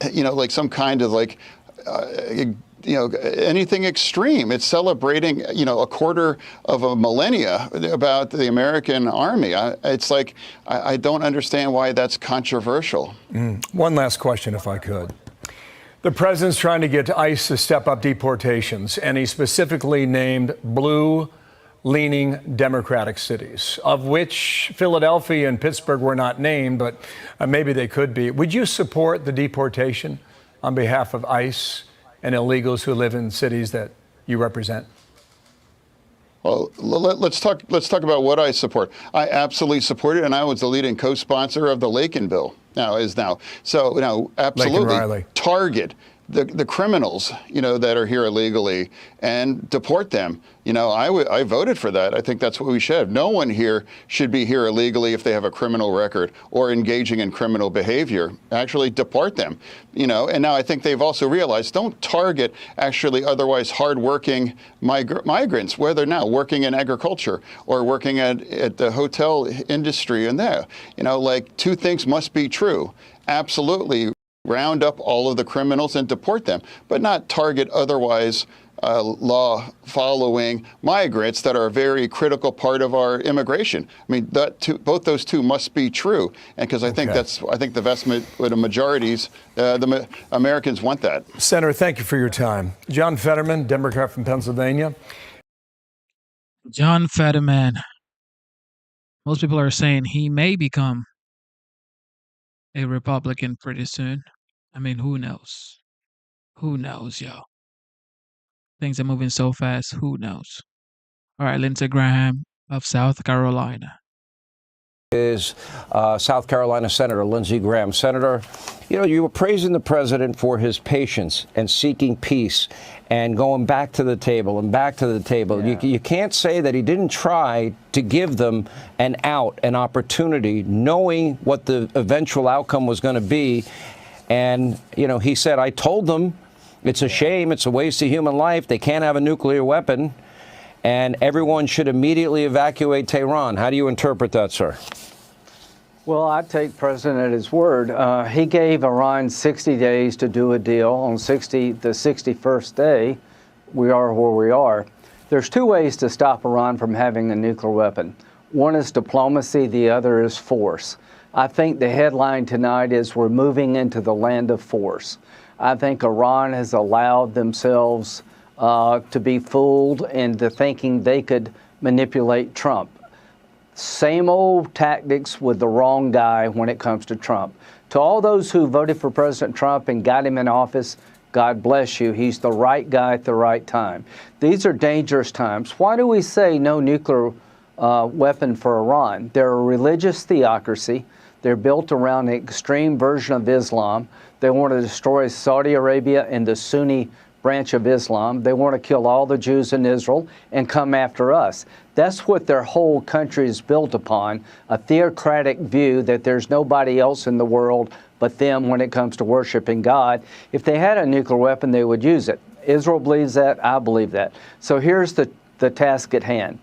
like some kind of anything extreme. It's celebrating, a quarter of a millennia about the American army. It's like, I don't understand why that's controversial.
One last question, if I could. The president's trying to get ICE to step up deportations, and he specifically named blue-leaning Democratic cities, of which Philadelphia and Pittsburgh were not named, but maybe they could be. Would you support the deportation on behalf of ICE and illegals who live in cities that you represent?
Well, let's talk about what I support. I absolutely support it, and I was the leading co-sponsor of the Lakin bill. So absolutely target the criminals, that are here illegally and deport them. I voted for that. I think that's what we should have. No one here should be here illegally if they have a criminal record or engaging in criminal behavior. Actually deport them, and now I think they've also realized don't target actually otherwise hardworking migrants, whether now working in agriculture or working at the hotel industry and there. Two things must be true. Absolutely round up all of the criminals and deport them, but not target otherwise law-following migrants that are a very critical part of our immigration. I mean, both those two must be true, and because I think the vast majorities, the Americans want that.
Senator, thank you for your time. John Fetterman, Democrat from Pennsylvania.
John Fetterman. Most people are saying he may become a Republican pretty soon. I mean, who knows? Who knows, yo? Things are moving so fast. Who knows? All right, Lindsey Graham of South Carolina.
Is South Carolina Senator Lindsey Graham. Senator, you were praising the president for his patience and seeking peace and going back to the table and back to the table. Yeah. You can't say that he didn't try to give them an opportunity, knowing what the eventual outcome was going to be. And, he said, I told them it's a shame. It's a waste of human life. They can't have a nuclear weapon. And everyone should immediately evacuate Tehran. How do you interpret that, sir?
Well, I take President at his word. He gave Iran 60 days to do a deal. On the 61st day, we are where we are. There's two ways to stop Iran from having a nuclear weapon. One is diplomacy. The other is force. I think the headline tonight is we're moving into the land of force. I think Iran has allowed themselves to be fooled into thinking they could manipulate Trump. Same old tactics with the wrong guy when it comes to Trump. To all those who voted for President Trump and got him in office, God bless you. He's the right guy at the right time. These are dangerous times. Why do we say no nuclear weapon for Iran? They're a religious theocracy. They're built around an extreme version of Islam. They want to destroy Saudi Arabia and the Sunni branch of Islam. They want to kill all the Jews in Israel and come after us. That's what their whole country is built upon, a theocratic view that there's nobody else in the world but them when it comes to worshiping God. If they had a nuclear weapon, they would use it. Israel believes that. I believe that. So here's the task at hand.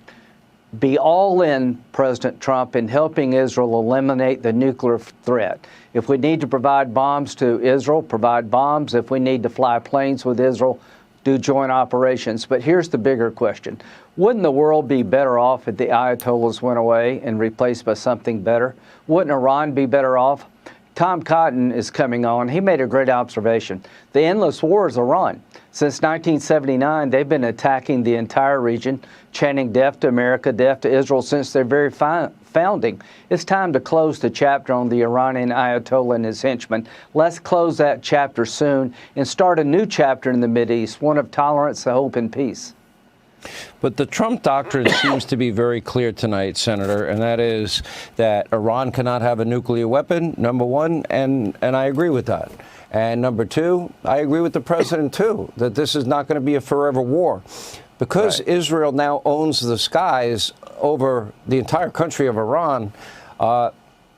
Be all in, President Trump, in helping Israel eliminate the nuclear threat. If we need to provide bombs to Israel, provide bombs. If we need to fly planes with Israel, do joint operations. But here's the bigger question. Wouldn't the world be better off if the Ayatollahs went away and replaced by something better? Wouldn't Iran be better off? Tom Cotton is coming on. He made a great observation. The endless war is Iran. Since 1979, they've been attacking the entire region, chanting death to America, death to Israel since their very founding. It's time to close the chapter on the Iranian Ayatollah and his henchmen. Let's close that chapter soon and start a new chapter in the Mideast, one of tolerance, hope, and peace.
But the Trump doctrine seems to be very clear tonight, Senator, and that is that Iran cannot have a nuclear weapon, number one, and I agree with that. And number two, I agree with the president, too, that this is not going to be a forever war. Because Israel now owns the skies over the entire country of Iran,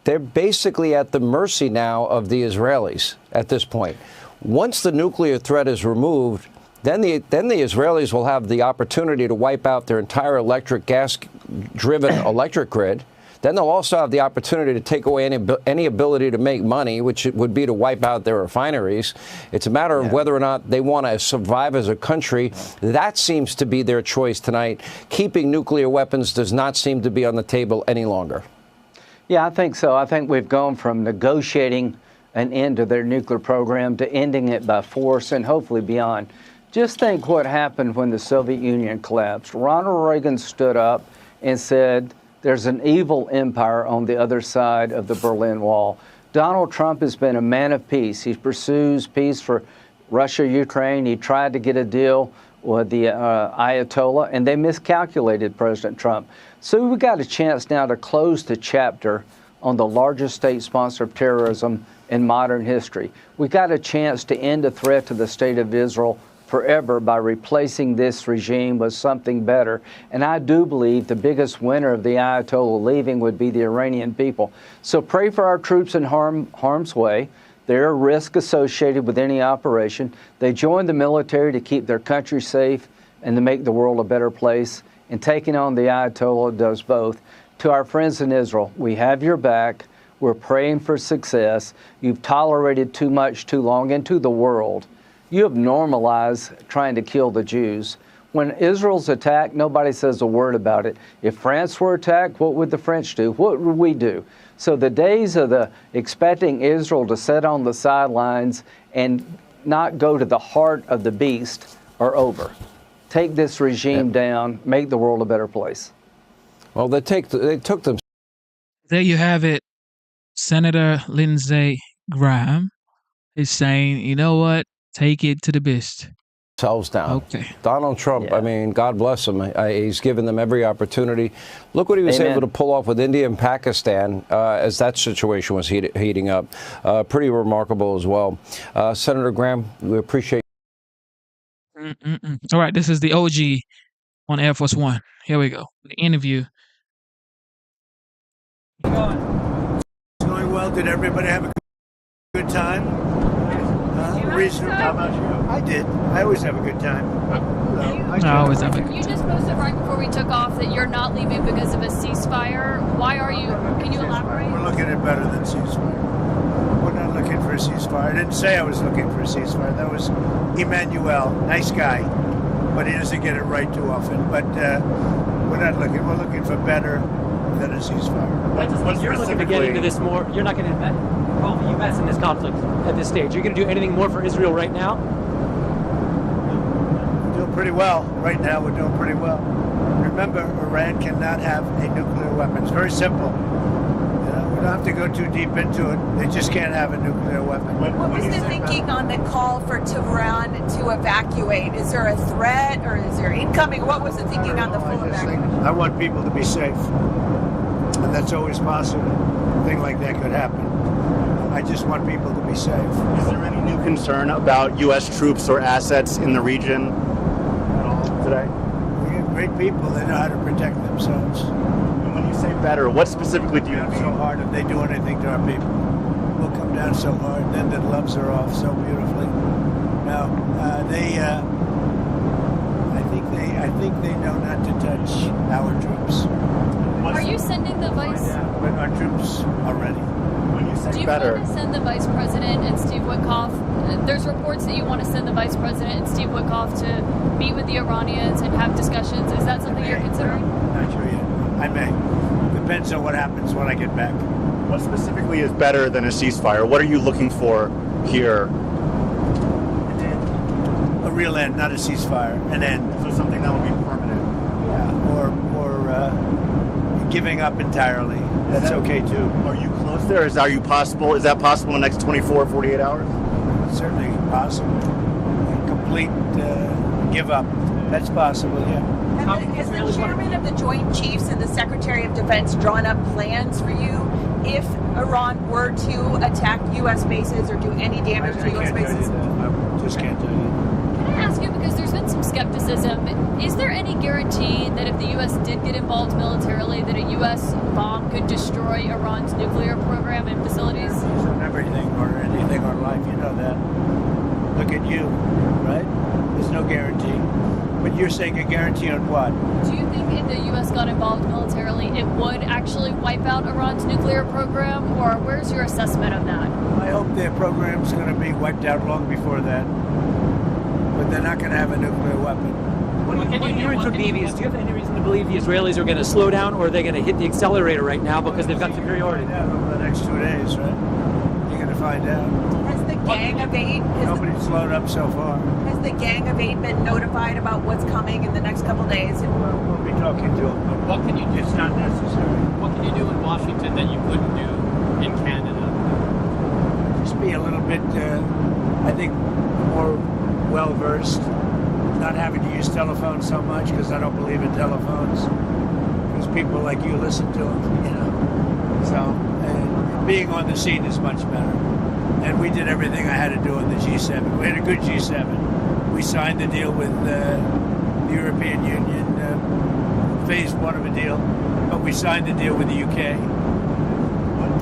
they're basically at the mercy now of the Israelis at this point. Once the nuclear threat is removed, then the Israelis will have the opportunity to wipe out their entire gas-driven electric grid. then they'll also have the opportunity to take away any ability to make money, which would be to wipe out their refineries. It's a matter of whether or not they want to survive as a country. That seems to be their choice tonight. Keeping nuclear weapons does not seem to be on the table any longer.
Yeah, I think so. I think we've gone from negotiating an end to their nuclear program to ending it by force and hopefully beyond. Just think what happened when the Soviet Union collapsed. Ronald Reagan stood up and said, there's an evil empire on the other side of the Berlin Wall. Donald Trump has been a man of peace. He pursues peace for Russia, Ukraine. He tried to get a deal with the Ayatollah, and they miscalculated President Trump. So we got a chance now to close the chapter on the largest state sponsor of terrorism in modern history. We got a chance to end the threat to the state of Israel forever by replacing this regime with something better. And I do believe the biggest winner of the Ayatollah leaving would be the Iranian people. So pray for our troops in harm's way. There are risks associated with any operation. They join the military to keep their country safe and to make the world a better place. And taking on the Ayatollah does both. To our friends in Israel, we have your back. We're praying for success. You've tolerated too much too long into the world. You have normalized trying to kill the Jews. When Israel's attacked, nobody says a word about it. If France were attacked, what would the French do? What would we do? So the days of expecting Israel to sit on the sidelines and not go to the heart of the beast are over. Take this regime down, make the world a better place.
Well, they took them.
There you have it. Senator Lindsey Graham is saying, you know what? Take it to the beast.
Selves down.
Okay.
Donald Trump, I mean, God bless him. He's given them every opportunity. Look what he was able to pull off with India and Pakistan as that situation was heating up. Pretty remarkable as well. Senator Graham, we appreciate
All right, this is the OG on Air Force One. Here we go. The interview.
It's going well. Did everybody have a good time? How about you? I did. I always have a good time.
I always have a good time.
You just posted right before we took off that you're not leaving because of a ceasefire. Why are you? Can you elaborate?
We're looking at better than ceasefire. We're not looking for a ceasefire. I didn't say I was looking for a ceasefire. That was Emmanuel. Nice guy. But he doesn't get it right too often. But we're not looking. We're looking for better than a ceasefire.
You're looking to get into this more. You're not going to involve the U.S. in this conflict at this stage. You're going to do anything more for Israel right now?
We're doing pretty well. Right now, we're doing pretty well. Remember, Iran cannot have a nuclear weapon. It's very simple. We don't have to go too deep into it. They just can't have a nuclear weapon.
What was the thinking on the call for Tehran to evacuate? Is there a threat or is there incoming? What was the thinking on the full evacuation?
I want people to be safe. And that's always possible. A thing like that could happen. I just want people to be safe.
Is there any new concern about U.S. troops or assets in the region at all today?
We have great people. They know how to protect themselves.
And when you say better, what specifically do you mean?
So hard if they do anything to our people. We'll come down so hard, then the gloves are off so beautifully. Now, I think they know not to touch our troops.
Are you sending the vice?
But our troops are ready.
When you say
Do you
better,
want to send the vice president and Steve Witkoff? There's reports that you want to send the vice president and Steve Witkoff to meet with the Iranians and have discussions. Is that something you're considering?
Not sure yet. I may. Depends on what happens when I get back.
what specifically is better than a ceasefire? What are you looking for here?
A real end, not a ceasefire. An end.
So something that will be permanent.
Yeah, or giving up entirely. That's okay too.
Are you close there? Is that possible in the next 24, 48 hours?
It's certainly possible. A complete give up. That's possible, yeah.
Has the chairman of the Joint Chiefs and the Secretary of Defense drawn up plans for you if Iran were to attack U.S. bases or do any damage to U.S. bases?
I just can't tell you.
Can I ask you, because there's been some skepticism, is there any guarantee that if the U.S. did get involved militarily, that a U.S. bomb could destroy Iran's nuclear program and facilities?
Everything or anything or life, you know that. Look at you, right? There's no guarantee. But you're saying a guarantee on what?
Do you think if the U.S. got involved militarily, it would actually wipe out Iran's nuclear program? Or where's your assessment of that?
I hope their program's going to be wiped out long before that. But they're not going to have a nuclear weapon.
What hearing from Bibi is, do you have any reason to believe the Israelis are going to slow down, or are they going to hit the accelerator right now because they've got superiority?
Over the next 2 days, right? You're going to find out.
Has the Gang of Eight?
Nobody's slowed up so far.
Has the Gang of Eight been notified about what's coming in the next couple days?
We'll be talking to them. But
What can you do?
It's not necessary.
What can you do in Washington that you couldn't do in Canada?
Just be a little bit, I think, more well-versed. Not having to use telephones so much, because I don't believe in telephones. Because people like you listen to them, you know. So, and being on the scene is much better. And we did everything I had to do in the G7. We had a good G7. We signed the deal with the European Union, phase one of a deal. But we signed the deal with the UK.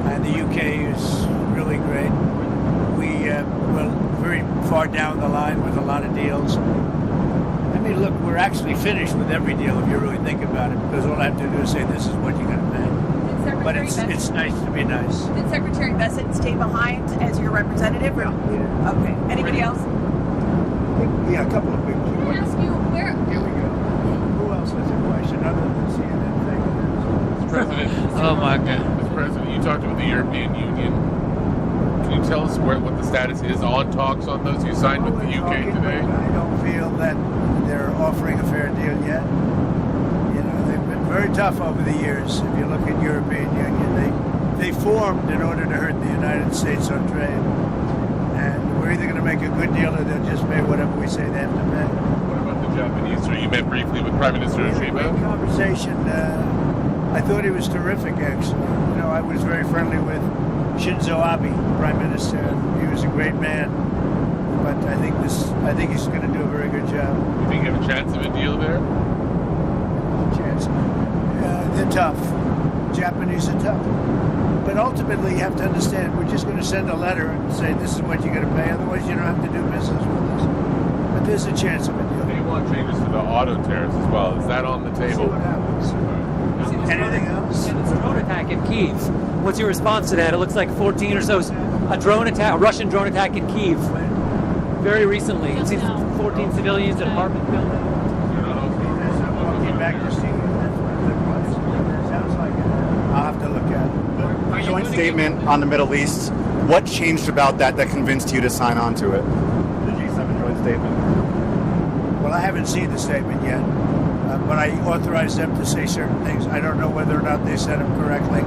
And the UK is really great. We're very far down the line with a lot of deals. I mean, look, we're actually finished with every deal if you really think about it, because all I have to do is say this is what you're going to pay. But it's nice to be nice.
Did Secretary Bessent stay behind as your representative? Or?
Yeah.
Okay. Anybody else?
Yeah, a couple of people.
Can I ask you where?
Here we go. Who else has a question other than CNN?
Mr. President.
Oh my God.
Mr. President, you talked with the European Union. Can you tell us what the status is on talks on those you signed with the UK today?
I don't feel that they're offering a fair deal yet. You know, they've been very tough over the years. If you look at European Union, they formed in order to hurt the United States on trade. And we're either going to make a good deal or they'll just pay whatever we say they have to pay.
What about the Japanese? So you met briefly with Prime Minister Shiba?
Great conversation. I thought he was terrific, actually. You know, I was very friendly with Shinzo Abe, Prime Minister. He was a great man. But I think he's going to do a very good job.
You think you have a chance of a deal there?
Chance. They're tough. Japanese are tough. But ultimately, you have to understand, we're just going to send a letter and say this is what you're going to pay. Otherwise, you don't have to do business with us. But there's a chance of a deal.
They want changes to the auto tariffs as well. Is that on the table?
See what happens. Anything else?
And it's a drone attack in Kyiv. What's your response to that? It looks like 14 or so, a Russian drone attack in Kyiv. Very recently. It seems 14 civilians in an apartment building.
Back to see. Sounds like it. I'll have to look at it.
Joint statement on the Middle East. What changed about that convinced you to sign on to it? The G7 joint statement.
Well, I haven't seen the statement yet, but I authorized them to say certain things. I don't know whether or not they said them correctly,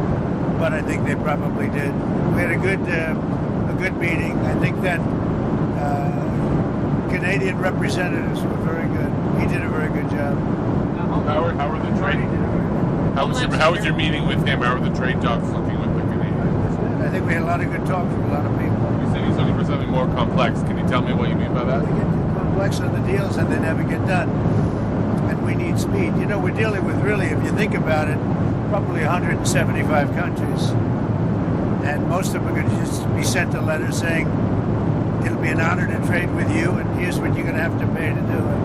but I think they probably did. We had a good meeting. I think that Canadian representatives were very good. He did a very good job.
How are the trade? How was your meeting with him? How are the trade talks looking with the Canadians?
I think we had a lot of good talks with a lot of people.
You said he's looking for something more complex. Can you tell me what you mean by that?
We get too complex on the deals and they never get done. And we need speed. You know, we're dealing with really, if you think about it, probably 175 countries. And most of them are going to just be sent a letter saying, it'll be an honor to trade with you, and here's what you're going to have to pay to do it.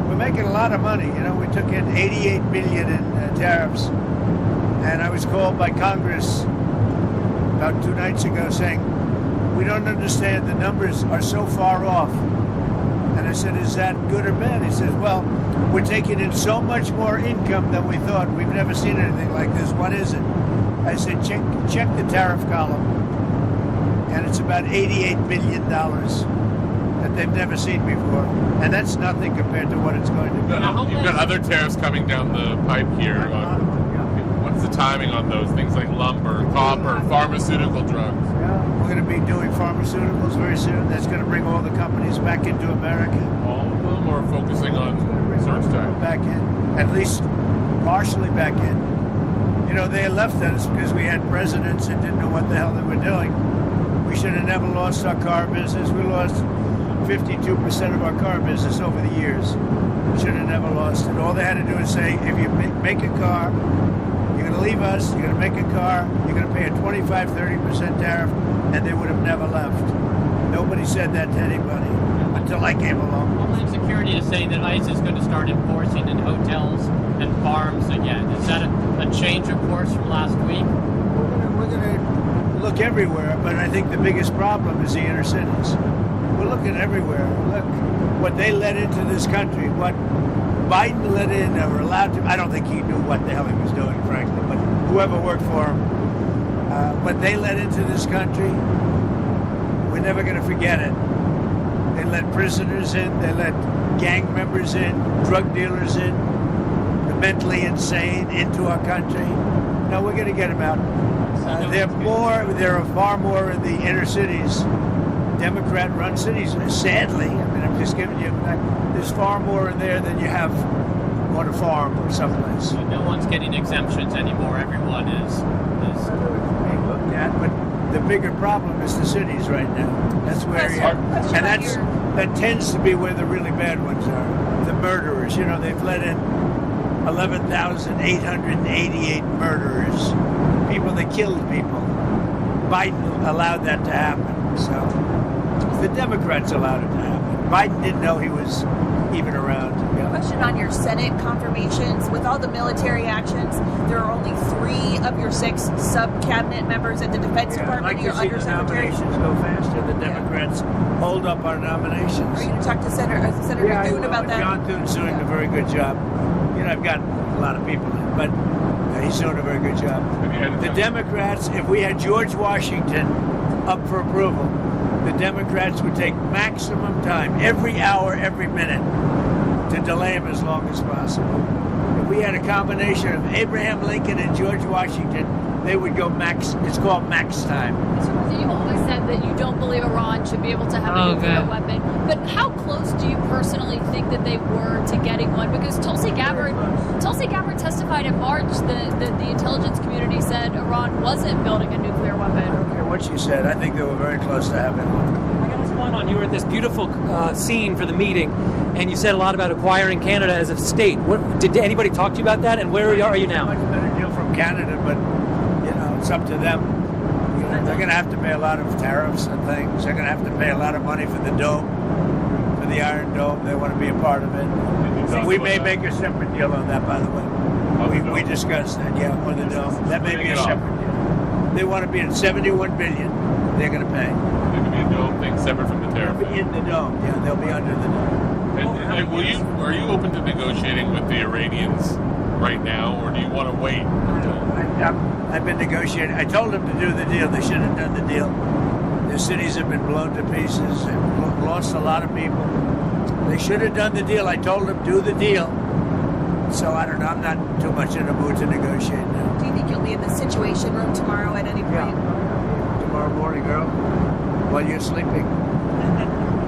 We're making a lot of money. You know, we took in $88 billion in tariffs, and I was called by Congress about 2 nights ago saying, we don't understand, the numbers are so far off. And I said, is that good or bad? He says, well, we're taking in so much more income than we thought. We've never seen anything like this. What is it? I said, check the tariff column. And it's about $88 billion that they've never seen before. And that's nothing compared to what it's going to be.
You've got other tariffs coming down the pipe here. What's the timing on those? Things like lumber, copper, pharmaceutical drugs.
Yeah, we're going to be doing pharmaceuticals very soon. That's going to bring all the companies back into America.
All of them, or focusing on search time?
Back in, at least partially back in. You know, they left us because we had presidents that didn't know what the hell they were doing. We should have never lost our car business. We lost 52% of our car business over the years. We should have never lost it. All they had to do is say, if you make a car, you're going to leave us, you're going to make a car, you're going to pay a 25-30% tariff, and they would have never left. Nobody said that to anybody until I came along.
Homeland Security is saying that ICE is going to start enforcing in hotels and send arms again. Is that a change of course from last week?
We're going to look everywhere, but I think the biggest problem is the inner cities. We're looking everywhere. Look, what they let into this country, what Biden let in or allowed to, I don't think he knew what the hell he was doing, frankly, but whoever worked for him, what they let into this country, we're never going to forget it. They let prisoners in, they let gang members in, drug dealers in, the mentally insane into our country. No, we're going to get them out. There are far more in the inner cities, Democrat-run cities, sadly. I mean, I'm just giving you, there's far more in there than you have on a farm or someplace.
So no one's getting exemptions anymore. Everyone is
being looked at, but the bigger problem is the cities right now. That's where you and that tends to be where the really bad ones are. The murderers, you know, they've let in 11,888 murderers, people that killed people. Biden allowed that to happen. So the Democrats allowed it to happen. Biden didn't know he was even around. Yeah.
Question on your Senate confirmations. With all the military actions, there are only 3 of your 6 sub-cabinet members at the Defense Department.
I'd like to see the nominations go faster. The Democrats hold up our nominations.
Are you going to talk to Senator Thune about that?
John Thune's doing a very good job. You know, I've got a lot of people in, but he's doing a very good job. The Democrats, if we had George Washington up for approval, the Democrats would take maximum time, every hour, every minute, to delay him as long as possible. If we had a combination of Abraham Lincoln and George Washington, they would go max. It's called max time.
So you've always said that you don't believe Iran should be able to have a nuclear weapon. But how close do you personally think that they were to getting one? Because Tulsi Gabbard testified in March that the intelligence community said Iran wasn't building a nuclear weapon.
I don't care what she said. I think they were very close to having one.
I got this one on. You were at this beautiful scene for the meeting, and you said a lot about acquiring Canada as a state. Did anybody talk to you about that? And where are you now?
Much better deal from Canada, but you know, it's up to them. You know, they're going to have to pay a lot of tariffs and things. They're going to have to pay a lot of money for the dome, for the Iron Dome. They want to be a part of it. We may make a separate deal on that, by the way. We discussed that, yeah, for the dome. That may be a separate deal. They want to be at $71 billion. They're going to pay.
There could be a dome thing separate from the tariff.
They'll be in the dome. Yeah, they'll be under the dome.
And are you open to negotiating with the Iranians right now, or do you want to wait?
I've been negotiating. I told them to do the deal. They should have done the deal. Their cities have been blown to pieces. They've lost a lot of people. They should have done the deal. I told them do the deal. So I don't know. I'm not too much in the mood to negotiate now.
Do you think you'll be in the Situation Room tomorrow at any point?
Yeah. Tomorrow morning, girl, while you're sleeping.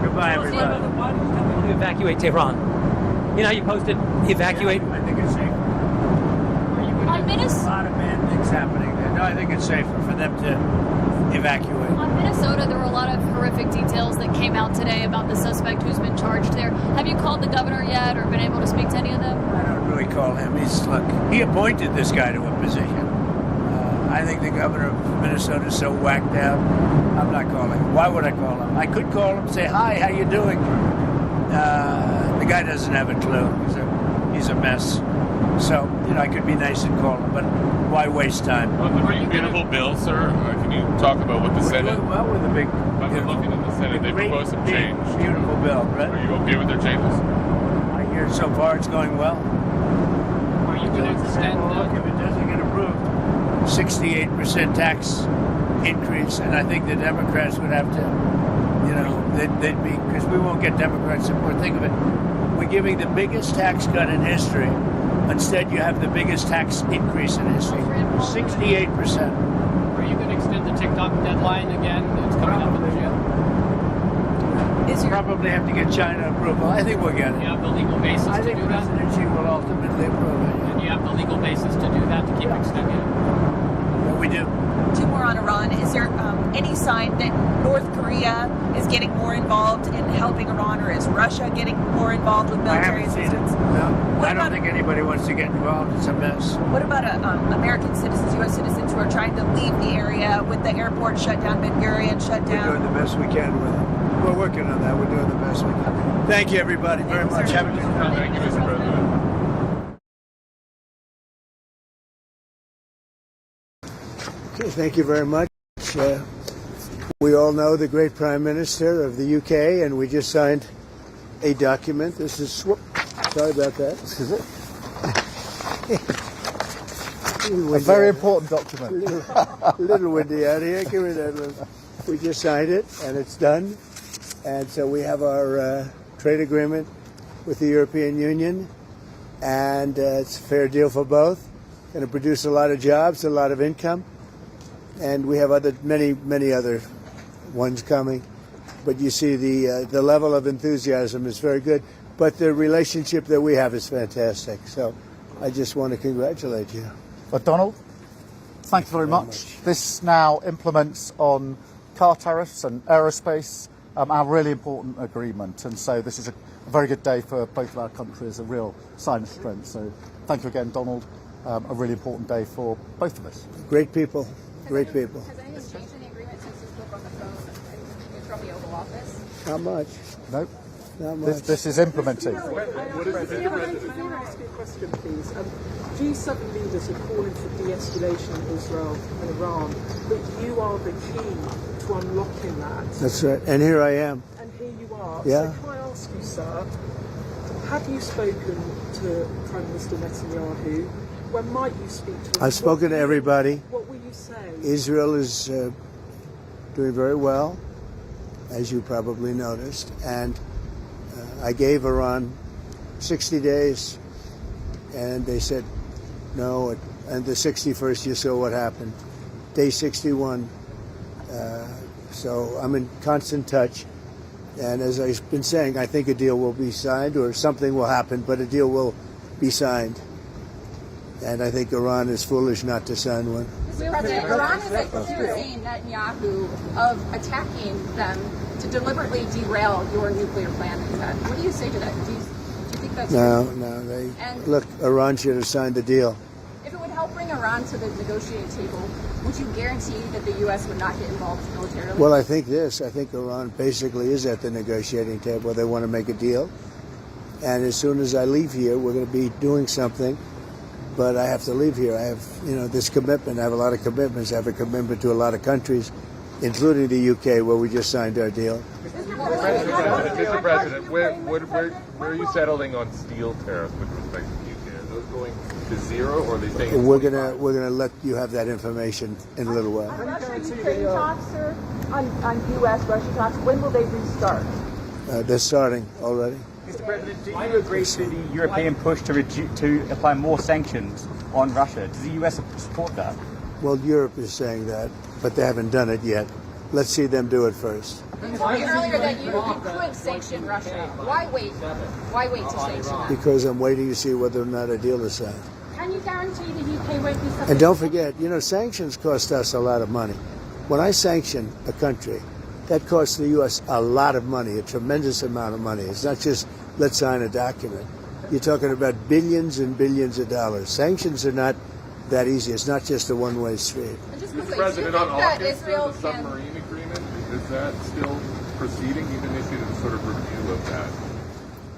Goodbye, everybody.
Why did you tell people to evacuate Tehran? You know, you posted evacuate.
I think it's safer.
On Minnesota,
A lot of bad things happening there. No, I think it's safer for them to evacuate.
On Minnesota, there were a lot of horrific details that came out today about the suspect who's been charged there. Have you called the governor yet or been able to speak to any of them?
I don't really call him. He appointed this guy to a position. I think the governor of Minnesota is so whacked out. I'm not calling him. Why would I call him? I could call him and say, hi, how you doing? The guy doesn't have a clue. He's a mess. So, you know, I could be nice and call him, but why waste time?
On the big, beautiful bill, sir, can you talk about what the Senate...
Well, with the big...
I've been looking at the Senate. They proposed some change.
Beautiful bill, right?
Are you okay with their changes?
I hear so far it's going well.
Are you going to extend
Look, if it doesn't get approved, 68% tax increase, and I think the Democrats would have to, you know, they'd be, because we won't get Democrat support. Think of it. We're giving the biggest tax cut in history. Instead, you have the biggest tax increase in history. 68%.
Are you going to extend the TikTok deadline again? It's coming up in June.
Probably have to get China approval. I think we'll get it.
You have the legal basis to do that?
I think President Xi will ultimately approve it.
And you have the legal basis to do that, to keep extending it?
Well, we do.
2 more on Iran. Is there any sign that North Korea is getting more involved in helping Iran, or is Russia getting more involved with military assistance?
No, I don't think anybody wants to get involved. It's a mess.
What about American citizens, U.S. citizens who are trying to leave the area with the airport shut down, Ben Gurion shut down?
We're doing the best we can with it. We're working on that. We're doing the best we can. Thank you, everybody, very much. Have a good time.
Thank you, Mr. President.
Okay, thank you very much. We all know the great Prime Minister of the UK, and we just signed a document. This is, sorry about that. This is it.
A very important document.
A little windy out here. Give me that. We just signed it, and it's done. And so we have our trade agreement with the European Union, and it's a fair deal for both. Going to produce a lot of jobs, a lot of income, and we have many other ones coming. But you see the level of enthusiasm is very good. But the relationship that we have is fantastic. So I just want to congratulate you.
But Donald, thank you very much. This now implements on car tariffs and aerospace, our really important agreement. And so this is a very good day for both of our countries, a real sign of strength. So thank you again, Donald. A really important day for both of us.
Great people, great people.
Has anything changed in the agreement since you spoke on the phone in from the Oval Office?
Not much.
No.
Not much.
This is implementing.
Can I ask you a question, please? G7 leaders are calling for de-escalation in Israel and Iran, but you are the key to unlocking that.
That's right. And here I am.
And here you are.
Yeah.
So can I ask you, sir, have you spoken to Prime Minister Netanyahu? When might you speak to him?
I've spoken to everybody.
What will you say?
Israel is doing very well, as you probably noticed, and I gave Iran 60 days, and they said no, and the 61st you saw what happened. Day 61. So I'm in constant touch, and as I've been saying, I think a deal will be signed, or something will happen, but a deal will be signed. And I think Iran is foolish not to sign one.
Mr. President, Iran is accusing Netanyahu of attacking them to deliberately derail your nuclear plan. What do you say to that? Do you think that's true?
No. Look, Iran should have signed the deal.
If it would help bring Iran to the negotiating table, would you guarantee that the U.S. would not get involved militarily?
Well, I think Iran basically is at the negotiating table. They want to make a deal. And as soon as I leave here, we're going to be doing something. But I have to leave here. I have, this commitment. I have a lot of commitments. I have a commitment to a lot of countries, including the UK, where we just signed our deal.
Mr. President, where are you settling on steel tariffs with respect to the UK? Are those going to zero, or are they staying?
We're gonna let you have that information in a little while.
Trade talks, sir, on U.S.-Russia talks. When will they restart?
They're starting already.
Mr. President, do you agree to the European push to apply more sanctions on Russia? Does the US support that?
Well, Europe is saying that, but they haven't done it yet. Let's see them do it first.
You told me earlier that you could sanction Russia. Why wait? Why wait to sanction them?
Because I'm waiting to see whether or not a deal is signed.
Can you guarantee the UK won't be subject?
And don't forget, sanctions cost us a lot of money. When I sanction a country, that costs the U.S. a lot of money, a tremendous amount of money. It's not just let's sign a document. You're talking about billions and billions of dollars. Sanctions are not that easy. It's not just a one-way street.
Mr. President, on AUKUS, the submarine agreement, is that still proceeding? You've initiated a sort of review of that.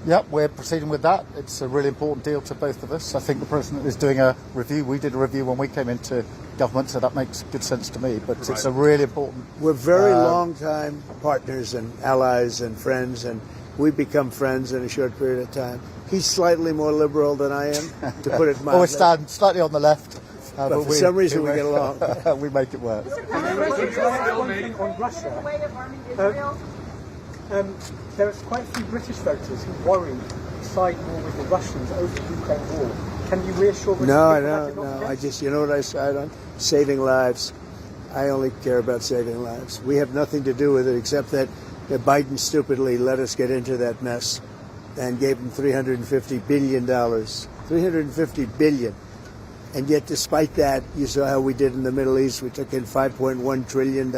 Yep, we're proceeding with that. It's a really important deal to both of us. I think the President is doing a review. We did a review when we came into government, so that makes good sense to me. But it's a really important...
We're very long-time partners and allies and friends, and we've become friends in a short period of time. He's slightly more liberal than I am, to put it mildly.
We stand slightly on the left.
But for some reason we get along.
We make it work.
On Russia. There are quite a few British voters who worry side more with the Russians over the Ukraine war. Can you reassure them?
No. I just, what I side on? Saving lives. I only care about saving lives. We have nothing to do with it except that Biden stupidly let us get into that mess and gave him $350 billion. $350 billion. And yet, despite that, you saw how we did in the Middle East. We took in $5.1 trillion.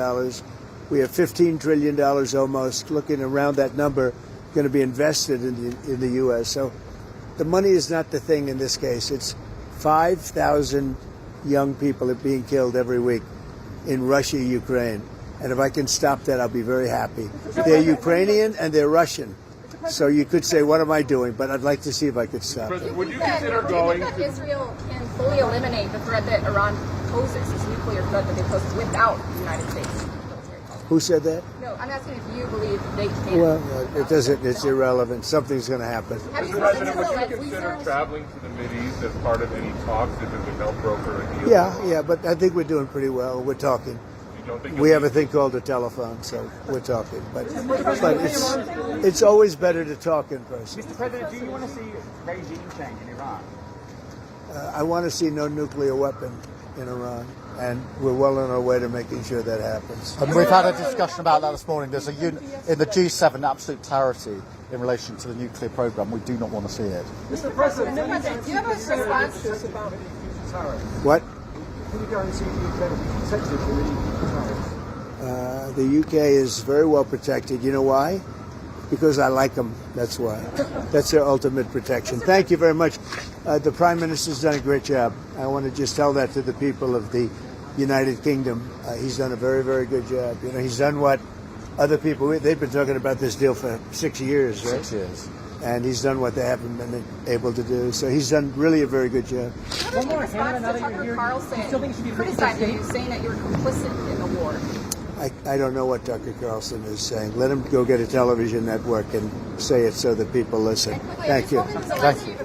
We have $15 trillion almost, looking around that number, going to be invested in the U.S. So the money is not the thing in this case. It's 5,000 young people are being killed every week in Russia, Ukraine. And if I can stop that, I'll be very happy. They're Ukrainian and they're Russian.
So you could say, what am I doing? But I'd like to see if I could stop it.
Would you consider going
that Israel can fully eliminate the threat that Iran poses, this nuclear threat that they pose without the United States?
Who said that?
No, I'm asking if you believe they can.
Well, it doesn't. It's irrelevant. Something's going to happen.
Mr. President, would you consider traveling to the Mideast as part of any talks if it would help broker a deal?
Yeah, but I think we're doing pretty well. We're talking.
You don't think
We have a thing called a telephone, so we're talking. But it's always better to talk in person.
Mr. President, do you want to see regime change in Iran?
I want to see no nuclear weapon in Iran, and we're well on our way to making sure that happens.
And we've had a discussion about that this morning. There's in the G7 absolute clarity in relation to the nuclear program. We do not want to see it.
Mr. President,
do you have a response to this?
What?
Can you guarantee the UK will be protected from the tariffs?
The UK is very well protected. You know why? Because I like them. That's why. That's their ultimate protection. Thank you very much. The Prime Minister's done a great job. I want to just tell that to the people of the United Kingdom. He's done a very, very good job. You know, he's done what other people, they've been talking about this deal for 6 years, right?
6 years.
And he's done what they haven't been able to do. So he's done really a very good job.
What was your response to Tucker Carlson criticizing you, saying that you were complicit in the war?
I don't know what Tucker Carlson is saying. Let him go get a television network and say it so that people listen. Thank you.
Thank you.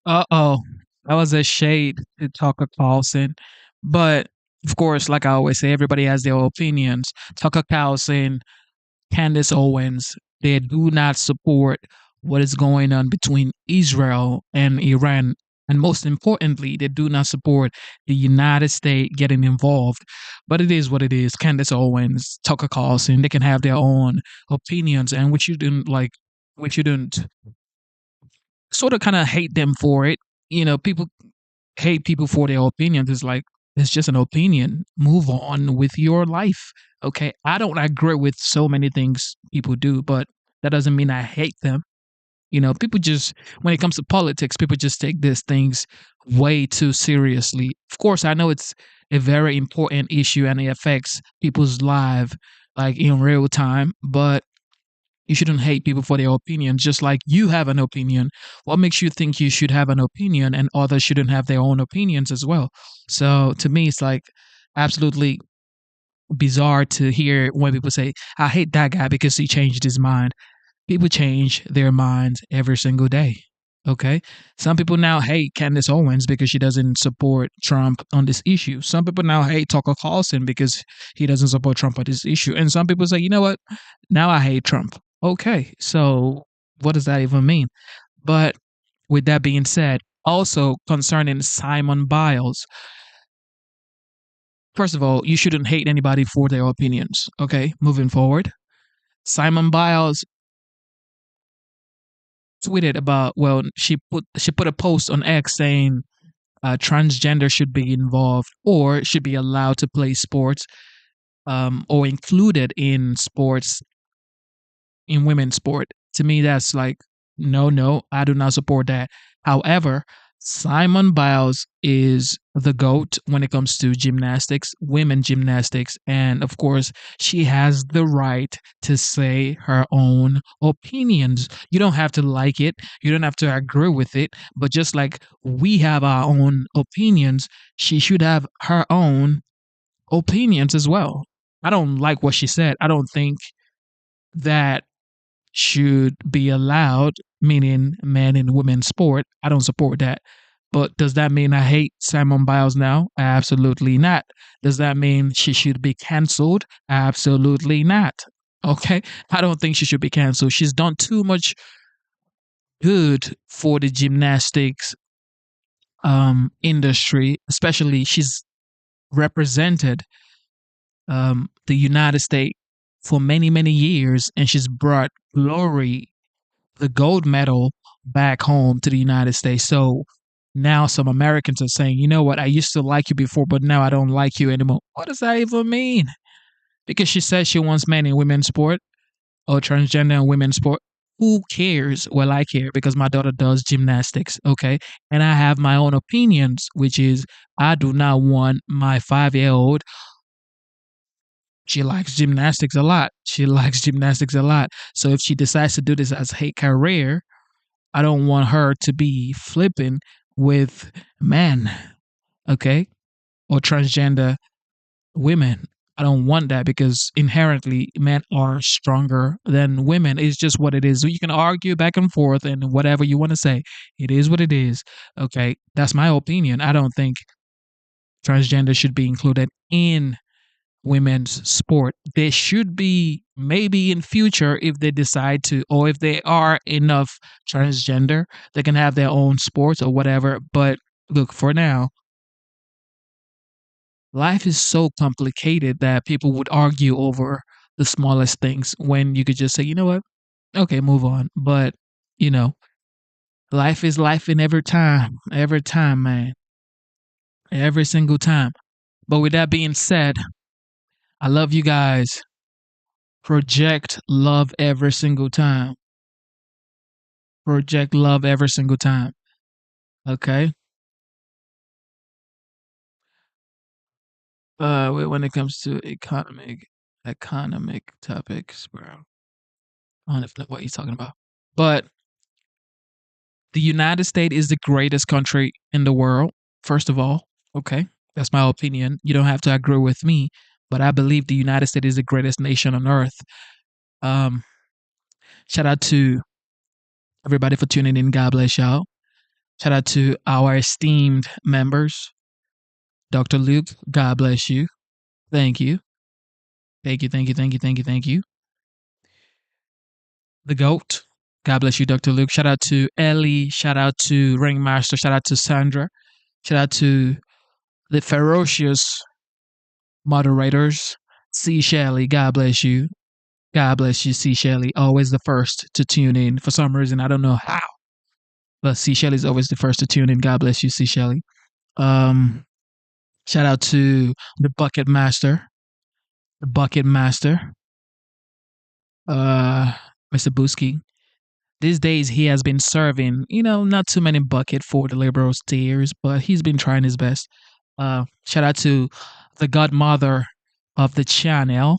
Uh-oh. That was a shade to Tucker Carlson. But, of course, like I always say, everybody has their opinions. Tucker Carlson, Candace Owens, they do not support what is going on between Israel and Iran. And most importantly, they do not support the United States getting involved. But it is what it is. Candace Owens, Tucker Carlson, they can have their own opinions. And we shouldn't sort of kind of hate them for it. You know, people hate people for their opinions. It's just an opinion. Move on with your life. Okay. I don't agree with so many things people do, but that doesn't mean I hate them. You know, people just, when it comes to politics, people just take these things way too seriously. Of course, I know it's a very important issue and it affects people's lives like in real time, but you shouldn't hate people for their opinion, just like you have an opinion. What makes you think you should have an opinion and others shouldn't have their own opinions as well? So to me, it's like absolutely bizarre to hear when people say, I hate that guy because he changed his mind. People change their minds every single day. Okay. Some people now hate Candace Owens because she doesn't support Trump on this issue. Some people now hate Tucker Carlson because he doesn't support Trump on this issue. And some people say, you know what? Now I hate Trump. Okay. So what does that even mean? But with that being said, also concerning Simone Biles, first of all, you shouldn't hate anybody for their opinions. Okay. Moving forward, Simone Biles tweeted about, well, she put a post on X saying transgender should be involved or should be allowed to play sports or included in sports, in women's sport. To me, that's like, no, I do not support that. However, Simone Biles is the GOAT when it comes to gymnastics, women gymnastics. And of course, she has the right to say her own opinions. You don't have to like it. You don't have to agree with it. But just like we have our own opinions, she should have her own opinions as well. I don't like what she said. I don't think that should be allowed, meaning men and women sport. I don't support that. But does that mean I hate Simone Biles now? Absolutely not. Does that mean she should be canceled? Absolutely not. Okay? I don't think she should be canceled. She's done too much good for the gymnastics industry, especially she's represented the United States for many, many years, and she's brought glory, the gold medal, back home to the United States. So now some Americans are saying, you know what, I used to like you before, but now I don't like you anymore. What does that even mean? Because she says she wants men in women's sport or transgender in women's sport. Who cares? Well, I care because my daughter does gymnastics, okay? And I have my own opinions, which is I do not want my 5-year-old She likes gymnastics a lot. She likes gymnastics a lot. So if she decides to do this as a career, I don't want her to be flipping with men, okay? Or transgender women. I don't want that because inherently men are stronger than women. It's just what it is. So you can argue back and forth and whatever you want to say. It is what it is. Okay. That's my opinion. I don't think transgender should be included in women's sport. They should be maybe in future if they decide to, or if they are enough transgender, they can have their own sports or whatever. But look, for now, life is so complicated that people would argue over the smallest things when you could just say, you know what? Okay, move on. But, you know, life is life in every time, man. Every single time. But with that being said, I love you guys. Project love every single time. Project love every single time. Okay? When it comes to economic topics, bro. I don't know what you're talking about. But the United States is the greatest country in the world, first of all. Okay? That's my opinion. You don't have to agree with me, but I believe the United States is the greatest nation on earth. Shout out to everybody for tuning in. God bless y'all. Shout out to our esteemed members. Dr. Luke, God bless you. Thank you. Thank you. The GOAT, God bless you, Dr. Luke. Shout out to Ellie. Shout out to Ringmaster. Shout out to Sandra. Shout out to the ferocious moderators. C. Shelley, God bless you. God bless you, C. Shelley. Always the first to tune in. For some reason, I don't know how. But C. Shelley's always the first to tune in. God bless you, C. Shelley. Shout out to the Bucket Master. The Bucket Master. Mr. Busky. These days he has been serving, not too many bucket for the liberals' tears, but he's been trying his best. Shout out to the godmother of the channel,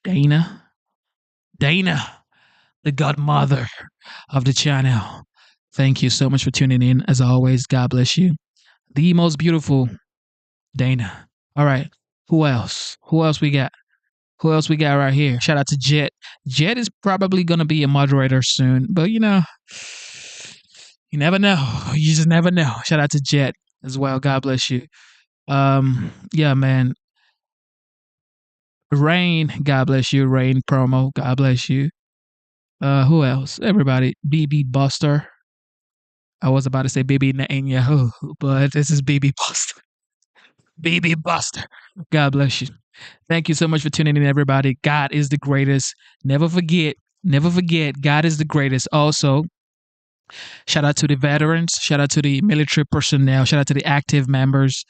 Dana. Dana, the godmother of the channel. Thank you so much for tuning in. As always, God bless you. The most beautiful Dana. All right. Who else? Who else we got? Who else we got right here? Shout out to Jet. Jet is probably going to be a moderator soon, but you never know. You just never know. Shout out to Jet as well. God bless you. Yeah, man. Rain, God bless you. Rain promo, God bless you. Who else? Everybody. BB Buster. I was about to say BB Netanyahu, but this is BB Buster. BB Buster. God bless you. Thank you so much for tuning in, everybody. God is the greatest. Never forget, God is the greatest. Also, shout out to the veterans. Shout out to the military personnel. Shout out to the active members.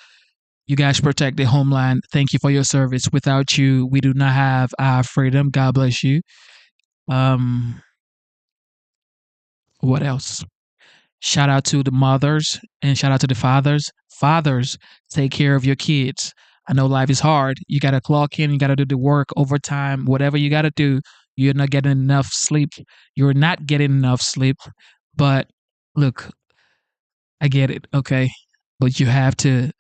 You guys protect the homeland. Thank you for your service. Without you, we do not have our freedom. God bless you. What else? Shout out to the mothers and shout out to the fathers. Fathers, take care of your kids. I know life is hard. You got to clock in. You got to do the work, overtime, whatever you got to do. You're not getting enough sleep. You're not getting enough sleep. But look, I get it, okay? But you have to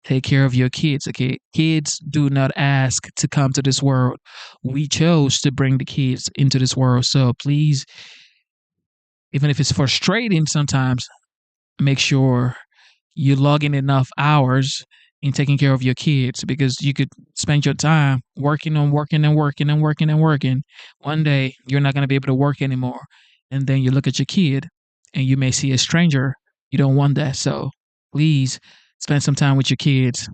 take care of your kids, okay? Kids do not ask to come to this world. We chose to bring the kids into this world. So please, even if it's frustrating sometimes, make sure you log in enough hours in taking care of your kids, because you could spend your time working. One day, you're not going to be able to work anymore. And then you look at your kid and you may see a stranger. You don't want that. So please spend some time with your kids.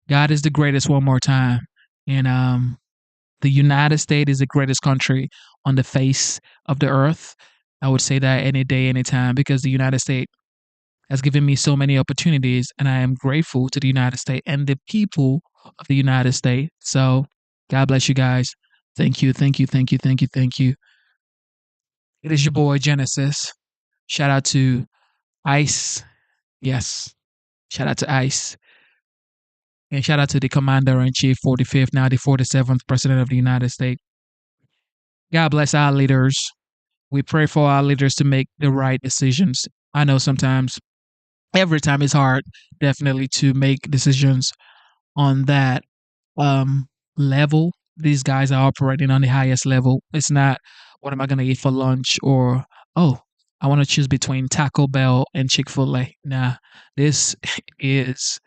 God is the greatest one more time. And the United States is the greatest country on the face of the earth. I would say that any day, anytime, because the United States has given me so many opportunities, and I am grateful to the United States and the people of the United States. So God bless you guys. Thank you. It is your boy Genesis. Shout out to Ice. Yes. Shout out to Ice. And shout out to the Commander-in-Chief, 45th, now the 47th President of the United States. God bless our leaders. We pray for our leaders to make the right decisions. I know sometimes, every time it's hard, definitely, to make decisions on that level. These guys are operating on the highest level. It's not, what am I going to eat for lunch? Or, oh, I want to choose between Taco Bell and Chick-fil-A. Nah, this is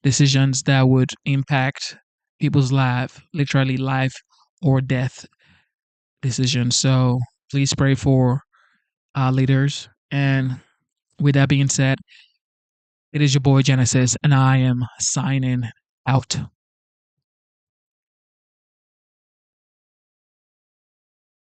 decisions that would impact people's life, literally life or death decisions. So please pray for our leaders. And with that being said, it is your boy Genesis, and I am signing out.